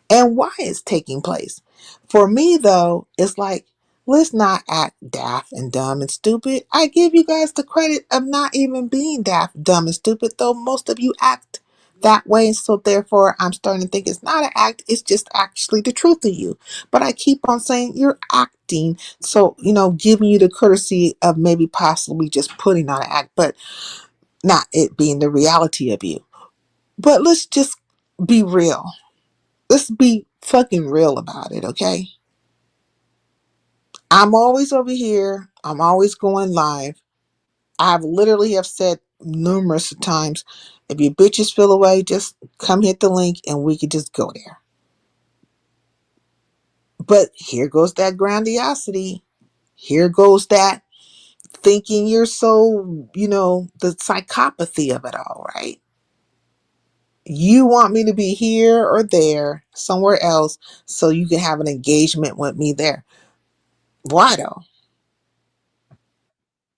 and why it's taking place. For me, though, it's like, let's not act daft and dumb and stupid. I give you guys the credit of not even being daft, dumb, and stupid, though most of you act that way. So therefore, I'm starting to think it's not an act, it's just actually the truth of you. But I keep on saying you're acting. So, giving you the courtesy of maybe possibly just putting on an act, but not it being the reality of you. But let's just be real. Let's be fucking real about it, okay? I'm always over here. I'm always going live. I've literally have said numerous times, if your bitches feel away, just come hit the link and we could just go there. But here goes that grandiosity. Here goes that thinking you're so, the psychopathy of it all, right? You want me to be here or there, somewhere else, so you can have an engagement with me there. Why though?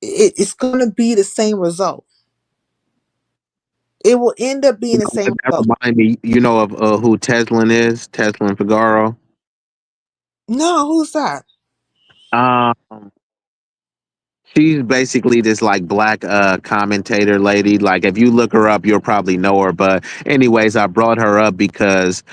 It's going to be the same result. It will end up You being the know same what? That result. remind me, of who Teslin is, Teslin Figaro. No, who's that? Um, she's basically this like black commentator lady. Like if you look her up, you'll probably know her. But anyways, I brought her up because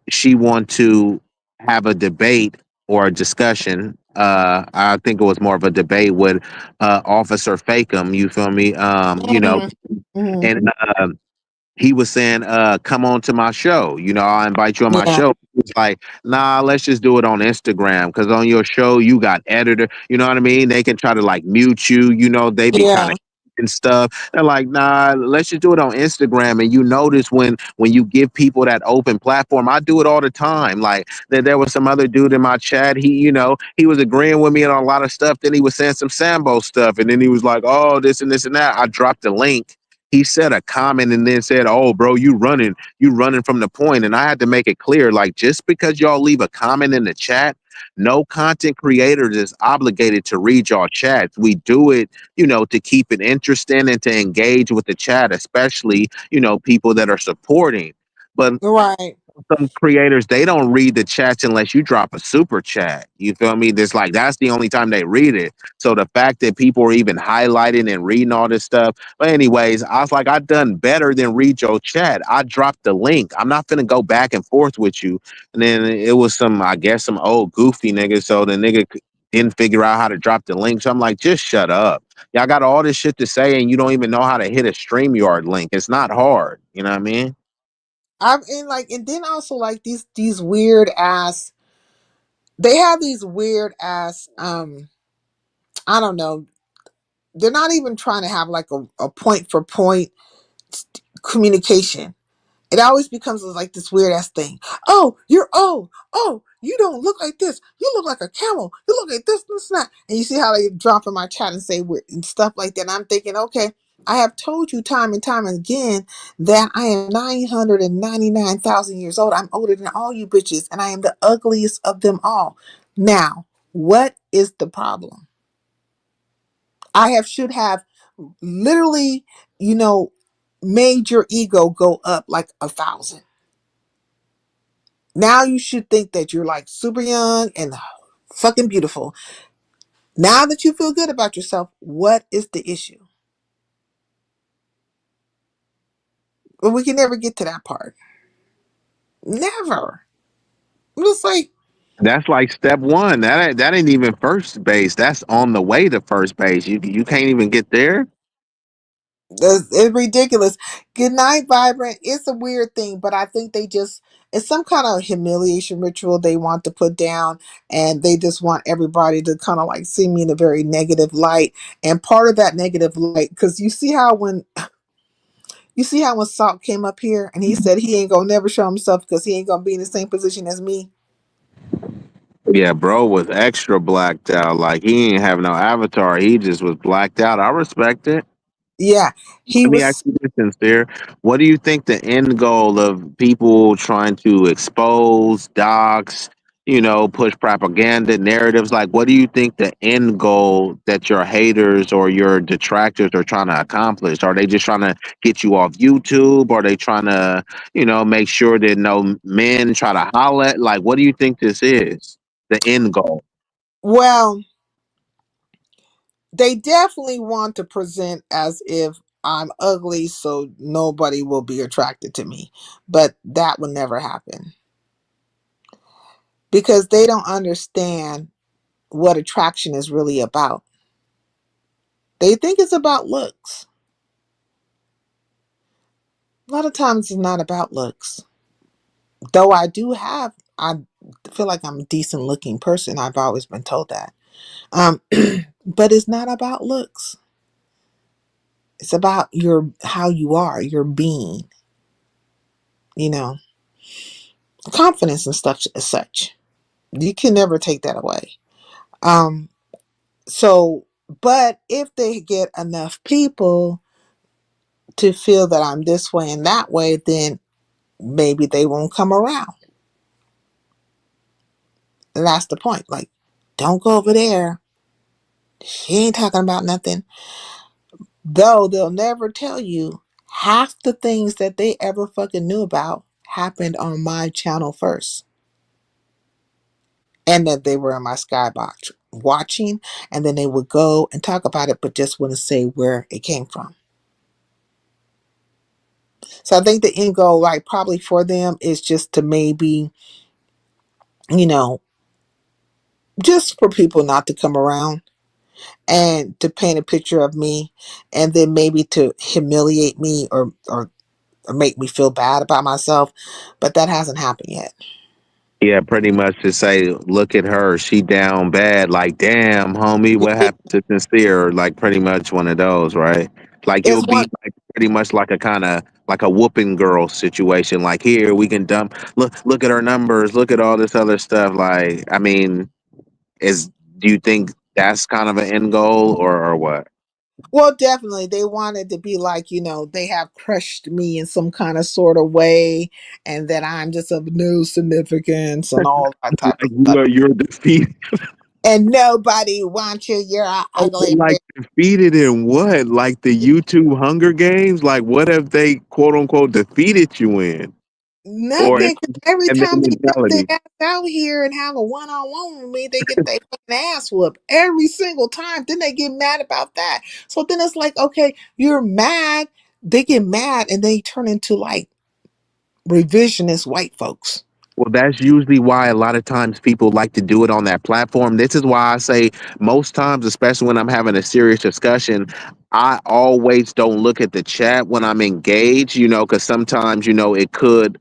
she want to have a debate or a discussion. I think it was more of a debate with Officer Fakem. You feel me? Mm, mm, And he was saying, come on to my show. I'll invite you on my yeah, show. It's like, nah, let's just do it on Instagram. Cause on your show, you got editor, you know what I mean? They can try to like mute you, they be kind yeah. of and stuff. They're like, nah, let's just do it on Instagram. And you notice when you give people that open platform, I do it all the time. Like there was some other dude in my chat. He was agreeing with me on a lot of stuff. Then he was saying some Sambo stuff. And then he was like, oh, this and this and that. I dropped the link. He said a comment and then said, "Oh, bro, you running from the point." And I had to make it clear, like, just because y'all leave a comment in the chat, no content creator is obligated to read y'all chats. We do it, to keep it interesting and to engage with the chat, especially, people that are supporting. But Right. some creators, they don't read the chats unless you drop a super chat. You feel me? That's the only time they read it. So the fact that people are even highlighting and reading all this stuff. But anyways, I was like, I done better than read your chat. I dropped the link. I'm not gonna go back and forth with you. And then it was I guess some old goofy nigga. So the nigga didn't figure out how to drop the link. So I'm like, just shut up. Y'all got all this shit to say and you don't even know how to hit a StreamYard link. It's not hard. You know what I mean? I'm in like, and then also like these weird ass. They have these weird ass. I don't know. They're not even trying to have like a point for point communication. It always becomes like this weird ass thing. Oh, you're old. Oh, you don't look like this. You look like a camel. You look like this, and that. And you see how they drop in my chat and say weird and stuff like that. And I'm thinking, okay, I have told you time and time again that I am 999,000 years old. I'm older than all you bitches, and I am the ugliest of them all. Now, what is the problem? Should have literally, you know, made your ego go up like 1,000. Now you should think that you're like super young and fucking beautiful. Now that you feel good about yourself, what is the issue? But we can never get to that part. Never. I'm just like, That's like step one. That ain't even first base. That's on the way to first base. You can't even get there. it's ridiculous. Good night, Vibrant. It's a weird thing, but I think they just, it's some kind of humiliation ritual they want to put down, and they just want everybody to kind of like see me in a very negative light. And part of that negative light, because you see how when Salt came up here and he said he ain't gonna never show himself because he ain't gonna be in the same position as me. Yeah, bro was extra blacked out. Like he ain't have no avatar. He just was blacked out. I respect it. Yeah, he Let me ask was. you this, sincere. What do you think the end goal of people trying to expose, dox, push propaganda narratives? Like, what do you think the end goal that your haters or your detractors are trying to accomplish? Are they just trying to get you off YouTube? Are they trying to, make sure that no men try to holler at? Like, what do you think this is? The end goal? Well, they definitely want to present as if I'm ugly, so nobody will be attracted to me. But that will never happen because they don't understand what attraction is really about. They think it's about looks. A lot of times it's not about looks. Though I feel like I'm a decent looking person. I've always been told that. Um, but it's not about looks. It's about your how you are, your being, you know, confidence and stuff as such. You can never take that away. Um, so, but if they get enough people to feel that I'm this way and that way, then maybe they won't come around. And that's the point. Like, don't go over there. She ain't talking about nothing. Though they'll never tell you half the things that they ever fucking knew about happened on my channel first. And that they were in my skybox watching, and then they would go and talk about it, but just wouldn't say where it came from. So I think the end goal, like probably for them, is just to maybe, you know, just for people not to come around and to paint a picture of me, and then maybe to humiliate me or make me feel bad about myself. But that hasn't happened yet. Yeah, pretty much to say, look at her, she down bad. Like, damn, homie, what happened to sincere? Like, pretty much one of those, right? Like, you'll It's one. be like pretty much like a kind of like a whooping girl situation. Like, here we can dump. Look at her numbers. Look at all this other stuff. Like, I mean, is do you think that's kind of an end goal or what? Well, definitely. They wanted to be like, they have crushed me in some kind of sort of way, and that I'm just of no significance and all that type Like of stuff. you're defeated. And nobody wants you. You're an ugly Like bitch. defeated in what? Like the YouTube Hunger Games? Like what have they quote unquote defeated you in? Or Nothing. 'Cause every and their time they come their mentality. ass out here and have a one-on-one with me, they get their fucking ass whooped every single time. Then they get mad about that. So then it's like, okay, you're mad. They get mad and they turn into like revisionist white folks. Well, that's usually why a lot of times people like to do it on that platform. This is why I say most times, especially when I'm having a serious discussion, I always don't look at the chat when I'm engaged, because sometimes, it could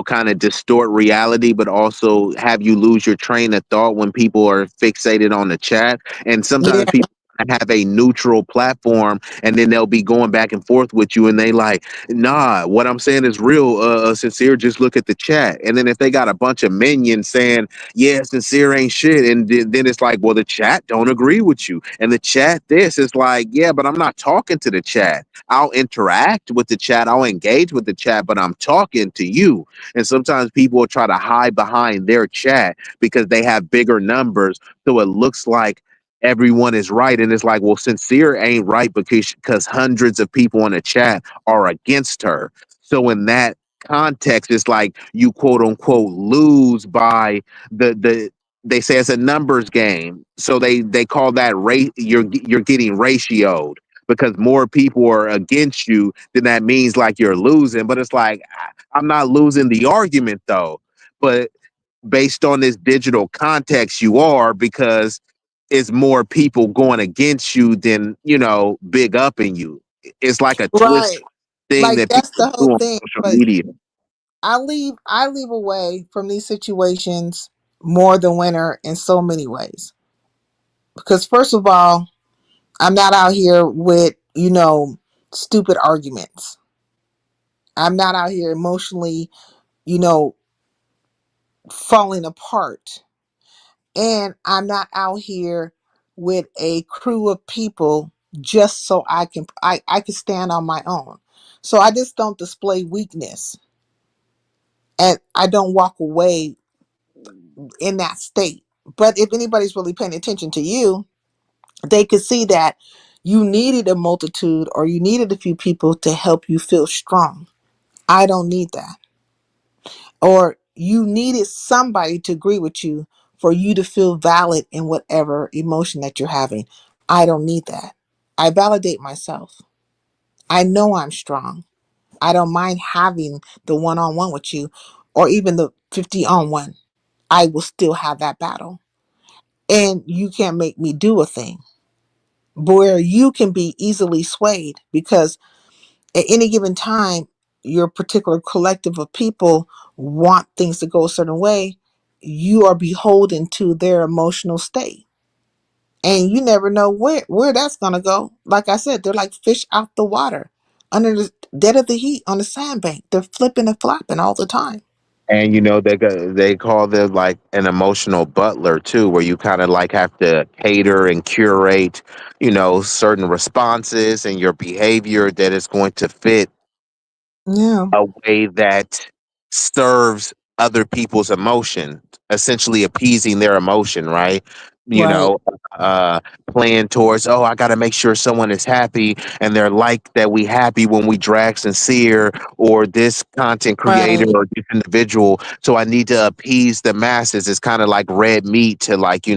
kind of distort reality, but also have you lose your train of thought when people are fixated on the chat. And Yeah. sometimes people have a neutral platform and then they'll be going back and forth with you and they like, nah, what I'm saying is real, sincere, just look at the chat. And then if they got a bunch of minions saying, yeah, sincere ain't shit, and then it's like, well, the chat don't agree with you. And the chat this is like, yeah, but I'm not talking to the chat. I'll interact with the chat, I'll engage with the chat, but I'm talking to you. And sometimes people will try to hide behind their chat because they have bigger numbers. So it looks like everyone is right. And it's like, well, sincere ain't right because hundreds of people in the chat are against her. So in that context, it's like you quote unquote lose by the they say it's a numbers game. So they call that rate you're getting ratioed because more people are against you, then that means like you're losing. But it's like I'm not losing the argument though. But based on this digital context, you are, because it's more people going against you than, big up in you. It's like a twist Right. thing Like that that's people the do whole on thing. social But media. I leave away from these situations more than winner in so many ways. Because first of all, I'm not out here with, stupid arguments. I'm not out here emotionally, you know, falling apart. And I'm not out here with a crew of people just so I can stand on my own. So I just don't display weakness, and I don't walk away in that state. But if anybody's really paying attention to you, they could see that you needed a multitude or you needed a few people to help you feel strong. I don't need that. Or you needed somebody to agree with you for you to feel valid in whatever emotion that you're having. I don't need that. I validate myself. I know I'm strong. I don't mind having the one on one with you or even the 50 on one. I will still have that battle. And you can't make me do a thing where you can be easily swayed because at any given time, your particular collective of people want things to go a certain way. You are beholden to their emotional state. And you never know where that's going to go. Like I said, they're like fish out the water under the dead of the heat on the sandbank. They're flipping and flopping all the time. And they call them like an emotional butler too, where you kind of like have to cater and curate, certain responses and your behavior that is going to fit Yeah, a way that serves other people's emotion, essentially appeasing their emotion, right? You right, know, uh, playing towards, oh, I got to make sure someone is happy and they're like that we happy when we drag sincere or this content creator right. or this individual. So I need to appease the masses. It's kind of like red meat to like,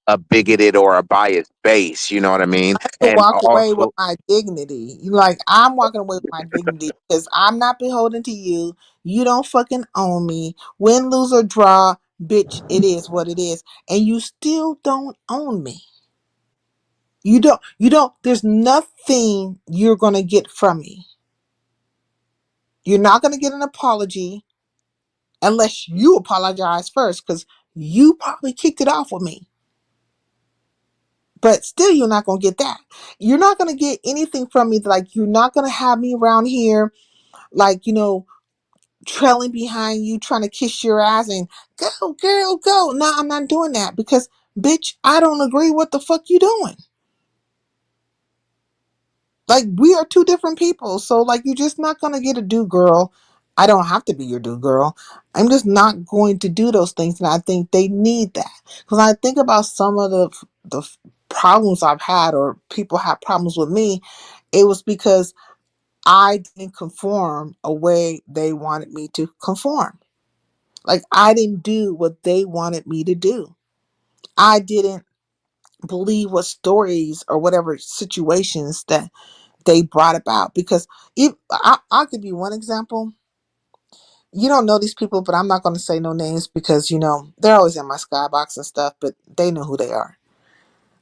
a bigoted or a biased base. You know what I mean? To And walk away with also, my dignity. Like I'm walking away with my dignity because I'm not beholden to you. You don't fucking own me. Win, lose, or draw, bitch, it is what it is. And you still don't own me. You don't, there's nothing you're gonna get from me. You're not gonna get an apology unless you apologize first, because you probably kicked it off with me. But still you're not gonna get that. You're not gonna get anything from me. Like you're not gonna have me around here like, trailing behind you, trying to kiss your ass and go, girl, go. No, I'm not doing that because, bitch, I don't agree what the fuck you doing. Like, we are two different people. So, like, you're just not going to get a do girl. I don't have to be your do girl. I'm just not going to do those things. And I think they need that. Because I think about some of the problems I've had or people have problems with me, it was because I didn't conform a way they wanted me to conform. Like I didn't do what they wanted me to do. I didn't believe what stories or whatever situations that they brought about. Because if I'll give you one example. You don't know these people, but I'm not going to say no names because they're always in my skybox and stuff, but they know who they are.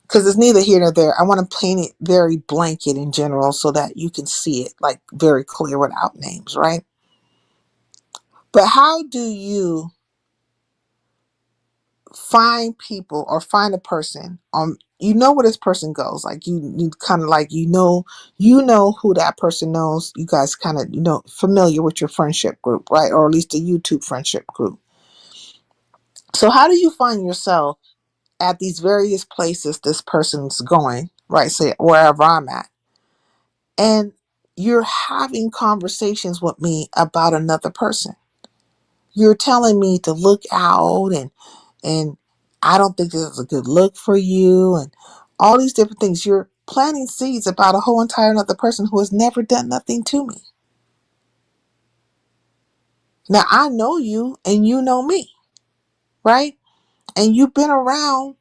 Because it's neither here nor there. I want to paint it very blanket in general so that you can see it like very clear without names, right? But how do you find people or find a person you know where this person goes, like you kind of like who that person knows, you guys kind of familiar with your friendship group, right? Or at least a YouTube friendship group. So how do you find yourself at these various places this person's going, right? Say wherever I'm at, and you're having conversations with me about another person. You're telling me to look out, and I don't think this is a good look for you, and all these different things. You're planting seeds about a whole entire another person who has never done nothing to me. Now I know you and you know me, right? And you've been around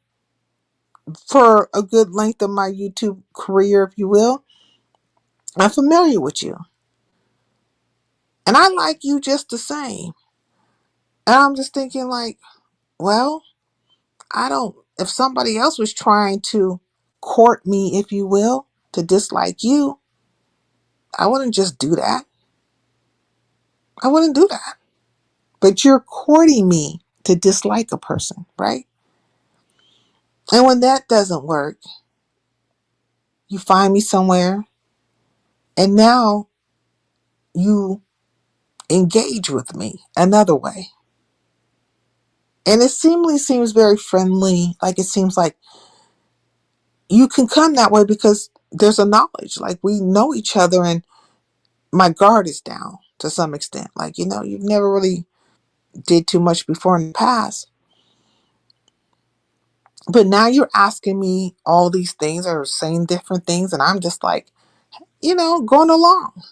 for a good length of my YouTube career, if you will. I'm familiar with you. And I like you just the same. And I'm just thinking like, well, I don't, if somebody else was trying to court me, if you will, to dislike you, I wouldn't just do that. I wouldn't do that. But you're courting me to dislike a person, right? And when that doesn't work, you find me somewhere and now you engage with me another way. And it seems very friendly. Like it seems like you can come that way because there's a knowledge. Like we know each other and my guard is down to some extent. Like, you've never really did too much before in the past. But now you're asking me all these things or saying different things. And I'm just like, going along.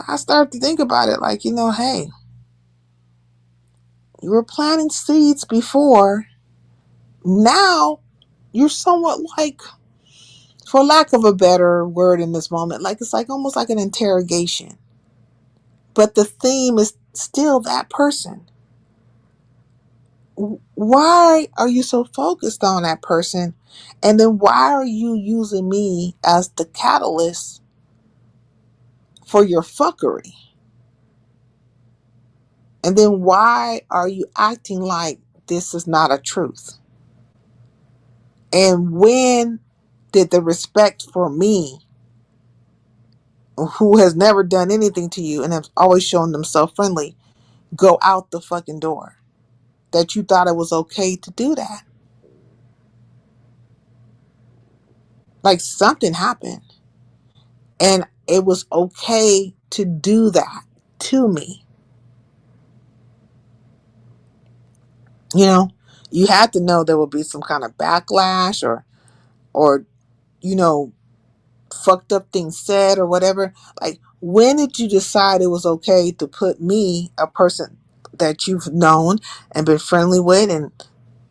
I started to think about it like, hey, you were planting seeds before. Now you're somewhat like, for lack of a better word in this moment, like it's like almost like an interrogation. But the theme is still that person. Why are you so focused on that person? And then why are you using me as the catalyst for your fuckery? And then why are you acting like this is not a truth? And when did the respect for me, who has never done anything to you and have always shown themselves friendly, go out the fucking door? That you thought it was okay to do that? Like something happened. And it was okay to do that to me. You know, you had to know there would be some kind of backlash or, you know, fucked up things said or whatever. Like, when did you decide it was okay to put me, a person that you've known and been friendly with and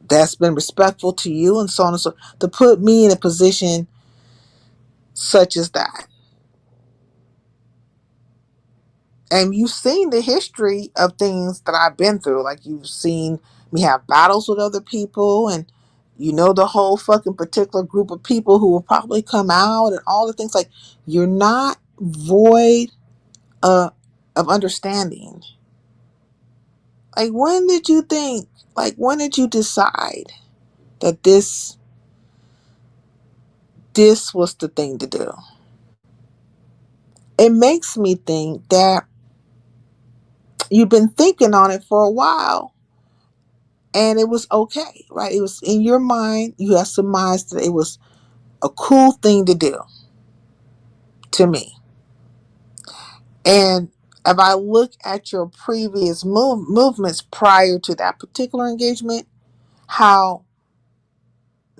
that's been respectful to you and so on and so, to put me in a position such as that? And you've seen the history of things that I've been through. Like, you've seen me have battles with other people, and the whole fucking particular group of people who will probably come out and all the things. Like, you're not void of understanding. Like, when did you think, like, when did you decide that this was the thing to do? It makes me think that you've been thinking on it for a while. And it was okay, right? It was in your mind. You have surmised that it was a cool thing to do to me. And if I look at your previous movements prior to that particular engagement, how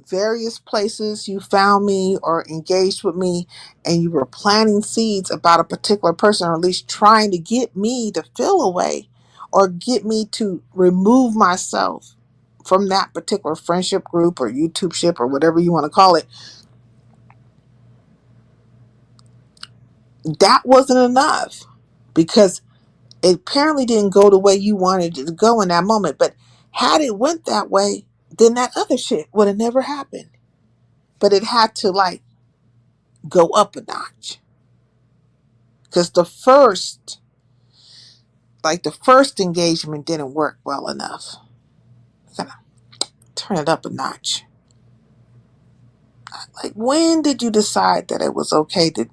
various places you found me or engaged with me and you were planting seeds about a particular person, or at least trying to get me to feel away or get me to remove myself from that particular friendship group or YouTube ship or whatever you want to call it, that wasn't enough because it apparently didn't go the way you wanted it to go in that moment. But had it went that way, then that other shit would have never happened. But it had to like go up a notch because the first engagement didn't work well enough. Gotta turn it up a notch. Like, when did you decide that it was okay to,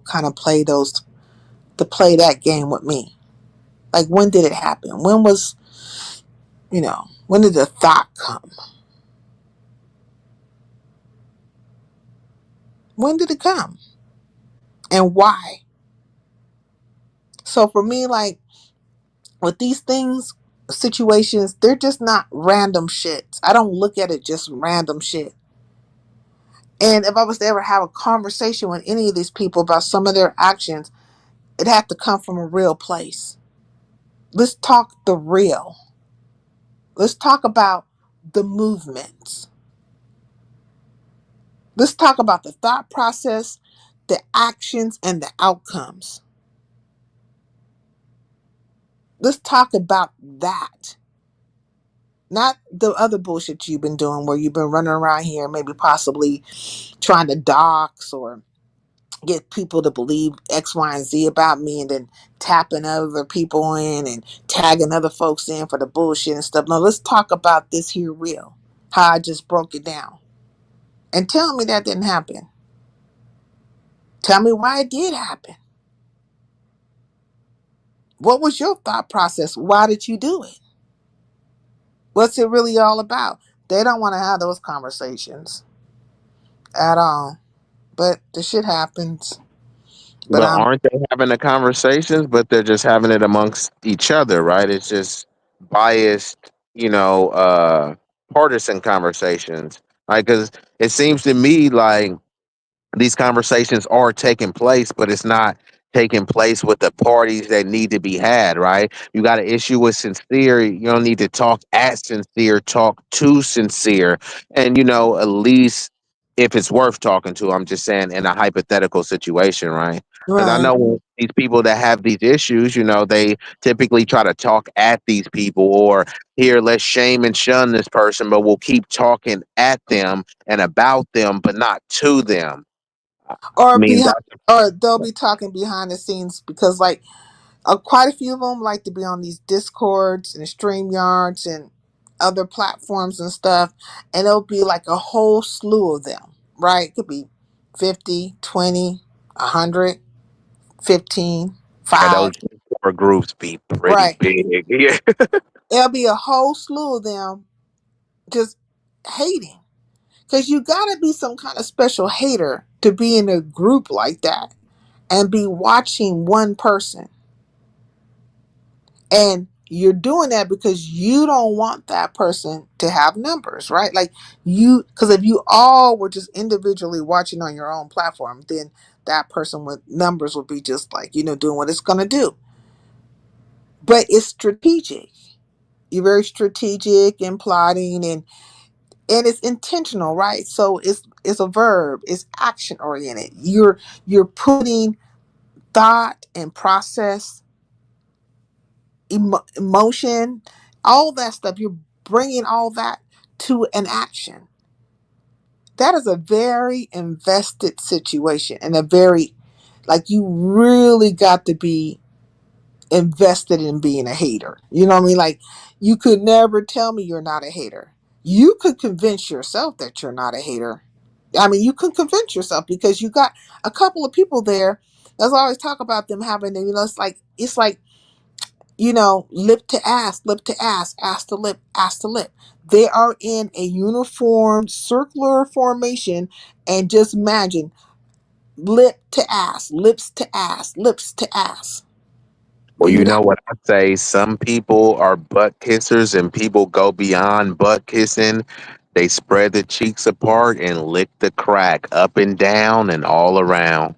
kind of play that game with me? Like, when did it happen? When did the thought come? When did it come? And why? So for me, like, with these things, situations, they're just not random shits. I don't look at it just random shit. And if I was to ever have a conversation with any of these people about some of their actions, it had to come from a real place. Let's talk the real. Let's talk about the movements. Let's talk about the thought process the actions and the outcomes. Let's talk about that. Not the other bullshit you've been doing where you've been running around here, maybe possibly trying to dox or get people to believe X, Y, and Z about me and then tapping other people in and tagging other folks in for the bullshit and stuff. No, let's talk about this here real. How I just broke it down. And tell me that didn't happen. Tell me why it did happen. What was your thought process? Why did you do it? What's it really all about? They don't want to have those conversations at all. But the shit happens. But But aren't they having the conversations? But they're just having it amongst each other, right? It's just biased, partisan conversations, right? Because it seems to me like these conversations are taking place, but it's not taking place with the parties that need to be had, right? You got an issue with sincere. You don't need to talk at sincere, talk to sincere. And, at least if it's worth talking to, I'm just saying in a hypothetical situation, right? Because I right. know when these people that have these issues, they typically try to talk at these people or here, let's shame and shun this person, but we'll keep talking at them and about them, but not to them. I Or mean, behind, that's or they'll be talking behind the scenes because like quite a few of them like to be on these discords and stream yards and other platforms and stuff, and it'll be like a whole slew of them, right? It could be 50, 20, 100, 15, why 5, those four groups be pretty right? big. Yeah. It'll be a whole slew of them just hating, because you gotta be some kind of special hater to be in a group like that and be watching one person. And you're doing that because you don't want that person to have numbers, right? Like because if you all were just individually watching on your own platform, then that person with numbers would be just like, doing what it's going to do. But it's strategic. You're very strategic and plotting and it's intentional, right? So it's a verb, it's action oriented. You're putting thought and process emotion, all that stuff. You're bringing all that to an action. That is a very invested situation and a very, like, you really got to be invested in being a hater. You know what I mean? Like, you could never tell me you're not a hater. You could convince yourself that you're not a hater. I mean, you could convince yourself because you got a couple of people there. Let's always talk about them having, it's like lip to ass to lip. They are in a uniform circular formation, and just imagine lip to ass, lips to ass, lips to ass. Well, You you got, know what I say? Some people are butt kissers and people go beyond butt kissing. They spread the cheeks apart and lick the crack up and down and all around.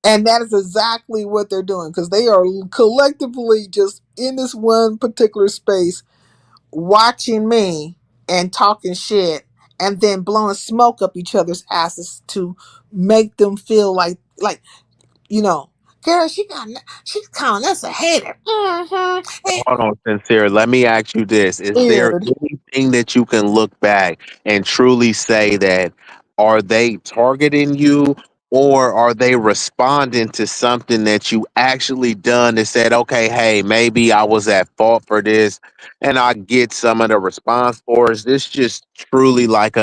and that is exactly what they're doing because they are collectively just in this one particular space watching me and talking shit and then blowing smoke up each other's asses to make them feel like you know, girl, she's calling us a hater. Mm-hmm. Hold on, sincere. Let me ask you this. Is there Weird. anything that you can look back and truly say that are they targeting you or are they responding to something that you actually done that said, okay, hey, maybe I was at fault for this and I get some of the response, or is this just truly like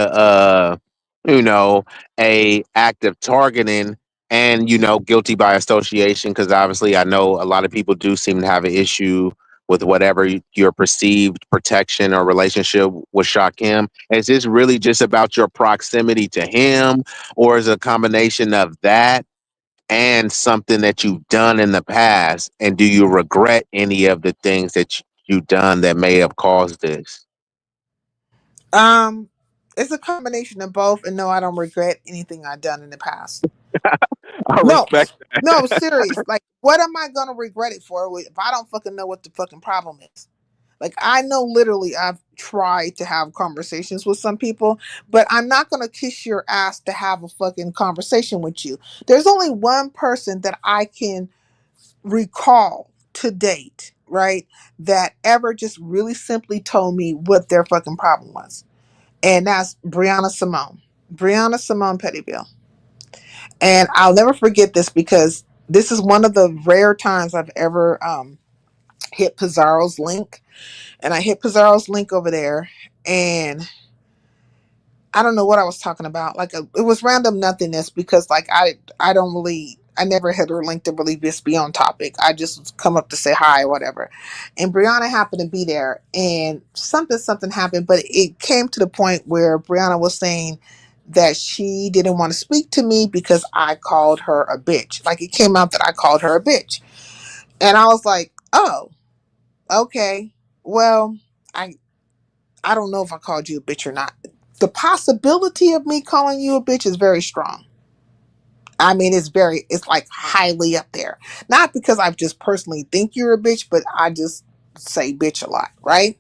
you know, a act of targeting and guilty by association? Because obviously I know a lot of people do seem to have an issue with whatever your perceived protection or relationship with Shakim? Is this really just about your proximity to him, or is it a combination of that and something that you've done in the past? And do you regret any of the things that you've done that may have caused this? Um, it's a combination of both, and no, I don't regret anything I've done in the past. I No, respect. no, serious. Like, what am I gonna regret it for if I don't fucking know what the fucking problem is? Like I know literally I've tried to have conversations with some people, but I'm not gonna kiss your ass to have a fucking conversation with you. There's only one person that I can recall to date, right? That ever just really simply told me what their fucking problem was. And that's Brianna Simone. Brianna Simone Pettyville. And I'll never forget this because this is one of the rare times I've ever hit Pizarro's link. And I hit Pizarro's link over there, and I don't know what I was talking about. Like it was random nothingness because like I don't really I never had her link to really just be on topic. I just come up to say hi or whatever. And Brianna happened to be there, and something happened, but it came to the point where Brianna was saying that she didn't want to speak to me because I called her a bitch. Like it came out that I called her a bitch. And I was like, "Oh, okay. Well, I I don't know if I called you a bitch or not. The possibility of me calling you a bitch is very strong. I mean, it's like highly up there. Not because I just personally think you're a bitch, but I just say bitch a lot, right?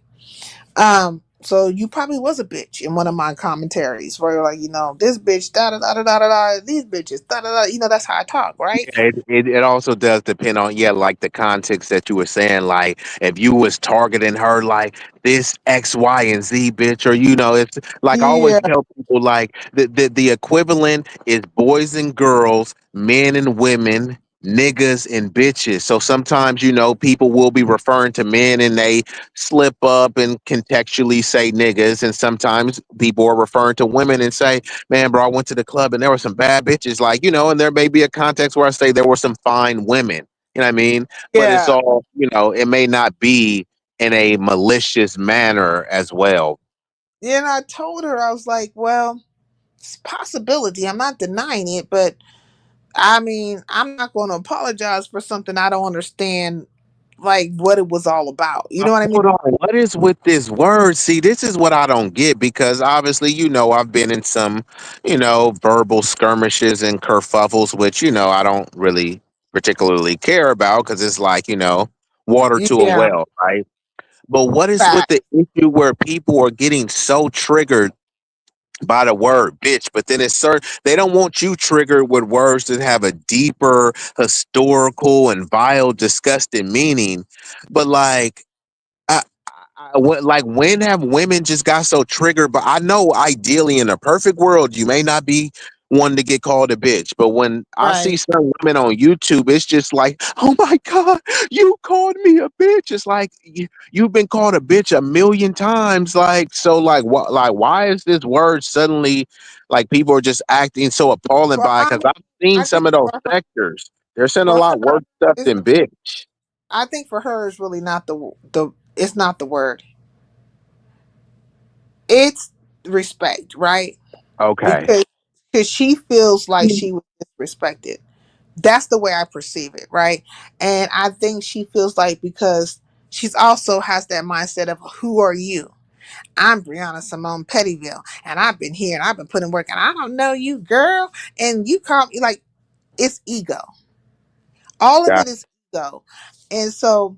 So you probably was a bitch in one of my commentaries where you're like, this bitch, da da da da da da, da, these bitches, da da da. That's how I talk, right? Yeah, it also does depend on, yeah, like the context that you were saying. Like if you was targeting her like this X, Y, and Z bitch, or it's like I always Yeah, tell people like the equivalent is boys and girls, men and women, niggas and bitches. So sometimes people will be referring to men and they slip up and contextually say niggas, and sometimes people are referring to women and say, man, bro, I went to the club and there were some bad bitches, like, and there may be a context where I say there were some fine women, you know what I mean? But it's yeah, all, it may not be in a malicious manner as well. yeah. And I told her, I was like, well, it's a possibility. I'm not denying it, but I mean, I'm not going to apologize for something I don't understand, like what it was all about. You know what I mean? Hold on. What is with this word? See, this is what I don't get because obviously, I've been in some, verbal skirmishes and kerfuffles, which, I don't really particularly care about because it's like, water to a Yeah, well, right? But what is with fact. the issue where people are getting so triggered by the word bitch, but then it's certain they don't want you triggered with words that have a deeper historical and vile, disgusting meaning. But like, when have women just got so triggered? But I know ideally in a perfect world, you may not be one to get called a bitch. But when I see Right. some women on YouTube, it's just like, oh my God, you called me a bitch. It's like you've been called a bitch a million times. Like, so like what why is this word suddenly like people are just acting so appalling Well, by it? Because I've seen I think some of those for her, sectors. They're saying a for lot her, worse stuff it's, than bitch. I think for her is really not the it's not the word. It's respect, right? Okay. Because she feels like she was disrespected. That's the way I perceive it, right? And I think she feels like because she's also has that mindset of who are you? I'm Brianna Simone Pettyville, and I've been here and I've been putting work, and I don't know you, girl, and you call me like it's ego. All of Yeah. it is ego, and so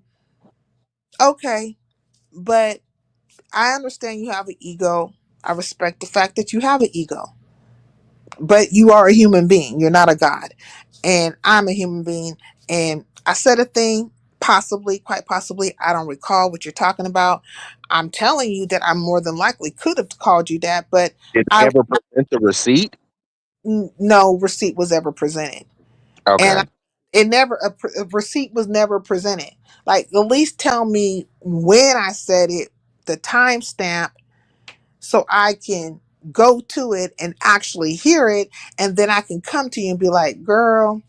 okay, but I understand you have an ego. I respect the fact that you have an ego, but you are a human being. You're not a god, and I'm a human being. And I said a thing, possibly, quite possibly. I don't recall what you're talking about. I'm telling you that I more than likely could have called you that, but Did they I ever present the receipt? no receipt was ever presented, and Okay. it never a receipt was never presented. Like at least tell me when I said it, the timestamp, so I can go to it and actually hear it, and then I can come to you and be like, "Girl,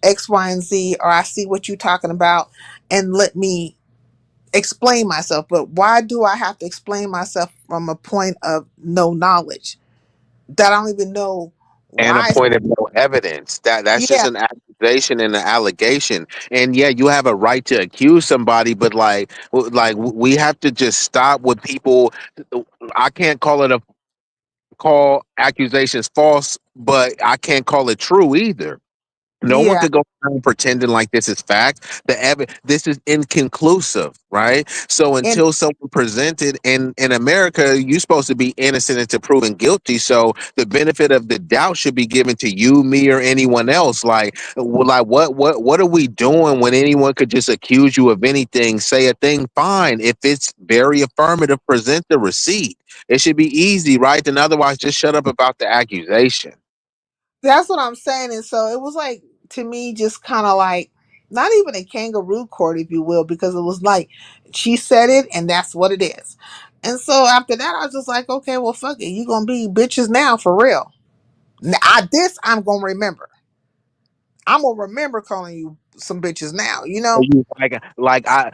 X, Y, and Z," or "I see what you're talking about," and let me explain myself. But why do I have to explain myself from a point of no knowledge that I don't even know And a why? point of no evidence. That's just Yeah, an accusation and an allegation. And yeah, you have a right to accuse somebody, but we have to just stop with people. I can't call accusations false, but I can't call it true either. No one Yeah. could go around pretending like this is fact. This is inconclusive, right? So And until someone presented in America, you're supposed to be innocent until proven guilty. So the benefit of the doubt should be given to you, me, or anyone else. Like what are we doing when anyone could just accuse you of anything, say a thing? Fine, if it's very affirmative, present the receipt. It should be easy, right? And otherwise, just shut up about the accusation. that's what I'm saying. And so it was like, to me, just kind of like, not even a kangaroo court, if you will, because it was like, she said it and that's what it is. And so after that, I was just like, okay, well, fuck it. You going to be bitches now for real. Now, this I'm going to remember. I'm going to remember calling you some bitches now, you So know? you like I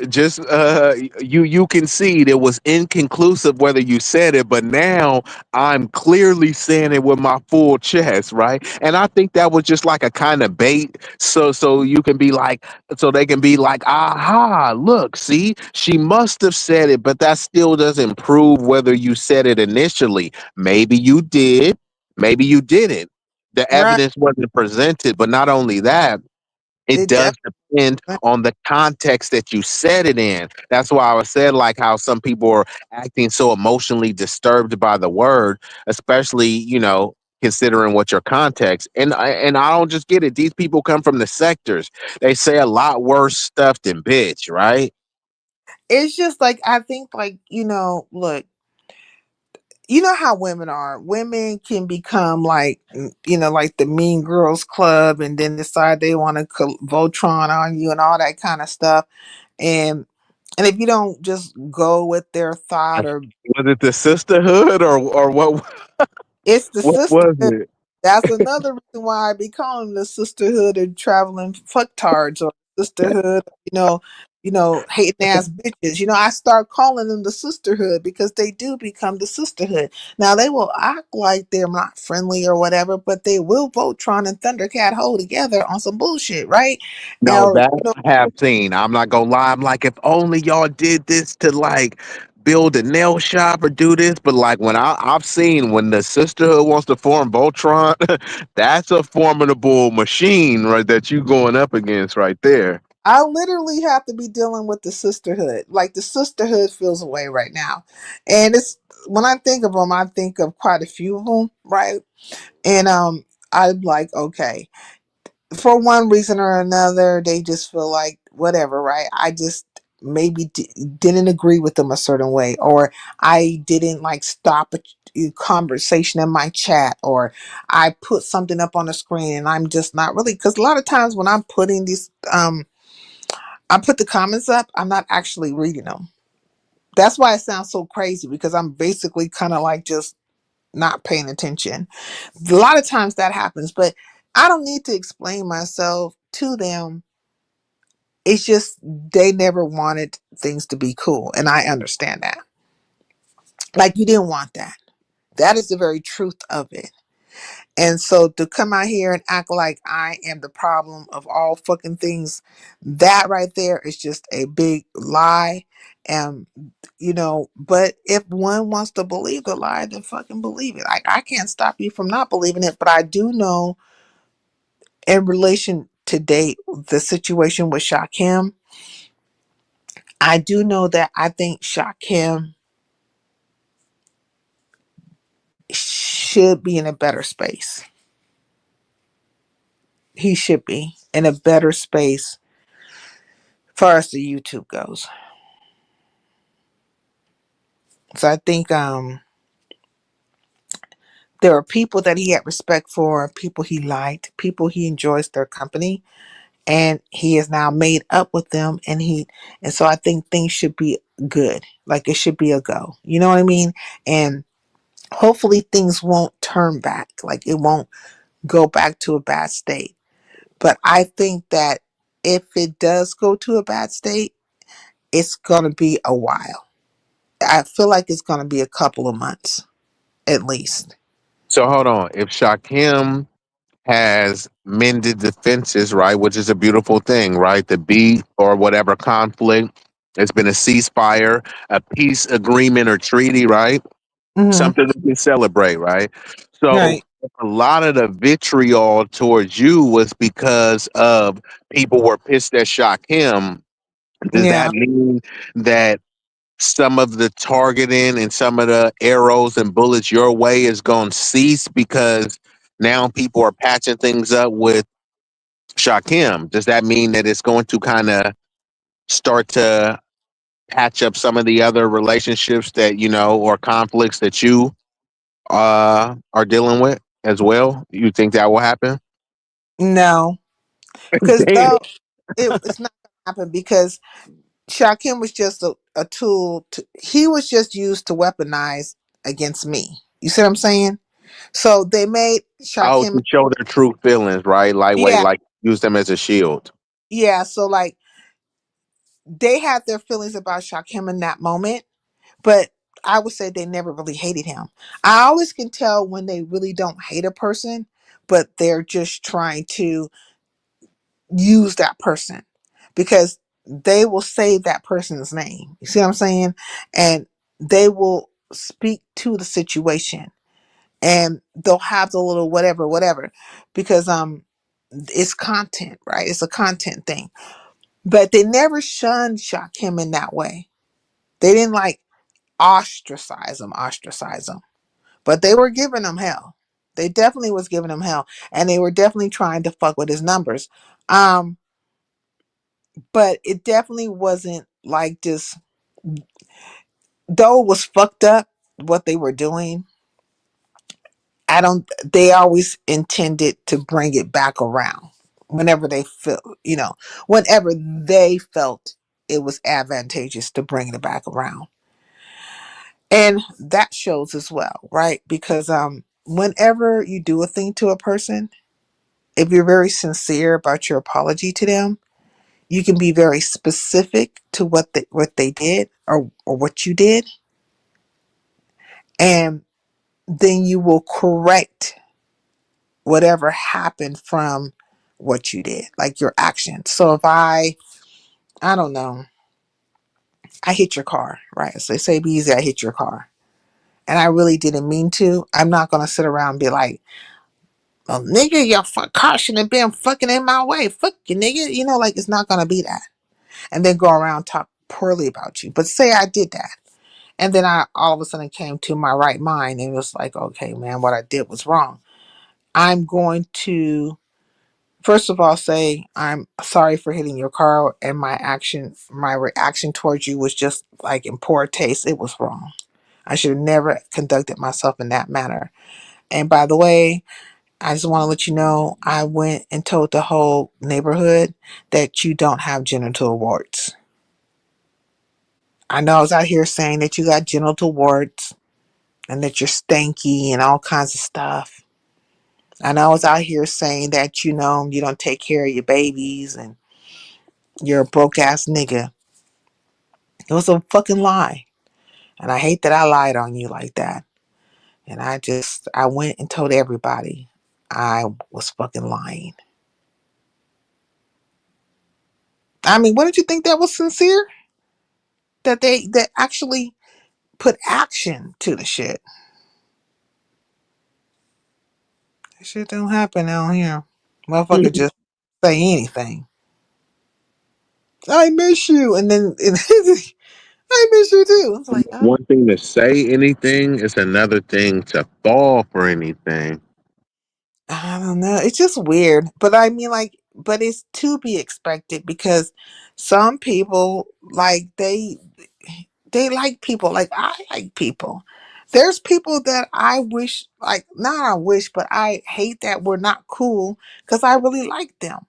just you concede it was inconclusive whether you said it, but now I'm clearly saying it with my full chest, right? And I think that was just like a kind of bait, so you can be like, so they can be like, aha, look, see, she must have said it, but that still doesn't prove whether you said it initially. Maybe you did, maybe you didn't. The Right. evidence wasn't presented, but not only that, it It does definitely, depend on the context that you said it in. That's why I was said like how some people are acting so emotionally disturbed by the word, especially, considering what your context. And I don't just get it. These people come from the sectors. They say a lot worse stuff than bitch, right? it's just like, I think, like, look, you know how women are. Women can become like, like the Mean Girls Club, and then decide they want to Voltron on you and all that kind of stuff. And if you don't just go with their thought, or Was it the sisterhood or what? it's the What was sisterhood. it? That's another reason why I be calling the sisterhood of traveling fucktards, or sisterhood, hating ass bitches. I start calling them the sisterhood because they do become the sisterhood. Now they will act like they're not friendly or whatever, but they will Voltron and Thundercat hold together on some bullshit, right? No, Or that I have seen. I'm not gonna lie. I'm like, if only y'all did this to like build a nail shop or do this. But like when I've seen when the sisterhood wants to form Voltron, that's a formidable machine, right? That you going up against right there. I literally have to be dealing with the sisterhood. Like, the sisterhood feels away right now, and it's, when I think of them, I think of quite a few of them, right? And I'm like, okay, for one reason or another, they just feel like whatever, right? I just maybe didn't agree with them a certain way, or I didn't like stop a conversation in my chat, or I put something up on the screen and I'm just not really, because a lot of times when I'm putting these I put the comments up, I'm not actually reading them. That's why it sounds so crazy, because I'm basically kind of like just not paying attention. A lot of times that happens, but I don't need to explain myself to them. It's just they never wanted things to be cool, and I understand that. Like, you didn't want that. That is the very truth of it. And so to come out here and act like I am the problem of all fucking things, that right there is just a big lie. And but if one wants to believe the lie, then fucking believe it. I can't stop you from not believing it, but I do know, in relation to date, the situation with Shakim, I do know that I think Shakim should be in a better space. He should be in a better space far as the YouTube goes. So I think there are people that he had respect for, people he liked, people he enjoys their company, and he is now made up with them, and so I think things should be good. Like, it should be a go. You know what I mean? And hopefully things won't turn back. Like, it won't go back to a bad state. But I think that if it does go to a bad state, it's gonna be a while. I feel like it's gonna be a couple of months at least. So hold on. If Shakim has mended the fences, right, which is a beautiful thing, right? The beat or whatever conflict, it's been a ceasefire, a peace agreement or treaty, right? Hmm. Something we can celebrate, right? So Right. A lot of the vitriol towards you was because of people were pissed at Shakim. Does Yeah. that mean that some of the targeting and some of the arrows and bullets your way is going to cease because now people are patching things up with Shakim? Does that mean that it's going to kind of start to patch up some of the other relationships that or conflicts that you are dealing with as well? You think that will happen? No, because Damn. no, it's not gonna happen because Shakim was just a tool. He was just used to weaponize against me. You see what I'm saying? So they made Oh, Shakim. to show their true feelings, right? Lightweight, Yeah, like use them as a shield. yeah. So like they had their feelings about Shakim in that moment, but I would say they never really hated him. I always can tell when they really don't hate a person, but they're just trying to use that person because they will say that person's name. You see what I'm saying? And they will speak to the situation and they'll have the little whatever, whatever, because it's content, right? It's a content thing. But they never shunned shock him in that way. They didn't like ostracize him. But they were giving him hell. They definitely was giving him hell. And they were definitely trying to fuck with his numbers. Um, but it definitely wasn't like this, though it was fucked up what they were doing. I don't, they always intended to bring it back around whenever they feel, whenever they felt it was advantageous to bring it back around. And that shows as well, right? Because whenever you do a thing to a person, if you're very sincere about your apology to them, you can be very specific to what they did or what you did, and then you will correct whatever happened from what you did, like your actions. So if I don't know, I hit your car, right? So say be easy, I hit your car. And I really didn't mean to. I'm not gonna sit around and be like, "Well, nigga, your car shouldn't have been fucking in my way. Fuck you, nigga." Like it's not gonna be that. And then go around talk poorly about you. But say I did that, and then I all of a sudden came to my right mind and it was like, okay, man, what I did was wrong. I'm going to first of all say I'm sorry for hitting your car, and my reaction towards you was just like in poor taste. It was wrong. I should have never conducted myself in that manner. And by the way, I just want to let you know I went and told the whole neighborhood that you don't have genital warts. I know I was out here saying that you got genital warts and that you're stanky and all kinds of stuff. I know I was out here saying that you don't take care of your babies and you're a broke ass nigga. It was a fucking lie. And I hate that I lied on you like that. And I went and told everybody I was fucking lying. I mean, what did you think that was sincere? That actually put action to the shit. That shit don't happen out here. Motherfucker just say anything. I miss you, and then I miss you too. It's like, One thing to say anything is another thing to fall for anything. I don't know. It's just weird, but I mean, like, but it's to be expected because some people like they like people like I like people. There's people that I wish, like, not I wish, but I hate that we're not cool because I really like them.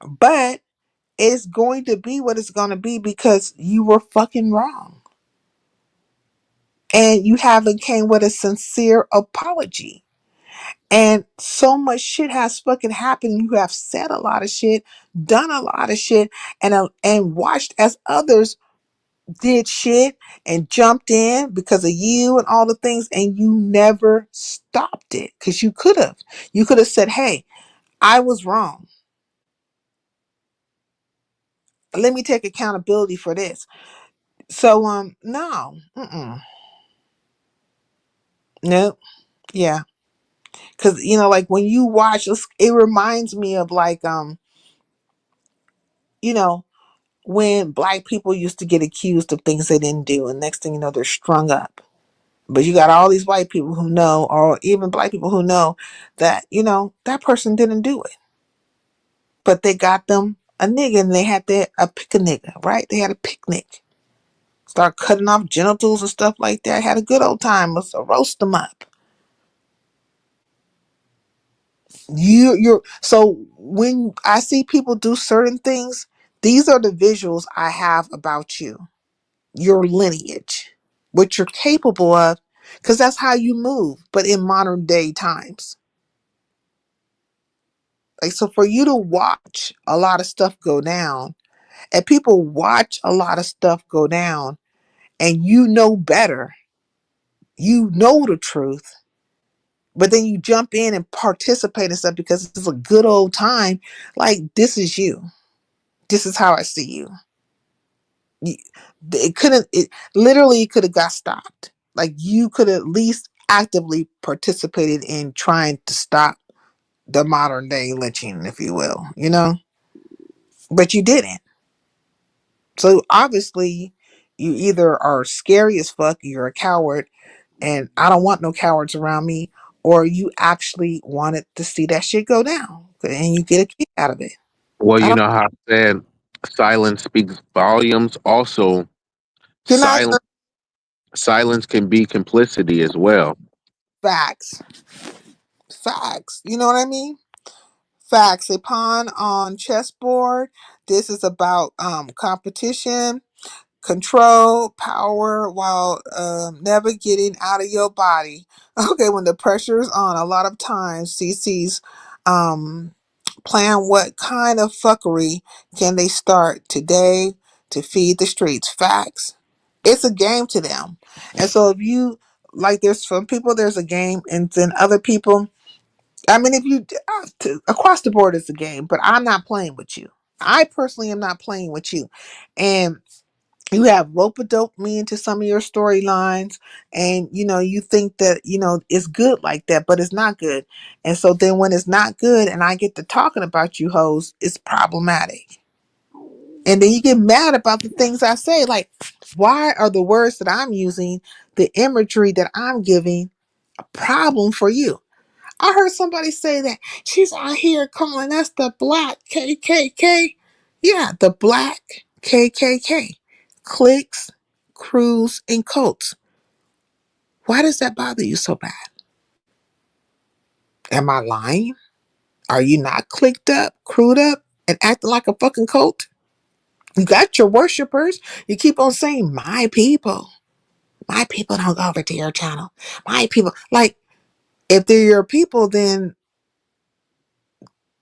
But it's going to be what it's going to be because you were fucking wrong. And you haven't came with a sincere apology. And so much shit has fucking happened. You have said a lot of shit, done a lot of shit, and watched as others did shit and jumped in because of you and all the things, and you never stopped it because you could have. You could have said, "Hey, I was wrong. Let me take accountability for this." So, no, no, yeah. Because like when you watch, it reminds me of like you know, when black people used to get accused of things they didn't do, and next thing you know, they're strung up. But you got all these white people who know, or even black people who know that that person didn't do it, but they got them a nigga, and they had a pick a nigga, right? They had a picnic, start cutting off genitals and stuff like that. Had a good old time. Let's roast them up. You're so when I see people do certain things, these are the visuals I have about you, your lineage, what you're capable of, because that's how you move. But in modern day times, like, so for you to watch a lot of stuff go down, and people watch a lot of stuff go down, and you know better, you know the truth, but then you jump in and participate in stuff because it's a good old time. Like, this is you. This is how I see you. You- It couldn't. It literally could have got stopped. Like, you could at least actively participated in trying to stop the modern day lynching, if you will. But you didn't. So obviously, you either are scary as fuck, you're a coward, and I don't want no cowards around me, or you actually wanted to see that shit go down, and you get a kick out of it. Well, I you don't. know how I said silence speaks volumes. Also, Good night. silence silence can be complicity as well. Facts. Facts. You know what I mean? Facts. A pawn on chessboard. This is about competition, control, power, while never getting out of your body. Okay, when the pressure is on, a lot of times CC's um, plan what kind of fuckery can they start today to feed the streets. Facts. It's a game to them. And so if you, like, there's some people, there's a game, and then other people, I mean, if you across the board, it's a game, but I'm not playing with you. I personally am not playing with you. And you have rope a dope me into some of your storylines, and you think that it's good like that, but it's not good. And so then when it's not good and I get to talking about you hoes, it's problematic. And then you get mad about the things I say, like, why are the words that I'm using, the imagery that I'm giving, a problem for you? I heard somebody say that she's out here calling us the black KKK. Yeah, the black KKK. Cliques, crews, and cults. Why does that bother you so bad? Am I lying? Are you not clicked up, crewed up, and acting like a fucking cult? You got your worshipers. You keep on saying, my people. My people don't go over to your channel. My people. Like, if they're your people, then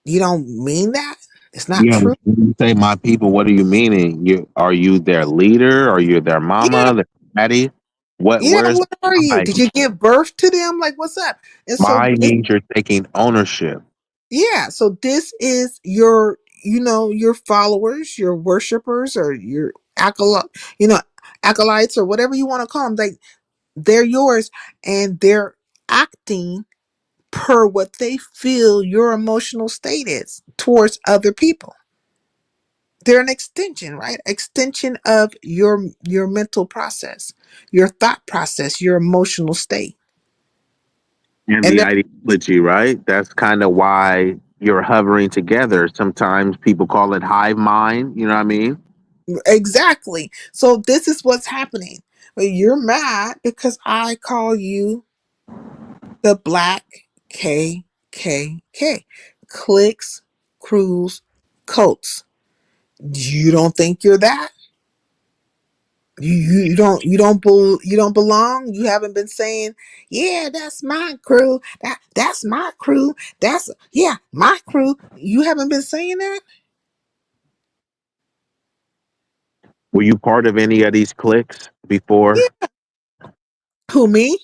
you don't mean that? It's not Yeah, when true? you say my people, what are you meaning? Are you their leader? Are you their Yeah. mama, their daddy? Yeah, Where's what are you? my Did you give birth to them? Like, what's up? And so my means you're taking ownership. yeah, so this is your followers, your worshipers, or your you know, acolytes, or whatever you want to call them. Like, they're yours, and they're acting per what they feel your emotional state is towards other people. They're an extension, right? Extension of your mental process, your thought process, your emotional state. And And the ideology, right? That's kind of why you're hovering together. Sometimes people call it hive mind. You know what I mean? exactly. So this is what's happening. But you're mad because I call you the black KKK. Clicks, crews, cults. You don't think you're that? You don't belong. You haven't been saying, yeah, that's my crew. That's my crew. That's yeah, my crew. You haven't been saying that? Were you part of any of these cliques before? Yeah. Who, me?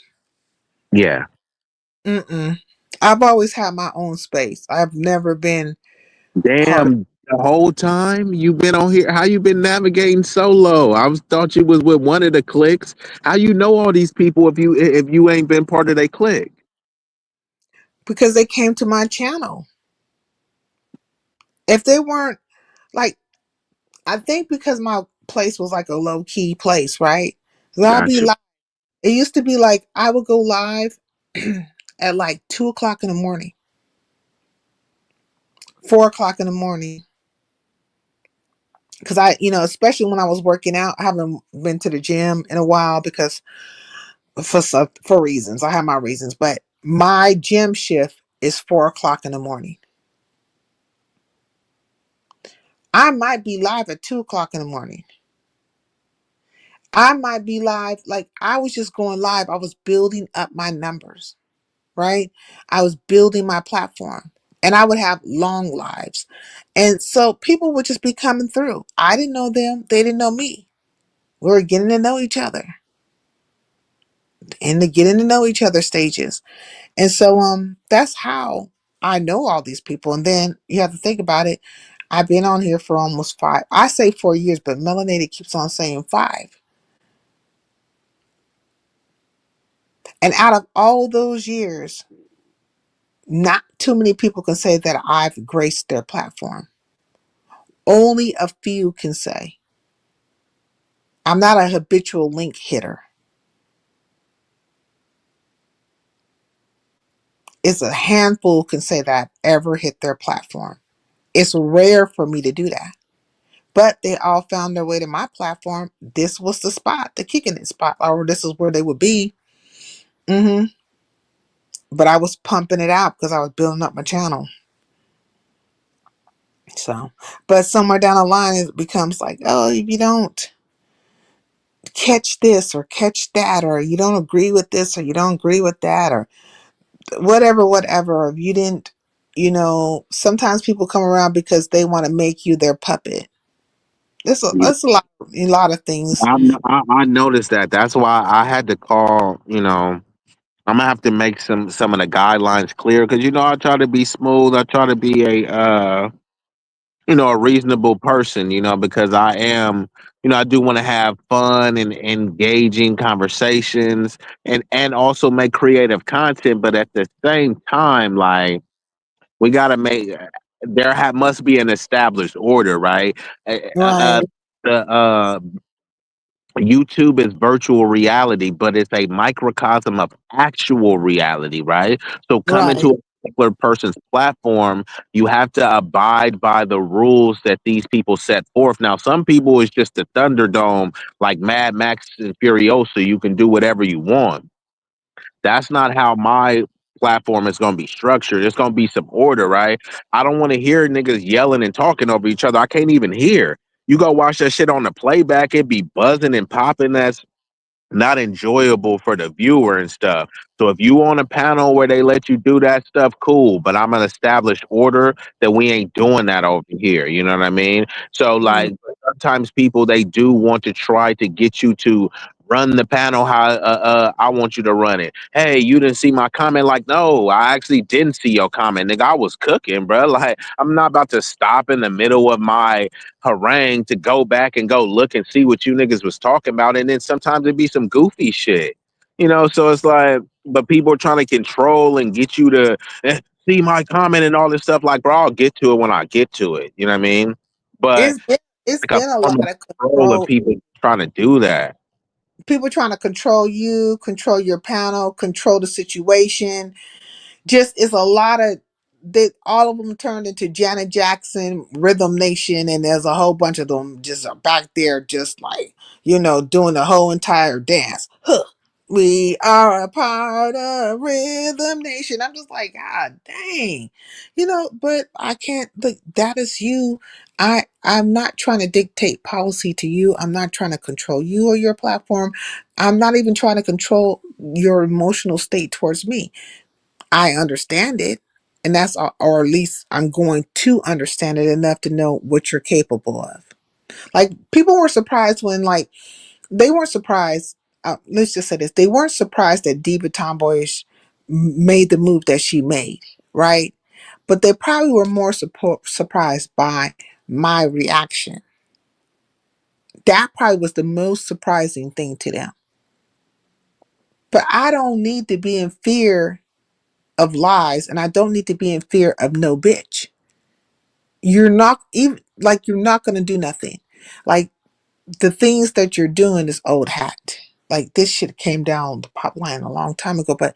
Yeah. Mm-mm. I've always had my own space. I've never been part of. Damn, the whole time you've been on here, how you been navigating solo? Thought you was with one of the cliques. How you know all these people if you ain't been part of their clique? because they came to my channel. If they weren't like, I think because my place was like a low key place, right? So I'll be Gotcha. live. It used to be like I would go live at like 2 o'clock in the morning, 4 o'clock in the morning, because especially when I was working out, I haven't been to the gym in a while because for reasons. I have my reasons, but my gym shift is 4 o'clock in the morning. I might be live at 2 o'clock in the morning. I might be live. Like I was just going live. I was building up my numbers, right? I was building my platform and I would have long lives. And so people would just be coming through. I didn't know them. They didn't know me. We were getting to know each other in the getting to know each other stages. And so that's how I know all these people. And then you have to think about it. I've been on here for almost five. I say 4 years, but Melanated keeps on saying five. And out of all those years, not too many people can say that I've graced their platform. Only a few can say. I'm not a habitual link hitter. It's a handful can say that I've ever hit their platform. It's rare for me to do that. But they all found their way to my platform. This was the spot, the kicking it spot, or this is where they would be. hmm But I was pumping it out because I was building up my channel. So, but somewhere down the line, it becomes like, oh, if you don't catch this or catch that, or you don't agree with this or you don't agree with that, or whatever, or if you didn't, sometimes people come around because they want to make you their puppet. That's a lot of things. I noticed that. That's why I had to call. I'm gonna have to make some of the guidelines clear because I try to be smooth. I try to be a reasonable person. Because I am. I do want to have fun and engaging conversations and also make creative content. But at the same time, like we gotta make must be an established order, right? Right, The YouTube is virtual reality, but it's a microcosm of actual reality, right? So coming to right. a particular person's platform, you have to abide by the rules that these people set forth. Now, some people is just a Thunderdome, like Mad Max and Furiosa. You can do whatever you want. That's not how my platform is going to be structured. It's going to be some order, right? I don't want to hear niggas yelling and talking over each other. I can't even hear. You go watch that shit on the playback, it be buzzing and popping. That's not enjoyable for the viewer and stuff. So if you on a panel where they let you do that stuff, cool. But I'm an established order that we ain't doing that over here. You know what I mean? So Mm. like sometimes people they do want to try to get you to run the panel how I want you to run it. Hey, you didn't see my comment? Like, no, I actually didn't see your comment, nigga. I was cooking, bro. Like, I'm not about to stop in the middle of my harangue to go back and go look and see what you niggas was talking about. And then sometimes it be some goofy shit. So it's like, but people are trying to control and get you to see my comment and all this stuff. Like, bro, I'll get to it when I get to it. You know what I mean? But It's been it's like a been a lot form of of control of control. people trying to do that. People trying to control you, control your panel, control the situation. Just it's a lot of that. All of them turned into Janet Jackson, Rhythm Nation, and there's a whole bunch of them just back there, just like doing the whole entire dance. Huh. We are a part of Rhythm Nation. I'm just like, God dang, but I can't. Look, that is you. I'm not trying to dictate policy to you. I'm not trying to control you or your platform. I'm not even trying to control your emotional state towards me. I understand it, and or at least I'm going to understand it enough to know what you're capable of. Like people were surprised when, like, they weren't surprised. Let's just say this: they weren't surprised that Diva Tomboyish made the move that she made, right? But they probably were more surprised by my reaction. That probably was the most surprising thing to them. But I don't need to be in fear of lies, and I don't need to be in fear of no bitch. You're not even like you're not gonna do nothing. Like the things that you're doing is old hat. Like this shit came down the pop line a long time ago, but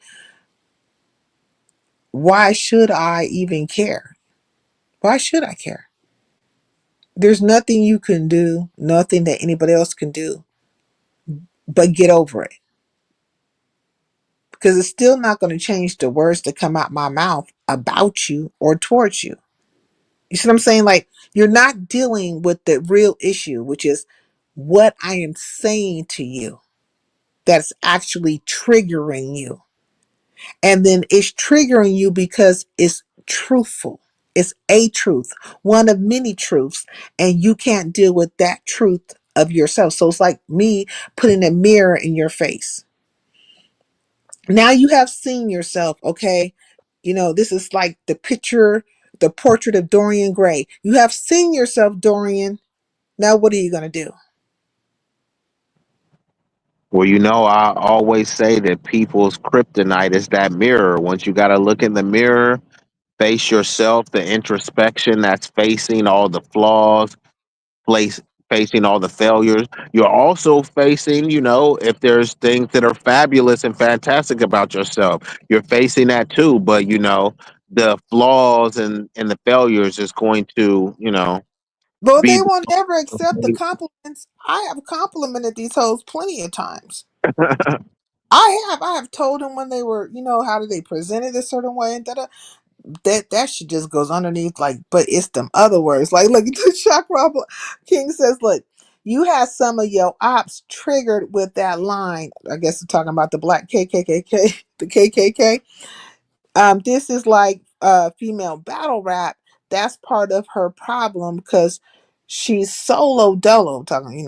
why should I even care? Why should I care? There's nothing you can do, nothing that anybody else can do, but get over it. Because it's still not going to change the words that come out my mouth about you or towards you. You see what I'm saying? Like, you're not dealing with the real issue, which is what I am saying to you that's actually triggering you. And then it's triggering you because it's truthful. It's a truth, one of many truths, and you can't deal with that truth of yourself. So it's like me putting a mirror in your face. Now you have seen yourself, okay? You know, this is like the picture, the portrait of Dorian Gray. You have seen yourself, Dorian. Now what are you going to do? Well, I always say that people's kryptonite is that mirror. Once you got to look in the mirror, face yourself, the introspection that's facing all the flaws, place facing all the failures. You're also facing, if there's things that are fabulous and fantastic about yourself, you're facing that too. But the flaws and the failures is going to, Well, be they the won't ever accept the compliments. I have complimented these hoes plenty of times. I have told them when they were, how do they present it a certain way, and that shit just goes underneath. Like, but it's them other words. Like, look, the Chakra King says, look, you had some of your ops triggered with that line. I guess we're talking about the black KKK, the KKK. This is like female battle rap. That's part of her problem because she's solo dolo talking,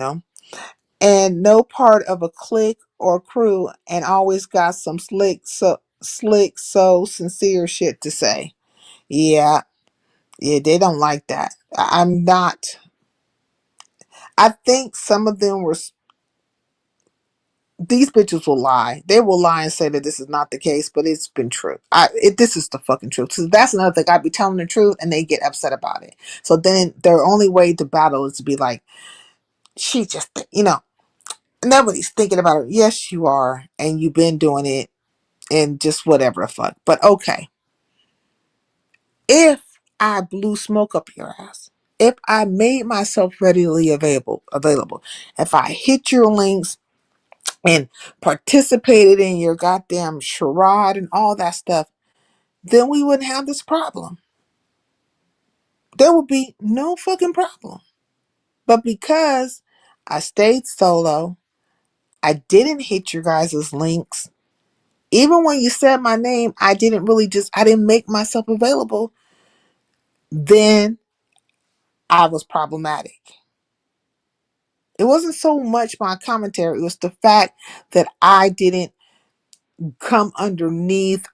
and no part of a clique or crew, and always got some slick, so sincere shit to say. Yeah, yeah, they don't like that. I'm not. I think some of them were. These bitches will lie. They will lie and say that this is not the case, but it's been true. This is the fucking truth. So that's another thing. I'd be telling the truth, and they get upset about it. So then their only way to battle is to be like, she just, nobody's thinking about it. Yes, you are, and you've been doing it, and just whatever the fuck. But okay, if I blew smoke up your ass, if I made myself readily available, if I hit your links and participated in your goddamn charade and all that stuff, then we wouldn't have this problem. There would be no fucking problem. But because I stayed solo, I didn't hit your guys' links. Even when you said my name, I didn't make myself available. Then I was problematic. It wasn't so much my commentary, it was the fact that I didn't come underneath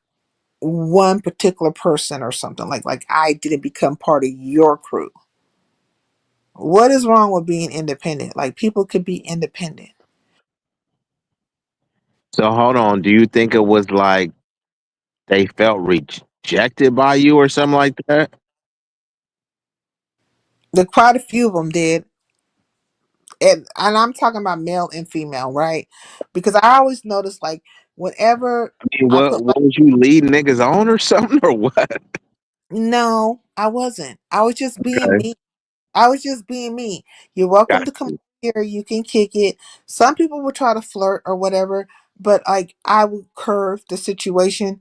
one particular person or something. Like I didn't become part of your crew. What is wrong with being independent? Like people could be independent. So hold on. Do you think it was like they felt rejected by you or something like that? There quite a few of them did. And I'm talking about male and female, right? Because I always notice like whenever I mean, I what put my what was you leading niggas on or something or what? no, I wasn't. I was just being Okay, me. I was just being me. You're welcome got to come you. here. You can kick it. Some people would try to flirt or whatever, but like I would curve the situation.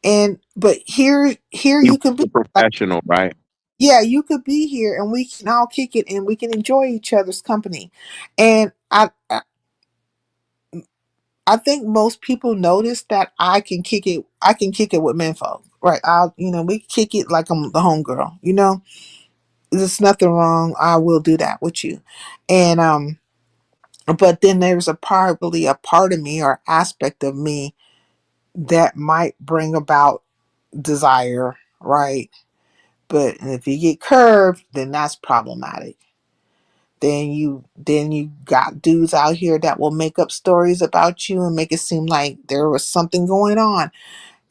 And but here You you can be a like, professional, right? yeah, you could be here, and we can all kick it, and we can enjoy each other's company. And I think most people notice that I can kick it. I can kick it with menfolk, right? We kick it like I'm the homegirl. There's nothing wrong. I will do that with you, and but then there's probably a part of me or aspect of me that might bring about desire, right? But if you get curved, then that's problematic. Then you got dudes out here that will make up stories about you and make it seem like there was something going on.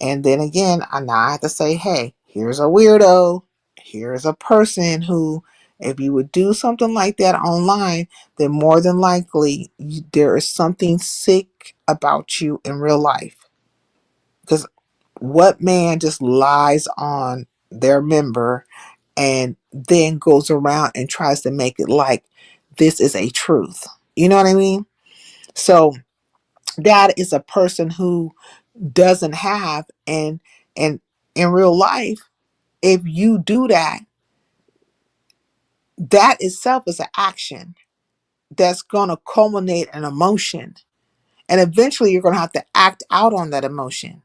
And then again, I now have to say, hey, here's a weirdo. Here's a person who, if you would do something like that online, then more than likely there is something sick about you in real life. Because what man just lies on their member and then goes around and tries to make it like this is a truth? You know what I mean? So that is a person who doesn't have, and in real life, if you do that, that itself is an action that's going to culminate an emotion, and eventually you're going to have to act out on that emotion.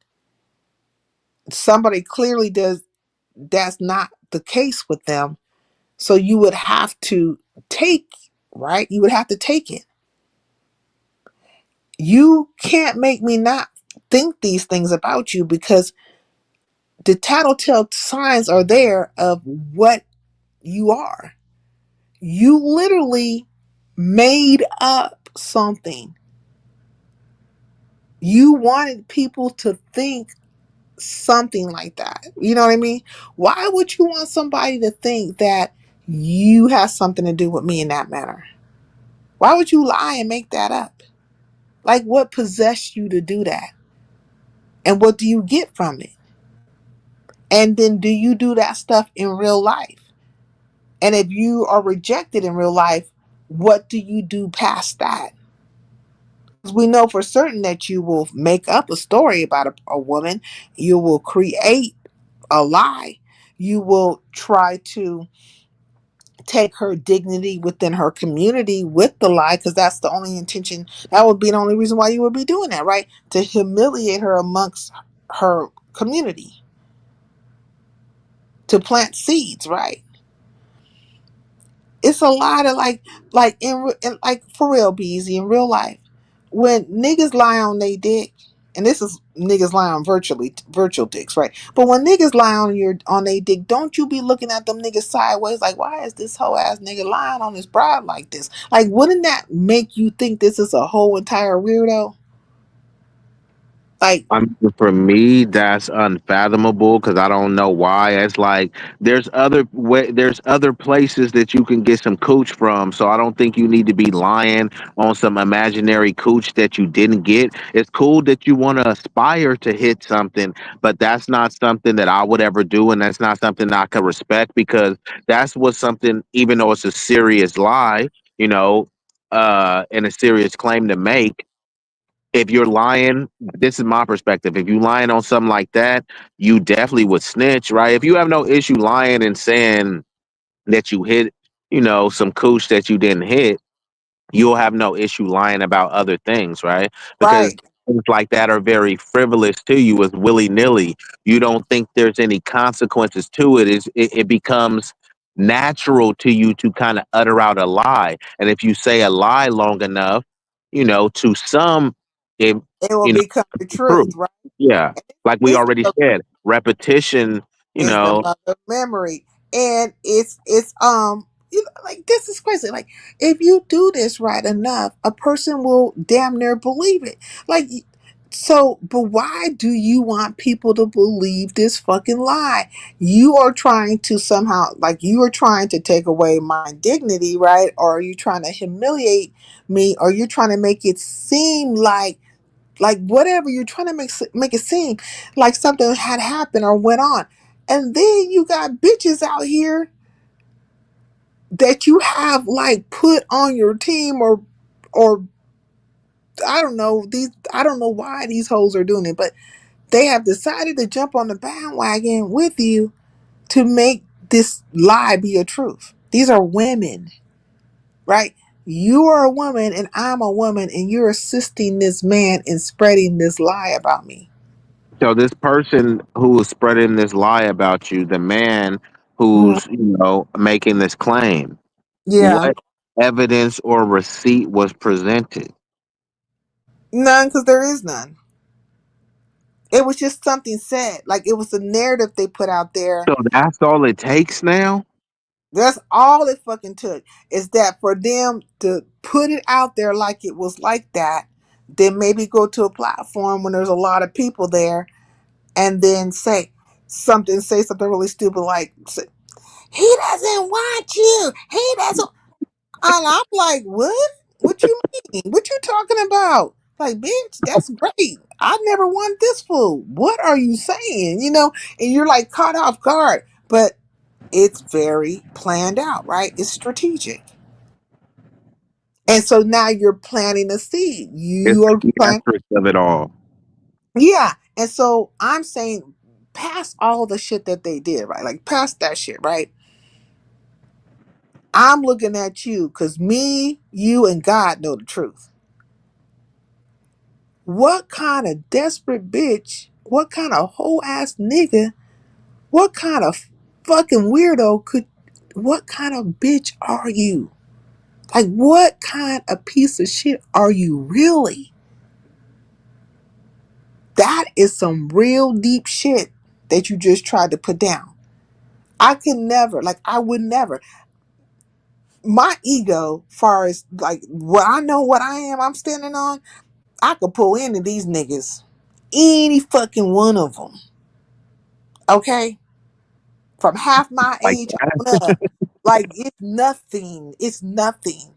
Somebody clearly does, that's not the case with them, so you would have to take, right, you would have to take it. You can't make me not think these things about you, because the tattletale signs are there of what you are. You literally made up something. You wanted people to think something like that. You know what I mean? Why would you want somebody to think that you have something to do with me in that manner? Why would you lie and make that up? Like, what possessed you to do that? And what do you get from it? And then do you do that stuff in real life? And if you are rejected in real life, what do you do past that? We know for certain that you will make up a story about a woman. You will create a lie. You will try to take her dignity within her community with the lie, because that's the only intention. That would be the only reason why you would be doing that, right? To humiliate her amongst her community, to plant seeds, right? It's a lot of like in like for real, be easy in real life. When niggas lie on they dick, and this is niggas lie on virtual dicks, right? But when niggas lie on they dick, don't you be looking at them niggas sideways like, why is this whole ass nigga lying on his bride like this? Like, wouldn't that make you think this is a whole entire weirdo? Like, I mean, for me, that's unfathomable because I don't know why. It's like there's other places that you can get some cooch from. So I don't think you need to be lying on some imaginary cooch that you didn't get. It's cool that you want to aspire to hit something, but that's not something that I would ever do, and that's not something I could respect because that's what something. Even though it's a serious lie, you know, and a serious claim to make, if you're lying, this is my perspective. If you lying on something like that, you definitely would snitch, right? If you have no issue lying and saying that you hit, some cooch that you didn't hit, you'll have no issue lying about other things, right? Because right. things like that are very frivolous to you, as willy nilly. You don't think there's any consequences to it. It becomes natural to you to kind of utter out a lie. And if you say a lie long enough, to some, it, It will you know, become the true. truth, right? Yeah. Like we This already is said, repetition, you is the know, mother of memory, and it's you know, like, this is crazy. Like, if you do this right enough, a person will damn near believe it. Like, so, but why do you want people to believe this fucking lie? You are trying to somehow, like, you are trying to take away my dignity, right? Or are you trying to humiliate me? Or you're trying to make it seem like whatever you're trying to make it seem like something had happened or went on. And then you got bitches out here that you have like put on your team, or I don't know, these, I don't know why these hoes are doing it, but they have decided to jump on the bandwagon with you to make this lie be a truth. These are women, right? You are a woman and I'm a woman, and you're assisting this man in spreading this lie about me. So this person who is spreading this lie about you, the man Mhm. who's, making this claim, Yeah. what evidence or receipt was presented? None, because there is none. It was just something said. Like, it was a narrative they put out there. So that's all it takes now? That's all it fucking took. Is that for them to put it out there like it was like that, then maybe go to a platform when there's a lot of people there and then say something really stupid like, he doesn't want you. He doesn't. And I'm like, what? What you mean? What you talking about? Like, bitch, that's great. I never want this food. What are you saying? And you're like caught off guard. But it's very planned out, right? It's strategic. And so now you're planting a seed. It's You are the planting. theatrics of it all. Yeah. And so I'm saying, past all the shit that they did, right? Like, past that shit, right? I'm looking at you because me, you, and God know the truth. What kind of desperate bitch, what kind of whole ass nigga, what kind of fucking weirdo what kind of bitch are you? Like, what kind of piece of shit are you really? That is some real deep shit that you just tried to put down. I could never, like, I would never. My ego, far as like what I know, what I am, I'm standing on, I could pull into these niggas, any fucking one of them. Okay, from half my Like age that. on up. Like, it's nothing. It's nothing.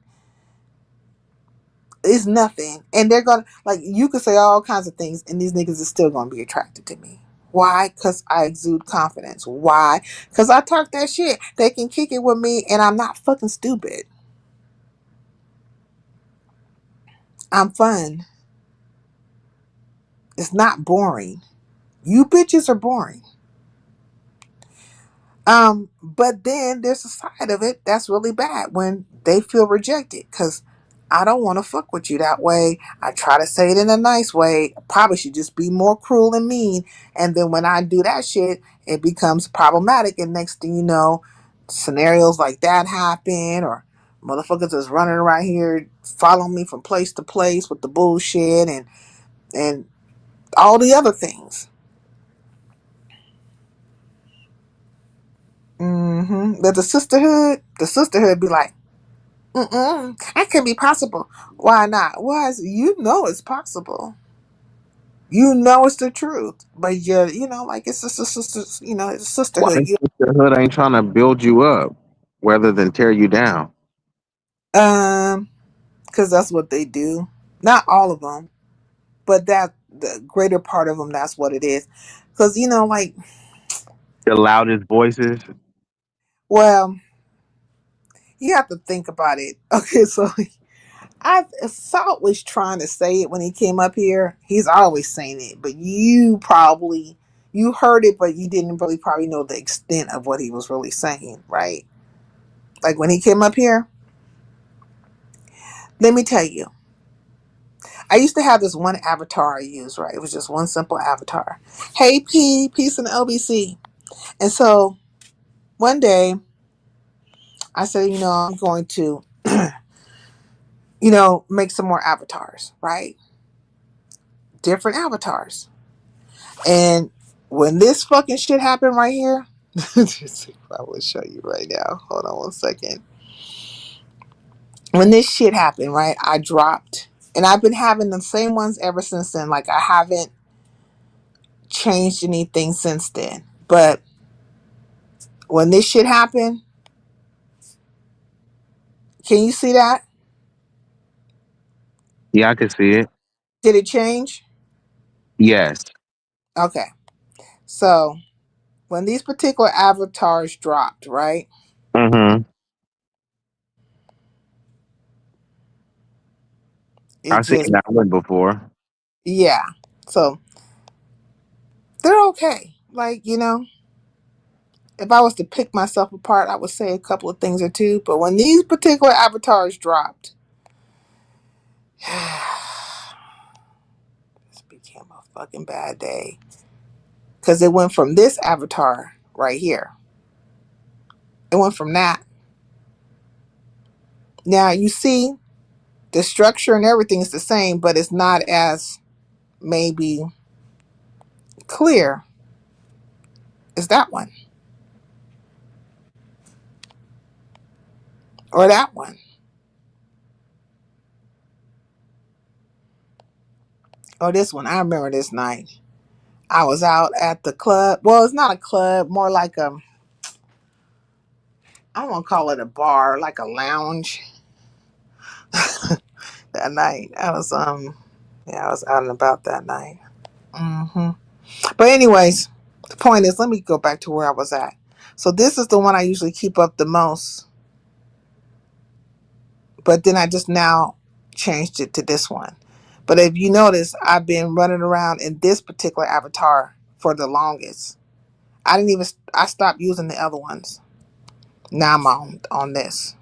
It's nothing. And they're gonna, like, you could say all kinds of things, and these niggas are still gonna be attracted to me. Why? Because I exude confidence. Why? Because I talk that shit. They can kick it with me, and I'm not fucking stupid. I'm fun. It's not boring. You bitches are boring. But then there's a side of it that's really bad when they feel rejected, because I don't want to fuck with you that way. I try to say it in a nice way. I probably should just be more cruel and mean. And then when I do that shit, it becomes problematic. And next thing you know, scenarios like that happen, or motherfuckers is running around here following me from place to place with the bullshit and all the other things. But the sisterhood be like, that could be possible. Why not? Why is you know it's possible. You know it's the truth, but like, it's just a sister. It's a Why sisterhood. sisterhood ain't trying to build you up rather than tear you down? Um, because that's what they do. Not all of them, but that the greater part of them. That's what it is. Because like, The loudest voices. well, you have to think about it. Okay, so I Salt was trying to say it when he came up here. He's always saying it, but you heard it, but you didn't really probably know the extent of what he was really saying, right? Like, when he came up here, let me tell you, I used to have this one avatar I used, right? It was just one simple avatar. Hey P, peace in the LBC. And so one day I said, I'm going to, make some more avatars, right? Different avatars. And when this fucking shit happened right here, I will show you right now. Hold on one second. When this shit happened, right, I dropped, and I've been having the same ones ever since then. Like, I haven't changed anything since then. But when this shit happened, can you see that? Yeah, I can see it. Did it change? Yes. Okay. So when these particular avatars dropped, right, Mm-hmm. it I've seen just, that one before. yeah. So they're okay. Like, if I was to pick myself apart, I would say a couple of things or two. But when these particular avatars dropped, this became a fucking bad day. Because it went from this avatar right here. It went from that. Now, you see, the structure and everything is the same, but it's not as maybe clear as that one or that one or this one. I remember this night. I was out at the club. Well, it's not a club, more like a, I don't want to call it a bar, like a lounge that night. Yeah, I was out and about that night. hmm But anyways, the point is, let me go back to where I was at. So this is the one I usually keep up the most, but then I just now changed it to this one. But if you notice, I've been running around in this particular avatar for the longest. I didn't even. I stopped using the other ones. Now I'm on this.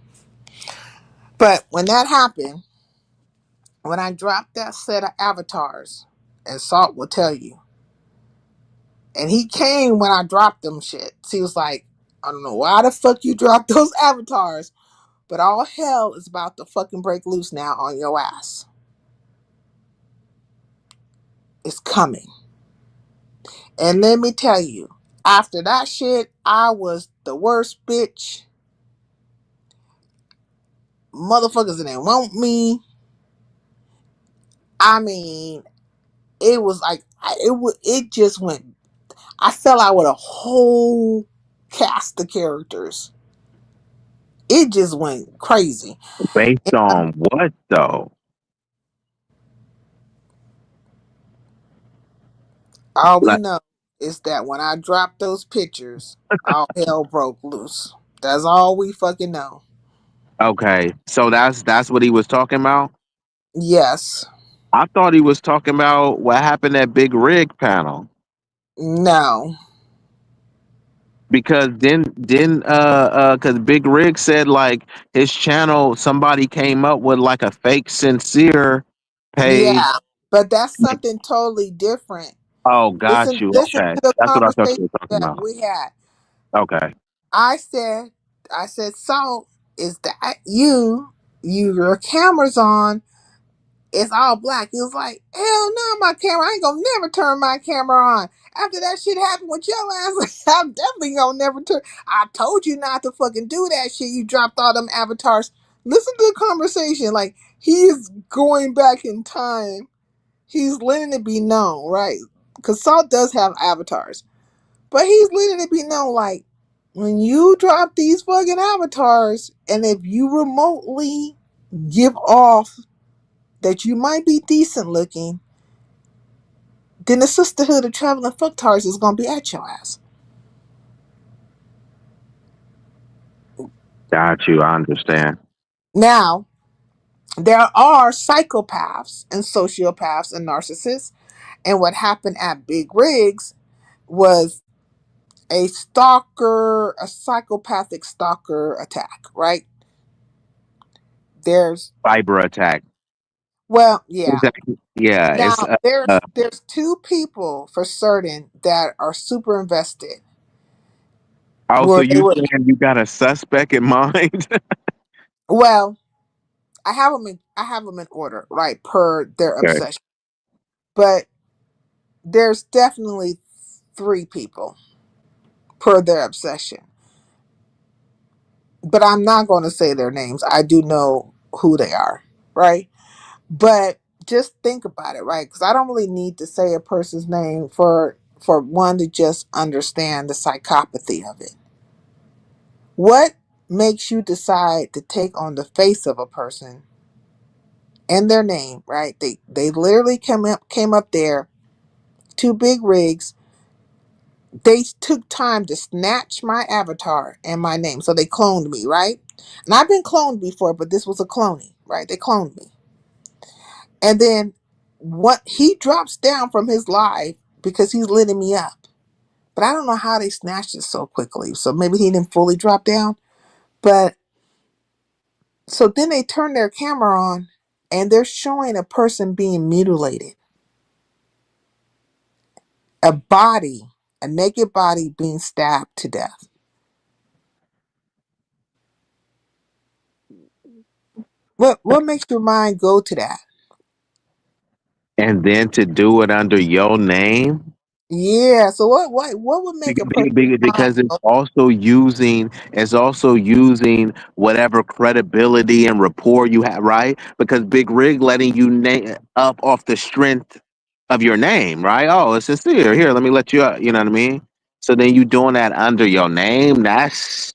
But when that happened, when I dropped that set of avatars, and Salt will tell you, and he came when I dropped them shit. So he was like, I don't know why the fuck you dropped those avatars, but all hell is about to fucking break loose now on your ass. It's coming. And let me tell you, after that shit, I was the worst bitch. Motherfuckers didn't want me. I mean, it was like it just went. I fell out with a whole cast of characters. It just went crazy. Based on what though? All we Like, know is that when I dropped those pictures, all hell broke loose. That's all we fucking know. okay, so that's what he was talking about. Yes. I thought he was talking about what happened at Big Rig panel No. because then because Big Rig said like his channel somebody came up with like a fake sincere page. Yeah. But that's something totally different. Oh, got Listen, you. listen Okay, to the that's what I thought conversation you were talking that about. we had. Okay, I said, so is that you? Your camera's on. It's all black. He was like, hell no, my camera. I ain't gonna never turn my camera on. After that shit happened with your ass, I'm definitely gonna never turn. I told you not to fucking do that shit. You dropped all them avatars. Listen to the conversation. Like, he is going back in time. He's letting it be known, right? Because Salt does have avatars. But he's letting it be known, like, when you drop these fucking avatars, and if you remotely give off that you might be decent looking, then the Sisterhood of Traveling Fucktards is gonna be at your ass. got you. I understand. Now, there are psychopaths and sociopaths and narcissists, and what happened at Big Rigs was a stalker, a psychopathic stalker attack, right? There's Cyber attack. Well, yeah. Exactly. Yeah, it's Now there's two people for certain that are super invested. oh, so Where they you were saying you got a suspect in mind? well, I have them in order, right, per their Okay. obsession. But there's definitely three people per their obsession. But I'm not going to say their names. I do know who they are, right? But just think about it, right? Because I don't really need to say a person's name for one to just understand the psychopathy of it. What makes you decide to take on the face of a person and their name, right? They literally came up there, two big rigs. They took time to snatch my avatar and my name. So they cloned me, right? And I've been cloned before, but this was a cloning, right? They cloned me. And then what he drops down from his live because he's letting me up. But I don't know how they snatched it so quickly. So maybe he didn't fully drop down. But so then they turn their camera on and they're showing a person being mutilated. A body, a naked body being stabbed to death. What makes your mind go to that? And then to do it under your name Yeah. So what would make a person mind because go? it's also using whatever credibility and rapport you have, right? Because Big Rig letting you up off the strength of your name, right? Oh, it's sincere. Here, let me let you up. You know what I mean? So then you doing that under your name. That's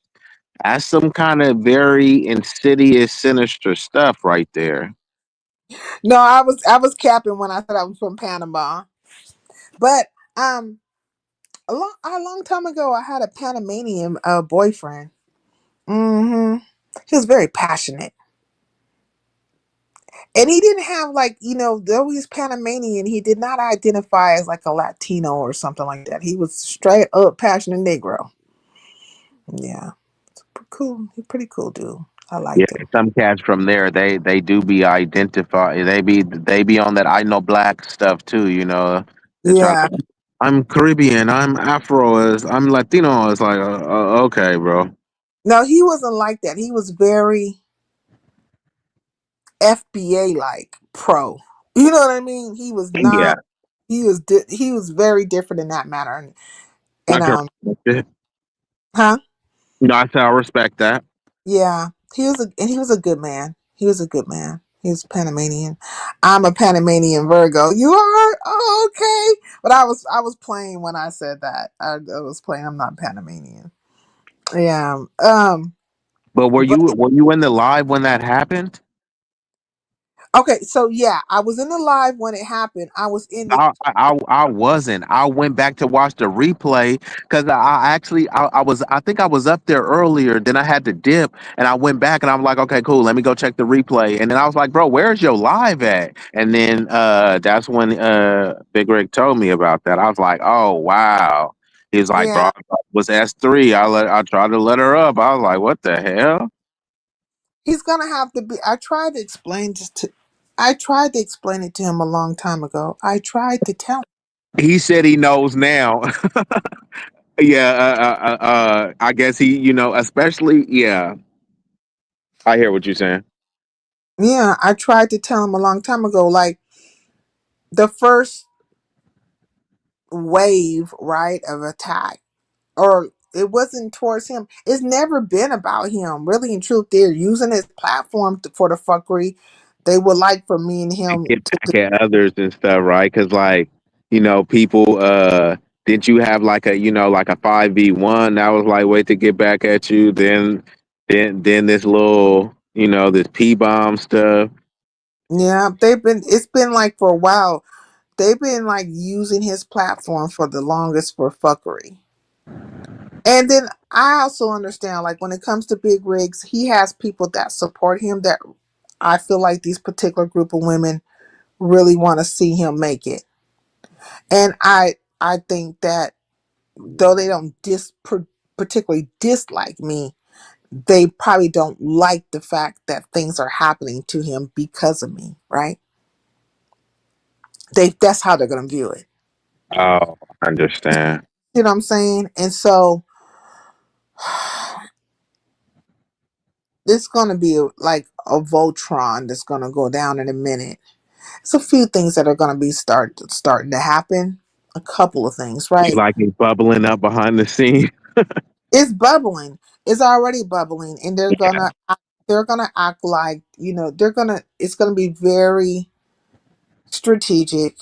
some kind of very insidious, sinister stuff right there. No, I was capping when I said I was from Panama. But um a long time ago I had a Panamanian boyfriend. Mm-hmm. He was very passionate. And he didn't have like, though he's Panamanian, he did not identify as like a Latino or something like that. He was straight up passionate Negro. Yeah. Cool. He's pretty cool dude. I Yeah, liked him. some cats from there, they do be identified. They be on that I know black stuff too. You know, they try. Yeah. I'm Caribbean. I'm Afro. I'm Latino. It's like, okay, bro. No, he wasn't like that. He was very FBA like pro. You know what I mean? He was Yeah, not. He was very different in that matter. And I can respect it. huh? No, I say I respect that. Yeah, he was a good man. He was a good man. He was Panamanian. I'm a Panamanian Virgo. You are? Oh, okay. But I was playing when I said that. I was playing. I'm not Panamanian. Yeah. But were But you in the live when that happened? okay. So yeah, I was in the live when it happened. I was in the. I wasn't. I went back to watch the replay because I actually I think I was up there earlier. Then I had to dip, and I went back and I'm like, okay, cool. Let me go check the replay. And then I was like, bro, where's your live at? And then that's when Big Rick told me about that. I was like, oh wow. He was like, bro, Yeah. I was S3. I tried to let her up. I was like, what the hell? He's gonna have to be. I tried to explain it to him a long time ago. I tried to tell him. He said he knows now. Yeah, I guess he, especially, yeah, I hear what you're saying. Yeah, I tried to tell him a long time ago. Like the first wave, right, of attack, or it wasn't towards him. It's never been about him. Really and truth, they're using his platform for the fuckery. They would like for me and And him get to. back at others and stuff, right? Because, like, people, didn't you have like like a 5v1 that was like, wait to get back at you? Then this little, this P bomb stuff. Yeah, they've been. It's been like for a while. They've been like using his platform for the longest for fuckery. And then I also understand, like when it comes to big rigs, he has people that support him. That I feel like these particular group of women really want to see him make it. And I think that though they don't particularly dislike me, they probably don't like the fact that things are happening to him because of me, right? That's how they're gonna view it. Oh, I understand. You know what I'm saying? And so it's gonna be like a Voltron that's gonna go down in a minute. It's a few things that are gonna be starting to happen. A couple of things, You right? like it bubbling up behind the scene? It's bubbling. It's already bubbling, and they're gonna act like it's gonna be very strategic,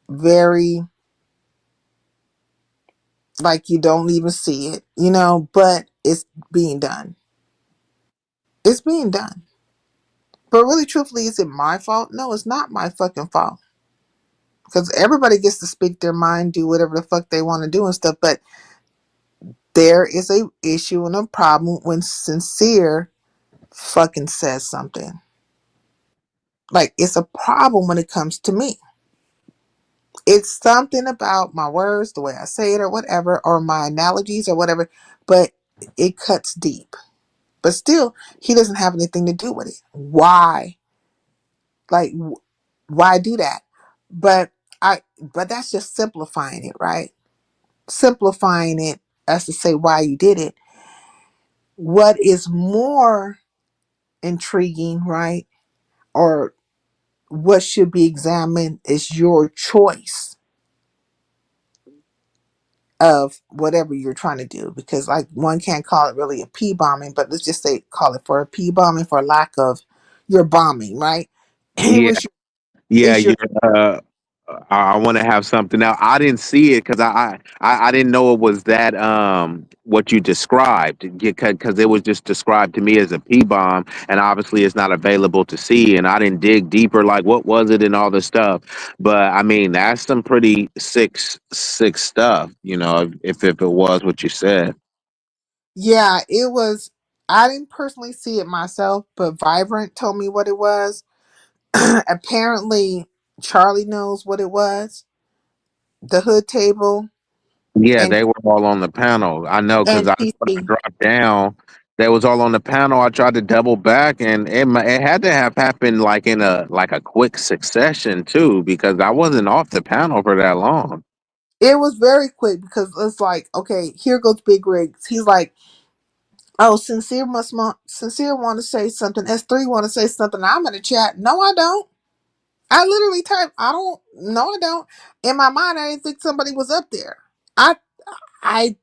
very like you don't even see it, but it's being done. It's being done. But really, truthfully, is it my fault? No, it's not my fucking fault. Because everybody gets to speak their mind, do whatever the fuck they want to do and stuff. But there is a issue and a problem when sincere fucking says something. Like it's a problem when it comes to me. It's something about my words, the way I say it, or whatever, or my analogies, or whatever. But it cuts deep. But still, he doesn't have anything to do with it. Why? Like, why do that? But but that's just simplifying it, right? Simplifying it as to say why you did it. What is more intriguing, right? Or what should be examined is your choice of whatever you're trying to do. Because like one can't call it really a P bombing, but let's just say call it for a P bombing for lack of your bombing, right? It Yeah, was yeah. it's your You're I want to have something. Now I didn't see it because I didn't know it was that what you described because it was just described to me as a P bomb, and obviously it's not available to see. And I didn't dig deeper, like what was it and all this stuff. But I mean, that's some pretty sick stuff. You know, if it was what you said. Yeah, it was. I didn't personally see it myself, but Vibrant told me what it was. Apparently, Charlie knows what it was. The hood table Yeah, and they were all on the panel. I know because I when I TC. dropped down. They was all on the panel. I tried to double back, and it had to have happened like in a quick succession too, because I wasn't off the panel for that long. It was very quick because it's like, okay, here goes Big Rigs. He's like, oh, sincere want to say something. S3 want to say something. I'm in the chat. No, I don't. I literally typed. I don't. No, I don't. In my mind, I didn't think somebody was up there. I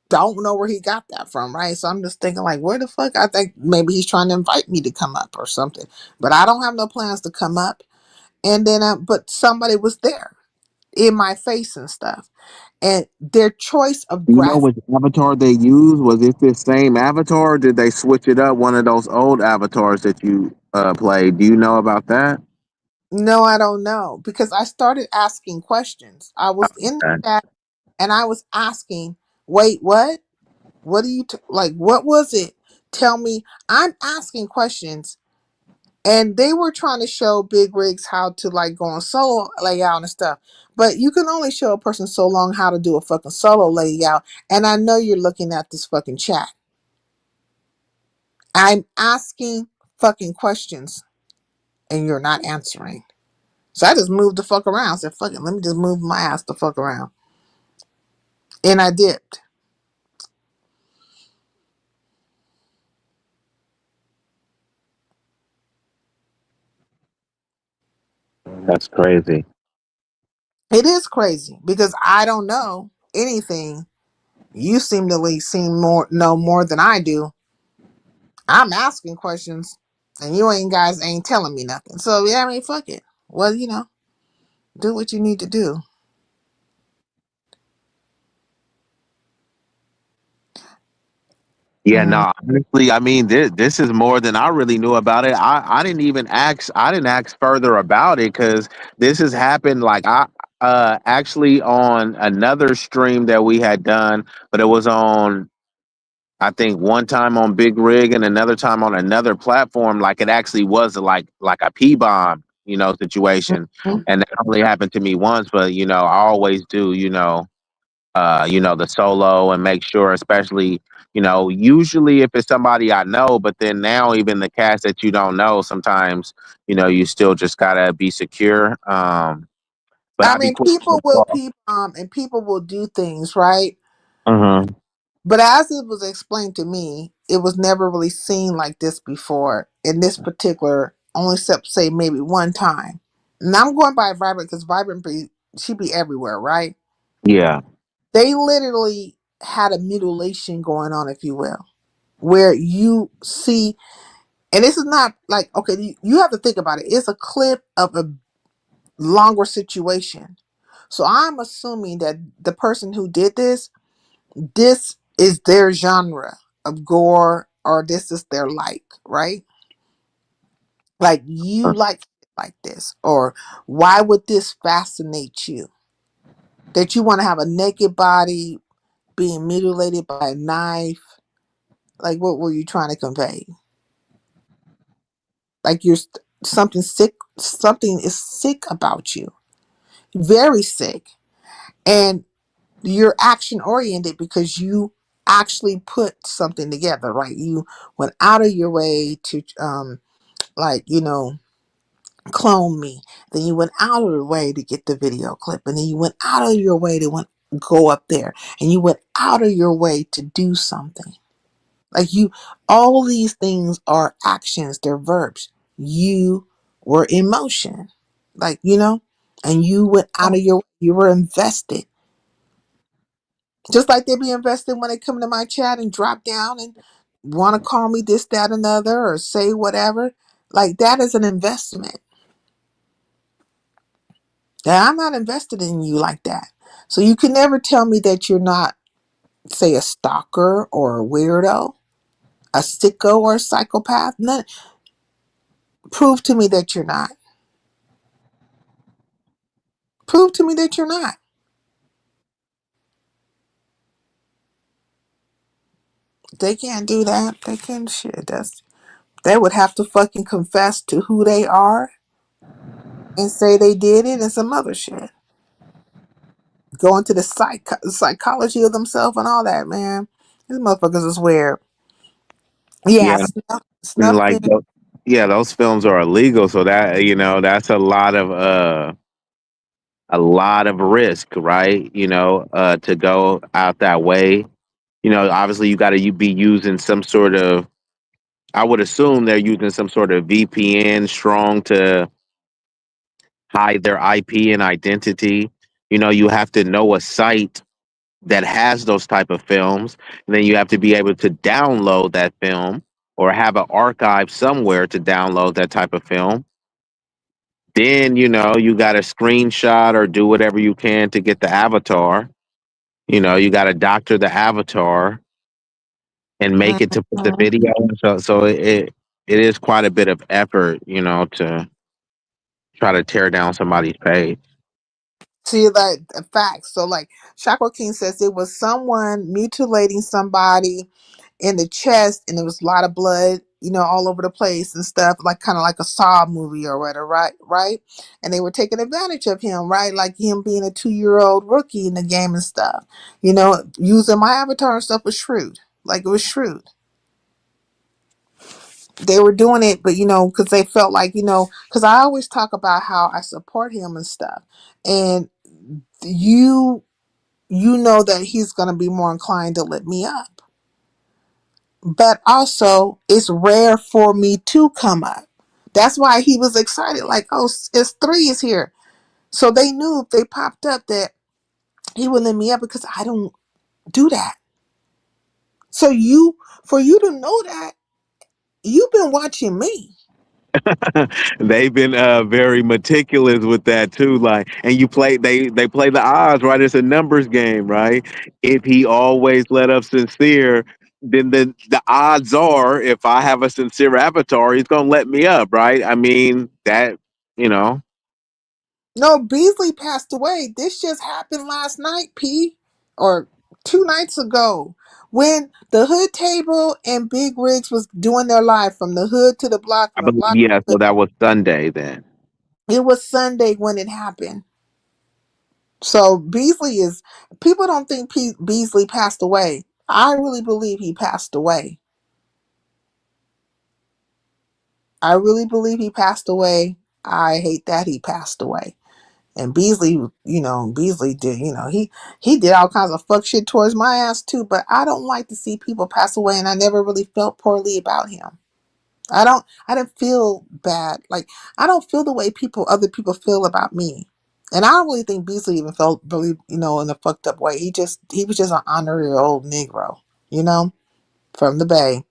don't know where he got that from, right? So I'm just thinking, like, where the fuck? I think maybe he's trying to invite me to come up or something. But I don't have no plans to come up. And then, but somebody was there in my face and stuff. And their choice of Do you know graphic. which avatar they used? Was it the same avatar? Or did they switch it up? One of those old avatars that you played. Do you know about that? No, I don't know because I started asking questions. I was in the Okay. chat and I was asking, wait, what? What do you like? What was it? Tell me. I'm asking questions, and they were trying to show Big Rigs how to like go on solo layout and stuff. But you can only show a person so long how to do a fucking solo layout. And I know you're looking at this fucking chat. I'm asking fucking questions, and you're not answering. So I just moved the fuck around. I said, fuck it, let me just move my ass the fuck around. And I dipped. That's crazy. It is crazy because I don't know anything. You seem to seem more know more than I do. I'm asking questions and you ain't guys ain't telling me nothing. So yeah, I mean fuck it. Well, do what you need to do. Yeah, Mm. no, honestly, I mean, this is more than I really knew about it. I didn't even ask. I didn't ask further about it because this has happened. Like I actually on another stream that we had done, but it was on I think one time on Big Rig and another time on another platform. Like it actually was like a P bomb, situation, Mhm. and that only happened to me once. But I always do, the solo and make sure, especially, usually if it's somebody I know, but then now even the cast that you don't know, sometimes, you still just gotta be secure. But I I'd be mean quick people to will call. people and people will do things, right? Hmm. But as it was explained to me, it was never really seen like this before in this particular, only except say maybe one time. And I'm going by Vibrant because Vibrant she be everywhere, right? Yeah. They literally had a mutilation going on, if you will, where you see, and this is not like, okay, you have to think about it. It's a clip of a longer situation. So I'm assuming that the person who did this is their genre of gore, or this is their like, right? Like you like this, or why would this fascinate you? That you want to have a naked body being mutilated by a knife. Like, what were you trying to convey? Like, something sick, something is sick about you, very sick. And you're action oriented because you actually put something together, right? You went out of your way to, like, clone me. Then you went out of your way to get the video clip. And then you went out of your way to go up there. And you went out of your way to do something. Like all these things are actions, they're verbs. You were in motion, like, and you went out of you were invested. Just like they be invested when they come to my chat and drop down and want to call me this, that, another, or say whatever. Like that is an investment. That I'm not invested in you like that. So you can never tell me that you're not, say, a stalker or a weirdo, a sicko or a psychopath. None, prove to me that you're not. Prove to me that you're not. They can't do that. They can't shit. They would have to fucking confess to who they are and say they did it and some other shit. Go into the psychology of themselves and all that, man. These motherfuckers is weird. Yeah, Yeah, and like snuffing. yeah, those films are illegal, so that that's a lot of risk, right? To go out that way. Obviously you got to you be using some sort of. I would assume they're using some sort of VPN strong to hide their IP and identity. You have to know a site that has those type of films, and then you have to be able to download that film or have an archive somewhere to download that type of film. Then you got to screenshot or do whatever you can to get the avatar. You got to doctor the avatar and make it to put the Mhm. video. So it is quite a bit of effort, to try to tear down somebody's page. See, like facts. So, like Chakra King says, it was someone mutilating somebody in the chest, and there was a lot of blood, all over the place and stuff, like kind of like a Saw movie or whatever, right? Right? And they were taking advantage of him, right? Like him being a 2-year-old rookie in the game and stuff. Using my avatar and stuff was shrewd. Like it was shrewd. They were doing it, but because they felt like, because I always talk about how I support him and stuff, and you know that he's going to be more inclined to let me up. But also, it's rare for me to come up. That's why he was excited, like, oh, it's three is here. So they knew if they popped up that he would let me up because I don't do that. So for you to know that, you've been watching me. They've been very meticulous with that too. Like, and they play the odds, right? It's a numbers game, right? If he always let up sincere, then the odds are, if I have a sincere avatar, he's gonna let me up, right? I mean that, you know. No, Beasley passed away. This just happened last night, P, or 2 nights ago, when the Hood Table and Big Rigs was doing their live from the hood to the block, I from the believe, block. yeah. So that was Sunday then. It was Sunday when it happened. So Beasley is. People don't think Beasley passed away. I really believe he passed away. I really believe he passed away. I hate that he passed away. And Beasley, Beasley did, he did all kinds of fuck shit towards my ass too. But I don't like to see people pass away, and I never really felt poorly about him. I didn't feel bad. Like I don't feel the way other people feel about me. And I don't really think Beasley even felt really, in a fucked up way. He was just an honorary old Negro, you know, from the Bay.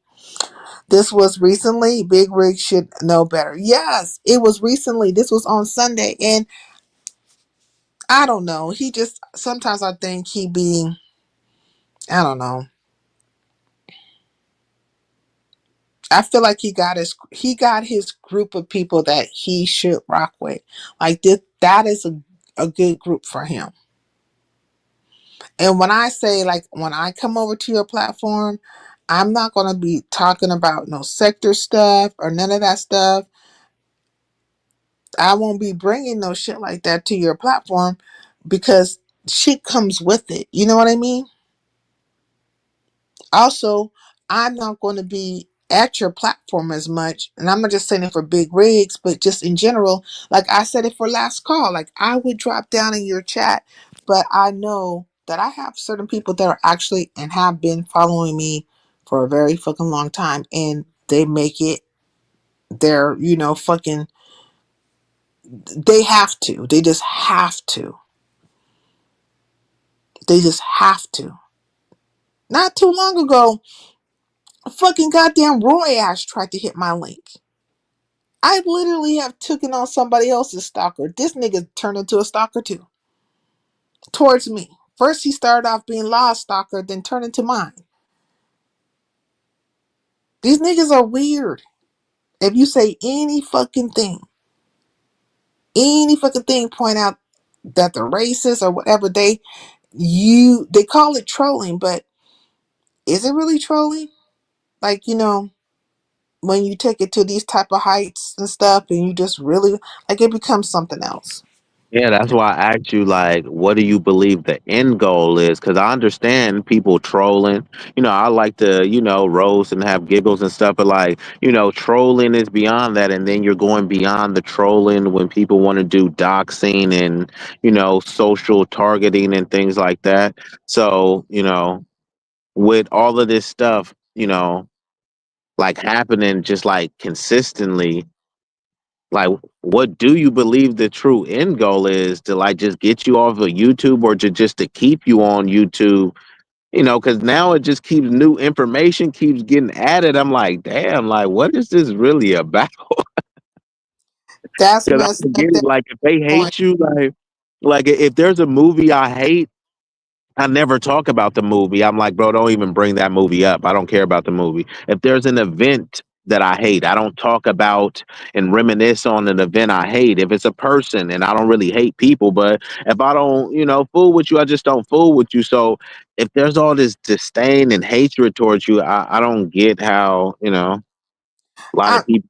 This was recently. Big Rig should know better. Yes, it was recently. This was on Sunday, and I don't know. He just sometimes I think he be. I don't know. I feel like he got his group of people that he should rock with. Like this, that is a good group for him. And when I say, like, when I come over to your platform, I'm not gonna be talking about no sector stuff or none of that stuff. I won't be bringing no shit like that to your platform because shit comes with it. You know what I mean? Also, I'm not going to be at your platform as much, and I'm not just saying it for big rigs, but just in general. Like I said it for last call, like I would drop down in your chat, but I know that I have certain people that are actually and have been following me for a very fucking long time, and they make it their, fucking. They have to. They just have to. They just have to. Not too long ago, fucking goddamn Roy Ash tried to hit my link. I literally have taken on somebody else's stalker. This nigga turned into a stalker too, towards me. First, he started off being Law's stalker, then turned into mine. These niggas are weird. If you say any fucking thing, point out that they're racist or whatever, they call it trolling, but is it really trolling? Like, when you take it to these type of heights and stuff, and you just really like it becomes something else. Yeah, that's why I asked you, like, what do you believe the end goal is? Because I understand people trolling. I like to, roast and have giggles and stuff, but like, trolling is beyond that. And then you're going beyond the trolling when people want to do doxing and, social targeting and things like that. So, with all of this stuff, like happening just like consistently, like, what do you believe the true end goal is, to like just get you off of YouTube, or to keep you on YouTube? Because now it just keeps new information keeps getting added. I'm like, damn, like what is this really about? That's Because I messed don't up. get it. That Like if they going. hate you, like if there's a movie I hate, I never talk about the movie. I'm like, bro, don't even bring that movie up. I don't care about the movie. If there's an event that I hate, I don't talk about and reminisce on an event I hate. If it's a person, and I don't really hate people, but if I don't, fool with you, I just don't fool with you. So if there's all this disdain and hatred towards you, I don't get how, a lot I, of people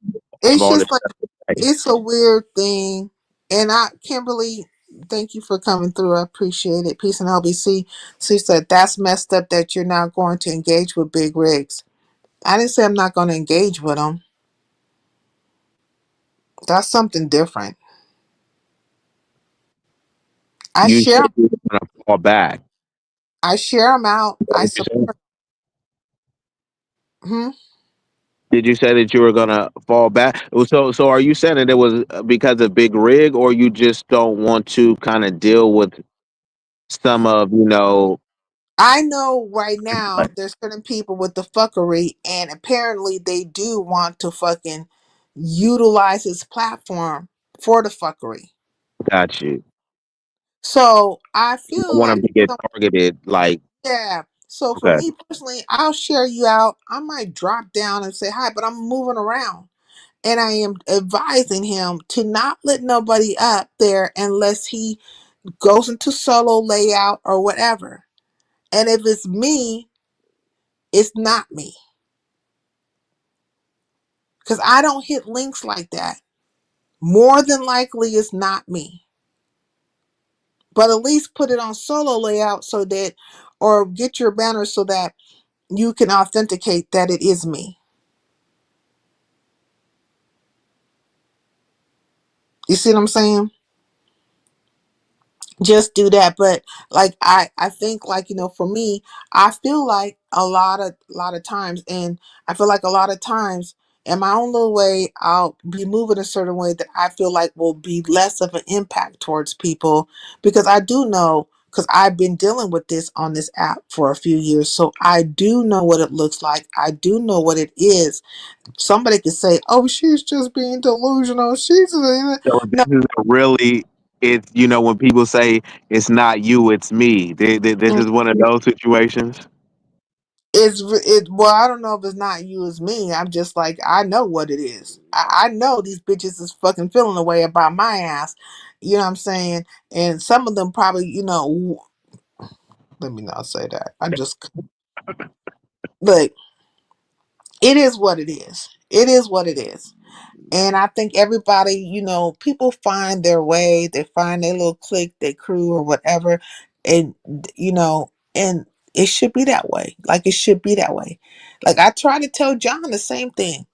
have it's all this just like stuff to say. it's a weird thing, and Kimberly, thank you for coming through. I appreciate it. Peace and LBC. She said that's messed up that you're not going to engage with big rigs. I didn't say I'm not going to engage with them. That's something different. I You share said you were gonna fall back. I share them out. What I did you say? support. Hmm? Did you say that you were gonna fall back? So are you saying that it was because of Big Rig, or you just don't want to kind of deal with some of, I know right now there's certain people with the fuckery, and apparently they do want to fucking utilize his platform for the fuckery. got you. So I You feel don't want like, them to get targeted. Like, yeah. So for okay, me personally, I'll share you out. I might drop down and say hi, but I'm moving around. And I am advising him to not let nobody up there unless he goes into solo layout or whatever. And if it's me, it's not me. Because I don't hit links like that. More than likely, it's not me. But at least put it on solo layout so that, or get your banner so that you can authenticate that it is me. You see what I'm saying? Just do that. But like I think, like, for me, I feel like a lot of times, and I feel like a lot of times in my own little way, I'll be moving a certain way that I feel like will be less of an impact towards people, because I do know, because I've been dealing with this on this app for a few years, so I do know what it looks like. I do know what it is. Somebody could say, oh, she's just being delusional, so no. this is really, it's, when people say it's not you, it's me. This is one of those situations. Well, I don't know if it's not you, it's me. I'm just like, I know what it is. I know these bitches is fucking feeling the way about my ass. You know what I'm saying? And some of them probably, let me not say that. I just, but it is what it is. It is what it is. And I think everybody, people find their way, they find their little clique, their crew or whatever. And, and it should be that way. Like, it should be that way. Like, I try to tell John the same thing.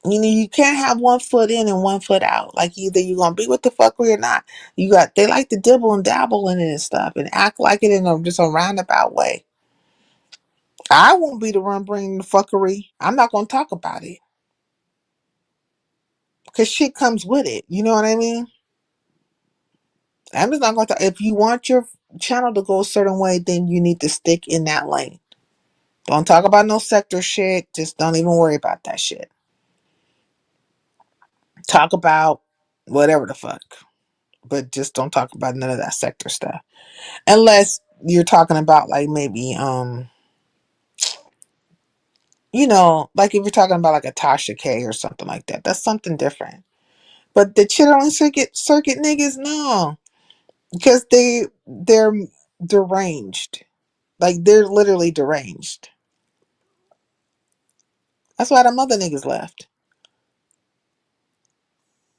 You can't have one foot in and one foot out. Like, either you're gonna be with the fuckery or not. They like to dibble and dabble in it and stuff and act like it in just a roundabout way. I won't be the one bringing the fuckery. I'm not gonna talk about it because shit comes with it. You know what I mean? I'm just not gonna. If you want your channel to go a certain way, then you need to stick in that lane. Don't talk about no sector shit. Just don't even worry about that shit. Talk about whatever the fuck, but just don't talk about none of that sector stuff. Unless you're talking about like maybe like if you're talking about like a Tasha K or something like that, that's something different. But the chittering circuit niggas, no, because they're deranged. Like they're literally deranged. That's why the mother niggas left.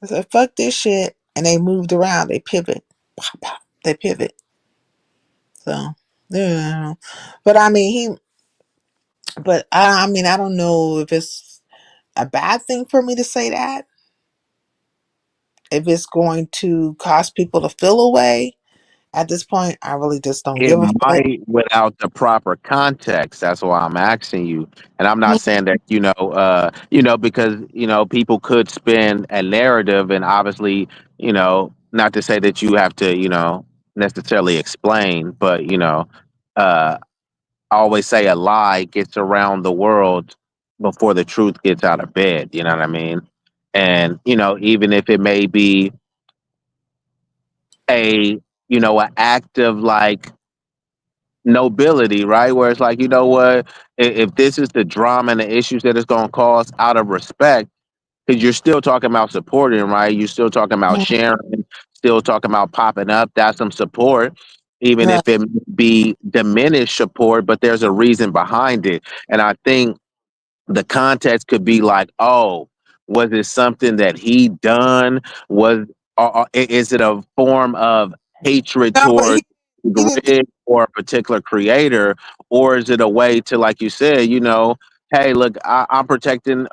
I said, fuck this shit. And they moved around. They pivot. Pop, pop. They pivot. So, yeah. But I mean, I mean, I don't know if it's a bad thing for me to say that. If it's going to cause people to feel away at this point, I really just don't It give a fuck. might without the proper context. That's why I'm asking you. And I'm not saying that, because, people could spin a narrative and obviously, not to say that you have to, necessarily explain, but, I always say a lie gets around the world before the truth gets out of bed. You know what I mean? And, even if it may be a, an act of like, nobility, right? Where it's like, you know what? If this is the drama and the issues that it's going to cause out of respect, because you're still talking about supporting, right? You're still talking about Mhm. sharing, still talking about popping up. That's some support, even Right. if it be diminished support, but there's a reason behind it. And I think the context could be like, oh, was it something that he done? Was is it a form of hatred No, but towards he didn't. Greg or a particular creator, or is it a way to, like you said, hey, look, I'm protecting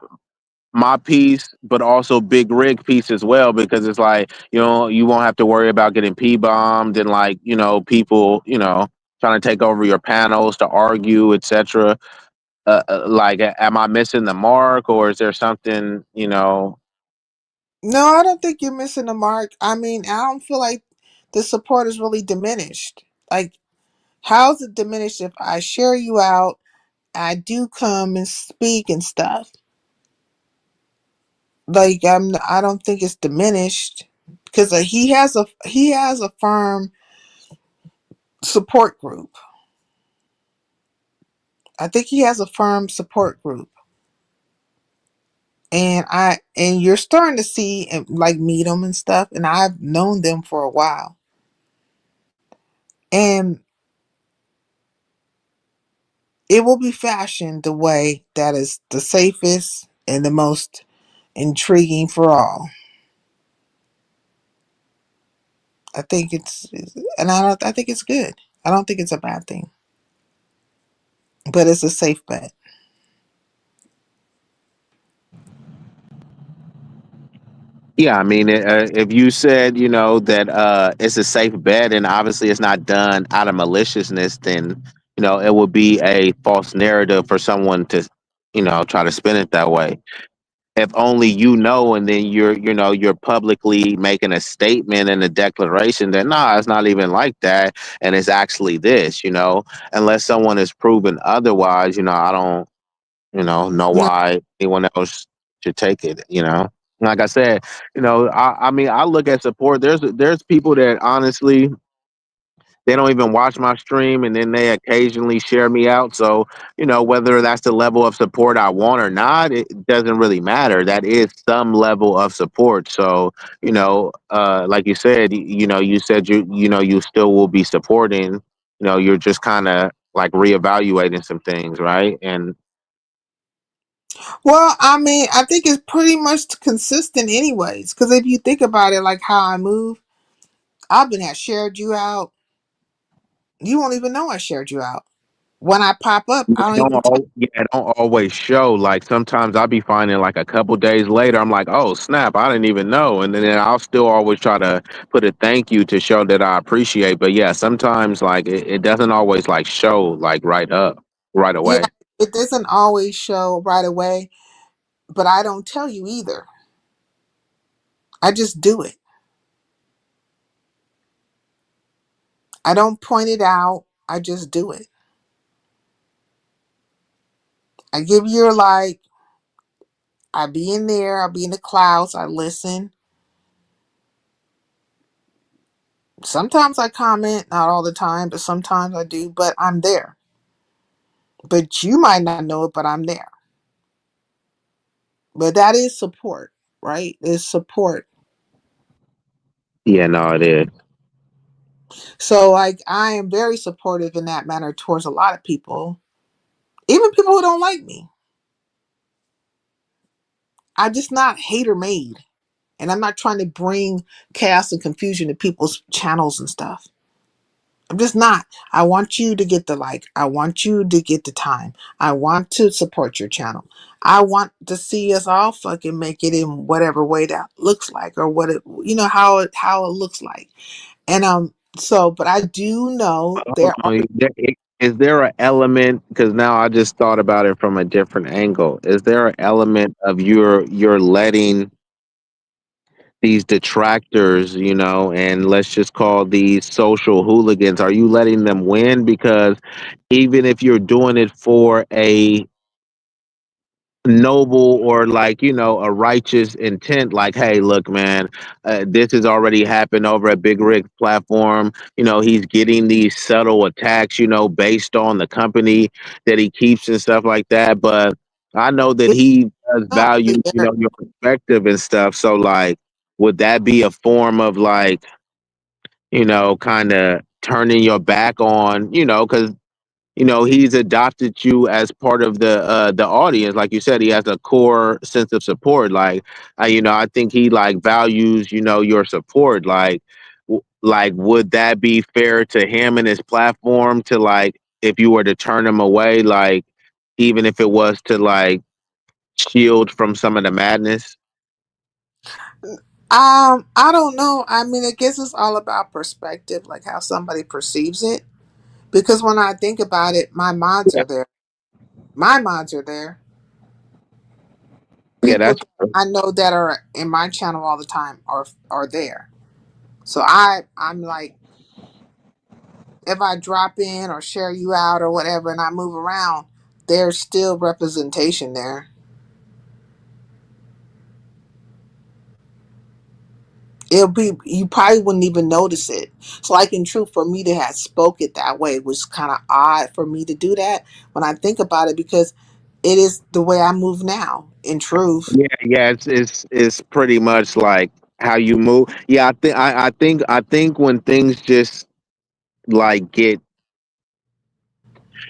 my piece, but also Big Rig piece as well, because it's like, you won't have to worry about getting P bombed and like, people, trying to take over your panels to argue, etc. Like, am I missing the mark, or is there something, No, I don't think you're missing the mark. I mean, I don't feel like the support is really diminished. Like, how's it diminished if I share you out? I do come and speak and stuff. Like, I don't think it's diminished because he has a firm support group. I think he has a firm support group, and you're starting to see and like meet them and stuff. And I've known them for a while, and it will be fashioned the way that is the safest and the most intriguing for all. I think and I think it's good. I don't think it's a bad thing, but it's a safe bet. yeah, I mean, if you said, that it's a safe bet, and obviously it's not done out of maliciousness, then, it would be a false narrative for someone to, try to spin it that way. If only and then you're publicly making a statement and a declaration that, nah, it's not even like that, and it's actually this, unless someone is proven otherwise, I don't, know No, why anyone else should take it, like I said, I mean, I look at support. There's people that honestly, they don't even watch my stream, and then they occasionally share me out. So, whether that's the level of support I want or not, it doesn't really matter. That is some level of support. So, like you said, you said you still will be supporting. You're just kind of like reevaluating some things, right? And well, I mean, I think it's pretty much consistent, anyways. Because if you think about it, like how I move, I've been had shared you out. You won't even know I shared you out. When I pop up, I don't even talk. it don't always show. Like sometimes I'll be finding like a couple days later, I'm like, oh snap, I didn't even know. And then I'll still always try to put a thank you to show that I appreciate. But yeah, sometimes like it doesn't always like show like right Yeah, away. it doesn't always show right away, but I don't tell you either. I just do it. I don't point it out. I just do it. I give you your like. I be in there, I be in the clouds, I listen. Sometimes I comment, not all the time, but sometimes I do, but I'm there. But you might not know it, but I'm there. But that is support, right? It's support. Yeah, no, it is. So like I am very supportive in that manner towards a lot of people, even people who don't like me. I'm just not hater made. And I'm not trying to bring chaos and confusion to people's channels and stuff. I'm just not. I want you to get the like. I want you to get the time. I want to support your channel. I want to see us all fucking make it in whatever way that looks like, or what it, how it looks like. And so, but I do know Hold there are. on. Is there an element? Because now I just thought about it from a different angle. Is there an element of you're letting these detractors, and let's just call these social hooligans, are you letting them win? Because even if you're doing it for a noble or like a righteous intent, like, hey, look, man, this has already happened over at Big Rick's platform. He's getting these subtle attacks, based on the company that he keeps and stuff like that, but I know that It's he does not value there. your perspective and stuff. So like, would that be a form of like, kind of turning your back on, because he's adopted you as part of the audience. Like you said, he has a core sense of support. Like, I think he like values, your support. Like, like, would that be fair to him and his platform to like, if you were to turn him away, like, even if it was to like shield from some of the madness? I don't know. I mean, I guess it's all about perspective, like how somebody perceives it. Because when I think about it, my mods Yeah, are there. My mods are there. yeah, People that's that I know that are in my channel all the time are there. So I'm like, if I drop in or share you out or whatever, and I move around, there's still representation there. It'll be, you probably wouldn't even notice it. So like in truth, for me to have spoke it that way was kind of odd for me to do that when I think about it, because it is the way I move now. In truth, yeah. It's pretty much like how you move. Yeah, I think when things just like get,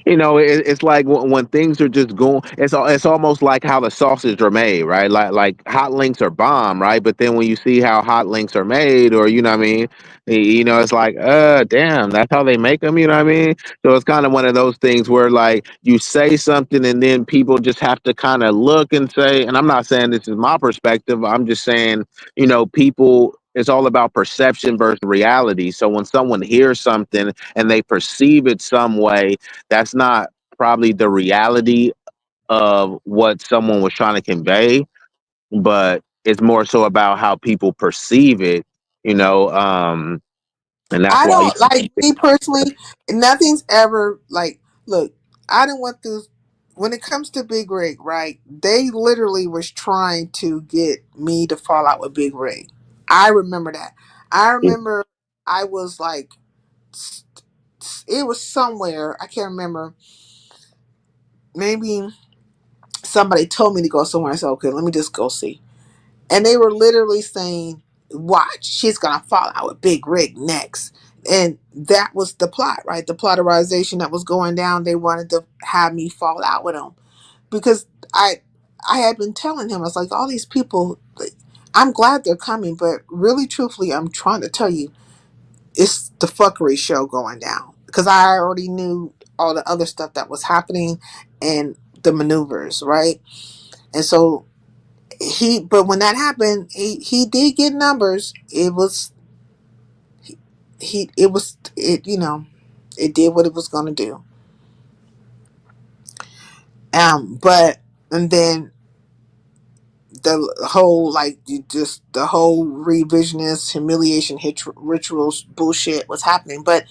it's like when things are just going. It's almost like how the sausage are made, right? Like hot links are bomb, right? But then when you see how hot links are made, or you know what I mean, it's like, damn, that's how they make them. You know what I mean? So it's kind of one of those things where like you say something and then people just have to kind of look and say. And I'm not saying this is my perspective. I'm just saying, people. It's all about perception versus reality. So when someone hears something and they perceive it some way, that's not probably the reality of what someone was trying to convey, but it's more so about how people perceive it, you know. And that's I why don't like, me personally. Nothing's ever like. Look, I didn't went through. When it comes to Big Rig, right? They literally was trying to get me to fall out with Big Rig. I remember that. I remember I was like, it was somewhere. I can't remember. Maybe somebody told me to go somewhere. I said, okay, let me just go see. And they were literally saying, watch, she's gonna fall out with Big Rig next. And that was the plot, right? The plotterization that was going down. They wanted to have me fall out with him because I had been telling him, I was like, all these people, like, I'm glad they're coming, but really, truthfully, I'm trying to tell you, it's the fuckery show going down, because I already knew all the other stuff that was happening and the maneuvers, right? And so but when that happened, he did get numbers. It was it was it it did what it was going to do. But and then the whole, like, just the whole revisionist humiliation rituals bullshit was happening, but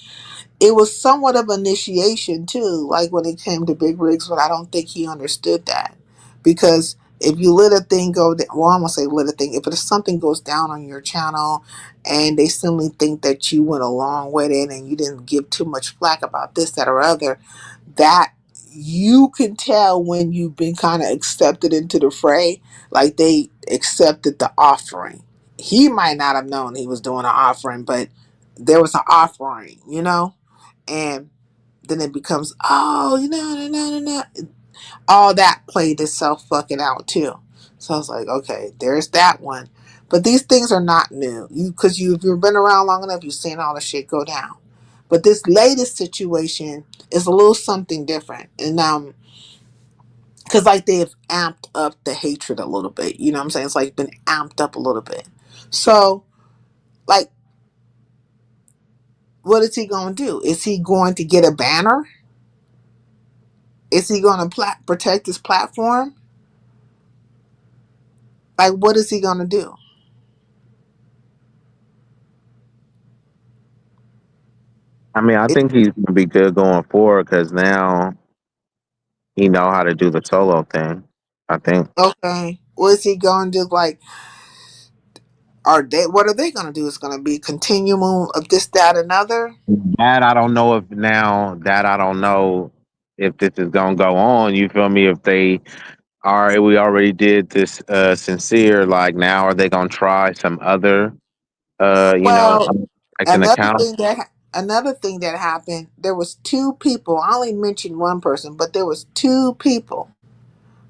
it was somewhat of initiation too, like when it came to Big Rigs, but I don't think he understood that, because If you let a thing go, well, I'm gonna say let a thing. If there's something goes down on your channel, and they simply think that you went along with it and you didn't give too much flack about this, that, or other, that you can tell when you've been kind of accepted into the fray, like they accepted the offering. He might not have known he was doing an offering, but there was an offering, and then it becomes, oh, no, no, no, no, all that played itself fucking out too. So I was like, okay, there's that one. But these things are not new. Because if you've been around long enough, you've seen all the shit go down. But this latest situation is a little something different, and because like they've amped up the hatred a little bit. You know what I'm saying? It's like been amped up a little bit. So like, what is he going to do? Is he going to get a banner? Is he going to protect his platform? Like, what is he going to do? I mean, I think he's gonna be good going forward because now he know how to do the solo thing. I think Okay. What is he going to do? Like, are they? What are they going to do? It's going to be continuum of this, that, another. that I don't know if now that I don't know if this is gonna go on. You feel me? If they all right, we already did this sincere. Like now, are they gonna try some other Well, an another account? thing that another thing that happened. There was two people. I only mentioned one person, but there was two people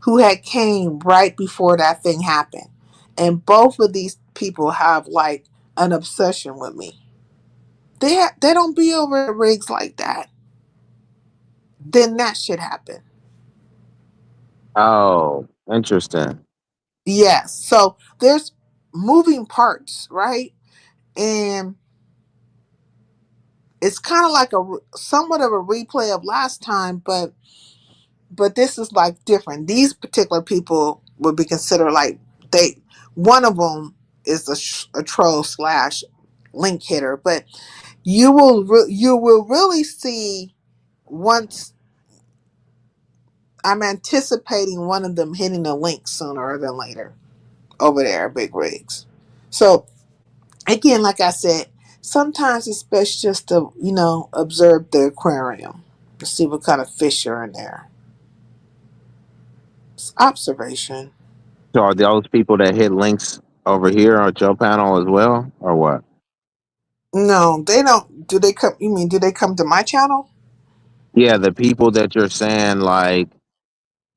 who had came right before that thing happened, and both of these people have like an obsession with me. They don't be over at rigs like that. Then that shit happened. Oh, interesting. Yes. So there's moving parts, right? And it's kind of like somewhat of a replay of last time, but this is like different. These particular people would be considered like they. One of them is a troll slash link hitter, but you will really see once. I'm anticipating one of them hitting the link sooner than later over there at Big Rigs. So again, like I said, sometimes it's best just to observe the aquarium to see what kind of fish are in there. It's observation. So are those people that hit links over here on your panel as well, or what? No, they don't. Do they come? You mean do they come to my channel? Yeah, the people that you're saying like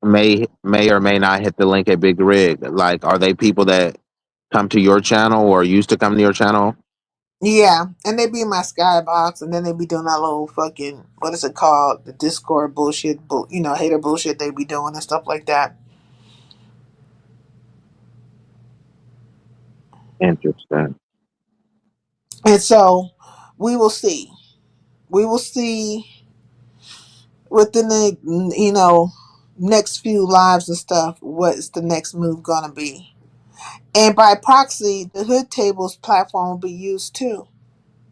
may or may not hit the link at Big Rig. Like, are they people that come to your channel or used to come to your channel? Yeah, and they be in my skybox, and then they be doing that little fucking what is it called? The Discord bullshit, hater bullshit they be doing and stuff like that. Interesting. And so we will see. We will see within the next few lives and stuff what's the next move gonna be. And by proxy, the Hood Tables platform will be used too.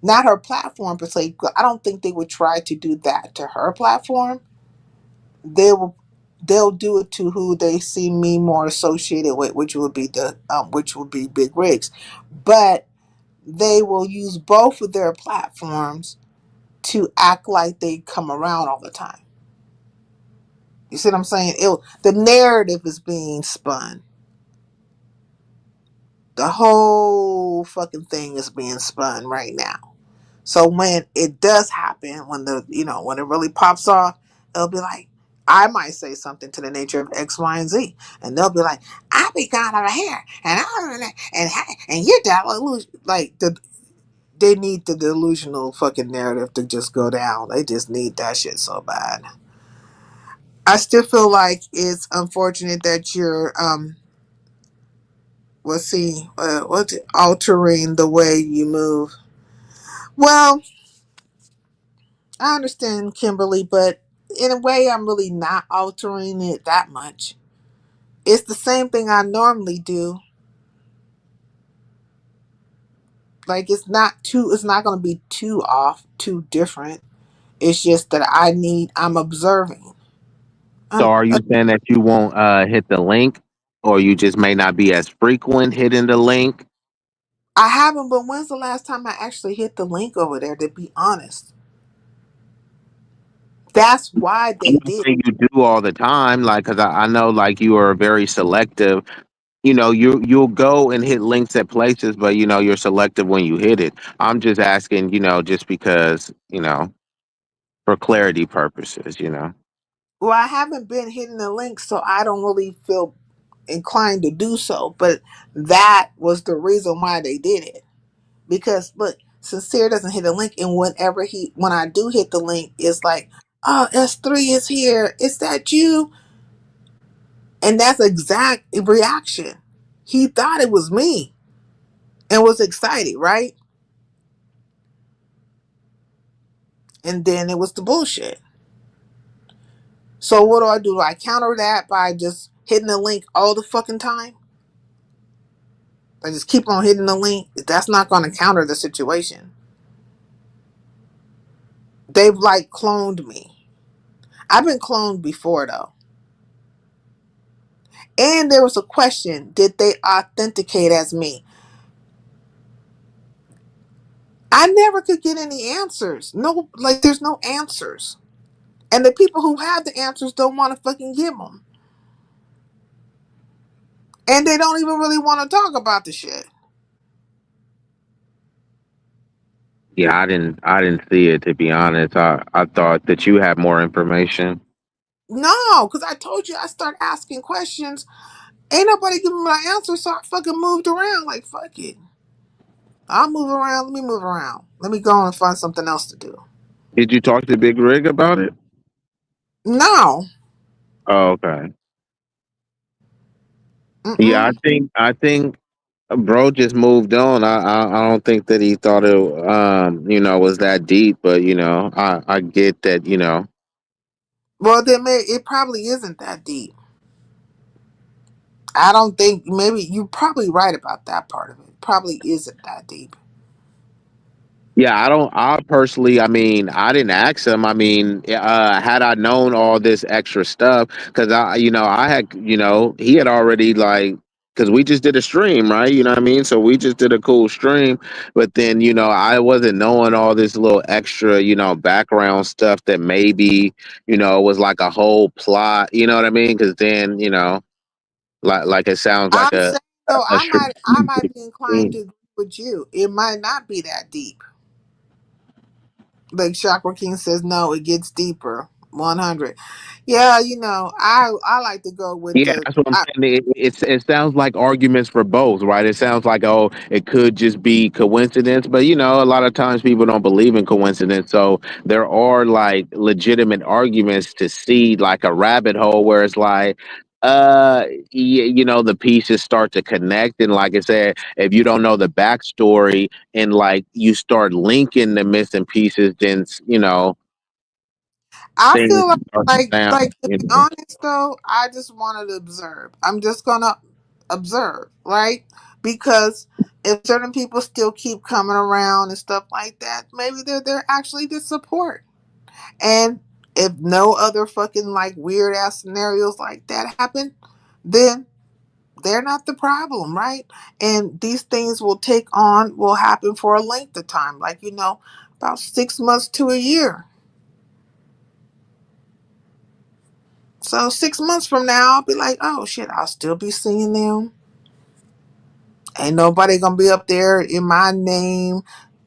Not her platform per se. I don't think they would try to do that to her platform. They will. They'll do it to who they see me more associated with, which would be Big Rigs, but they will use both of their platforms to act like they come around all the time. You see what I'm saying? The narrative is being spun. The whole fucking thing is being spun right now. So when it does happen, when it really pops off, it'll be like, I might say something to the nature of X, Y, and Z, and they'll be like, "I be gone over here, and and you're delusional." They need the delusional fucking narrative to just go down. They just need that shit so bad. I still feel like it's unfortunate that you're let's see, what's it, altering the way you move. Well, I understand, Kimberly, but in a way, I'm really not altering it that much. It's the same thing I normally do. Like it's not going to be too off, too different. It's just that I'm observing. So I'm are you saying that you won't hit the link or you just may not be as frequent hitting the link. I haven't, but when's the last time I actually hit the link over there? To be honest, that's why I'm they not did. saying you do all the time, like, because I know like you are very selective. You'll go and hit links at places, but you're selective when you hit it. I'm just asking, just because, for clarity purposes. Well, I haven't been hitting the link, so I don't really feel inclined to do so. But that was the reason why they did it. Because look, Sincere doesn't hit a link, and when I do hit the link, it's like, oh, S3 is here. Is that you? And that's exact reaction. He thought it was me and was excited, right? And then it was the bullshit. So what do? Do I counter that by just hitting the link all the fucking time? I just keep on hitting the link. That's not going to counter the situation. They've like cloned me. I've been cloned before though. And there was a question: did they authenticate as me? I never could get any answers. No, like there's no answers. And the people who have the answers don't want to fucking give them. And they don't even really want to talk about the shit. Yeah, I didn't see it, to be honest. I thought that you had more information. No, because I told you I start asking questions. Ain't nobody giving me my answer, so I fucking moved around. Like, fuck it. I'll move around. Let me move around. Let me go and find something else to do. Did you talk to Big Rig about it? No. Oh, okay. Yeah, I Mm-mm. think I think bro just moved on. I don't think that he thought it was that deep, but I get that. Well, then it probably isn't that deep. I don't think, maybe you're probably right about that part of it. Probably isn't that deep. Yeah, I personally, I mean, I didn't ask him. I mean, had I known all this extra stuff, because I had, he had already like, because we just did a stream, right? You know what I mean? So we just did a cool stream, but then, I wasn't knowing all this little extra, background stuff that maybe, was like a whole plot. You know what I mean? Because then, like it sounds like I'm a saying though, a I might be inclined stream. to agree with you. It might not be that deep. Like Chakra King says, no, it gets deeper. 100. Yeah, I like to go with Yeah, the. that's what I'm saying. It sounds like arguments for both, right? It sounds like, oh, it could just be coincidence, but a lot of times people don't believe in coincidence, so there are like legitimate arguments to see like a rabbit hole where it's like, the pieces start to connect, and like I said, if you don't know the backstory and like you start linking the missing pieces, then I things feel like, start to like, sound, like to be honest though, I just wanted to observe. I'm just gonna observe, right? Because if certain people still keep coming around and stuff like that, maybe they're actually to support. And if no other fucking like weird ass scenarios like that happen, then they're not the problem, right? And these things will happen for a length of time, like about 6 months to a year. So 6 months from now, I'll be like, oh shit, I'll still be seeing them. Ain't nobody gonna be up there in my name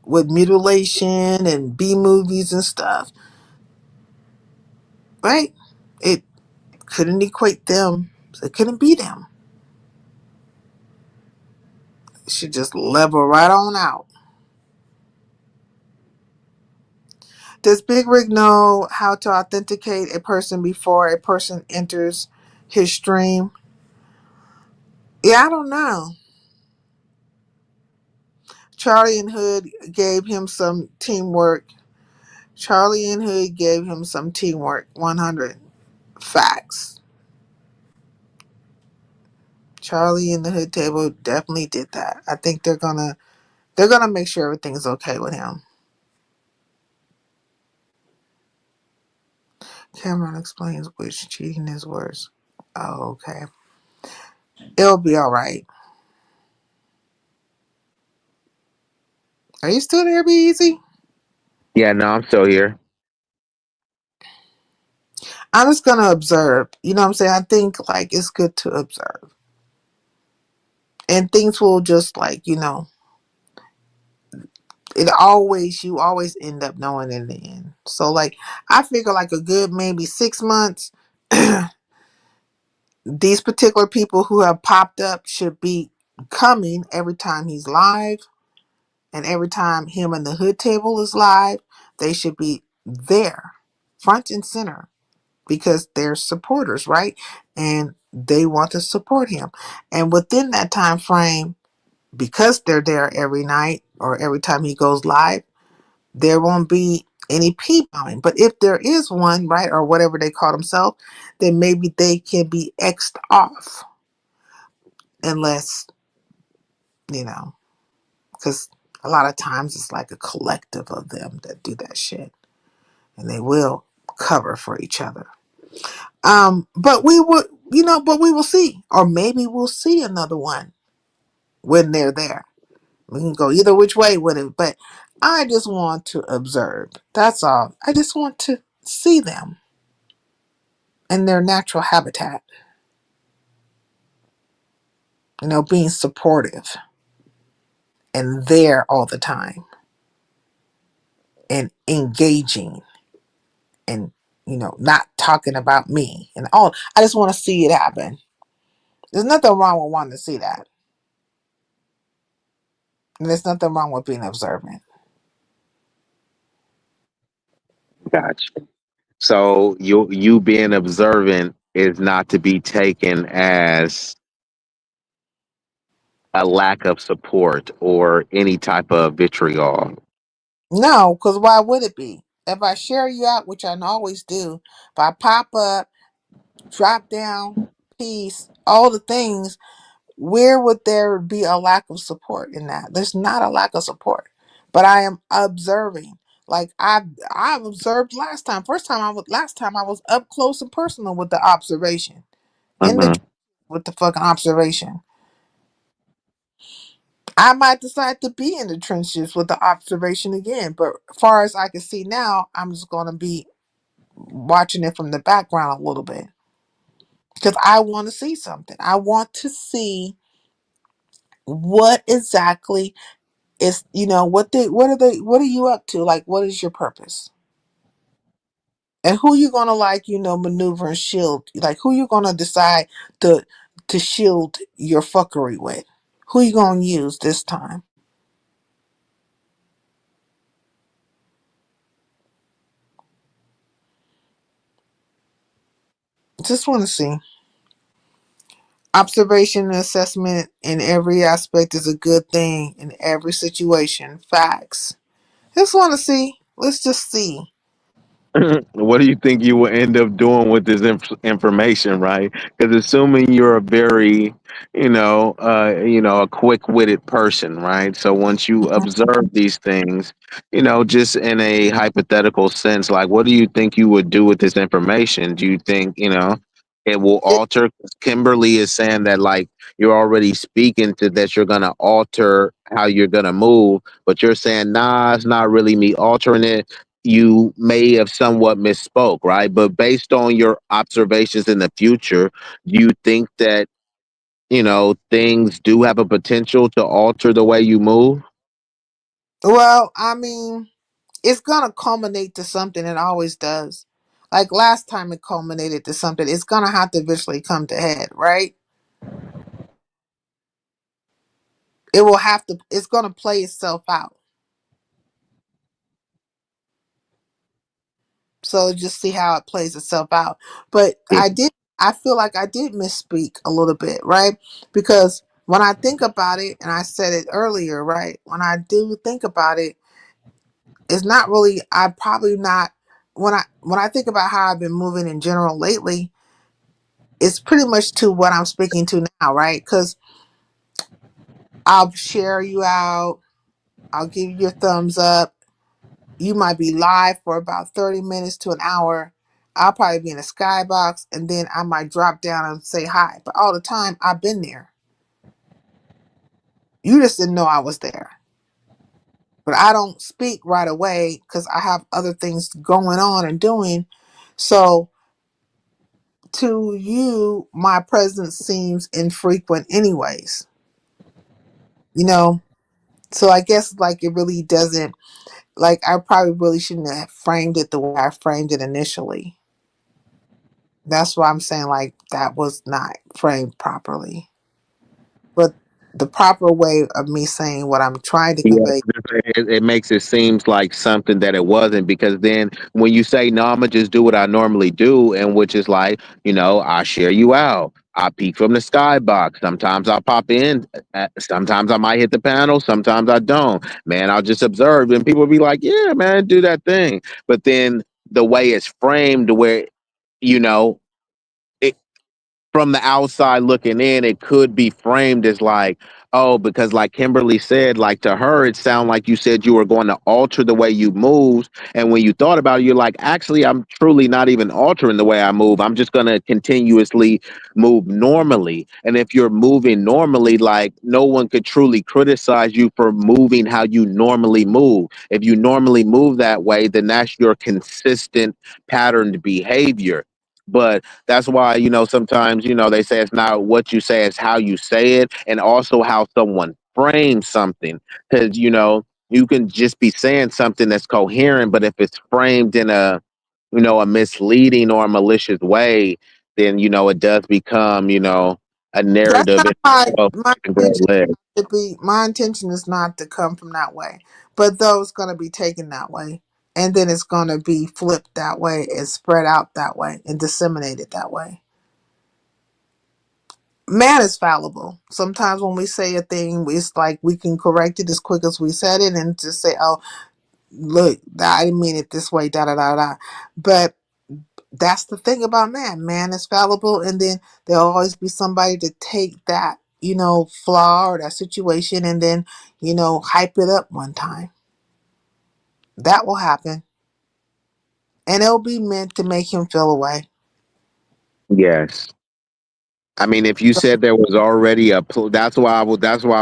with mutilation and B movies and stuff, right? It couldn't equate them. It couldn't be them. It should just level right on out. Does Big Rig know how to authenticate a person before a person enters his stream? Yeah, I don't know. Charlie and Hood gave him some teamwork. Charlie and Hood gave him some teamwork. 100 facts. Charlie and the Hood table definitely did that. I think they're gonna make sure everything's okay with him. Cameron explains which cheating is worse. Oh, okay. It'll be all right. Are you still there, Be Easy? Yeah, no, I'm still here. I'm just gonna observe. You know what I'm saying? I think like it's good to observe. And things will just like, it always you always end up knowing in the end. So like I figure like a good maybe 6 months, these particular people who have popped up should be coming every time he's live and every time him and the hood table is live, they should be there, front and center, because they're supporters, right? And they want to support him. And within that time frame, because they're there every night or every time he goes live, there won't be any pee bombing. But if there is one, right, or whatever they call themselves, then maybe they can be X'd off unless, you know, because a lot of times it's like a collective of them that do that shit and they will cover for each other. But we would, but we will see, or maybe we'll see another one when they're there. We can go either which way with it, but I just want to observe. That's all. I just want to see them in their natural habitat, being supportive and there all the time and engaging and, not talking about me and all. I just want to see it happen. There's nothing wrong with wanting to see that. And there's nothing wrong with being observant. Gotcha. So you being observant is not to be taken as a lack of support or any type of vitriol. No, because why would it be? If I share you out, which I always do, if I pop up, drop down, peace, all the things, where would there be a lack of support in that? There's not a lack of support, but I am observing. Like I've observed last time I was up close and personal with the observation in the Uh-huh. with the fucking observation. I might decide to be in the trenches with the observation again, but as far as I can see now, I'm just gonna be watching it from the background a little bit because I want to see something. I want to see what exactly is, what are you up to? Like, what is your purpose? And who you gonna like, maneuver and shield? Like, who you gonna decide to to shield your fuckery with? Who you gonna use this time? Just want to see. Observation and assessment in every aspect is a good thing in every situation. Facts. Just want to see. Let's just see. What do you think you will end up doing with this information, right? Because assuming you're a very, a quick-witted person, right? So once you observe these things, just in a hypothetical sense, like what do you think you would do with this information? Do you think, it will It, alter? 'Cause Kimberly is saying that like you're already speaking to that you're gonna alter how you're gonna move, but you're saying, nah, it's not really me altering it. You may have somewhat misspoke, right? But based on your observations in the future, do you think that, things do have a potential to alter the way you move? well, I mean, it's gonna culminate to something. It always does. Like last time, it culminated to something. It's gonna have to eventually come to head, right? It will have to. It's gonna play itself out. So just see how it plays itself out. But Yeah. I feel like I did misspeak a little bit, right? Because when I think about it, and I said it earlier, right? When I do think about it, it's not really, I probably not, when I think about how I've been moving in general lately, it's pretty much to what I'm speaking to now, right? Because I'll share you out, I'll give you your thumbs up. You might be live for about 30 minutes to an hour. I'll probably be in a skybox and then I might drop down and say hi. But all the time I've been there. You just didn't know I was there. But I don't speak right away because I have other things going on and doing. So to you, my presence seems infrequent, anyways. You know, so I guess like it really doesn't. Like I probably really shouldn't have framed it the way I framed it initially. That's why I'm saying like that was not framed properly. But the proper way of me saying what I'm trying to Yeah, convey. it makes it seems like something that it wasn't, because then when you say no, I'ma just do what I normally do, and which is like, I share you out. I peek from the skybox. Sometimes I'll pop in. Sometimes I might hit the panel. Sometimes I don't. Man, I'll just observe, and people be like, "Yeah, man, do that thing." But then the way it's framed, where you know, it, from the outside looking in, it could be framed as like, oh, because like Kimberly said, like to her, it sounded like you said you were going to alter the way you move. And when you thought about it, you're like, actually, I'm truly not even altering the way I move. I'm just going to continuously move normally. And if you're moving normally, like no one could truly criticize you for moving how you normally move. If you normally move that way, then that's your consistent patterned behavior. But that's why, sometimes, they say it's not what you say, it's how you say it, and also how someone frames something. Because, you can just be saying something that's coherent, but if it's framed in a misleading or a malicious way, then, it does become, a That's narrative in not my itself my and grow intention. legs. To be my intention is not to come from that way, but though it's going to be taken that way, and then it's going to be flipped that way and spread out that way and disseminated that way. Man is fallible. Sometimes when we say a thing, it's like we can correct it as quick as we said it and just say, "Oh, look, I didn't mean it this way." Da da da da. But that's the thing about man. Man is fallible, and then there'll always be somebody to take that, flaw or that situation and then, hype it up one time. That will happen. And it'll be meant to make him feel away. Yes. I mean, if you said there was already that's why I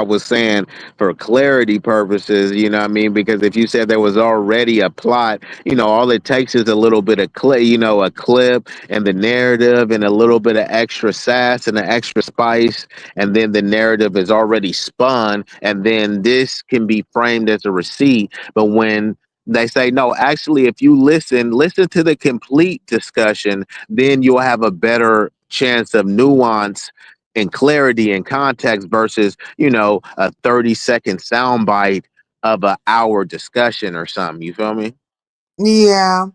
was saying for clarity purposes, you know what I mean? Because if you said there was already a plot, all it takes is a little bit of a clip and the narrative and a little bit of extra sass and an extra spice, and then the narrative is already spun, and then this can be framed as a receipt. But when they say no, actually, if you listen to the complete discussion, then you'll have a better chance of nuance and clarity and context versus, a 30-second soundbite of an hour discussion or something. You feel me? Yeah.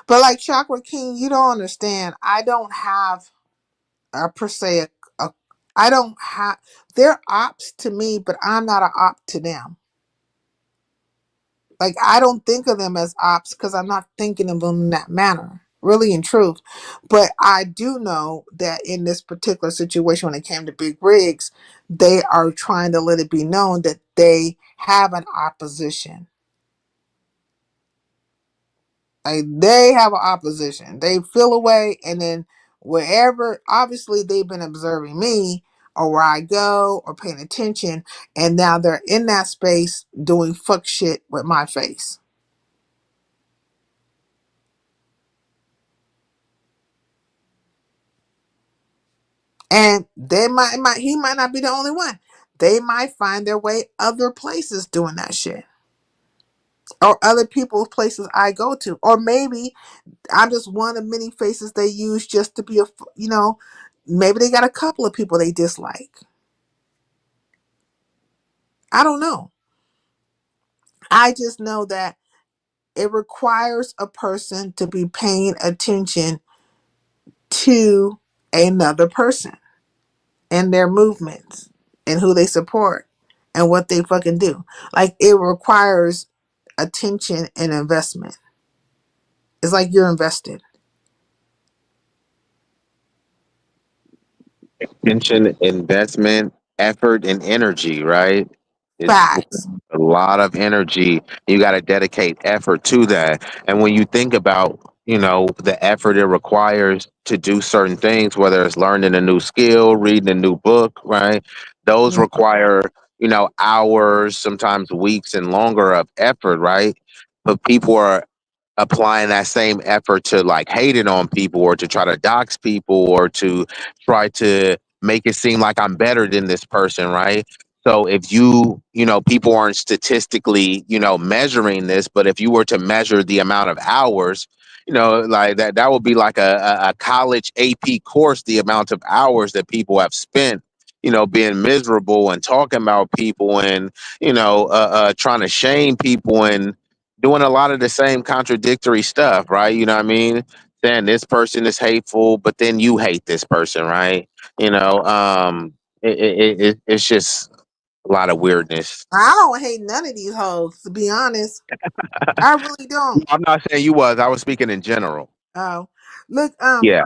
But like Chakra King, you don't understand. I don't have per se a I don't have they're ops to me, but I'm not an op to them. Like I don't think of them as ops because I'm not thinking of them in that manner, really in truth. But I do know that in this particular situation, when it came to Big Rigs, they are trying to let it be known that they have an opposition. Like they have an opposition. They feel away, and then wherever, obviously, they've been observing me or where I go or paying attention, and now they're in that space doing fuck shit with my face. And he might not be the only one. They might find their way other places doing that shit. Or other people's places I go to. Or maybe I'm just one of many faces they use just to be maybe they got a couple of people they dislike. I don't know. I just know that it requires a person to be paying attention to another person and their movements and who they support and what they fucking do. Like it requires attention and investment. It's like you're invested. Attention, investment, effort, and energy, right? It's Facts. a lot of energy. You got to dedicate effort to that. And when you think about the effort it requires to do certain things, whether it's learning a new skill, reading a new book, right? Those Yeah. require, hours, sometimes weeks and longer of effort, right? But people are applying that same effort to like hating on people or to try to dox people or to try to make it seem like I'm better than this person, right? So if people aren't statistically, measuring this, but if you were to measure the amount of hours, like that would be like a college AP course, the amount of hours that people have spent, being miserable and talking about people and, trying to shame people and doing a lot of the same contradictory stuff, right? You know what I mean? Saying this person is hateful, but then you hate this person, right? You know, it's just a lot of weirdness. I don't hate none of these hoes, to be honest. I really No, don't. I'm not saying you was. I was speaking in general. Oh, look, Yeah.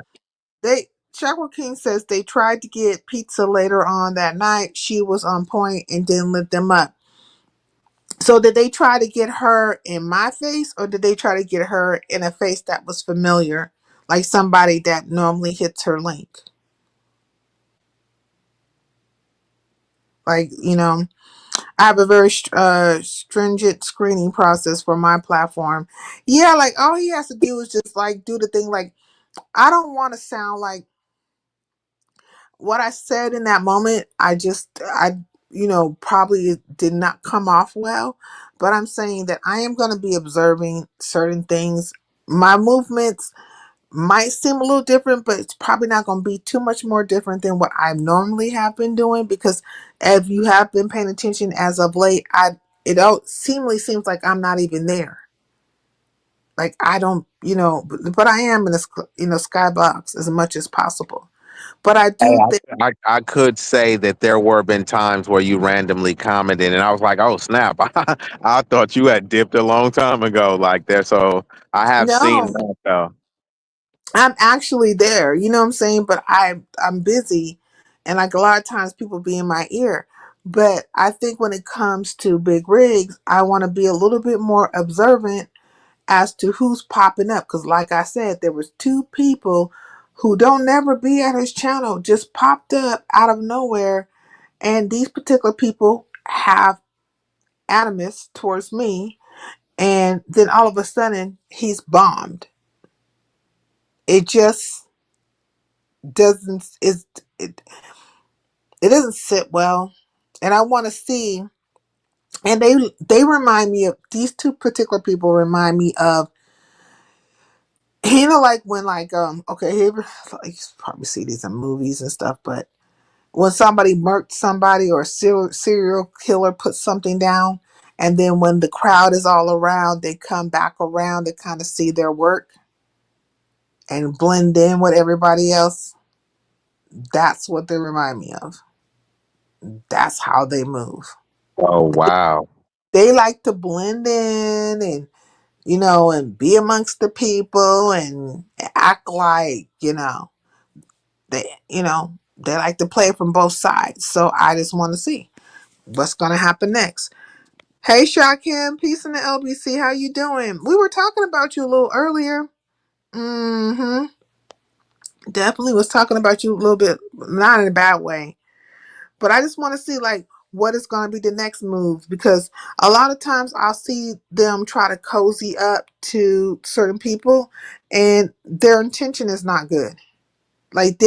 they Chakra King says they tried to get pizza later on that night. She was on point and didn't lift them up. So did they try to get her in my face, or did they try to get her in a face that was familiar, like somebody that normally hits her link? Like, I have a very stringent screening process for my platform. Yeah, like all he has to do is just like do the thing. Like, I don't want to sound like what I said in that moment. Probably did not come off well, but I'm saying that I am going to be observing certain things. My movements might seem a little different, but it's probably not going to be too much more different than what I normally have been doing, because if you have been paying attention as of late, it all seemingly seems like I'm not even there. Like I don't, but I am in the skybox as much as possible. But I Hey, do think I could say that there were been times where you randomly commented, and I was like, "Oh snap!" I thought you had dipped a long time ago, like there. So I have seen no, that though. I'm actually there. You know what I'm saying? But I'm busy, and like a lot of times people be in my ear. But I think when it comes to big rigs, I want to be a little bit more observant as to who's popping up. Because like I said, there was two people who don't never be at his channel just popped up out of nowhere, and these particular people have animus towards me, and then all of a sudden he's bombed. It just doesn't it, it doesn't sit well, and I want to see. And they remind me of these two particular people. Remind me of, like when like okay, here, like you probably see these in movies and stuff, but when somebody murked somebody or a serial killer puts something down, and then when the crowd is all around, they come back around to kind of see their work and blend in with everybody else. That's what they remind me of. That's how they move. Oh wow. They like to blend in and and be amongst the people and act like they like to play from both sides. So I just want to see what's gonna happen next. Hey Shakim, peace in the LBC. How you doing? We were talking about you a little earlier. Mm-hmm. Definitely was talking about you a little bit, not in a bad way. But I just want to see like what is going to be the next moves, because a lot of times I'll see them try to cozy up to certain people, and their intention is not good. Like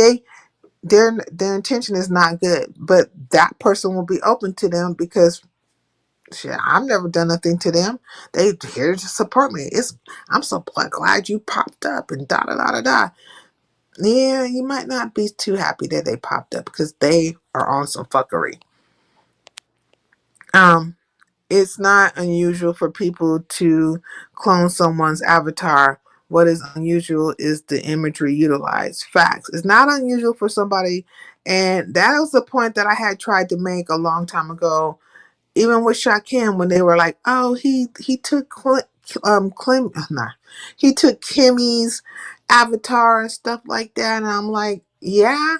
their intention is not good, but that person will be open to them because shit, I've never done nothing to them. They here to support me. I'm so glad you popped up and da da da da da. Yeah, you might not be too happy that they popped up because they are on some fuckery. Um, it's not unusual for people to clone someone's avatar. What is unusual is the imagery utilized. Facts. It's not unusual for somebody, and that was the point that I had tried to make a long time ago, even with Shakim, when they were like, "Oh, he took nah, he took Kimmy's avatar and stuff like that," and I'm like, "Yeah."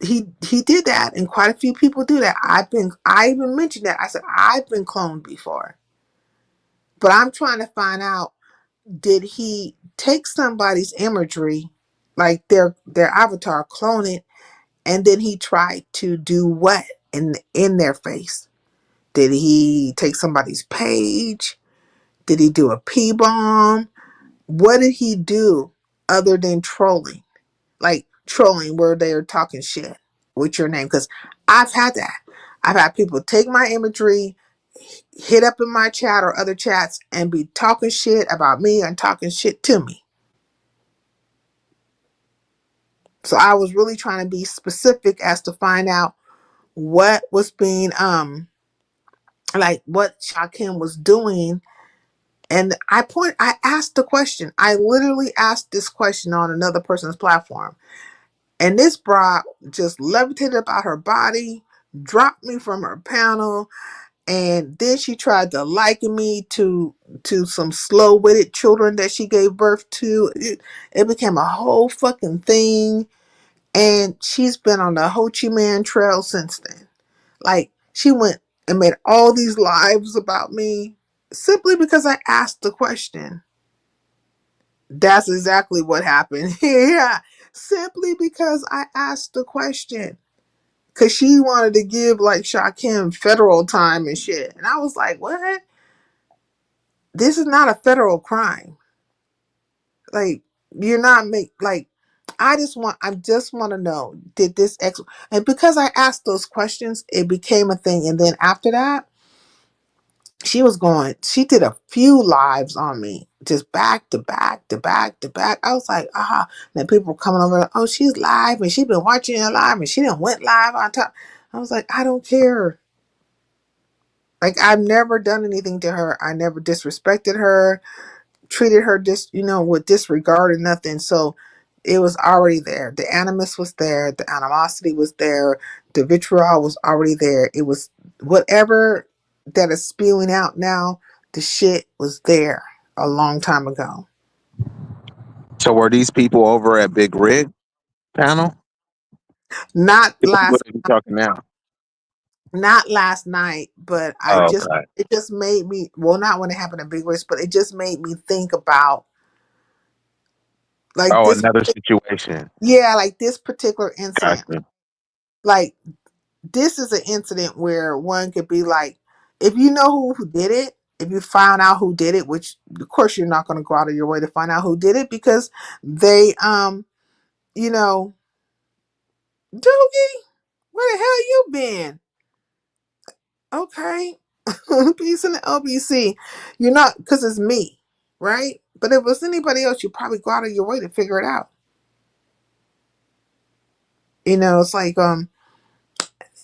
He did that, and quite a few people do that. I even mentioned that. I said I've been cloned before, but I'm trying to find out. did he take somebody's imagery, like their avatar, clone it, and then he tried to do what in their face? Did he take somebody's page? Did he do a P bomb? What did he do other than trolling? Like trolling where they're talking shit with your name? Because I've had that. I've had people take my imagery, hit up in my chat or other chats, and be talking shit about me and talking shit to me. So I was really trying to be specific as to find out what was being like what Shakim was doing. And I asked the question. I literally asked this question on another person's platform. And this broad just levitated about her body, dropped me from her panel, and then she tried to liken me to some slow-witted children that she gave birth to. It became a whole fucking thing. And she's been on the Ho Chi Minh Trail since then. Like, she went and made all these lives about me simply because I asked the question. That's exactly what happened. Yeah. Simply because I asked the question. Because she wanted to give, like, Shakim federal time and shit. And I was like, what? This is not a federal crime. Like, you're not like, I just want to know, did this and because I asked those questions, it became a thing. And then after that, she did a few lives on me, just back to back to back to back. I was like, and then people were coming over, oh, she's live and she's been watching it live and she didn't went live on top. I was like, I don't care. Like, I've never done anything to her. I never disrespected her, treated her with disregard and nothing. So it was already there. The animus was there. The animosity was there. The vitriol was already there. It was whatever that is spewing out now. The shit was there a long time ago. So were these people over at Big Rig panel? Not What last, are you talking now? not last night, but Oh, okay. it just made me, well, not when it happened in Big West, but it just made me think about like Oh, this. another situation. Yeah, like this particular incident. Gotcha. Like, this is an incident where one could be like, if you know who did it, if you found out who did it, which of course you're not going to go out of your way to find out who did it because they, you know, Doogie, where the hell you been? Okay, peace in the LBC. You're not, because it's me, right? But if it was anybody else, you probably go out of your way to figure it out. It's like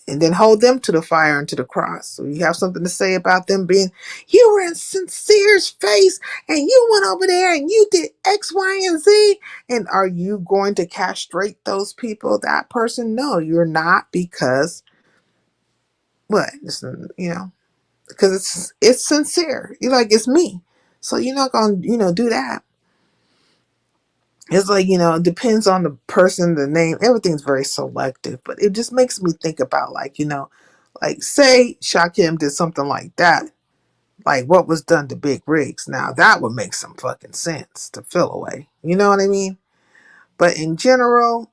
and then hold them to the fire and to the cross. So you have something to say about them being, you were in Sincere's face and you went over there and you did X, Y, and Z. And are you going to castrate those people, that person? No, you're not, because what? Because it's sincere. You're like, it's me. So you're not going to, do that. It's like, it depends on the person, the name, everything's very selective, but it just makes me think about, like, like, say Shakim did something like that, like what was done to Big Rigs. Now that would make some fucking sense to fill away. You know what I mean? But in general,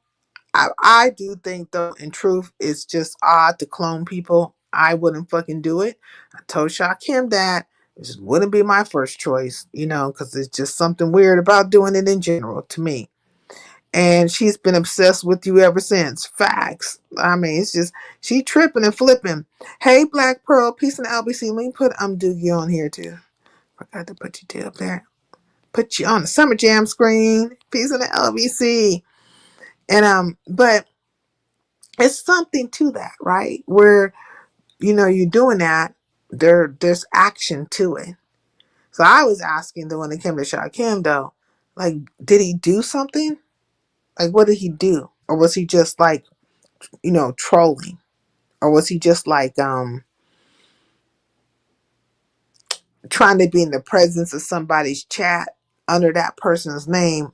I do think, though, in truth, it's just odd to clone people. I wouldn't fucking do it. I told Shakim that. It just wouldn't be my first choice, because it's just something weird about doing it in general to me. And she's been obsessed with you ever since. Facts. I mean, it's just, she tripping and flipping. Hey, Black Pearl, peace in the LBC. Let me put Doogie on here too. Forgot to put you two up there. Put you on the Summer Jam screen. Peace in the LBC. And but it's something to that, right? Where you're doing that. There's action to it. So I was asking, though, when it came to Shakim, though, like, did he do something? Like, what did he do? Or was he just like, trolling? Or was he just like trying to be in the presence of somebody's chat under that person's name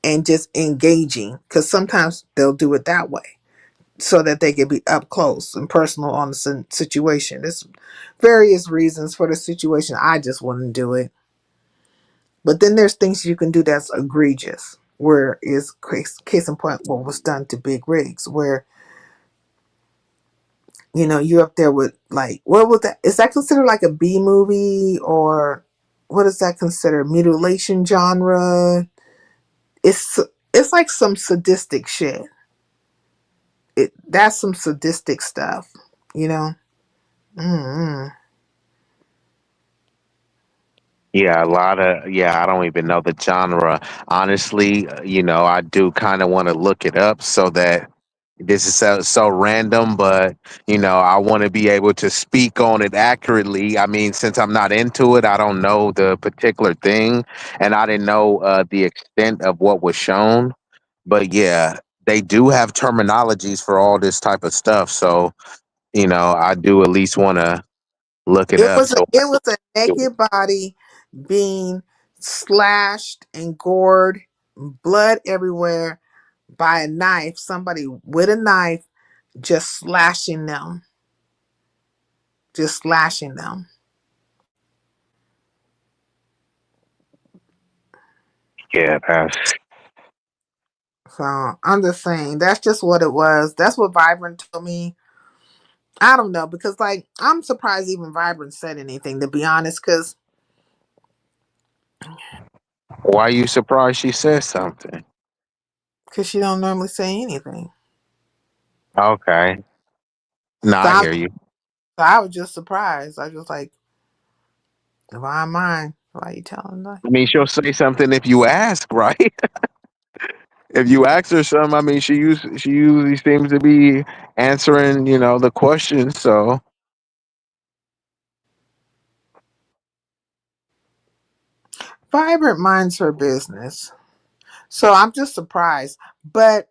and just engaging? Because sometimes they'll do it that way so that they can be up close and personal on the situation. There's various reasons for the situation. I just wouldn't do it. But then there's things you can do that's egregious. Where is case in point what was done to Big Rigs, where you're up there with like what was that? Is that considered like a B movie or what is that considered? Mutilation genre? It's it's like some sadistic shit. That's some sadistic stuff, you know. Mm-hmm. Yeah, a lot of yeah, I don't even know the genre. Honestly, I do kind of want to look it up so that this is so random, but I want to be able to speak on it accurately. I mean, since I'm not into it, I don't know the particular thing, and I didn't know the extent of what was shown. But yeah, they do have terminologies for all this type of stuff, so I do at least want to look it It up. was a, So it was a naked body being slashed and gored, blood everywhere by a knife. Somebody with a knife just slashing them. yeah, that's So I'm just saying that's just what it was. That's what Vibrant told me. I don't know because like I'm surprised even Vibrant said anything to be honest because why you surprised she said something. she don't normally say anything. Okay. No, So I I, hear you. so I was just surprised. I was like, divine mind. Why you telling that? I mean, she'll say something if you ask, right? If you ask her something, I mean, she usually seems to be answering, the questions. So Vibrant minds her business. So I'm just surprised. But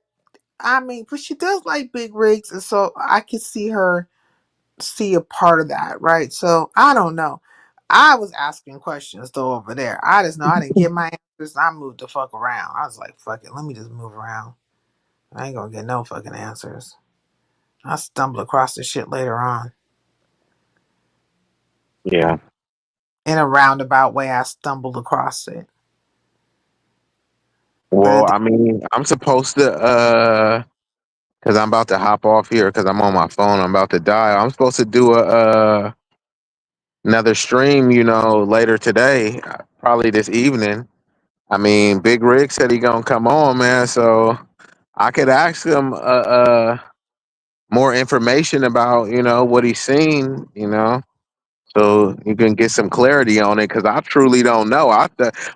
I mean, but she does like big rigs, and so I could see a part of that, right? So I don't know. I was asking questions though over there. I just know I didn't get my answers. I moved the fuck around. I was like, fuck it, let me just move around. I ain't gonna get no fucking answers. I stumbled across the shit later on. yeah. In a roundabout way, I stumbled across it. But Well, I mean, I'm supposed to because I'm about to hop off here because I'm on my phone. I'm about to die. I'm supposed to do a another stream, later today, probably this evening. I mean, Big Rick said he gonna come on, man. So I could ask him more information about what he's seen. So you can get some clarity on it because I truly don't know.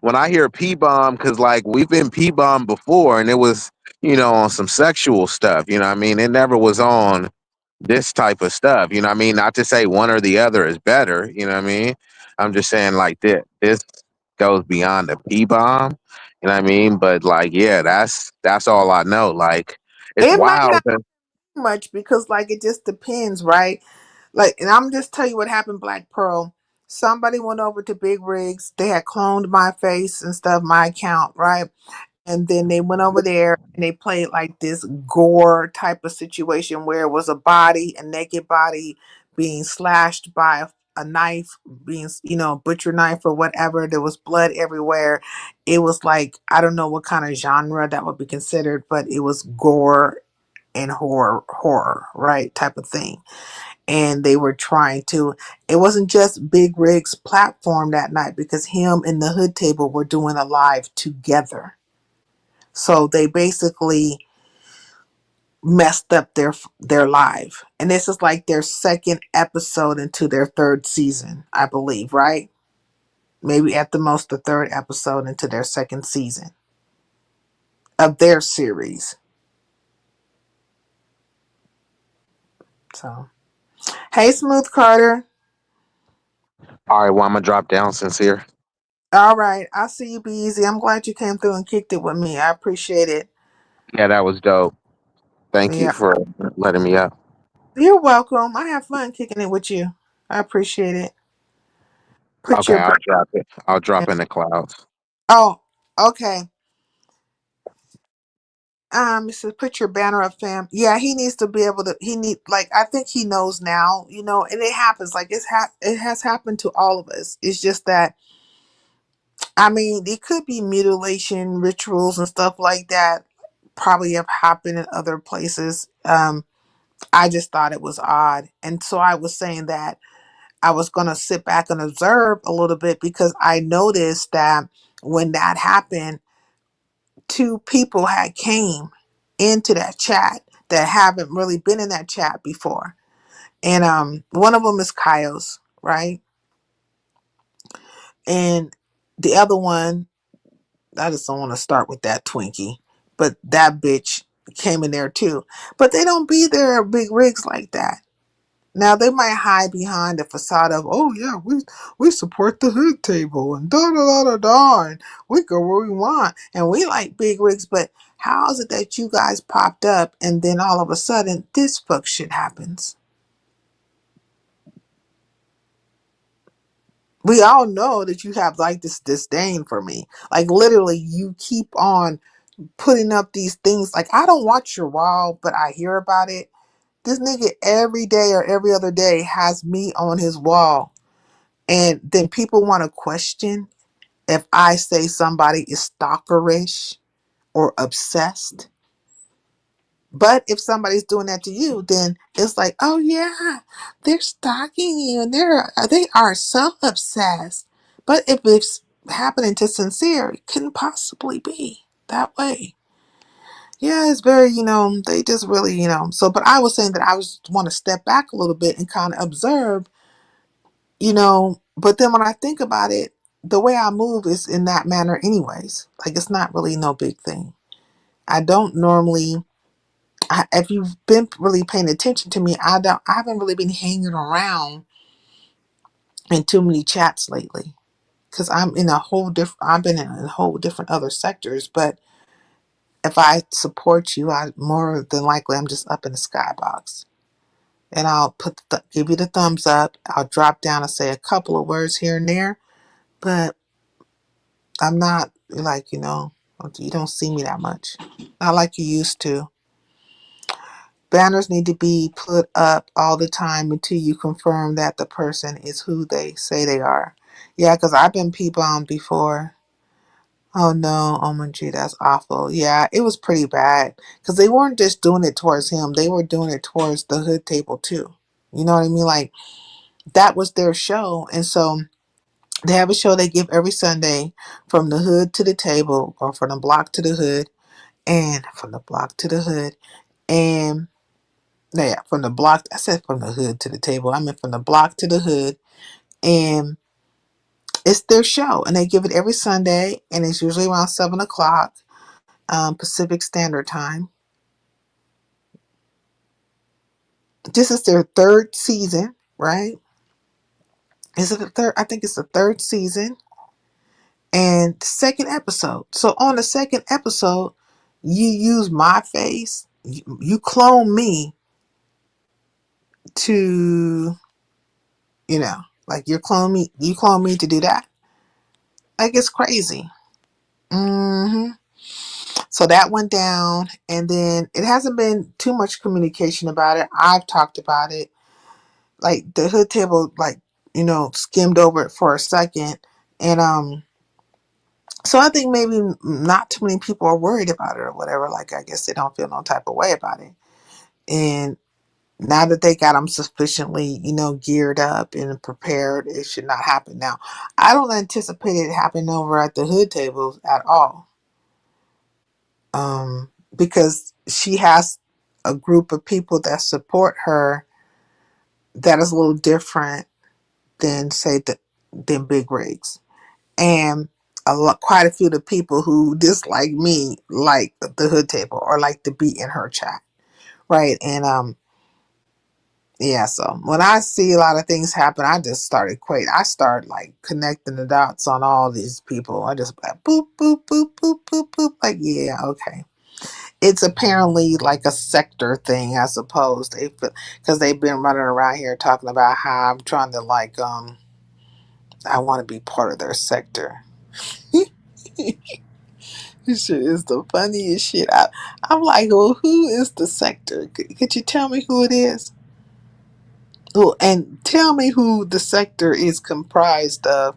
When I hear P bomb, because like we've been P bomb before, and it was on some sexual stuff. You know what I mean? It never was on this type of stuff. You know what I mean? Not to say one or the other is better. You know what I mean? I'm just saying like this goes beyond the P bomb. You know what I mean? But like, yeah, that's all I know. Like, it's it might wild. not be much because like it just depends, right? Like, and I'm just tell you what happened, Black Pearl. Somebody went over to Big Rigs. They had cloned my face and stuff, my account, right? And then they went over there and they played like this gore type of situation where it was a body, a naked body being slashed by a knife, being, butcher knife or whatever. There was blood everywhere. It was like, I don't know what kind of genre that would be considered, but it was gore and horror, right? Type of thing. And they were trying to, it wasn't just Big Rig's platform that night because him and the Hood Table were doing a live together. So they basically messed up their live. And this is like their second episode into their third season, I believe, right? Maybe at the most the third episode into their second season of their series. So, hey, Smooth Carter. All right, well, I'm gonna drop down, sincere. All right, I'll see you. Be easy. I'm glad you came through and kicked it with me. I appreciate it. Yeah, that was dope. Thank you Yeah, for letting me up. you're welcome. I have fun kicking it with you. I appreciate it. Put Okay, your I'll drop it. I'll drop in the clouds. oh, okay. It says put your banner up, fam. Yeah, he needs to be able to. He need like I think he knows now, and it happens. Like it has happened to all of us. It's just that I mean, it could be mutilation rituals and stuff like that. Probably have happened in other places. I just thought it was odd. And so I was saying that I was going to sit back and observe a little bit because I noticed that when that happened, two people had came into that chat that haven't really been in that chat before. And one of them is Kyle's, right? And the other one, I just don't want to start with that Twinkie, but that bitch came in there too. But they don't be there at big rigs like that. Now they might hide behind the facade of, oh yeah, we support the hood table and da da da da da, and we go where we want and we like big rigs. But how is it that you guys popped up and then all of a sudden this fuck shit happens? We all know that you have like this disdain for me. Like literally, you keep on putting up these things. Like I don't watch your wall, but I hear about it. This nigga every day or every other day has me on his wall. And then people want to question if I say somebody is stalkerish or obsessed. But if somebody's doing that to you, then it's like, oh yeah, they're stalking you and they are so obsessed. But if it's happening to Sincere, it couldn't possibly be that way. Yeah, it's very, they just really, so, but I was saying that I was want to step back a little bit and kind of observe, but then when I think about it, the way I move is in that manner anyways. Like it's not really no big thing. I don't normally, if you've been really paying attention to me, I haven't really been hanging around in too many chats lately because I've been in a whole different other sectors, but if I support you, I more than likely I'm just up in the skybox. And I'll give you the thumbs up. I'll drop down and say a couple of words here and there, but I'm not like, you don't see me that much. Not like you used to. Banners need to be put up all the time until you confirm that the person is who they say they are. Yeah, because I've been P-bombed before. Oh no, oh my gee, that's awful. Yeah, it was pretty bad. Because they weren't just doing it towards him, they were doing it towards the hood table too. You know what I mean? Like, that was their show. And so they have a show they give every Sunday from the hood to the table, or from the block to the hood, and from the block to the hood. And yeah, from the block, I said from the hood to the table. I meant from the block to the hood. And it's their show. And they give it every Sunday. And it's usually around 7 o'clock Pacific Standard Time. This is their third season, right? Is it the third? I think it's the third season. And second episode. So on the second episode, you use my face. You clone me to, like you clone me to do that. Like it's crazy. hmm So that went down, and then it hasn't been too much communication about it. I've talked about it. Like the hood table, like, skimmed over it for a second. And so I think maybe not too many people are worried about it or whatever. Like I guess they don't feel no type of way about it. And now that they got them sufficiently, geared up and prepared, it should not happen. Now, I don't anticipate it happening over at the hood tables at all. Because she has a group of people that support her that is a little different than, say, than big rigs. And quite a few of the people who dislike me like the hood table or like to be in her chat, right? And yeah, so when I see a lot of things happen, I just started quite. I start like connecting the dots on all these people. I just like boop boop boop boop boop boop. Like yeah, okay. It's apparently like a sector thing, I suppose. Because they've been running around here talking about how I'm trying to like I want to be part of their sector. This shit is the funniest shit. I'm like, well, who is the sector? Could you tell me who it is? Oh, and tell me who the sector is comprised of.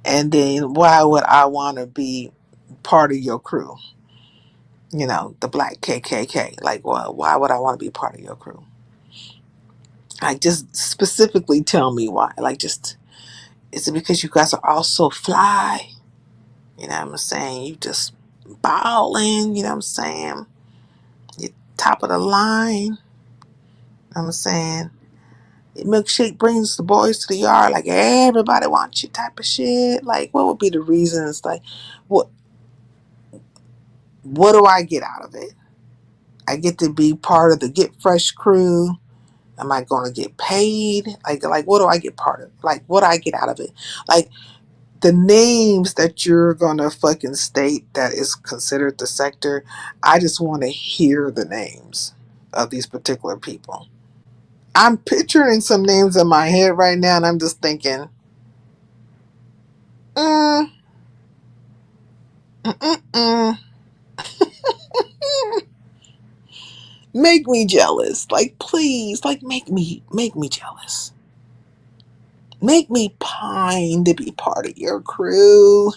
And then why would I want to be part of your crew? You know, the black KKK. Like, well, why would I want to be part of your crew? Like, just specifically tell me why. Like, just, is it because you guys are all so fly? You know what I'm saying? You just balling, you know what I'm saying? You top of the line, you know what I'm saying? Your milkshake brings the boys to the yard, like everybody wants you type of shit. Like, what would be the reasons? Like, what what do I get out of it? I get to be part of the Get Fresh crew. Am I going to get paid? Like what do I get part of? Like, what do I get out of it? Like, the names that you're going to fucking state that is considered the sector, I just want to hear the names of these particular people. I'm picturing some names in my head right now, and I'm just thinking, mm, mm, mm, mm. Make me jealous. Like, please, like, make me jealous. Make me pine to be part of your crew.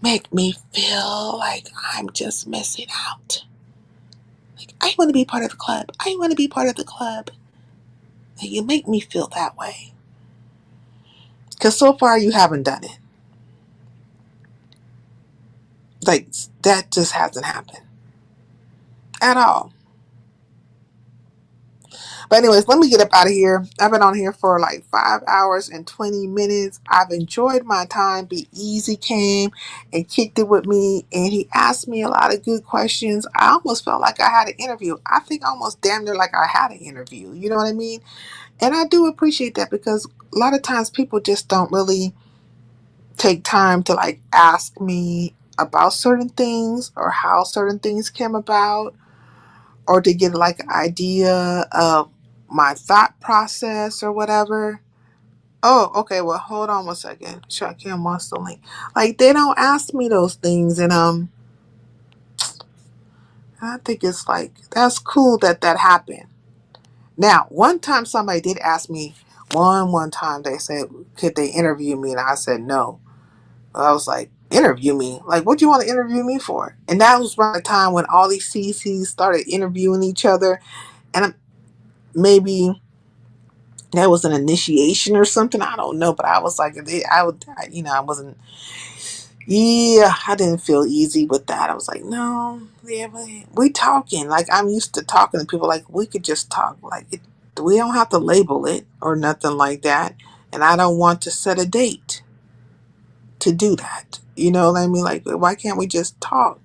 Make me feel like I'm just missing out. Like, I want to be part of the club. I want to be part of the club. Like, you make me feel that way. Because so far you haven't done it. Like, that just hasn't happened at all. But anyways, let me get up out of here. I've been on here for like 5 hours and 20 minutes. I've enjoyed my time. Be Easy came and kicked it with me, and he asked me a lot of good questions. I almost felt like I had an interview. I think almost damn near like I had an interview. You know what I mean? And I do appreciate that, because a lot of times people just don't really take time to like ask me about certain things or how certain things came about, or to get like an idea of my thought process or whatever. Oh, okay. Well, hold on one second. Shakim wants the link. Like, they don't ask me those things, and I think it's like that's cool that that happened. Now, one time somebody did ask me. One time they said, could they interview me, and I said no. I was like, interview me? Like, what do you want to interview me for? And that was around the time when all these CCs started interviewing each other, and maybe that was an initiation or something. I don't know, but I was like, I would, I wasn't. Yeah, I didn't feel easy with that. I was like, no, yeah, we talking. Like, I'm used to talking to people. Like, we could just talk. Like, we don't have to label it or nothing like that. And I don't want to set a date to do that. You know what I mean? Like, why can't we just talk?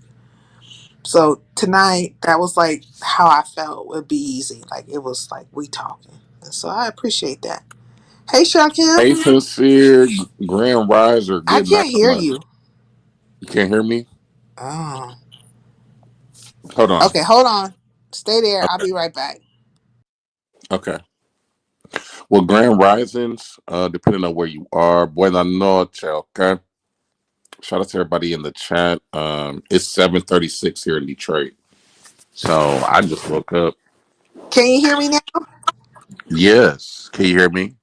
So tonight, that was like how I felt would be easy. Like, it was like we talking. And so I appreciate that. Hey, Hey, Shakim. sincere, grand riser, I good night. can't hear you. You can't hear me? Oh. Hold on. Okay, hold on. Stay there. I'll Okay. be right back. Okay. Well, grand risings, depending on where you are. Buena noche, okay? Shout out to everybody in the chat. It's 7:36 here in Detroit. So I just woke up. Can you hear me now? Yes. Can you hear me?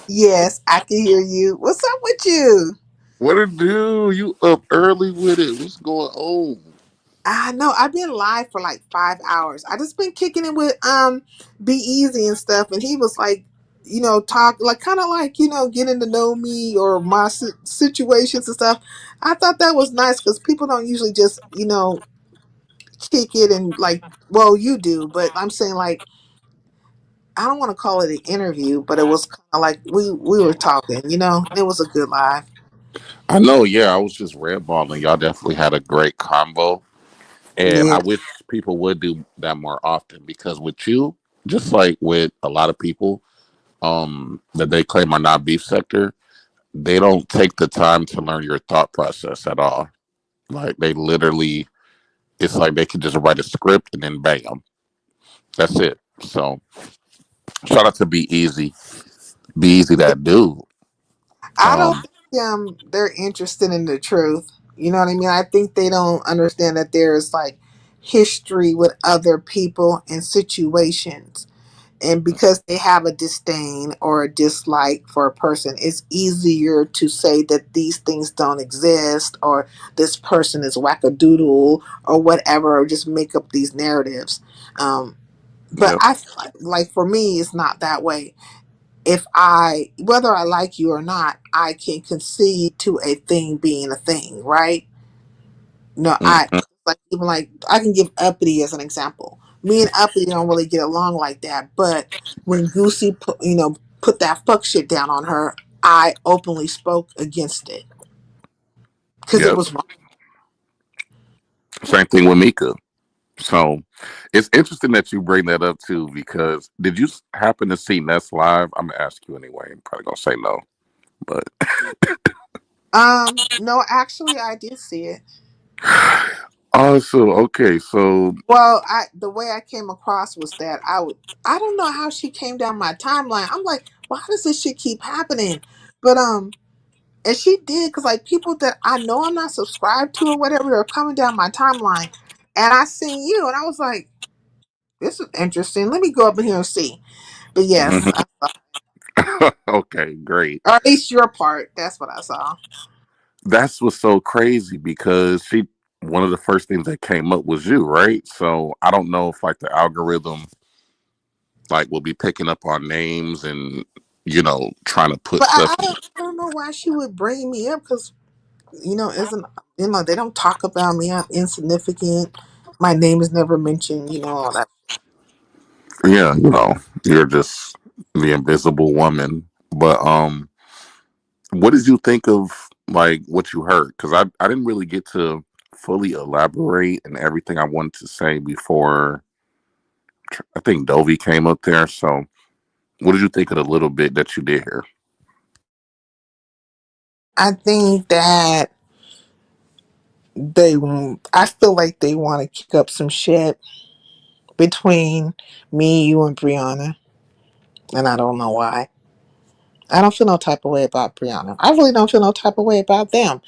Yes, I can hear you. What's up with you? What it do? You up early with it? What's going on? I know I've been live for like 5 hours. I just been kicking it with Be Easy and stuff, and he was like, talk like kind of like getting to know me or my situations and stuff. I thought that was nice because people don't usually just kick it and like, well, you do, but I'm saying like I don't want to call it an interview, but it was kind of like we were talking, and it was a good live. I know, yeah, I was just redballing. Y'all definitely had a great combo. And Yeah. I wish people would do that more often because with you, just like with a lot of people that they claim are not beef sector, they don't take the time to learn your thought process at all. Like they literally, it's like they could just write a script and then bam, that's it. So shout out to Be Easy that dude. I don't Um, think they're interested in the truth. You know what I mean? I think they don't understand that there's like history with other people and situations. And because they have a disdain or a dislike for a person, it's easier to say that these things don't exist or this person is wackadoodle or whatever, or just make up these narratives. Um, but Yep. I feel like for me, it's not that way. If I, whether I like you or not, I can concede to a thing being a thing, right? No, I Mhm. like even like I can give Uppity as an example. Me and Uppity don't really get along like that, but when Goosey put put that fuck shit down on her, I openly spoke against it because it Yep. was wrong. Same thing with Mika. So it's interesting that you bring that up too, because did you happen to see Ness live? I'm gonna ask you anyway. I'm probably gonna say no, but No, actually, I did see it. also okay. So Well, the way I came across was that I don't know how she came down my timeline. I'm like, why does this shit keep happening? But and she did because like people that I know I'm not subscribed to or whatever are coming down my timeline, and I seen you, and I was like, this is interesting. Let me go up in here and see. But yes, mhm. Okay, great. or at least your part. That's what I saw. That's what's so crazy because she one of the first things that came up was you, right? So I don't know if like the algorithm like will be picking up on names and trying to put But stuff. I don't know why she would bring me up because isn't they don't talk about me. I'm insignificant. My name is never mentioned. All that. Yeah, you're just the invisible woman. But what did you think of like what you heard? Because I didn't really get to fully elaborate and everything I wanted to say before I think Dovey came up there. So what did you think of the little bit that you did hear? I think that they. I feel like they want to kick up some shit between me, you, and Brianna, and I don't know why. I don't feel no type of way about Brianna. I really don't feel no type of way about them.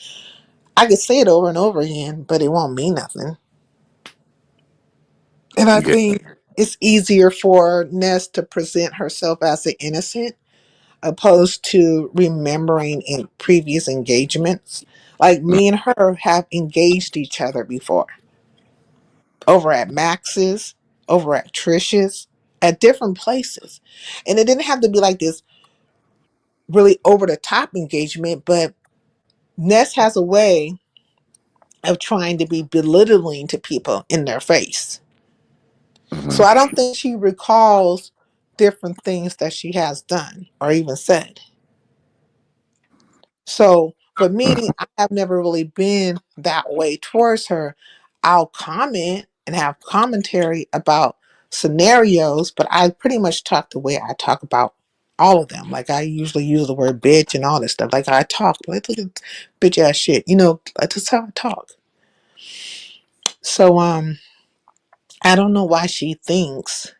I could say it over and over again, but it won't mean nothing. And I Yeah. think it's easier for Ness to present herself as an innocent opposed to remembering in previous engagements. Like me and her have engaged each other before over at Max's, over at Trish's, at different places. And it didn't have to be like this really over the top engagement, but Ness has a way of trying to be belittling to people in their face. So Hmm. I don't think she recalls different things that she has done or even said. So for me, I have never really been that way towards her. I'll comment and have commentary about scenarios, but I pretty much talk the way I talk about all of them. Like I usually use the word bitch and all this stuff. Like I talk like look at bitch ass shit. That's just how I talk. So I don't know why she thinks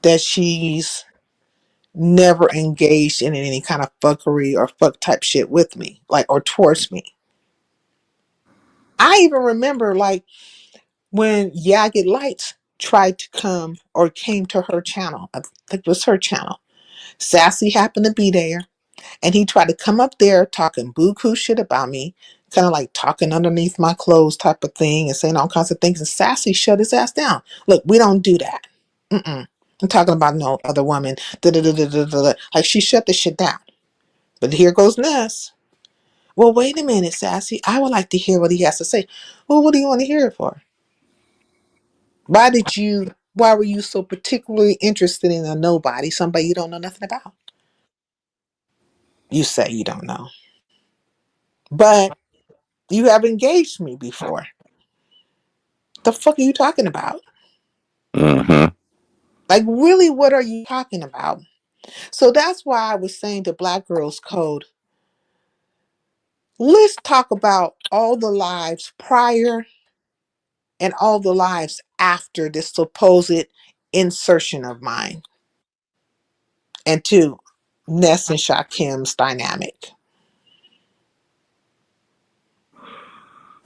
that she's never engaged in any kind of fuckery or fuck type shit with me, like or towards me. I even remember like when Yagged Lights tried to come or came to her channel. I think it was her channel. Sassy happened to be there, and he tried to come up there talking buku shit about me, kind of like talking underneath my clothes type of thing and saying all kinds of things. And Sassy shut his ass down. Look, we don't do that. Mm-mm. I'm talking about no other woman. Da-da-da-da-da-da. Like she shut the shit down. But here goes Ness. Well, wait a minute, Sassy. I would like to hear what he has to say. Well, what do you want to hear it for? Why were you so particularly interested in a nobody, somebody you don't know nothing about? You say you don't know. But you have engaged me before. The fuck are you talking about? Hmm. Like, really, what are you talking about? So that's why I was saying to Black Girls Code, let's talk about all the lives prior and all the lives after this supposed insertion of mine. And two, Ness and Shakim's dynamic.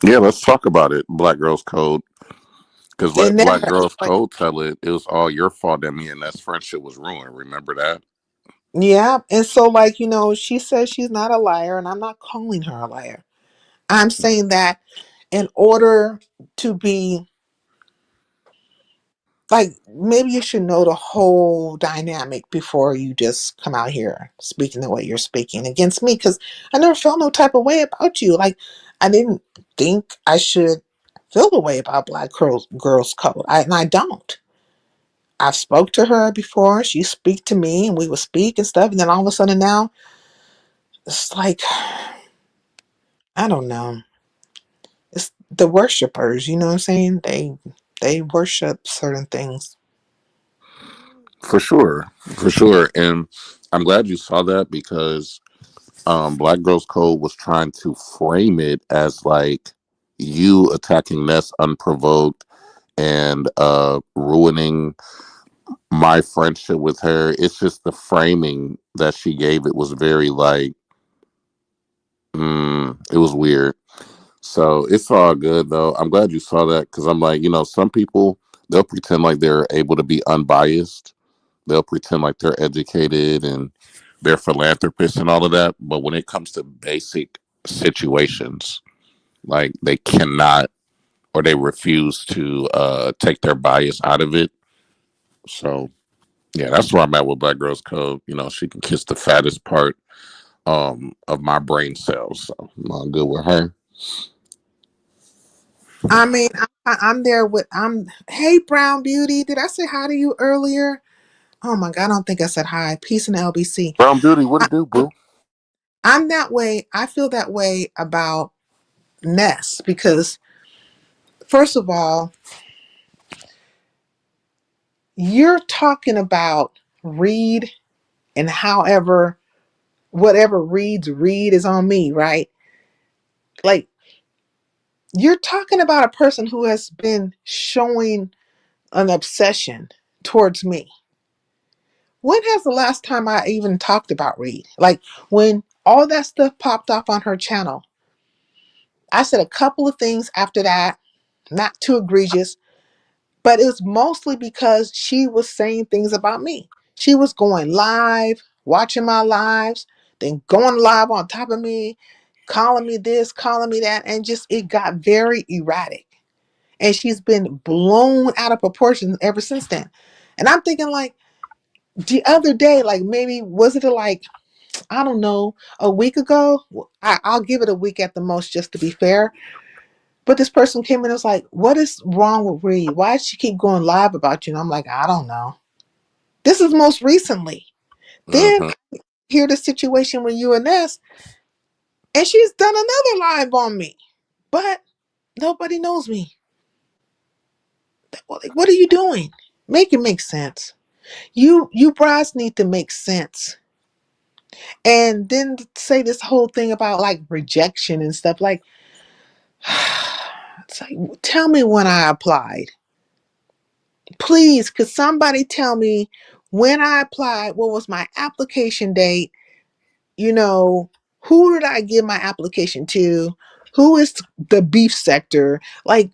Yeah, let's talk about it. Black Girls Code. Because It let Black never. It's Girls like, Code tell it, it was all your fault that me and that friendship was ruined. Remember that? yeah. And so, like, she says she's not a liar, and I'm not calling her a liar. I'm saying that in order to be like, maybe you should know the whole dynamic before you just come out here speaking the way you're speaking against me, because I never felt no type of way about you. Like, I didn't think I should feel the way about Black Girls Code. And I don't. I've spoke to her before. She speak to me, and we would speak and stuff. And then all of a sudden now, it's like, I don't know. It's the worshipers. You know what I'm saying? They worship certain things. For sure. For sure. And I'm glad you saw that because Black Girls Code was trying to frame it as like you attacking Ness unprovoked and ruining my friendship with her. It's just the framing that she gave it was very like, it was weird. So it's all good though. I'm glad you saw that because I'm like, some people they'll pretend like they're able to be unbiased. They'll pretend like they're educated and they're philanthropists and all of that. But when it comes to basic situations, like they cannot or they refuse to take their bias out of it. So yeah, that's where I'm at with Black Girls Code. She can kiss the fattest part of my brain cells. So I'm good with her. I mean, I'm there with Hey, Brown Beauty. Did I say hi to you earlier? Oh my God, I don't think I said hi. Peace in the LBC. Brown Beauty, what I, it do, boo? I'm that way. I feel that way about Ness because, first of all, you're talking about Reed and however whatever Reed is on me, right? Like, you're talking about a person who has been showing an obsession towards me. When has the last time I even talked about Reed? Like, when all that stuff popped off on her channel, I said a couple of things after that, not too egregious, but it was mostly because she was saying things about me. She was going live, watching my lives, then going live on top of me, calling me this, calling me that, and just it got very erratic. And she's been blown out of proportion ever since then. And I'm thinking, like, the other day, like, maybe was it like, I don't know, a week ago? I'll give it a week at the most just to be fair. But this person came in and was like, what is wrong with Reed? Why does she keep going live about you? And I'm like, I don't know. This is most recently. Then Hmm. hear the situation with you and Ness, and she's done another live on me. But nobody knows me. Like, what are you doing? Make it make sense. You brides need to make sense. And then say this whole thing about like rejection and stuff. Like, it's like, tell me when I applied. Please, could somebody tell me when I applied, what was my application date? You know, who did I give my application to? Who is the beef sector? Like,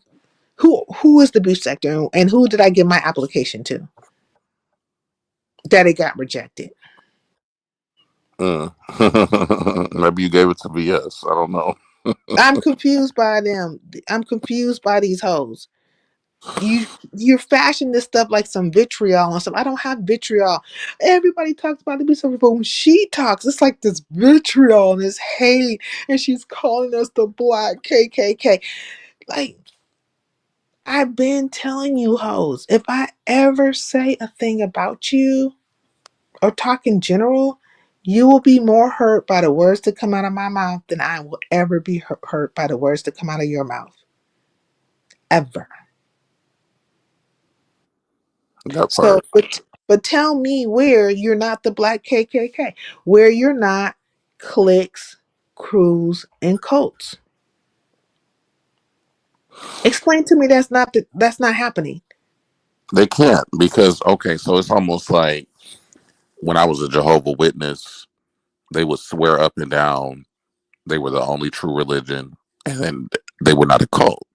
who is the beef sector, and who did I give my application to that it got rejected? Mm. Maybe you gave it to BS. I don't know. I'm confused by them. I'm confused by these hoes. You're fashioning this stuff like some vitriol and stuff. I don't have vitriol. Everybody talks about it, but when she talks, it's like this vitriol and this hate, and she's calling us the black KKK. Like, I've been telling you hoes, if I ever say a thing about you or talk in general, you will be more hurt by the words that come out of my mouth than I will ever be hurt by the words that come out of your mouth. Ever. That So, part. but tell me where you're not the black KKK, where you're not cliques, crews, and cults. Explain to me that's not happening. They can't because okay, so it's almost like when I was a Jehovah Witness, they would swear up and down they were the only true religion, and then they were not a cult.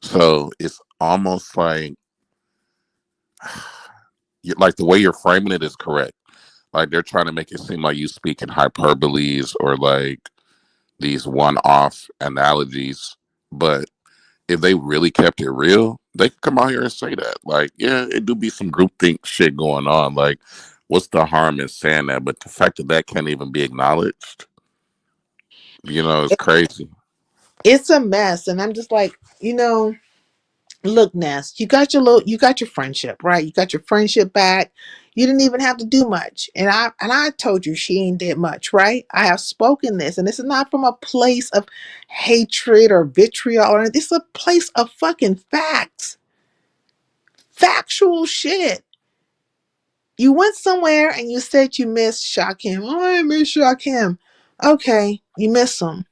So it's almost like the way you're framing it is correct. Like they're trying to make it seem like you speak in hyperboles or like these one-off analogies, but if they really kept it real, they could come out here and say that. Like, yeah, it do be some groupthink shit going on. Like, what's the harm in saying that? But the fact that that can't even be acknowledged, is crazy. It's a mess, and I'm just like, you know, look, Ness, you got your friendship, right? You got your friendship back. You didn't even have to do much, and I told you she ain't did much, right? I have spoken this, and this is not from a place of hatred or vitriol, or anything. This is a place of fucking facts, factual shit. You went somewhere and you said you missed Shakim. Oh, I miss Shakim. Okay, you miss him.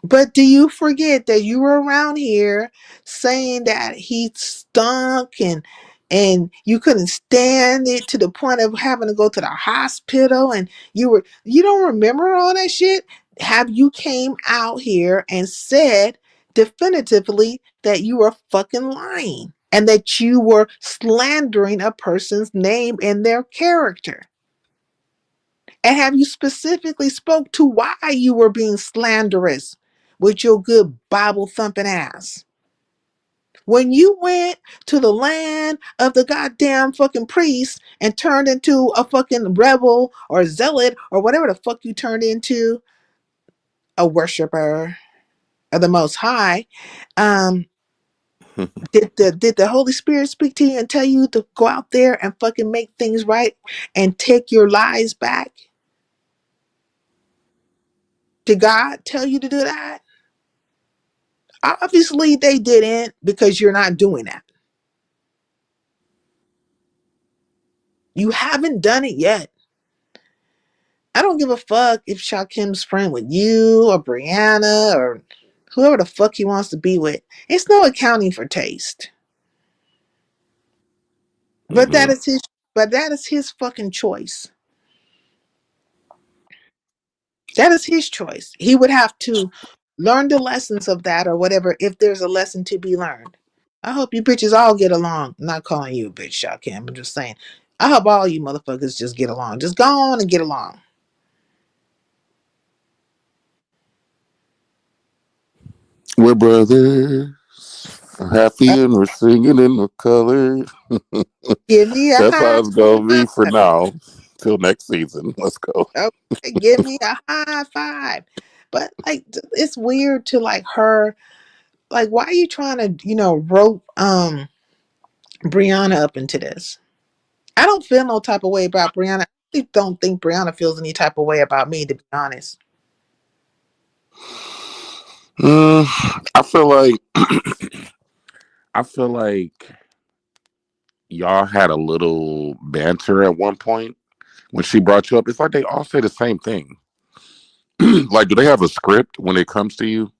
But do you forget that you were around here saying that he stunk and you couldn't stand it to the point of having to go to the hospital and you don't remember all that shit? Have you came out here and said definitively that you were fucking lying and that you were slandering a person's name and their character? And have you specifically spoke to why you were being slanderous with your good Bible thumping ass? When you went to the land of the goddamn fucking priest and turned into a fucking rebel or zealot or whatever the fuck you turned into, a worshiper of the Most High, um, did the Holy Spirit speak to you and tell you to go out there and fucking make things right and take your lies back? Did God tell you to do that? Obviously, they didn't because you're not doing that. You haven't done it yet. I don't give a fuck if Shakim's friend with you or Brianna or whoever the fuck he wants to be with. It's no accounting for taste. But Hmm. that is his. But that is his fucking choice. That is his choice. He would have to learn the lessons of that or whatever if there's a lesson to be learned. I hope you bitches all get along. I'm not calling you a bitch, Shakim. I'm just saying. I hope all you motherfuckers just get along. Just go on and get along. We're brothers, happy and we're singing in the color. Give me a That's how high it's gonna be for five. now. Till next season. Let's go. Okay, give me a high five. But like it's weird to like her like why are you trying to, rope Brianna up into this? I don't feel no type of way about Brianna. I really don't think Brianna feels any type of way about me, to be honest. Mm, I feel like I feel like y'all had a little banter at one point when she brought you up. It's like they all say the same thing. Like, do they have a script when it comes to you?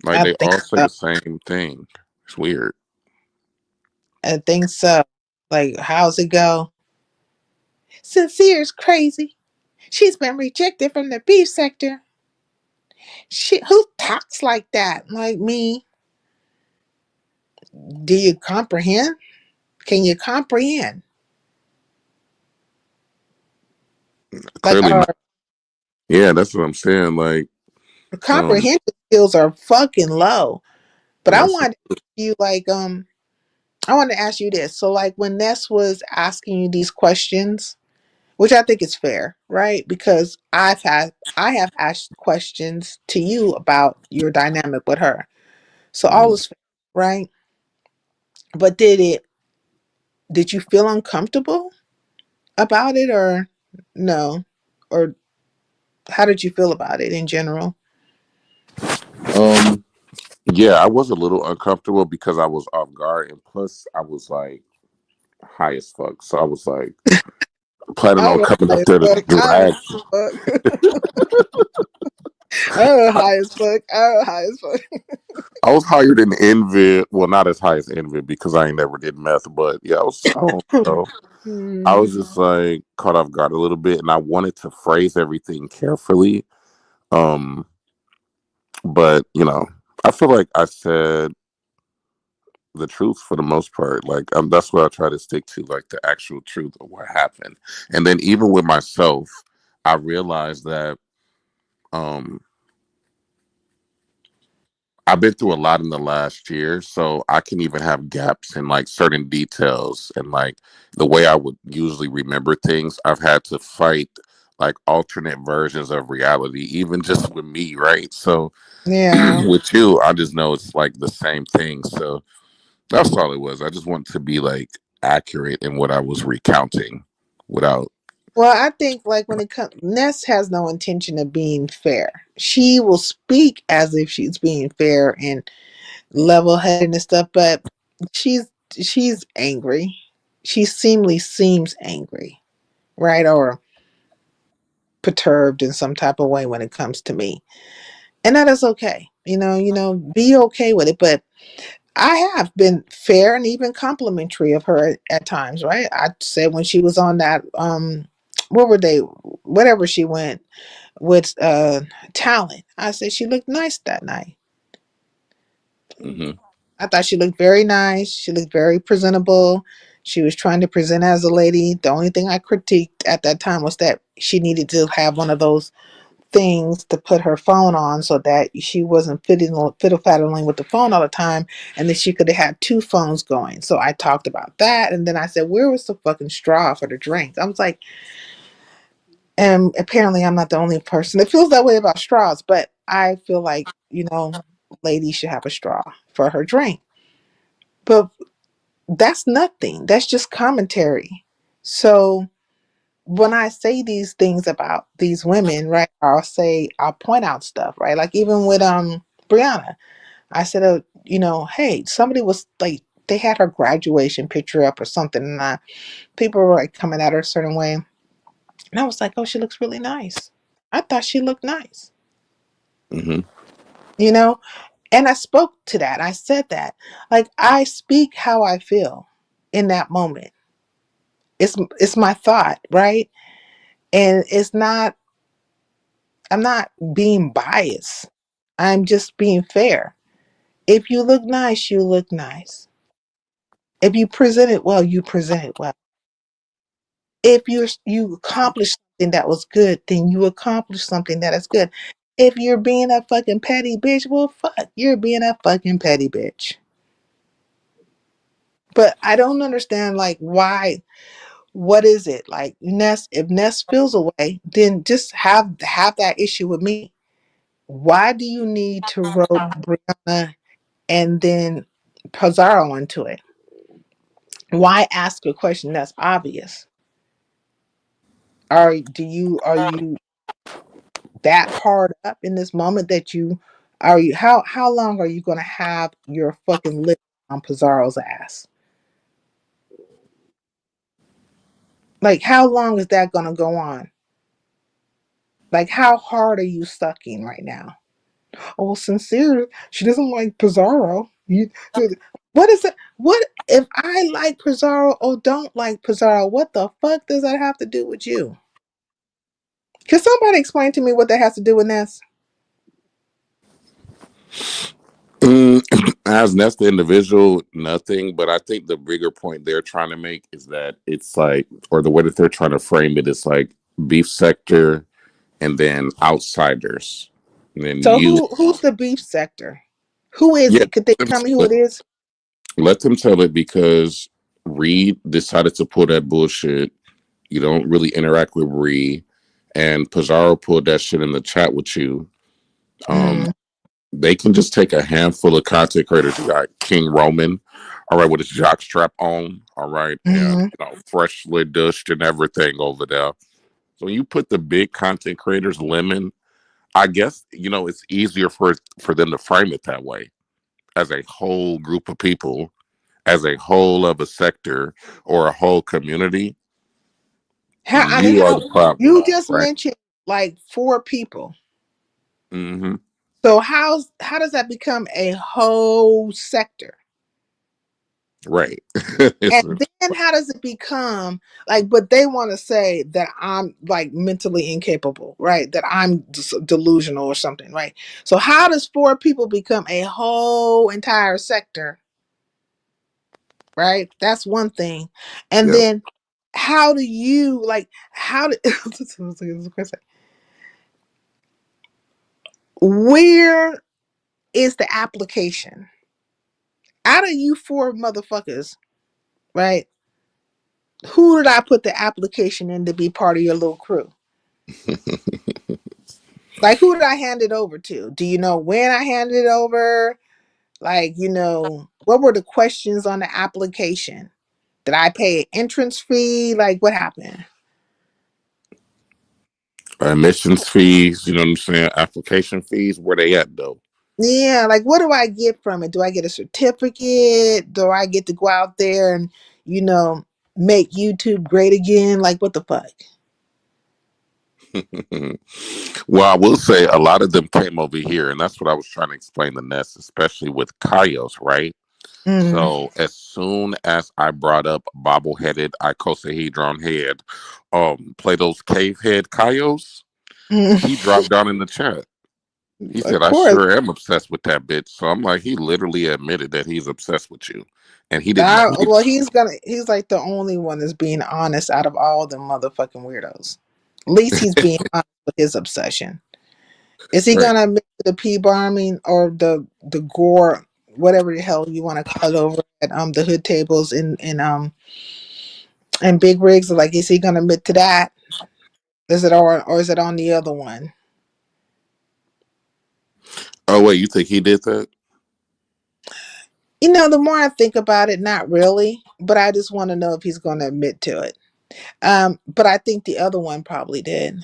Like, I they think all say so. the same thing. It's weird. I think so. Like, how's it go? Sincere's crazy. She's been rejected from the beef sector. She who talks like that? Like me. Do you comprehend? Can you comprehend? Like Clearly our not. Yeah, that's what I'm saying. Like, um, comprehension skills are fucking low. But I yes. wanted to ask you like I want to ask you this. So like when Ness was asking you these questions, which I think is fair, right? Because I have asked questions to you about your dynamic with her. So all Mm. is fair, right? But did you feel uncomfortable about it or no? Or how did you feel about it in general? Um, yeah, I was a little uncomfortable because I was off guard, and plus I was like high as fuck. So I was like planning I on was coming high up as there to fuck. I was drag. fuck. I was high as fuck. I was high as fuck. I was higher than Envid. Well, not as high as Envid because I ain't never did meth, but yeah, I was. I don't know. I Hmm. was just like caught off guard a little bit, and I wanted to phrase everything carefully. Um, but I feel like I said the truth for the most part. Like that's what I try to stick to, like the actual truth of what happened. And then even with myself, I realized that um I've been through a lot in the last year, so I can even have gaps in like certain details and like the way I would usually remember things. I've had to fight like alternate versions of reality, even just with me, right? So Yeah. with you, I just know it's like the same thing. So that's all it was. I just wanted to be like accurate in what I was recounting without. Well, I think like when it comes, Ness has no intention of being fair. She will speak as if she's being fair and level headed and stuff, but she's she's angry. She seems angry, right? Or perturbed in some type of way when it comes to me. And that is okay. Be okay with it. But I have been fair and even complimentary of her at times, right? I said when she was on that what were they whatever she went with talent. I said she looked nice that night. Hmm. I thought she looked very nice. She looked very presentable. She was trying to present as a lady. The only thing I critiqued at that time was that she needed to have one of those things to put her phone on so that she wasn't fiddle faddling with the phone all the time, and that she could have had two phones going. So I talked about that, and then I said, "Where was the fucking straw for the drinks?" I was like, and apparently I'm not the only person that feels that way about straws, but I feel like ladies should have a straw for her drink. But that's nothing. That's just commentary. So when I say these things about these women, right, I'll point out stuff, right? Like even with Brianna, I said, hey, somebody was like they had her graduation picture up or something, and people were like coming at her a certain way, and I was like, oh, she looks really nice. I thought she looked nice, Hmm. you know, and I spoke to that. I said that, like I speak how I feel in that moment. It's my thought, right? And it's not. I'm not being biased. I'm just being fair. If you look nice, you look nice. If you present it well, you present it well. If you accomplish something that was good, then you accomplish something that is good. If you're being a fucking petty bitch, well, fuck, you're being a fucking petty bitch. But I don't understand, like, why. What is it like, Ness? If Ness feels away, then just have that issue with me. Why do you need to rope Brianna and then Pizarro into it? Why ask a question that's obvious? Are you that hard up in this moment that you are you how long are you gonna have your fucking lip on Pizarro's ass? Like how long is that gonna go on? Like how hard are you sucking right now? Oh, sincere, she doesn't like Pizarro. What is it? What if I like Pizarro or don't like Pizarro? What the fuck does that have to do with you? Can somebody explain to me what that has to do with this? Mm, as that's the individual, nothing. But I think the bigger point they're trying to make is that it's like, or the way that they're trying to frame it is like beef sector and then outsiders. And then So you, who's the beef sector? Who is yeah, it? Could they let them tell me who tell it it. is? Let them tell it because Reed decided to pull that bullshit. You don't really interact with Reed. And Pizarro pulled that shit in the chat with you. Um, Mm, they can just take a handful of content creators. You got King Roman, all right, with his jock strap on, all right, and mm-hmm. freshly dushed and everything over there. So when you put the big content creators, Lemon, I guess it's easier for them to frame it that way as a whole group of people, as a whole of a sector or a whole community. I mean, You are how the problem, you just right? mentioned like four people. Hmm. So how does that become a whole sector? Right. And It's then how does it become like, but they want to say that I'm like mentally incapable, right? That I'm delusional or something, right? So how does four people become a whole entire sector, right? That's one thing. And yeah. then how do you like, how do, where is the application? Out of you four motherfuckers, right? Who did I put the application in to be part of your little crew? Like, who did I hand it over to? Do you know when I handed it over? Like, what were the questions on the application? Did I pay an entrance fee? Like, what happened? Admissions fees, you know what I'm saying? Application fees, where they at though? Yeah, like, what do I get from it? Do I get a certificate? Do I get to go out there and, you know, make YouTube great again? Like, what the fuck? Well, I will say a lot of them came over here, and that's what I was trying to explain to Ness, especially with Kaios, right? Mm, So as soon as I brought up bobbleheaded icosahedron head, Plato's cave head Kaios, he mm. dropped down in the chat. He Of said, I course. sure am obsessed with that bitch. So I'm like, he literally admitted that he's obsessed with you. And he didn't tweet Well, he's like the only one that's being honest out of all the motherfucking weirdos. At least he's being honest with his obsession. Is he right. gonna admit to the P bombing or the gore, whatever the hell you want to call it over at the hood tables in big rigs? Like, is he gonna admit to that? Is it or is it on the other one? Oh wait, you think he did that? The more I think about it, not really, but I just want to know if he's gonna admit to it. But I think the other one probably did.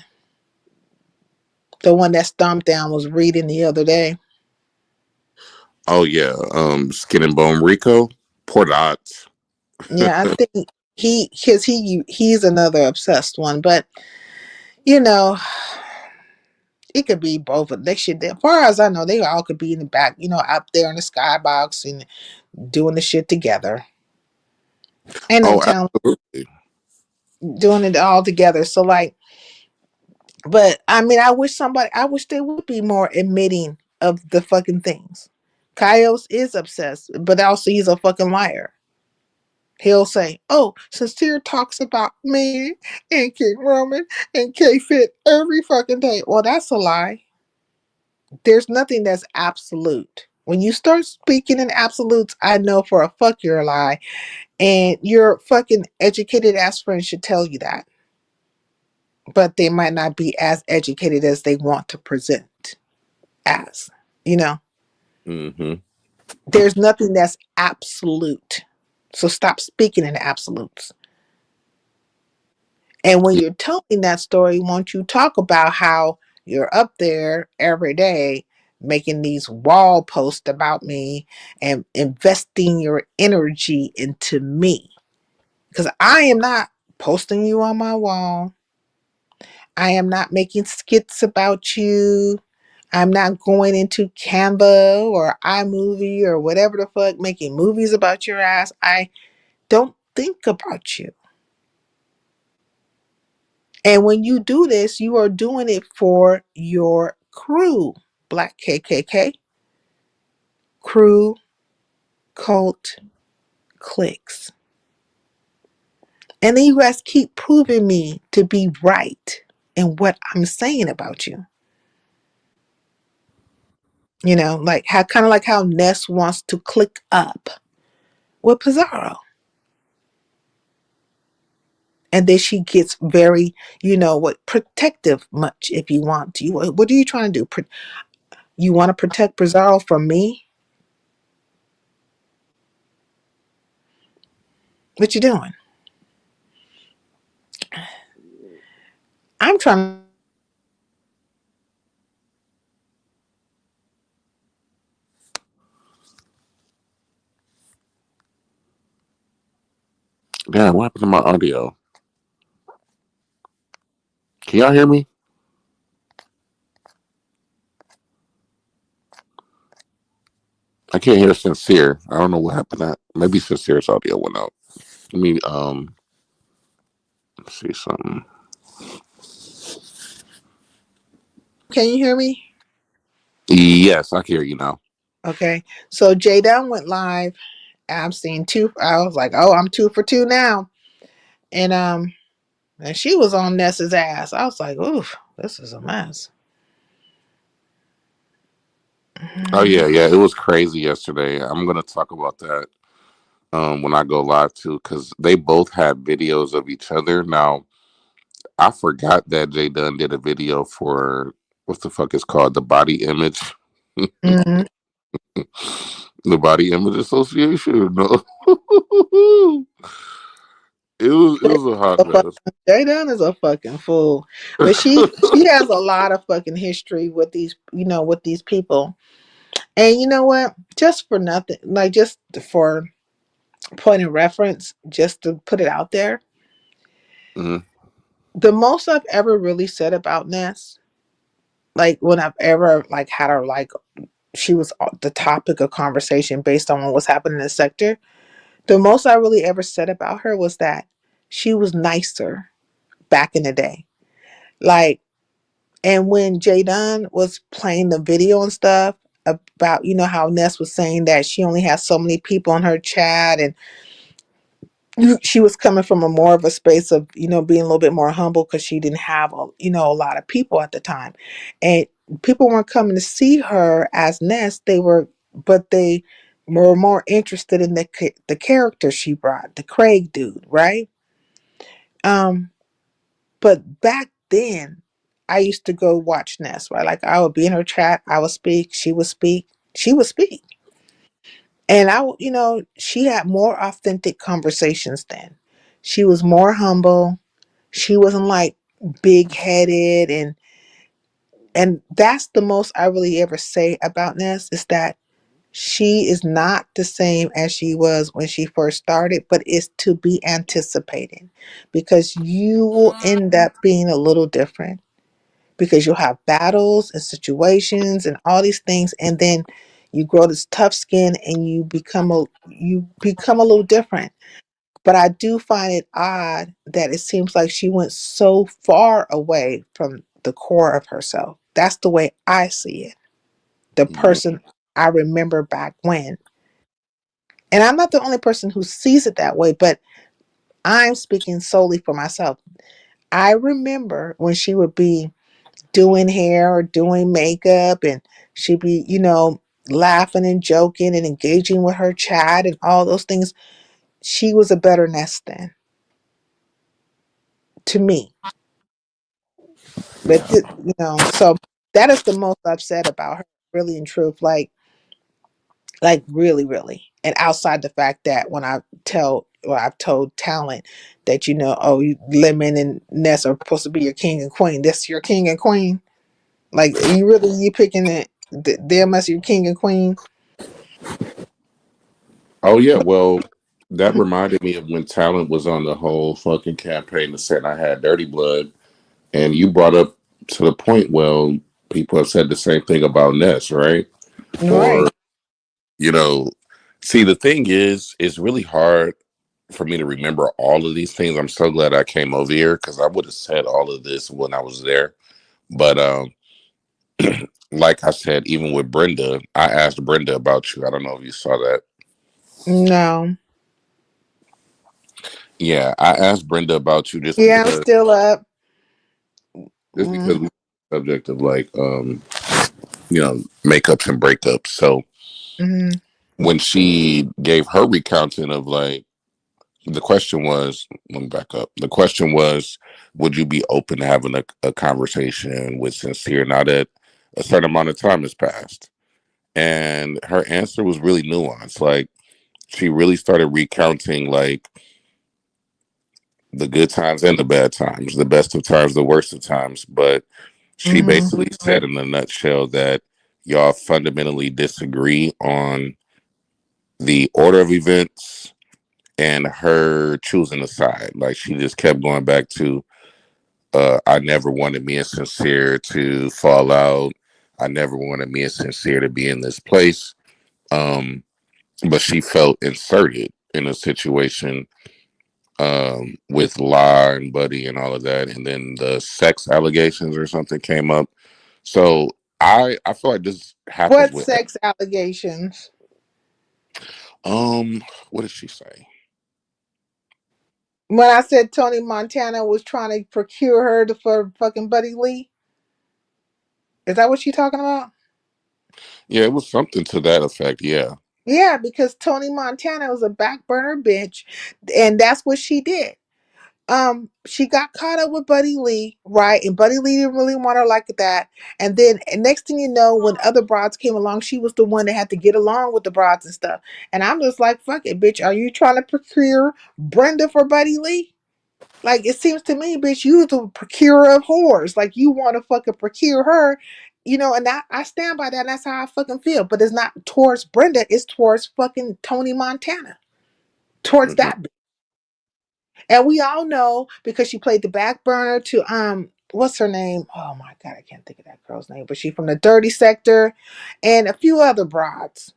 The one that Stomped Down was reading the other day. Oh yeah. Skin and Bone Rico? Poor dots. Yeah, I think he's another obsessed one, but you know, it could be both of they should. As far as I know, they all could be in the back, up there in the skybox and doing the shit together. Ain't no Oh, telling absolutely. doing it all together. So like, but I mean, I wish they would be more admitting of the fucking things. Kaios is obsessed, but also he's a fucking liar. He'll say, "Oh, Sincere talks about me and King Roman and K Fit every fucking day." Well, that's a lie. There's nothing that's absolute. When you start speaking in absolutes, I know for a fuck you're a lie, and your fucking educated ass friends should tell you that, but they might not be as educated as they want to present as. You know, Mm-hmm. there's nothing that's absolute. So stop speaking in absolutes. And when you're telling that story, won't you talk about how you're up there every day making these wall posts about me and investing your energy into me? Because I am not posting you on my wall. I am not making skits about you. I'm not going into Canva or iMovie or whatever the fuck making movies about your ass. I don't think about you. And when you do this, you are doing it for your crew, Black KKK, crew, cult, cliques. And then you guys keep proving me to be right in what I'm saying about you. Like how kind of like how Ness wants to click up with Pizarro. And then she gets very, protective much if you want to. What are you trying to do? You want to protect Pizarro from me? What you doing? I'm trying. Damn, what happened to my audio? Can y'all hear me? I can't hear sincere. I don't know what happened. That maybe sincere's audio went out. Let me see something. Can you hear me? Yes, I can hear you now. Okay. So J Down went live. I'm seeing two. I was like, oh, I'm 2 for 2 now. And and she was on Ness's ass. I was like, oof, this is a mess. Oh Mhm. yeah, yeah. It was crazy yesterday. I'm gonna talk about that when I go live too, because they both had videos of each other. Now I forgot that Jay Dunn did a video for what the fuck is called the Body Image, Mhm. the Body Image Association. No, it was a hot mess. J Down is a fucking fool, but she has a lot of fucking history with these, with these people. And you know what? Just for nothing, like just for point of reference, just to put it out there, Mhm. the most I've ever really said about Ness, like when I've ever like had her like she was the topic of conversation based on what was happening in the sector. The most I really ever said about her was that she was nicer back in the day. Like, and when Jay Dunn was playing the video and stuff about, how Ness was saying that she only has so many people in her chat, and she was coming from a more of a space of, being a little bit more humble because she didn't have a lot of people at the time, and people weren't coming to see her as Ness. They were more interested in the character she brought, the Craig dude, right? Um, but back then, I used to go watch Ness, right? Like I would be in her chat, I would speak, she would speak, and she had more authentic conversations then. She was more humble. She wasn't like big headed, and that's the most I really ever say about Ness is that she is not the same as she was when she first started, but it's to be anticipated because you will end up being a little different because you'll have battles and situations and all these things, and then you grow this tough skin and you become a little different. But I do find it odd that it seems like she went so far away from the core of herself. That's the way I see it. The Yeah. person I remember back when. And I'm not the only person who sees it that way, but I'm speaking solely for myself. I remember when she would be doing hair or doing makeup, and she'd be, laughing and joking and engaging with her chat and all those things. She was a better Ness then, to me. But so that is the most I've said about her, really in truth. Like really, really. And outside the fact that I've told talent that oh, Lemon and Ness are supposed to be your king and queen. This your king and queen. Like you picking them as your king and queen. Oh yeah. Well, that reminded me of when Talent was on the whole fucking campaign to say I had dirty blood, and you brought up to the point. Well, people have said the same thing about Ness, right? Or Right. you know, see, the thing is, it's really hard for me to remember all of these things. I'm so glad I came over here because I would have said all of this when I was there. But like I said, even with Brenda, I asked Brenda about you. I don't know if you saw that. No. Yeah, I asked Brenda about you Yeah, I'm still up. Mm, we subject of like makeups and breakups. So mm, when she gave her recounting of like the question was, let me back up. The question was, would you be open to having a conversation with Sincere now that a certain amount of time has passed? And her answer was really nuanced. Like she really started recounting like the good times and the bad times, the best of times, the worst of times. But she mm, basically said in a nutshell that y'all fundamentally disagree on the order of events and her choosing a side. Like she just kept going back to, I never wanted me and Sincere to fall out. I never wanted me and Sincere to be in this place. Um, but she felt inserted in a situation with La and Buddy and all of that, and then the sex allegations or something came up. So I feel like this happens What with sex allegations? um what did she say? When I said Tony Montana was trying to procure her for fucking Buddy Lee, is that what you talking about? Yeah, it was something to that effect. Yeah. Yeah, because Tony Montana was a back burner bitch, and that's what she did. She got caught up with Buddy Lee, right? And Buddy Lee didn't really want her like that. And next thing you know, when other broads came along, she was the one that had to get along with the broads and stuff. And I'm just like, fuck it, bitch. Are you trying to procure Brenda for Buddy Lee? Like, it seems to me, bitch, you the procurer of whores. Like, you want to fucking procure her, and I stand by that. And that's how I fucking feel. But it's not towards Brenda, it's towards fucking Tony Montana. Towards Hmm. that. And we all know because she played the back burner to what's her name? Oh my god, I can't think of that girl's name, but she from the dirty sector and a few other broads.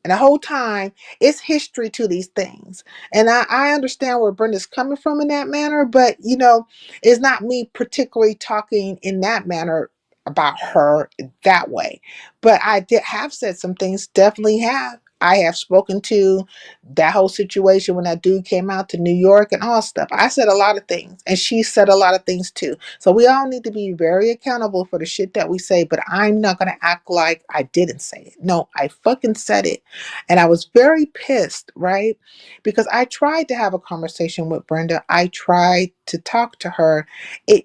And the whole time, it's history to these things. And I understand where Brenda's coming from in that manner, but it's not me particularly talking in that manner about her that way. But I did have said some things, definitely have. I have spoken to that whole situation when that dude came out to New York and all stuff. I said a lot of things, and she said a lot of things too. So we all need to be very accountable for the shit that we say, but I'm not going to act like I didn't say it. No, I fucking said it. And I was very pissed, right? Because I tried to have a conversation with Brenda. I tried to talk to her.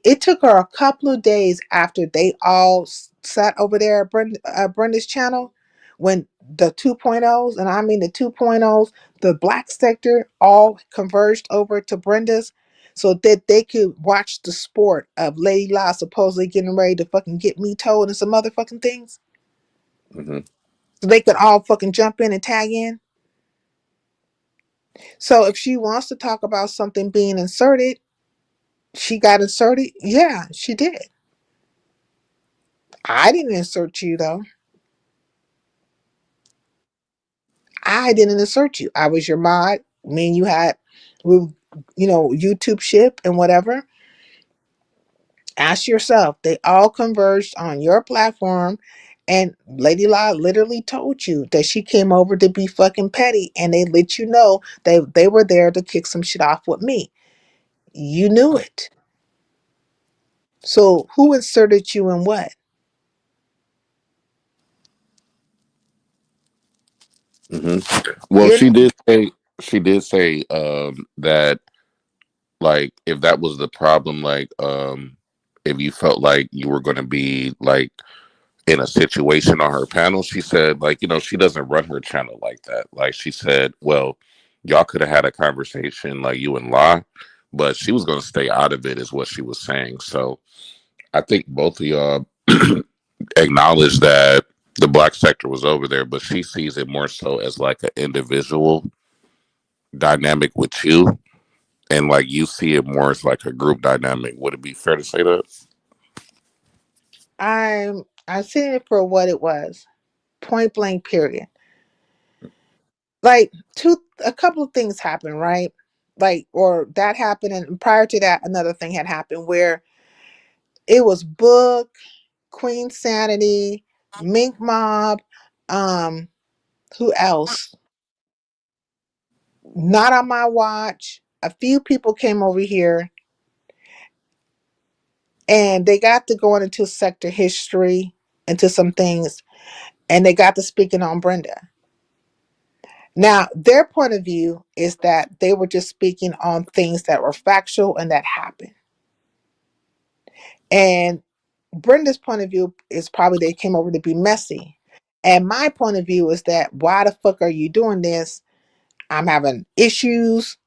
It took her a couple of days after they all sat over there at Brenda's channel when the 2.0s, and I mean the 2.0s, the black sector all converged over to Brenda's so that they could watch the sport of Lady La supposedly getting ready to fucking get me told and some other fucking things. Hmm. So they could all fucking jump in and tag in. So if she wants to talk about something being inserted, she got inserted. Yeah, she did. I didn't insert you though. I didn't insert you. I was your mod. Me and you had, we, YouTube ship and whatever. Ask yourself. They all converged on your platform, and Lady La literally told you that she came over to be fucking petty, and they let you know they were there to kick some shit off with me. You knew it. So who inserted you in what? Hmm. Well, You're not. she did say that like if that was the problem, like if you felt like you were going to be like in a situation on her panel, she said like she doesn't run her channel like that. Like she said, well, y'all could have had a conversation like you and La, but she was going to stay out of it, is what she was saying. So I think both of y'all acknowledge that the black sector was over there, but she sees it more so as like an individual dynamic with you, and like you see it more as like a group dynamic. Would it be fair to say that? I'm seeing it for what it was. Point blank period. Like a couple of things happened, right? Like, or that happened, and prior to that another thing had happened where it was Book, Queen Sanity, Mink Mob, um, who else? Not on my watch. A few people came over here and they got to going into sector history, into some things, and they got to speaking on Brenda. Now, their point of view is that they were just speaking on things that were factual and that happened. And Brenda's point of view is probably they came over to be messy. And my point of view is that why the fuck are you doing this? I'm having issues.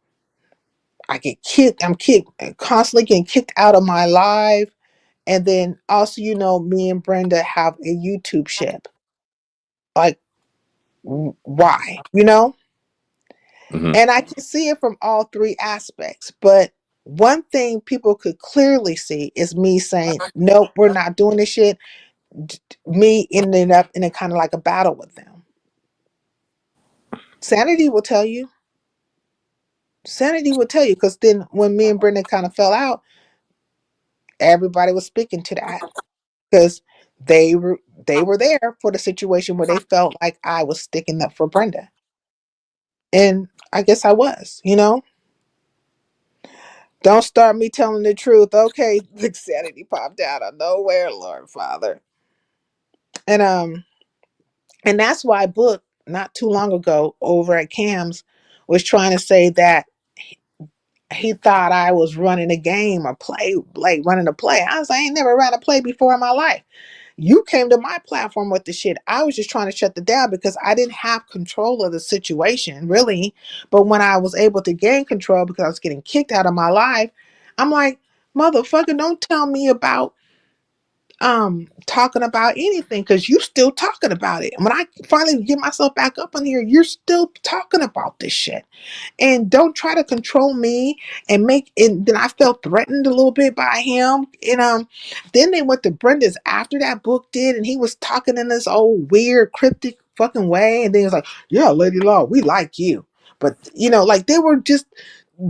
I get kicked. I'm kicked, constantly getting kicked out of my live. And then also, me and Brenda have a YouTube ship. Like, why? Hmm. And I can see it from all three aspects. But one thing people could clearly see is me saying, nope, we're not doing this shit. me ended up in a kind of like a battle with them. Sanity will tell you. Sanity will tell you, because then when me and Brenda kind of fell out, everybody was speaking to that, because they were they were there for the situation where they felt like I was sticking up for Brenda, and I guess I was. Don't start me telling the truth. Okay, the sanity popped out of nowhere, Lord Father, and and that's why Book not too long ago over at Cam's was trying to say that he thought I was running a game or play, like running a play. I was like, I ain't never ran a play before in my life. You came to my platform with the shit. I was just trying to shut the down because I didn't have control of the situation, really. But when I was able to gain control because I was getting kicked out of my life, I'm like, motherfucker, don't tell me about talking about anything, because you still talking about it. And when I finally get myself back up on here, you're still talking about this shit. And don't try to control me and make it. Then I felt threatened a little bit by him. And then they went to Brenda's after that Book did, and he was talking in this old weird cryptic fucking way. And then he was like, yeah, Lady Law, we like you. But like they were just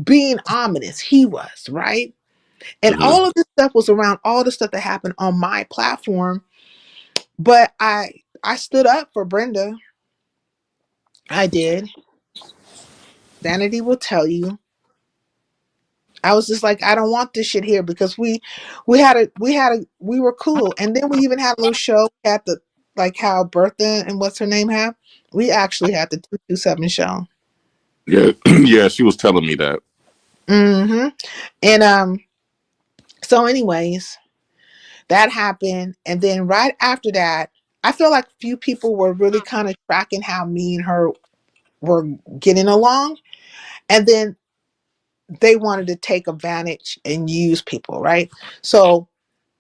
being ominous. He was, right? And Hmm. all of this stuff was around all the stuff that happened on my platform. But I stood up for Brenda. I did. Sanity will tell you. I was just like, I don't want this shit here, because we were cool. And then we even had a little show at the, like how Bertha and what's her name have. We actually had the 227 show. Yeah, yeah, she was telling me that. Mm-hmm. And so anyways, that happened. And then right after that, I feel like few people were really kind of tracking how me and her were getting along. And then they wanted to take advantage and use people, right? So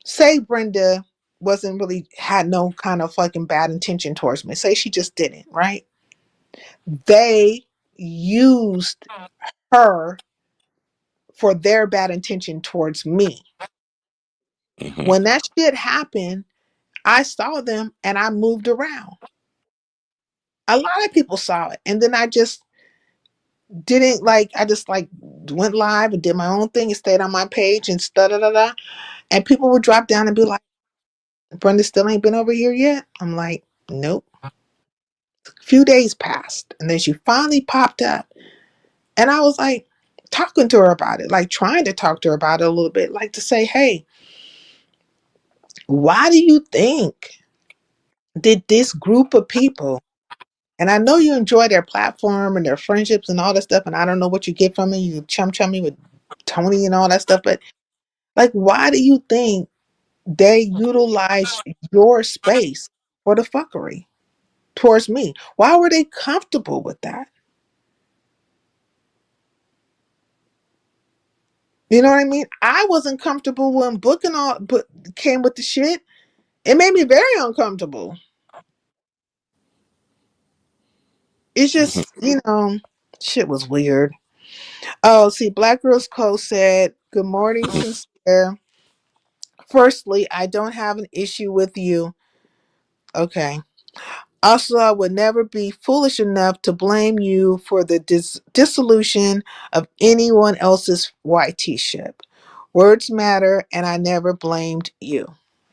say Brenda wasn't really had no kind of fucking bad intention towards me. Say she just didn't, right? They used her for their bad intention towards me. Hmm. When that shit happened, I saw them and I moved around. A lot of people saw it. And then I just didn't like, I just like went live and did my own thing and stayed on my page and da da da da. And people would drop down and be like, Brenda still ain't been over here yet. I'm like, nope. A few days passed and then she finally popped up. And I was like, talking to her about it, like trying to talk to her about it a little bit, like to say, hey, why do you think did this group of people, and I know you enjoy their platform and their friendships and all that stuff, and I don't know what you get from it, you chummy with Tony and all that stuff, but like, why do you think they utilize your space for the fuckery towards me? Why were they comfortable with that? You know what I mean? I wasn't comfortable when booking all but came with the shit. It made me very uncomfortable. It's Hmm. just, shit was weird. Oh, see, Black Girls Co said, good morning, sincere. Firstly, I don't have an issue with you. Okay. Also, I would never be foolish enough to blame you for the dissolution of anyone else's YT ship. Words matter, and I never blamed you.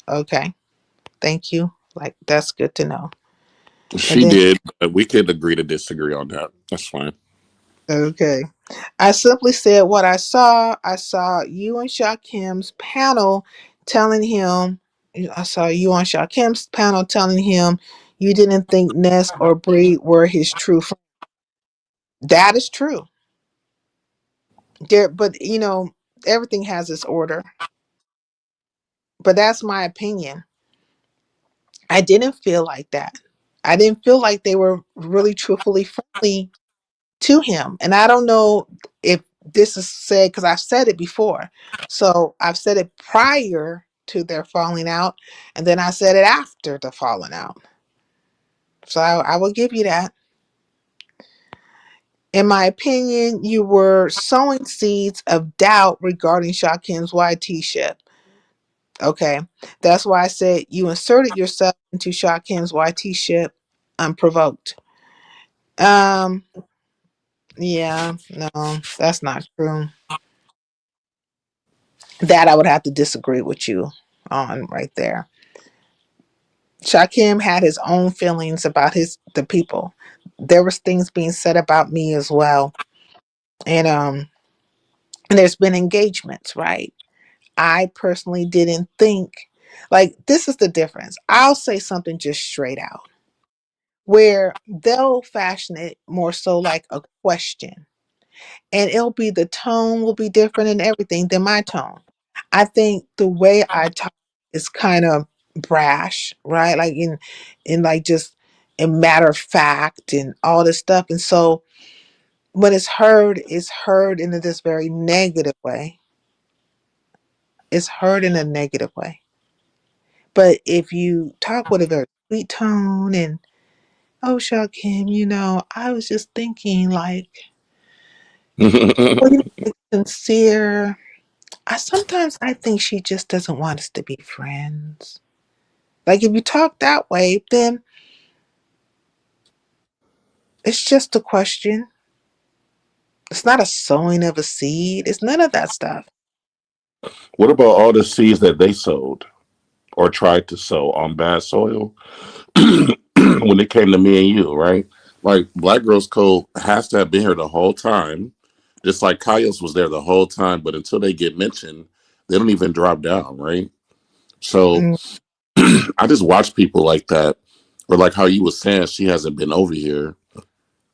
Okay. Thank you. Like, that's good to know. And She then, did, but we could agree to disagree on that. That's fine. okay. I simply said what I saw. I saw you and Shakim's panel telling him, I saw you on Shakim's panel telling him you didn't think Ness or Bree were his true friends. That is true. There, but everything has its order. But that's my opinion. I didn't feel like that. I didn't feel like they were really truthfully friendly to him. And I don't know if this is said, because I've said it before. So I've said it prior to their falling out, and then I said it after the falling out. So I will give you that. In my opinion, you were sowing seeds of doubt regarding Shakim's YT ship. Okay. That's why I said you inserted yourself into Shakim's YT ship unprovoked. Um, yeah, no, that's not true. That I would have to disagree with you on right there. Shakim had his own feelings about the people. There was things being said about me as well. And there's been engagements, right? I personally didn't think, like, this is the difference. I'll say something just straight out where they'll fashion it more so like a question, and it'll be, the tone will be different and everything than my tone. I think the way I talk is kind of brash, right? Like in like just in matter of fact and all this stuff. And so when it's heard in this very negative way. It's heard in a negative way. But if you talk with a very sweet tone and, oh, Kim, I was just thinking, like, well, like, sincere. I think she just doesn't want us to be friends. Like, if you talk that way, then it's just a question. It's not a sowing of a seed. It's none of that stuff. What about all the seeds that they sowed or tried to sow on bad soil when it came to me and you, right? Like Black Girls Code has to have been here the whole time, just like Kaios was there the whole time. But until they get mentioned, they don't even drop down, right? So Mm, I just watch people like that, or like how you were saying, she hasn't been over here,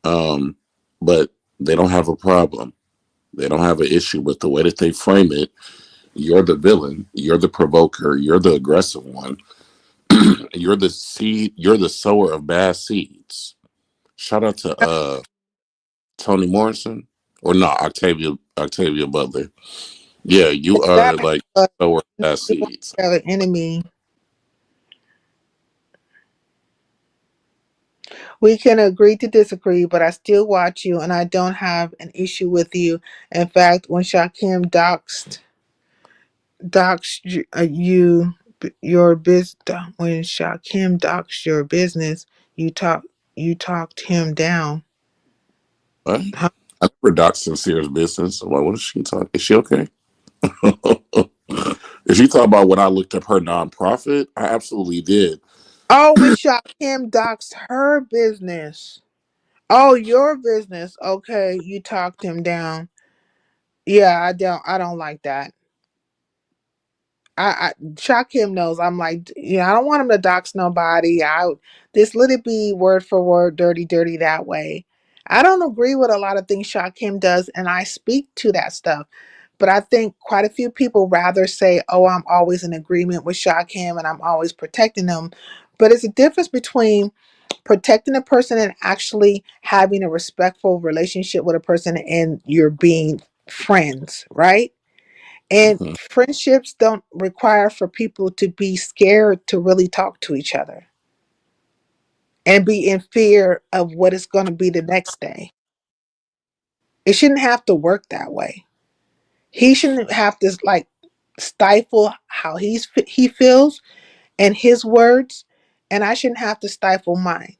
um, but they don't have a problem. They don't have an issue with the way that they frame it. You're the villain. You're the provoker. You're the aggressive one. You're the seed. You're the sower of bad seeds. Shout out to Toni Morrison, or no, Octavia Butler. Yeah, you it's that are bad, like but sower of we bad want seeds. to have an enemy. We can agree to disagree, but I still watch you and I don't have an issue with you. In fact, when Shakim doxed your business, when Shakim doxed your business, you talk you talked him down. What? Huh? I never doxed Sincere's business. I'm like, what is she talking? Is she okay? If she talking about when I looked up her nonprofit, I absolutely did. Oh, when Shakim doxed her business. Oh, your business. Okay, you talked him down. Yeah, I don't like that. I Shock him knows. I'm like, I don't want him to dox nobody. This let it be word for word, dirty, dirty that way. I don't agree with a lot of things Shock him does, and I speak to that stuff. But I think quite a few people rather say, "Oh, I'm always in agreement with Shock him, and I'm always protecting them." But it's a difference between protecting a person and actually having a respectful relationship with a person, and you're being friends, right? And Mhm. friendships don't require for people to be scared to really talk to each other and be in fear of what is going to be the next day. It shouldn't have to work that way. He shouldn't have to like stifle how he feels and his words, and I shouldn't have to stifle mine.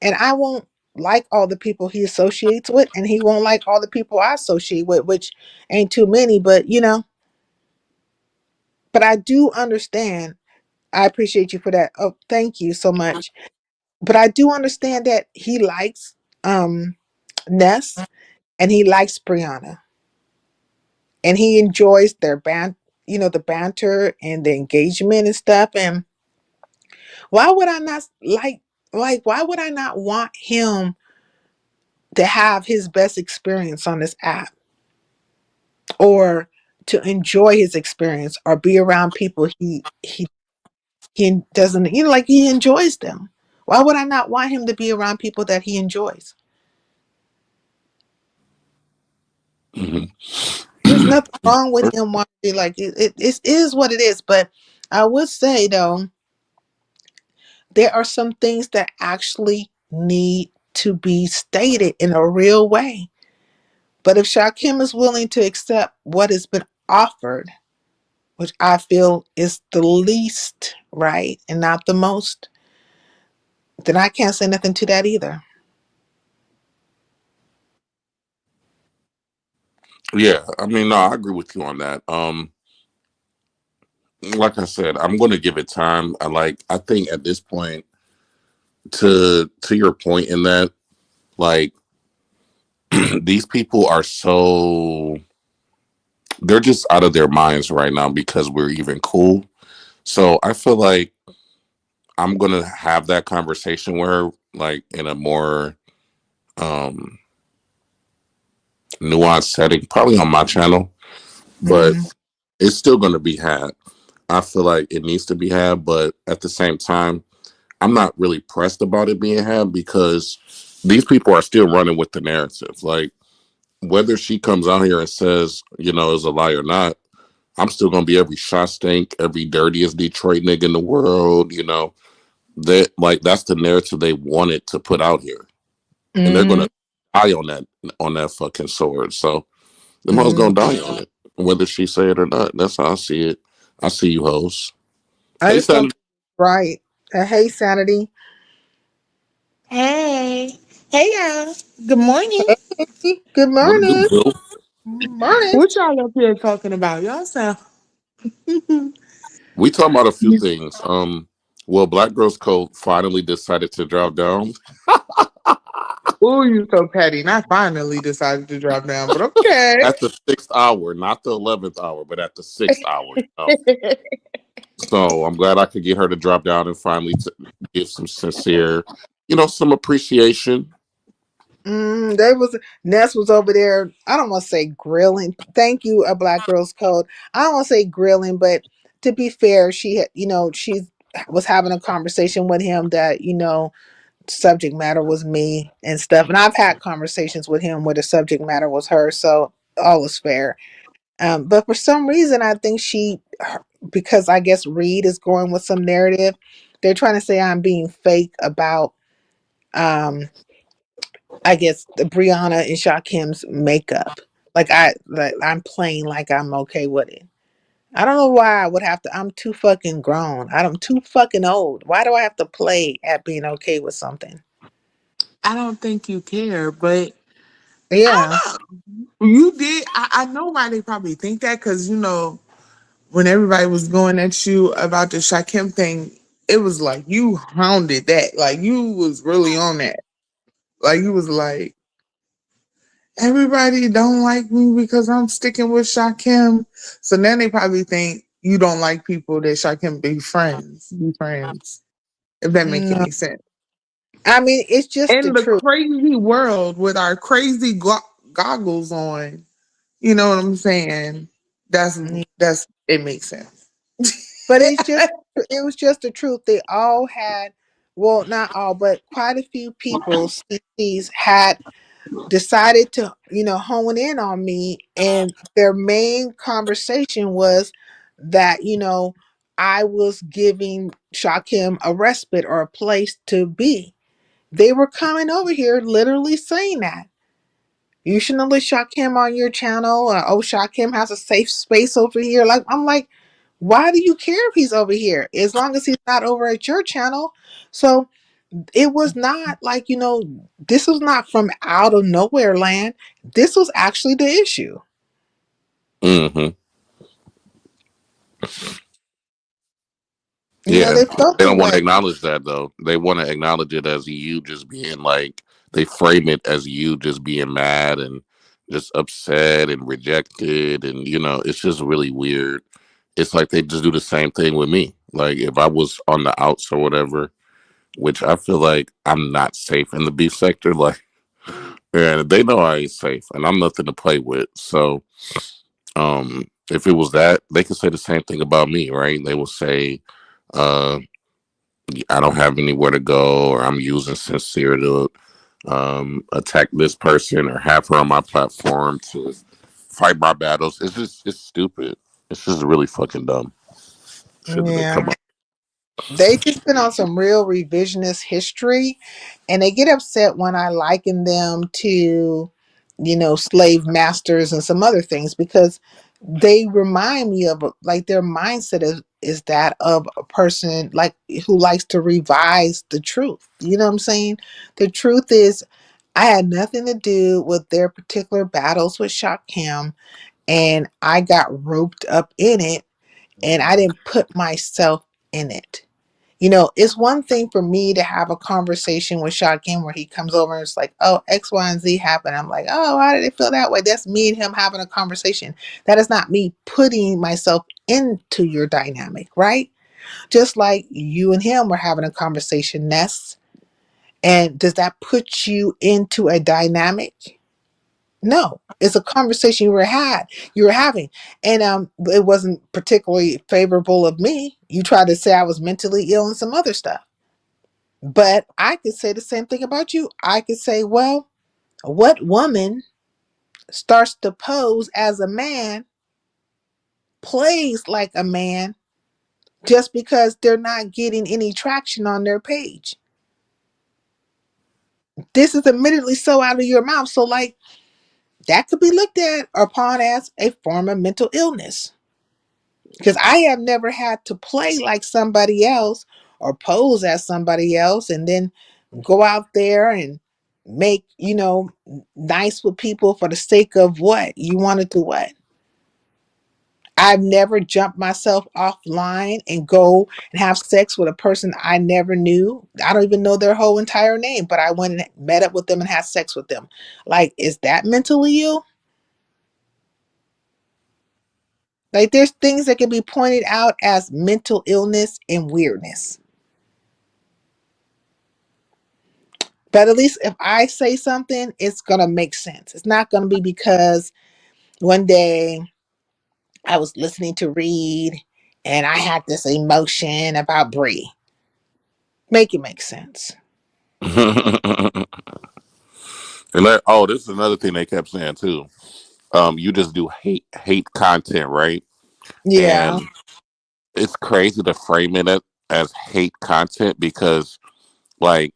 And I won't like all the people he associates with, and he won't like all the people I associate with, which ain't too many, but but I do understand. I appreciate you for that. Oh, thank you so much. But I do understand that he likes Ness and he likes Brianna and he enjoys their the banter and the engagement and stuff. And why would I not why would I not want him to have his best experience on this app, or to enjoy his experience, or be around people he doesn't, like, he enjoys them? Why would I not want him to be around people that he enjoys? Mhm. There's nothing wrong with him wanting to be like it is what it is. But I would say though, there are some things that actually need to be stated in a real way. But if Shakim is willing to accept what has been offered, which I feel is the least right and not the most, then I can't say nothing to that either. Yeah, I mean, no, I agree with you on that. Like I said, I'm going to give it time. I think at this point, to your point in that, like, these people are so they're just out of their minds right now because we're even cool. So I feel like I'm gonna have that conversation with her, like in a more um nuanced setting, probably on my channel, but Mm, it's still gonna be had. I feel like it needs to be had, but at the same time, I'm not really pressed about it being had because these people are still running with the narrative. Like whether she comes out here and says, is a lie or not, I'm still gonna be every shot stink, every dirtiest Detroit nigga in the world. That's the narrative they wanted to put out here, and they're mm, gonna die on that fucking sword. So the hoes mm. gonna die on it, whether she say it or not. That's how I see it. I see you hoes. I Hey, just don't Sandy. think it's right. Hey, Sanity. Hey, hey y'all. Good morning. Hey, good What to do, morning. boo? Morning. What y'all up here talking about? Y'all sound. We talking about a few things. Well, Black Girls Code finally decided to drop down Oh, you so petty. And I finally decided to drop down, but okay. at the 6th hour, not the 11th hour, but at the 6th hour. So I'm glad I could get her to drop down and finally give some sincere, some appreciation. They was Ness was over there. I don't want to say grilling. Thank you, a Black Girls Code. I don't want to say grilling, but to be fair, she had, she was having a conversation with him that subject matter was me and stuff. And I've had conversations with him where the subject matter was her, so all is fair. But for some reason, I think because I guess Reed is going with some narrative. They're trying to say I'm being fake about um I guess the Brianna and Shakim's makeup. Like I'm playing like I'm okay with it. I don't know why I would have to. I'm too fucking grown. I'm too fucking old. Why do I have to play at being okay with something? I don't think you care, but I Yeah. don't know. You did. I know why they probably think that because, when everybody was going at you about the Shakim thing, it was like you hounded that. Like you was really on that. Like you was like, everybody don't like me because I'm sticking with Shakim. So then they probably think you don't like people that Shakim be friends. If that make No. any sense. I mean, it's just the In the truth. crazy world with our crazy goggles on, you know what I'm saying? That's Mm. that's it makes sense. But it was just the truth. They all had, well, not all, but quite a few people, CCs had decided to, hone in on me. And their main conversation was that, I was giving Shakim a respite or a place to be. They were coming over here literally saying that. You shouldn't let Shakim on your channel. Oh, Shakim has a safe space over here. Like, I'm like, why do you care if he's over here? As long as he's not over at your channel. So it was not like, this was not from out of nowhere land. This was actually the issue. Hmm. Yeah, They felt they the don't want to way. acknowledge that though. They want to acknowledge it as you just being like they frame it as you just being mad and just upset and rejected, and it's just really weird. It's like they just do the same thing with me. Like if I was on the outs or whatever, which I feel like I'm not safe in the beef sector. Like, and they know I ain't safe, and I'm nothing to play with. So, if it was that, they could say the same thing about me, right? They will say, uh, I don't have anywhere to go, or I'm using sincere to attack this person or have her on my platform to fight my battles. It's stupid. It's just really fucking dumb. Shit that they Yeah. come up. They just been on some real revisionist history, and they get upset when I liken them to, slave masters and some other things because they remind me of like their mindset is that of a person like who likes to revise the truth. You know what I'm saying? The truth is I had nothing to do with their particular battles with Shock Cam, and I got roped up in it, and I didn't put myself in it. You know, it's one thing for me to have a conversation with Shotgun where he comes over and it's like, oh, X, Y, and Z happened. I'm like, oh, why did it feel that way? That's me and him having a conversation. That is not me putting myself into your dynamic, right? Just like you and him were having a conversation, Ness. And does that put you into a dynamic? No, it's a conversation you were having, and it wasn't particularly favorable of me. You tried to say I was mentally ill and some other stuff. But I could say the same thing about you. I could say, well, what woman starts to pose as a man, plays like a man, just because they're not getting any traction on their page? This is admittedly so out of your mouth. So, like, that could be looked at upon as a form of mental illness. Because I have never had to play like somebody else or pose as somebody else and then go out there and make, nice with people for the sake of what? You wanted to what? I've never jumped myself offline and go and have sex with a person I never knew. I don't even know their whole entire name, but I went and met up with them and had sex with them. Like, is that mentally ill? Like, there's things that can be pointed out as mental illness and weirdness. But at least if I say something, it's going to make sense. It's not going to be because one day I was listening to Reed and I had this emotion about Brie. Make it make sense. And this is another thing they kept saying too. You just do hate content, right? Yeah. And it's crazy to frame it as hate content because, like,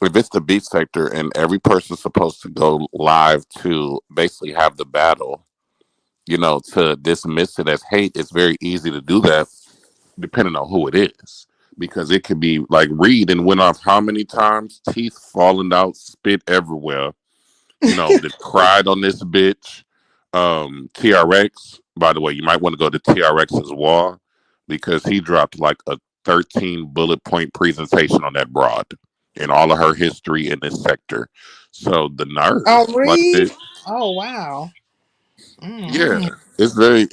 if it's the beat sector and every person's supposed to go live to basically have the battle, to dismiss it as hate, it's very easy to do that depending on who it is. Because it could be like Reed and went off how many times, teeth falling out, spit everywhere, that cried on this bitch. TRX, by the way, you might want to go to TRX's wall because he dropped like a 13 bullet point presentation on that broad and all of her history in this sector. So the nerve, Oh, like Reed? the Oh, wow. yeah, Mm-mm. it's very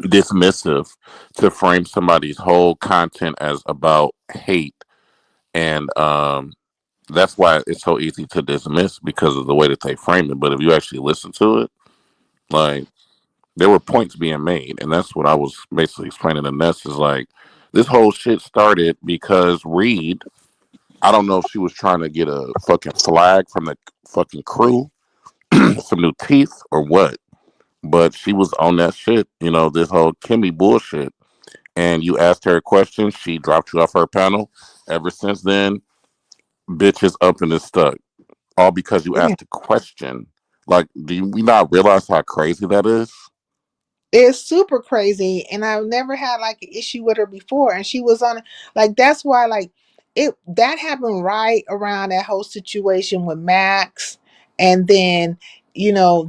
dismissive to frame somebody's whole content as about hate, and that's why it's so easy to dismiss because of the way that they frame it. But if you actually listen to it, like, there were points being made, and that's what I was basically explaining to Ness is like this whole shit started because Reed, I don't know if she was trying to get a fucking flag from the fucking crew, some new teeth or what, but she was on that shit, this whole Kimmy bullshit. And you asked her a question, she dropped you off her panel. Ever since then, bitch is up and is stuck. All because you Yeah. asked a question. Like, do you we not realize how crazy that is? It's super crazy, and I've never had like an issue with her before. And she was on, like, that's why, like, it that happened right around that whole situation with Max, and then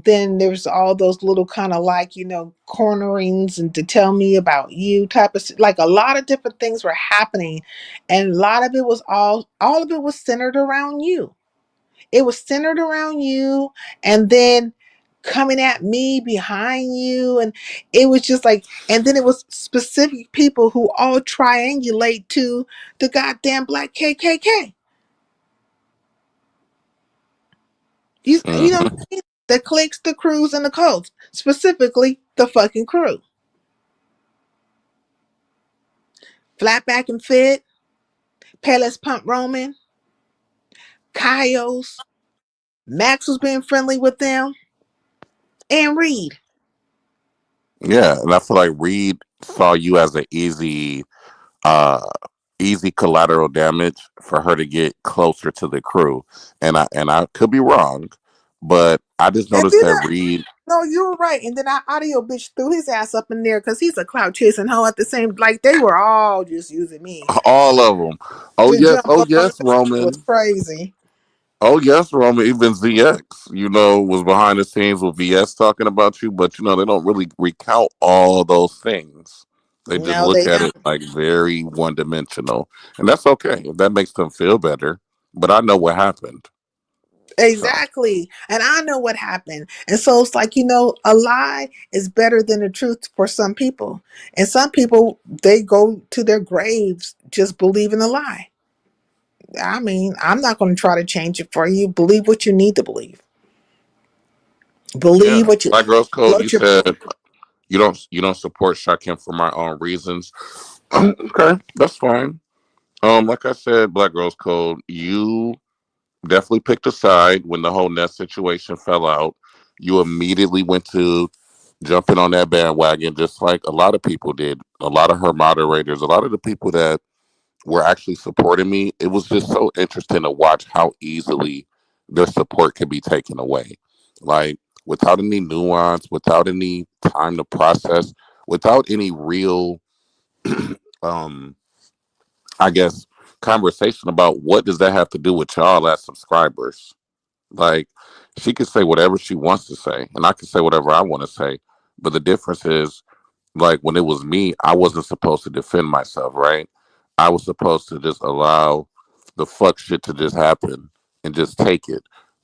then there's all those little kind of like cornerings and to tell me about you type of like a lot of different things were happening, and a lot of it was all of it was centered around you. It was centered around you, and then coming at me behind you, and it was just like, and then it was specific people who all triangulate to the goddamn black KKK. You know what Hmm. I mean? The cliques, the crews, and the cults, specifically the fucking crew. Flatback and Fit, Payless Pump Roman, Kyos, Max was being friendly with them, and Reed. Yeah, and I feel like Reed saw you as an uh easy collateral damage for her to get closer to the crew. And I could be wrong, But I just And noticed then that Reed, no, you were right. And then our audio bitch threw his ass up in there because he's a clout chasing hoe at the same. Like they were all just using me all of them. to jump Oh up on him. yes, It was Roman. crazy. Oh yes, Roman. Even ZX, was behind the scenes with VS talking about you, but they don't really recount all those things. They just No, look they at don't. it like very one dimensional, and that's okay if that makes them feel better. But I know what happened, so Exactly. And I know what happened. And so it's like, a lie is better than the truth for some people. And some people, they go to their graves just believing a lie. I mean, I'm not going to try to change it for you. Believe what you need to believe. yeah. Believe what you Black Girls Code. You float your said you don't support Shakim for my own reasons. Okay, that's fine. Like I said, Black Girls Code. You definitely picked a side when the whole Nest situation fell out. You immediately went to jumping on that bandwagon, just like a lot of people did. A lot of her moderators, a lot of the people that were actually supporting me. It was just so interesting to watch how easily their support could be taken away. Like without any nuance, without any time to process, without any real um I guess conversation about what does that have to do with y'all as subscribers. Like she could say whatever she wants to say, and I can say whatever I want to say. But the difference is, like when it was me, I wasn't supposed to defend myself, right? I was supposed to just allow the fuck shit to just happen and just take it.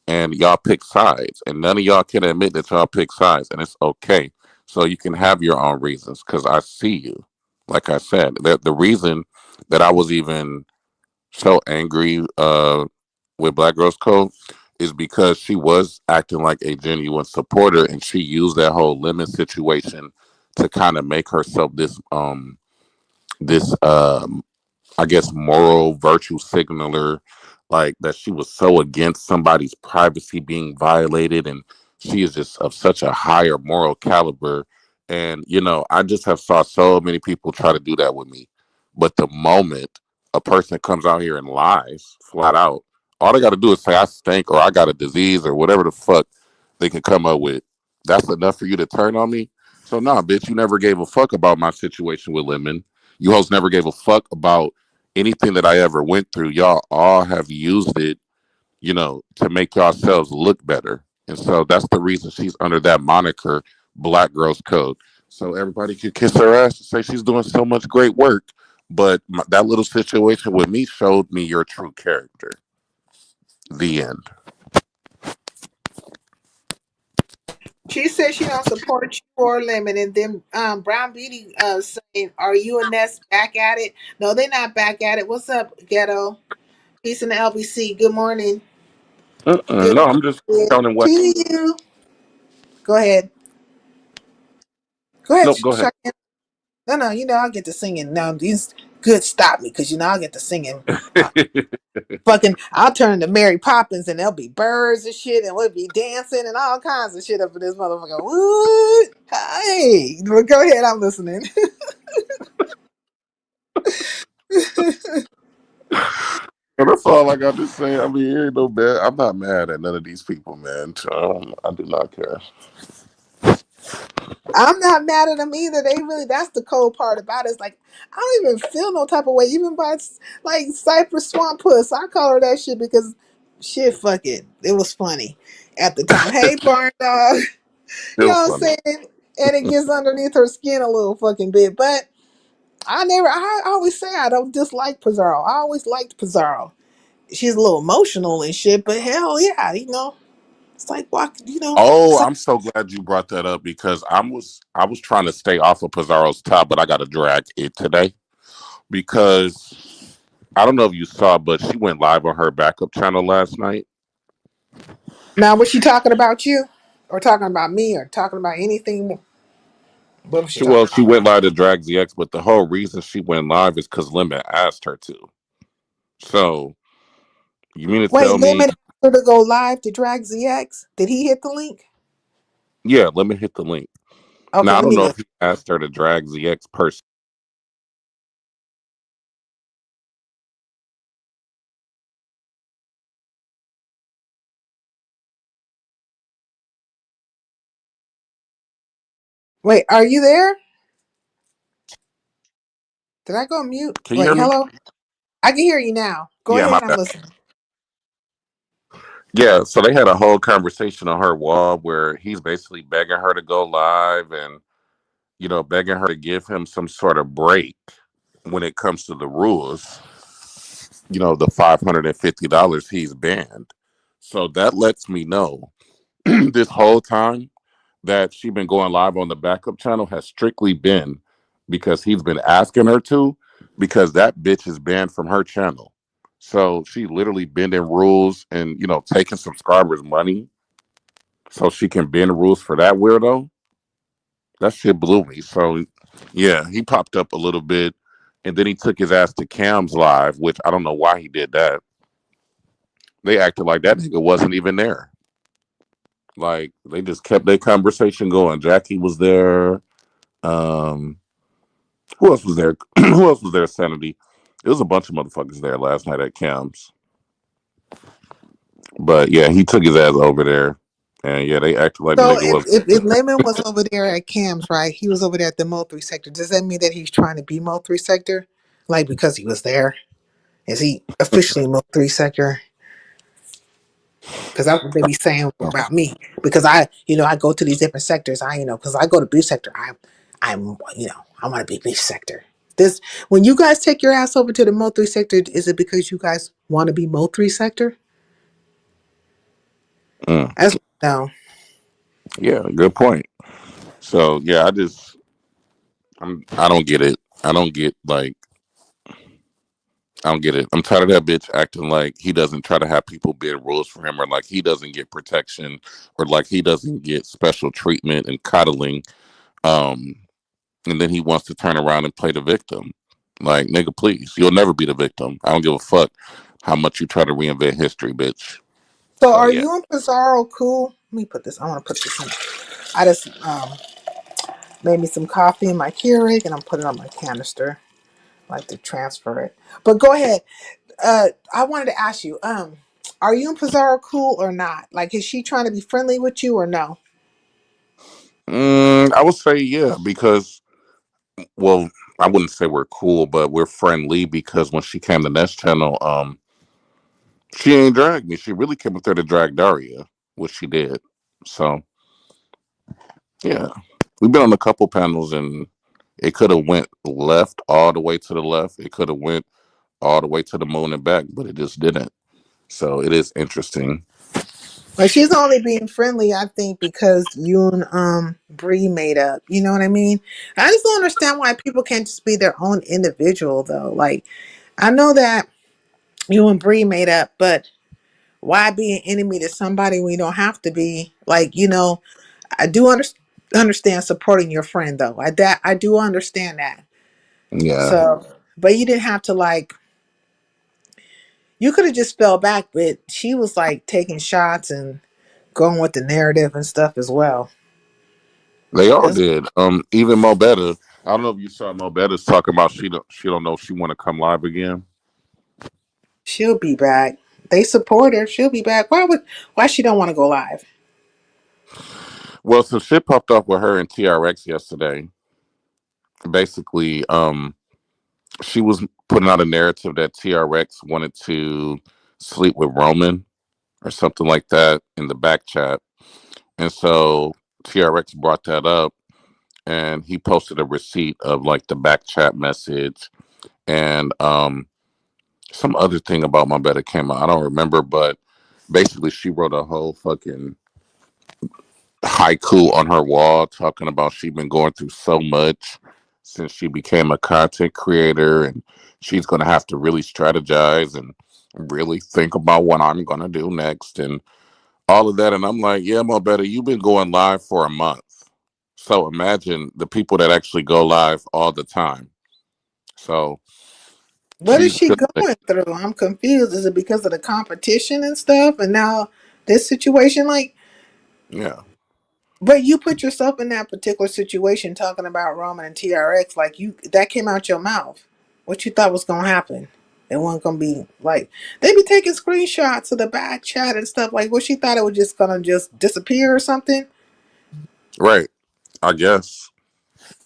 And y'all pick sides, and none of y'all can admit that y'all pick sides, and it's okay. So you can have your own reasons, because I see you. Like I said, the reason that I was even so angry with Black Girls Code is because she was acting like a genuine supporter, and she used that whole lemon situation to kind of make herself this I guess moral virtue signaler, like that she was so against somebody's privacy being violated, and she is just of such a higher moral caliber. And I just have saw so many people try to do that with me. But the moment a person comes out here and lies flat out, all they got to do is say I stink or I got a disease or whatever the fuck they can come up with. That's enough for you to turn on me. So nah, bitch, you never gave a fuck about my situation with Lemon. You hoes never gave a fuck about anything that I ever went through. Y'all all have used it, to make yourselves look better. And so that's the reason she's under that moniker, Black Girls Code. So everybody could kiss her ass and say she's doing so much great work. But that little situation with me showed me your true character. The end. She said she don't support you or Lemon, and then Brown Beauty saying, "Are you and Ness back at it?" No, they're not back at it. What's up, Ghetto? Peace in the LBC. Good morning. Mm-mm. Good No, I'm just morning counting to what. you. Go ahead. Go ahead, Nope, go ahead. Shaq. No, no, I'll get to singing. Now, these good stop me because I'll get to singing. Fucking, I'll turn to Mary Poppins and there'll be birds and shit, and we'll be dancing and all kinds of shit up in this motherfucker. What? Hey, well, go ahead. I'm listening. And that's all I got to say. I mean, it ain't no bad. I'm not mad at none of these people, man. I do not care. I'm not mad at them either. They really, that's the cold part about it. It's like, I don't even feel no type of way, even by like Cypress Swamp Puss. I call her that shit because shit, fuck it. It was funny at the time. Hey, Barn Dog. You know Still what I'm funny. saying? And it gets underneath her skin a little fucking bit. But I always say I don't dislike Pizarro. I always liked Pizarro. She's a little emotional and shit, but hell yeah, it's like, walk, Oh, so I'm so glad you brought that up because I was trying to stay off of Pizarro's top, but I got to drag it today because I don't know if you saw, but she went live on her backup channel last night. now was she talking about you? Or talking about me or talking about anything? What was she She well, talking she about? went live to drag ZX, but the whole reason she went live is because Lemon asked her to. So you mean to Wait, tell me? Lemon asked her to go live to drag ZX. Did he hit the link? Yeah, let me hit the link. Okay, Now I let don't me know look. if he asked her to drag ZX person. Wait, are you there? Did I go mute? Can you Wait, hear me? hello? I can hear you now. Go Yeah, my ahead, I'm bad. listening. Yeah, so they had a whole conversation on her wall where he's basically begging her to go live and, begging her to give him some sort of break when it comes to the rules, the $550 he's banned. So that lets me know this whole time that she been going live on the backup channel has strictly been because he's been asking her to, because that bitch is banned from her channel. So she literally bending rules and taking subscribers' money so she can bend rules for that weirdo. That shit blew me. So yeah, he popped up a little bit, and then he took his ass to Cam's live, which I don't know why he did that. They acted like that nigga wasn't even there. Like they just kept their conversation going. Jackie was there. Um, who else was there? Who else was there? Sanity. It was a bunch of motherfuckers there last night at Cam's. But yeah, he took his ass over there, and yeah, they acted like the So nigga if, was. if Layman was over there at Cam's, right? He was over there at the Mo 3 sector. Does that mean that he's trying to be Mo 3 sector? Like because he was there? Is he officially Mo 3 sector? Because that's what they be saying about me. Because I go to these different sectors. Because I go to beef sector. I want to be beef sector. This when you guys take your ass over to the Mo 3 sector, is it because you guys want to be Mo 3 sector? Mm, As no. yeah, good point. So yeah, I don't get it. I don't get like I don't get it. I'm tired of that bitch acting like he doesn't try to have people bend rules for him, or like he doesn't get protection, or like he doesn't get special treatment and coddling. Um, and then he wants to turn around and play the victim. Like, nigga, please, you'll never be the victim. I don't give a fuck how much you try to reinvent history, bitch. So So are yeah, you and Pizarro cool? Let me put this. I want to put this in. I just made me some coffee in my Keurig and I'm putting it on my canister. I like to transfer it. But go ahead. I wanted to ask you, are you and Pizarro cool or not? Like, is she trying to be friendly with you or no? I would say yeah because well, I wouldn't say we're cool, but we're friendly because when she came to Nest Channel, she ain't dragged me. She really came up there to drag Daria, which she did. So yeah, we've been on a couple panels, and it could have went left all the way to the left. It could have went all the way to the moon and back, but it just didn't. So it is interesting. Like, she's only being friendly, I think, because you and Bree made up. You know what I mean? I just don't understand why people can't just be their own individual, though. Like, I know that you and Bree made up, but why be an enemy to somebody when you don't have to be? Like, I do understand supporting your friend, though. I do understand that. Yeah, So, but you didn't have to like. You could have just fell back, but she was like taking shots and going with the narrative and stuff as well. they all It's, did. Even Mo Better. I don't know if you saw Mo Better's talking about she don't know if she want to come live again. she'll be back. They support her. She'll be back. Why she don't want to go live? Well, some shit popped up with her and TRX yesterday. Basically, she was putting out a narrative that TRX wanted to sleep with Roman or something like that in the back chat. And so TRX brought that up, and he posted a receipt of like the back chat message and some other thing about my better came out. I don't remember, but basically she wrote a whole fucking haiku on her wall talking about she been going through so much since she became a content creator, and she's gonna have to really strategize and really think about what I'm gonna do next and all of that. And I'm like, yeah, my better, you've been going live for a month. So imagine the people that actually go live all the time. So What is she's she going through? I'm confused. Is it because of the competition and stuff? And now this situation, like, yeah, but you put yourself in that particular situation talking about Roman and TRX, like that came out your mouth. What you thought was gonna happen? It wasn't gonna be like they be taking screenshots of the back chat and stuff. Like, what she thought it was just gonna just disappear or something. right. I guess.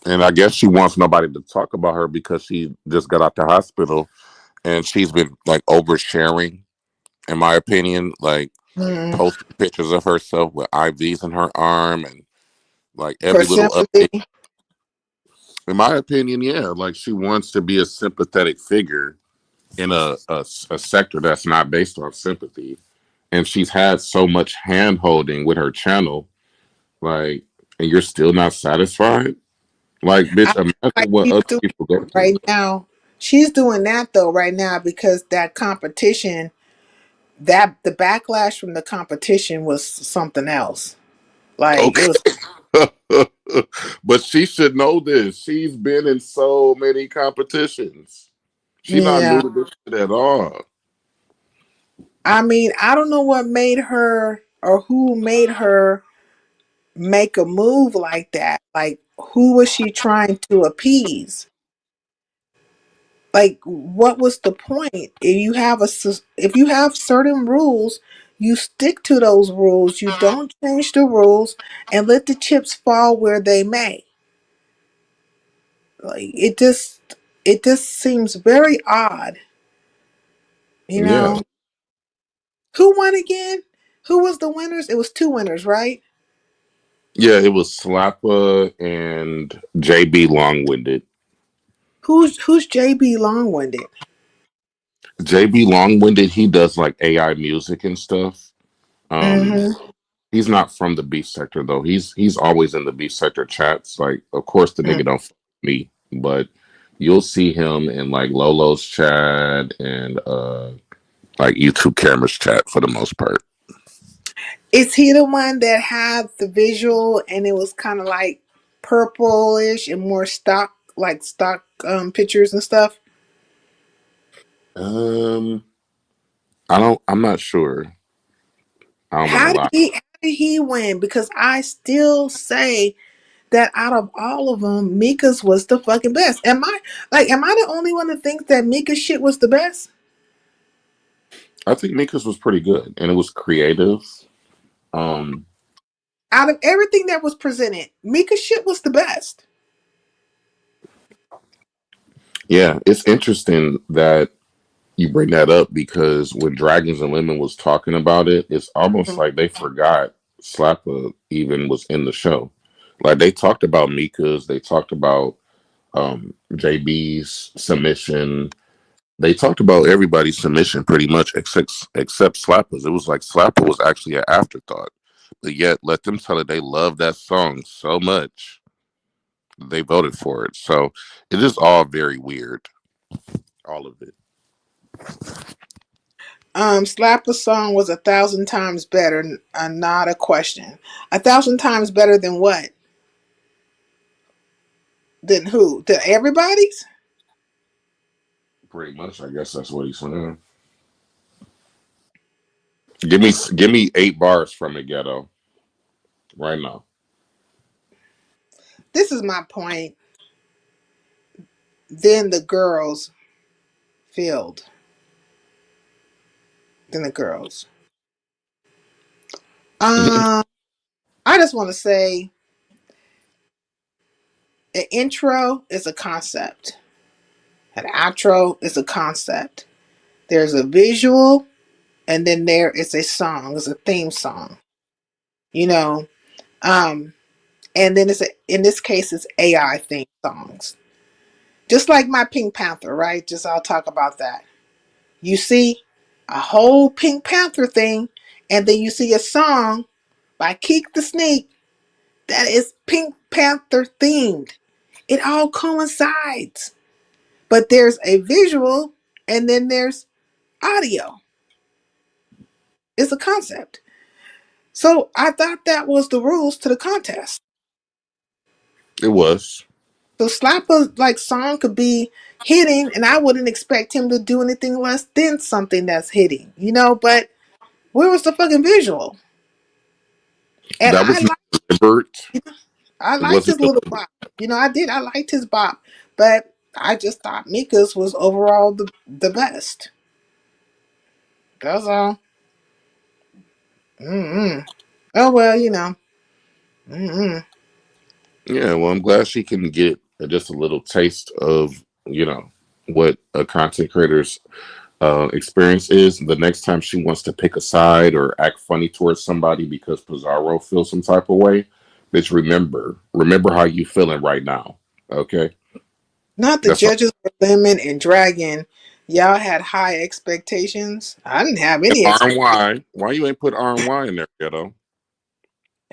And I guess she wants nobody to talk about her because she just got out the hospital and she's been like oversharing, in my opinion, like Mm, posting pictures of herself with IVs in her arm and like for every little sympathy. update. In my opinion, yeah, like she wants to be a sympathetic figure in a sector that's not based on sympathy. And she's had so much hand holding with her channel, like, and you're still not satisfied? Like, I bitch, like imagine what she's other doing people go right through. now. She's doing that though right now because that competition, that the backlash from the competition was something else. Like it Okay. was, But she should know this. She's been in so many competitions. She not new yeah. to this shit at all. I mean, I don't know what made her or who made her make a move like that. Like, who was she trying to appease? Like, what was the point? If you have certain rules, you stick to those rules. You don't change the rules and let the chips fall where they may. Like, it just seems very odd. You Yeah. know, who won again? Who was the winners? It was two winners, right? Yeah, it was Slappa and JB Long Winded. Who's JB Longwinded? JB Long Winded, he does like AI music and stuff. Um, Mm-hmm. he's not from the beef sector though. He's always in the beef sector chats. Like, of course, the nigga don't fuck with me, but you'll see him in like Lolo's chat and like YouTube cameras chat for the most part. Is he the one that had the visual and it was kind of like purplish and more stock, like stock pictures and stuff? Um, I don't. I'm not sure. I don't want to lie. How did he win? Because I still say that out of all of them, Mika's was the fucking best. Am I the only one that thinks that Mika's shit was the best? I think Mika's was pretty good and it was creative. Um, Out of everything that was presented, Mika's shit was the best. yeah, it's interesting that you bring that up because when Dragons and Lemon was talking about it, it's almost like they forgot Slappa even was in the show. Like they talked about Mika's, they talked about JB's submission. They talked about everybody's submission pretty much except Slapper's. It was like Slapper was actually an afterthought. But yet let them tell it they love that song so much they voted for it. So it is all very weird. All of it. Slap a song was 1,000 times better. Not a question. 1,000 times better than what? Than who? Than everybody's? Pretty much, I guess that's what he's saying. Give me 8 bars from it, ghetto, right now. This is my point. Then the girls failed. Then the girls. Um, I just want to say an intro is a concept. An outro is a concept. There's a visual, and then there is a song. It's a theme song. You know. Um, and then in this case, it's AI theme songs. Just like my Pink Panther, right? Just I'll talk about that. You see a whole Pink Panther thing, and then you see a song by Keek the Sneak that is Pink Panther themed. It all coincides. But there's a visual and then there's audio. It's a concept. So I thought that was the rules to the contest. It was. So Slapper's like song could be hitting, and I wouldn't expect him to do anything less than something that's hitting, but where was the fucking visual? And That was not deliberate. I It liked wasn't his little deliberate. bop. I did. I liked his bop, but I just thought Mika's was overall the best. That's all. Mm-mm. Oh well. Mm-mm. Yeah, well, I'm glad she can get just a little taste of, you know, what a content creator's experience is. The next time she wants to pick a side or act funny towards somebody because Pizarro feels some type of way, bitch, remember how you feeling right now. Okay, Not the that's all. judges for Lemon and Dragon. Y'all had high expectations. I didn't have any R and expectations. Y. Why you ain't put R and Y in there, ghetto?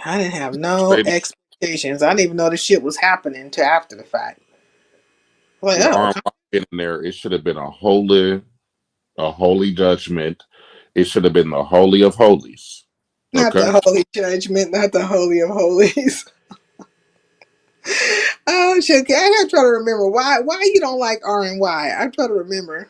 I didn't have no Lady, expectations. I didn't even know the shit was happening until after the fact. Like, with oh, R and Y in there, it should have been a holy judgment. It should have been the holy of holies. not Okay. the holy judgment, not the holy of holies. Oh shit! Okay, I gotta try to remember why you don't like R and Y. I try to remember.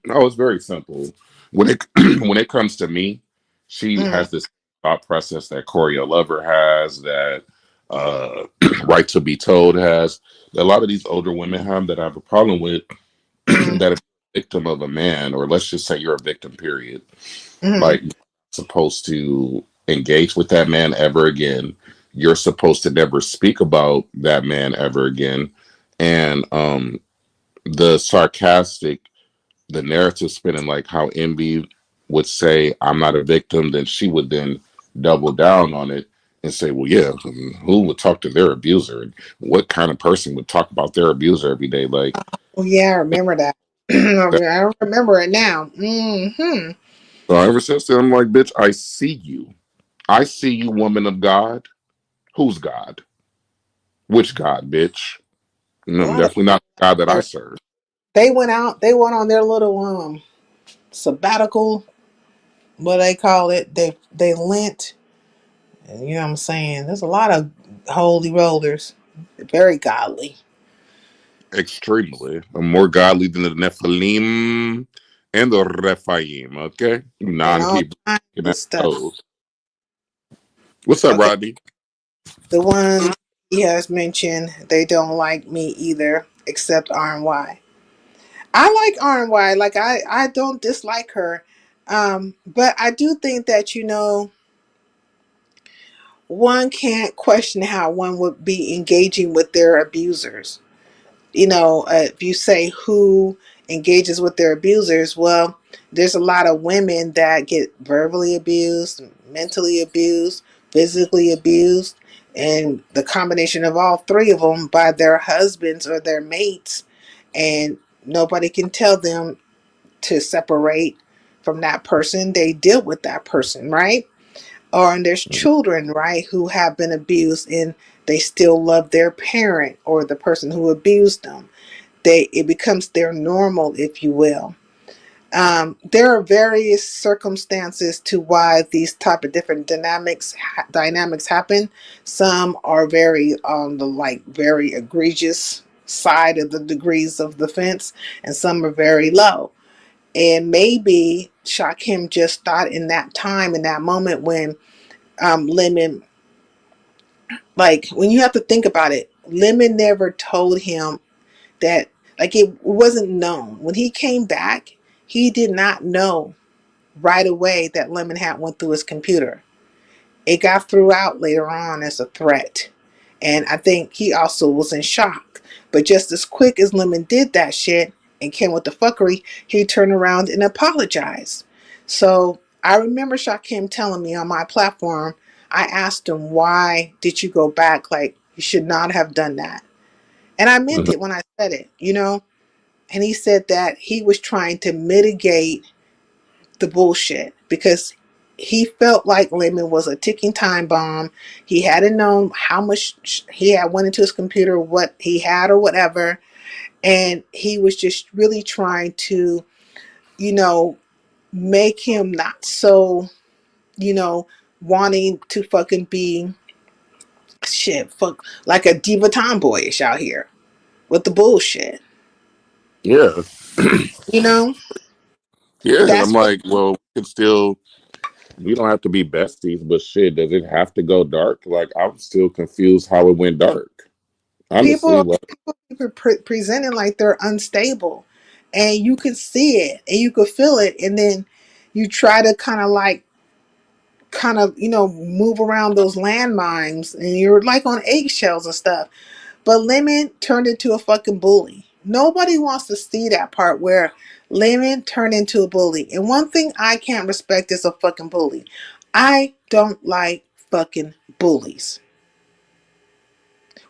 No, it's very simple. When it when it comes to me, she Mm, has this thought process that Corey Lover has, that uh, Right to Be Told has, that a lot of these older women have, that I have a problem with. mm, That if you're a victim of a man, or let's just say you're a victim, period, mm. like you're supposed to engage with that man ever again. You're supposed to never speak about that man ever again. And the sarcastic, the narrative spinning, like how Envy would say, I'm not a victim, then she would then double down on it and say, well, yeah, who would talk to their abuser? And what kind of person would talk about their abuser every day? Like, Oh yeah, I remember that. that. I remember it now. Hmm. So ever since then, I'm like, bitch, I see you. I see you, woman of God. Who's God? Which God, bitch? A No, lot of definitely not the God that I people, serve. they went out. They went on their little sabbatical. What they call it? They lent. And you know what I'm saying? There's a lot of holy rollers. Very godly. Extremely. I'm more godly than the Nephilim and the Rephaim, okay? And all Non-Hebrew kinds looking of at stuff. those. What's up, Okay. Rodney? The ones he has mentioned, they don't like me either, except R and Y. I like R and Y. Like I don't dislike her. But I do think that, one can't question how one would be engaging with their abusers. If you say who engages with their abusers, well, there's a lot of women that get verbally abused, mentally abused, physically abused, and the combination of all three of them by their husbands or their mates, and nobody can tell them to separate from that person. They deal with that person, right? Or and there's children, right, who have been abused and they still love their parent or the person who abused them. It becomes their normal, if you will. There are various circumstances to why these type of different dynamics happen. Some are very on the very egregious side of the degrees of the fence, and some are very low. And maybe Shakim just thought in that time, in that moment when Lemon, like when you have to think about it, Lemon never told him that, like, it wasn't known when he came back. He did not know right away that Lemon had went through his computer. It got threw out later on as a threat, and I think he also was in shock. But just as quick as Lemon did that shit and came with the fuckery, he turned around and apologized. So I remember Shakim telling me on my platform, I asked him, why did you go back? Like, you should not have done that. And I meant Mhm. it when I said it. And he said that he was trying to mitigate the bullshit because he felt like Lemon was a ticking time bomb. He hadn't known how much he had went into his computer, what he had or whatever. And he was just really trying to, you know, make him not so, you know, wanting to fucking be shit, fuck, like a diva tomboyish out here with the bullshit. Yeah. You know, Yeah. And I'm that's what like, well, we can still, we don't have to be besties, but shit, does it have to go dark? Like, I'm still confused how it went dark. Honestly, people like, presenting like they're unstable, and you could see it and you could feel it, and then you try to kind of like kind of, move around those landmines and you're like on eggshells and stuff. But Lemon turned into a fucking bully. Nobody wants to see that part where Lemon turned into a bully. And one thing I can't respect is a fucking bully. I don't like fucking bullies.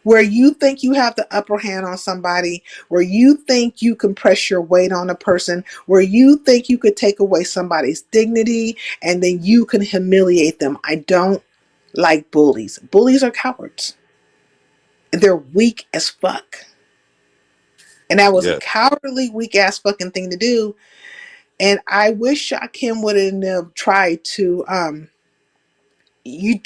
Where you think you have the upper hand on somebody, where you think you can press your weight on a person, where you think you could take away somebody's dignity and then you can humiliate them. I don't like bullies. Bullies are cowards. They're weak as fuck. And that was a Yeah. cowardly, weak ass fucking thing to do. And I wish Shakim would have tried to you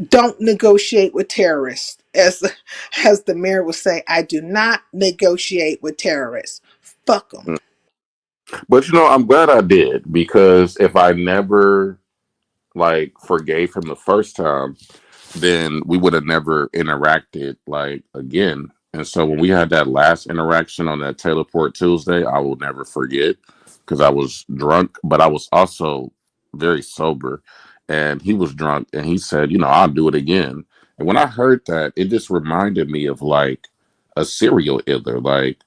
don't negotiate with terrorists. As the mayor would say, I do not negotiate with terrorists. Fuck them. But I'm glad I did, because if I never like forgave him the first time, then we would have never interacted like again. And so when we had that last interaction on that Taylorport Tuesday, I will never forget, because I was drunk, but I was also very sober. And he was drunk, and he said, I'll do it again. And when I heard that, it just reminded me of like a serial killer, like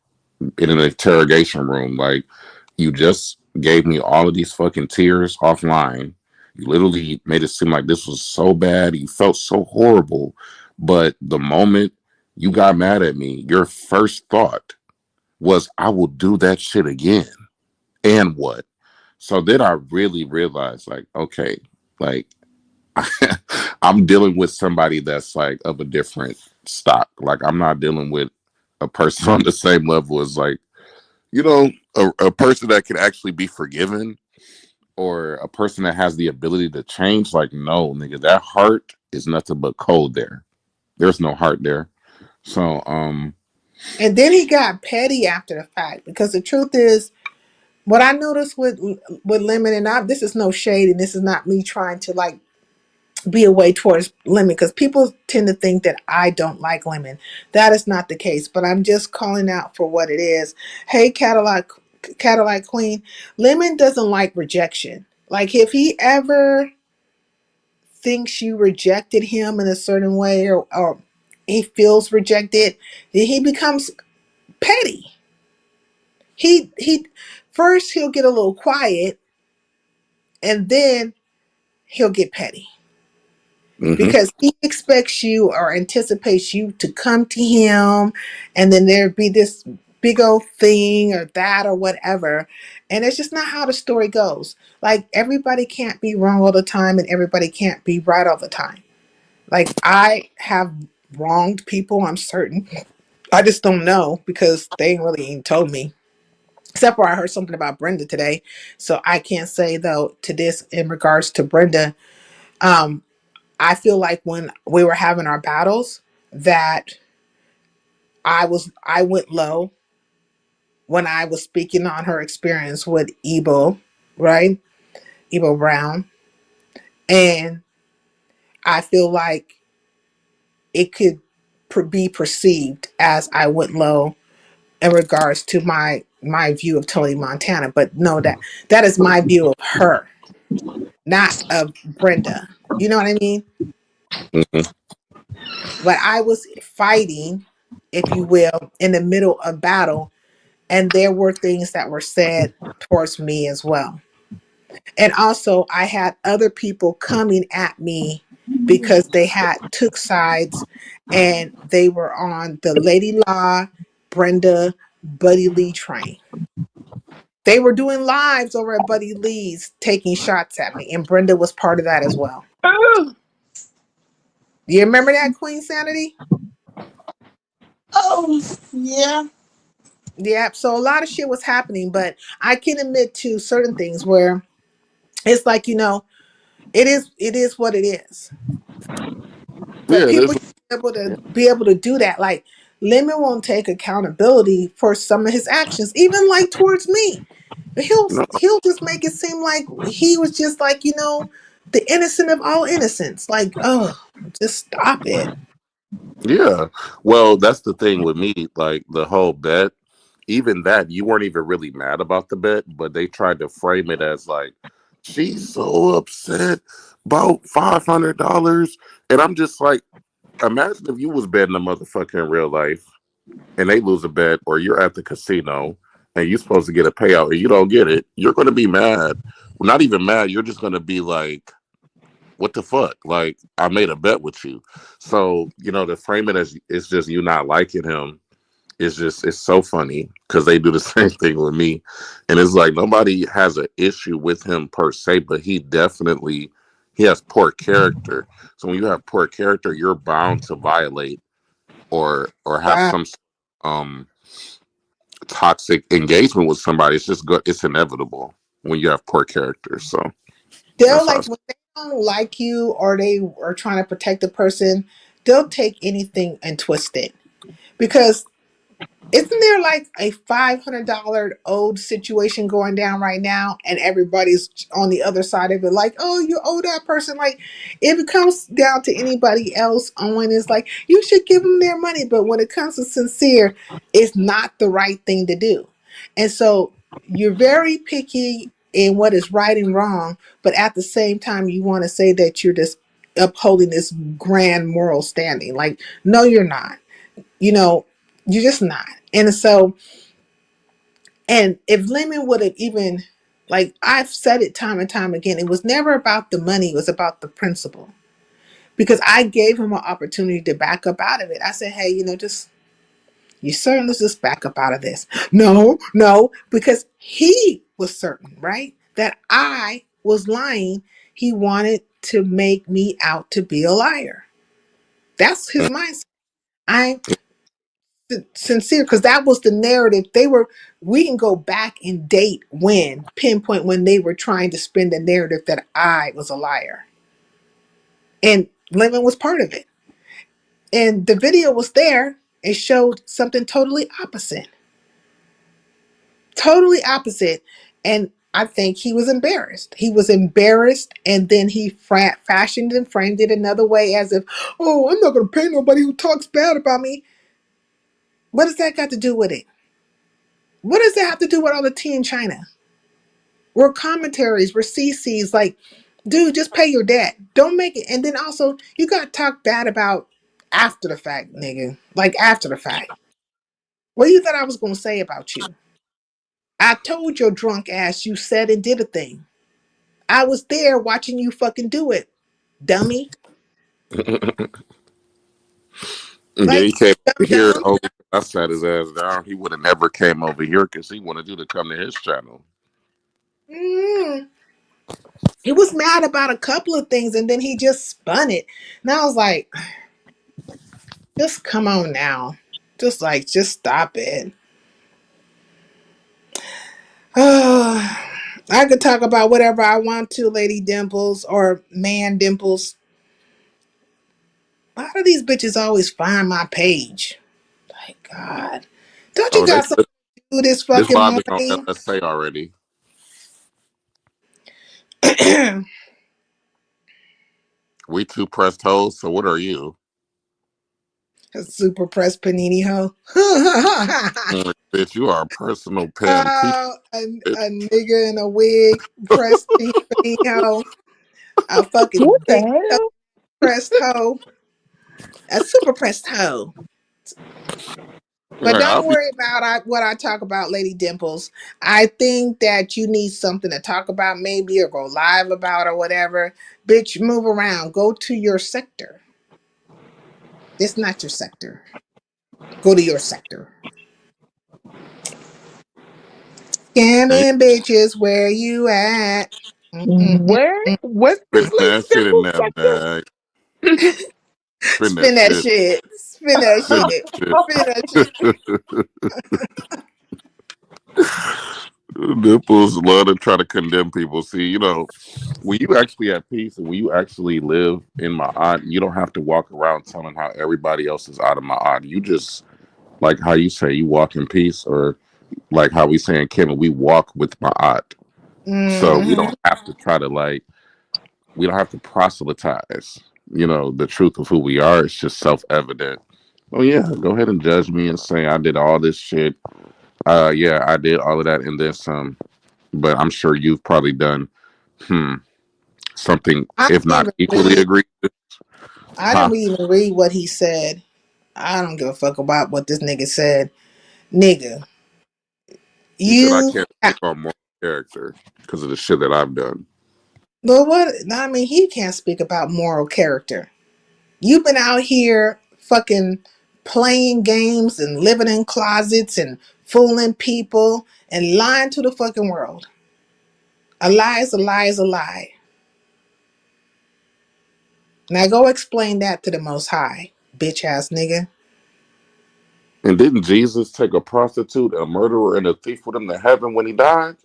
in an interrogation room. Like, you just gave me all of these fucking tears offline. You literally made it seem like this was so bad. You felt so horrible. But the moment you got mad at me, your first thought was, I will do that shit again. And what? So then I really realized, like, okay, like, I'm dealing with somebody that's like of a different stock. Like, I'm not dealing with a person on the same level as like, a person that can actually be forgiven, or a person that has the ability to change. Like, no, nigga, that heart is nothing but cold there. There's no heart there. So, And then he got petty after the fact because the truth is, what I noticed with Lemon, and this is no shade, and this is not me trying to like be a way towards Lemon, because people tend to think that I don't like Lemon. That is not the case, but I'm just calling out for what it is. Hey, Cadillac Queen, Lemon doesn't like rejection. Like, if he ever thinks you rejected him in a certain way, or he feels rejected, then he becomes petty. He first he'll get a little quiet, and then he'll get petty mhm. because he expects you or anticipates you to come to him, and then there'd be this big old thing or that or whatever. And it's just not how the story goes. Like, everybody can't be wrong all the time, and everybody can't be right all the time. Like, I have wronged people, I'm certain. I just don't know because they ain't really even told me. Except for I heard something about Brenda today. So I can't say though to this in regards to Brenda. Um, I feel like when we were having our battles that I went low when I was speaking on her experience with Ebo, right? Ebo Brown. And I feel like it could be perceived as I went low in regards to my view of Tony Montana. But no, that is my view of her, not of Brenda. You know what I mean? Mhm. But I was fighting, if you will, in the middle of battle, and there were things that were said towards me as well. And also, I had other people coming at me because they had took sides, and they were on the Lady Law, Brenda, Buddy Lee train. They were doing lives over at Buddy Lee's, taking shots at me, and Brenda was part of that as well. You remember that, Queen Sanity? Oh, yeah. Yeah, so a lot of shit was happening, but I can admit to certain things where it's like, it is what it is. But Yeah, people there's. should be able to do that. Like, Lemon won't take accountability for some of his actions, even like towards me. He'll just make it seem like he was just like, the innocent of all innocents. Like, oh, just stop it. Yeah. Well, that's the thing with me. Like, the whole bet, even that, you weren't even really mad about the bet, but they tried to frame it as like she's so upset about $500, and I'm just like, imagine if you was betting a motherfucker in real life and they lose a bet, or you're at the casino and you're supposed to get a payout and you don't get it. You're going to be mad. Well, not even mad. You're just going to be like, what the fuck? Like, I made a bet with you. So, to frame it as it's just you not liking him is just, it's so funny because they do the same thing with me. And it's like nobody has an issue with him per se, but he has poor character. So when you have poor character, you're bound to violate or have Wow. some um toxic engagement with somebody. It's just good. It's inevitable when you have poor character. So They'll that's how. like when they don't like you or they are trying to protect the person, they'll take anything and twist it. Because isn't there like a $500 owed situation going down right now, and everybody's on the other side of it? Like, oh, you owe that person. Like, if it comes down to anybody else owing, it's like you should give them their money. But when it comes to sincere, it's not the right thing to do. And so you're very picky in what is right and wrong, but at the same time, you want to say that you're just upholding this grand moral standing. Like, no, you're not. You know, you're just not. And so, and if Lemon would have even, like I've said it time and time again, it was never about the money, it was about the principle. Because I gave him an opportunity to back up out of it. I said, hey, just, you certain, let's just back up out of this. No, no, because he was certain, right? That I was lying. He wanted to make me out to be a liar. That's his mindset. I sincere, because that was the narrative they were. We can go back and date when pinpoint when they were trying to spin the narrative that I was a liar, and Lemon was part of it, and the video was there. It showed something totally opposite. And I think he was embarrassed, and then he fashioned and framed it another way, as if, oh, I'm not going to pay nobody who talks bad about me. What does that got to do with it? What does that have to do with all the tea in China? We're commentaries, we're CCs. Like, dude, just pay your debt. Don't make it. And then also, you got to talk bad about after the fact, nigga. Like, after the fact. What you thought I was going to say about you? I told your drunk ass you said and did a thing. I was there watching you fucking do it, dummy. Yeah, he Like, came over dumb, here. dumb. Oh, I sat his ass down. He would have never came over here because he wanted you to come to his channel. Mm. He was mad about a couple of things, and then he just spun it. And I was like, just come on now. Just stop it. I could talk about whatever I want to, Lady Dimples or Man Dimples. Why do these bitches always find my page? Like, God. Don't you Oh, got something to do this this fucking live is on morning? LSA already. We two pressed hoes. So what are you? Super press panini hoe. Bitch, you are a personal pen. Keep Oh, it. a nigga in a wig, pressed panini hoe. A What fucking the big hell? pressed hoe. A super pressed hoe. But Right, I'll don't be. worry about what I talk about, Lady Dimples. I think that you need something to talk about, maybe, or go live about, or whatever. Bitch, move around. Go to your sector. It's not your sector. Go to your sector. And Scamming bitches, where you at? Mm-mm-mm. Where? What's spin this lady that shit in simple that sector? bag. Spin that Spin that shit. shit. Spin that Spin shit. that Spin that shit. shit. Nipples love to try to condemn people. See, when you actually have peace and when you actually live in my aunt, you don't have to walk around telling how everybody else is out of my aunt. You just, like how you say, you walk in peace, or like how we say in Kim, we walk with my aunt. So we Mm-hmm. don't have to try to we don't have to proselytize. The truth of who we are is just self evident. Oh yeah, go ahead and judge me and say I did all this shit. Yeah, I did all of that and then some. But I'm sure you've probably done Hmm. Something, I if didn't not even equally read. agreed. I Huh? didn't even read what he said. I don't give a fuck about what this nigga said. Nigga, He said I you. can't speak on moral character because of the shit that I've done. But what? I mean, he can't speak about moral character. You've been out here fucking playing games and living in closets and fooling people and lying to the fucking world. A lie is a lie is a lie. Now go explain that to the Most High, bitch ass nigga. And didn't Jesus take a prostitute, a murderer, and a thief with him to heaven when he died?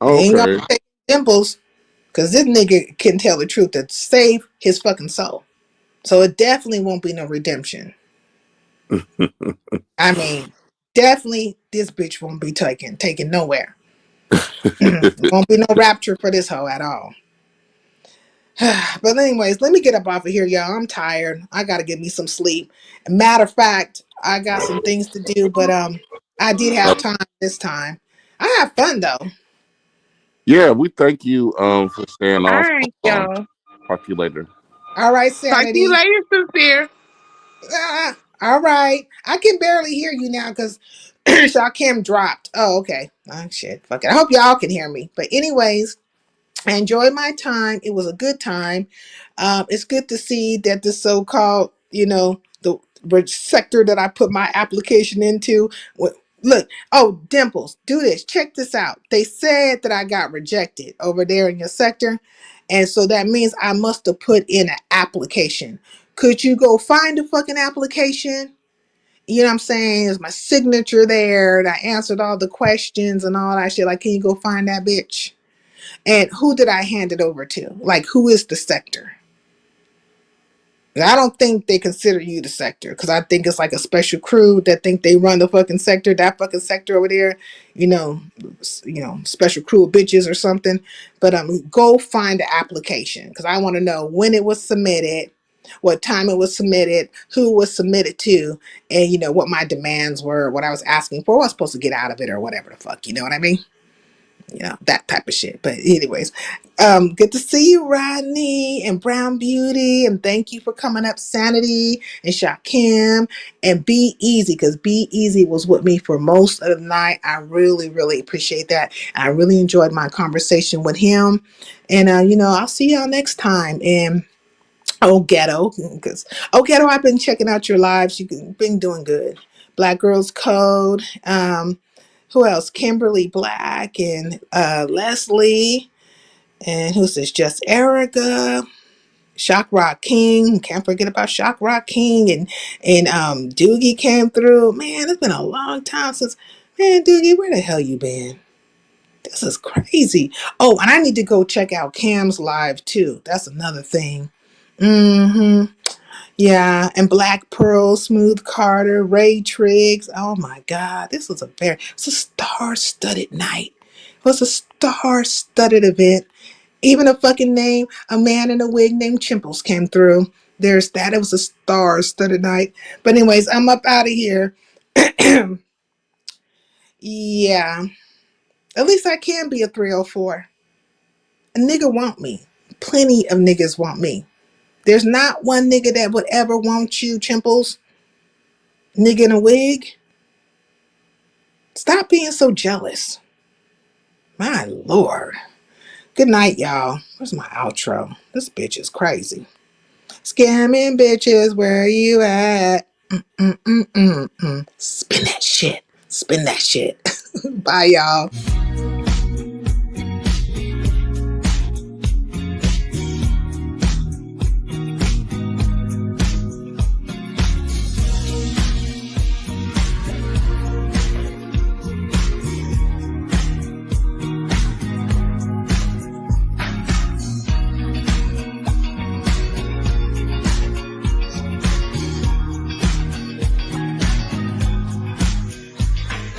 He ain't gonna Okay. take dimples because this nigga can tell the truth to save his fucking soul. So it definitely won't be no redemption. I mean, definitely this bitch won't be taken nowhere. Won't be no rapture for this hoe at all. But anyways, let me get up off of here, y'all. I'm tired. I gotta get me some sleep. Matter of fact, I got some things to do, but I did have time this time. I had fun though. Yeah, we thank you for staying All on. right, Um, y'all. talk to you later. All right, Talk to you Sanity. later, sincere. All right. I can barely hear you now because Shakim dropped. Oh, okay. Oh shit. Fuck it. I hope y'all can hear me. But anyways, I enjoyed my time. It was a good time. It's good to see that the so-called, the sector that I put my application into. Look, oh, Dimples, do this. Check this out. They said that I got rejected over there in your sector. And so that means I must have put in an application. Could you go find the fucking application? You know what I'm saying? Is my signature there? And I answered all the questions and all that shit. Like, can you go find that bitch? And who did I hand it over to? Like, who is the sector? I don't think they consider you the sector because I think it's like a special crew that think they run the fucking sector. That fucking sector over there, special crew of bitches or something. But go find the application because I want to know when it was submitted, what time it was submitted, who it was submitted to, and what my demands were, what I was asking for, what I was supposed to get out of it, or whatever the fuck. You know what I mean? That type of shit. But anyways, good to see you, Rodney and Brown Beauty, and thank you for coming up, Sanity and Shakim, and Be Easy, because Be Easy was with me for most of the night. I really, really appreciate that. I really enjoyed my conversation with him, and I'll see y'all next time. And Ghetto, because Ghetto, I've been checking out your lives. You've been doing good. Black Girls Code. Who else? Kimberly Black and Leslie. And who's this? Just Erica. Shock Rock King. Can't forget about Shock Rock King. And Doogie came through. Man, it's been a long time since. Man, Doogie, where the hell you been? This is crazy. Oh, and I need to go check out Cam's live too. That's another thing. Mm-hmm. Yeah, and Black Pearl, Smooth Carter, Ray Triggs. Oh my God, it's a star-studded night. It was a star-studded event. Even a fucking name, a man in a wig named Chimples came through. There's that. It was a star-studded night. But anyways, I'm up out of here. Yeah, at least I can be a 304. A nigga want me. Plenty of niggas want me. There's not one nigga that would ever want you, Chimples. Nigga in a wig. Stop being so jealous. My lord. Good night, y'all. Where's my outro? This bitch is crazy. Scamming bitches, where you at? Mm-mm-mm-mm-mm. Spin that shit. Spin that shit. Bye, y'all.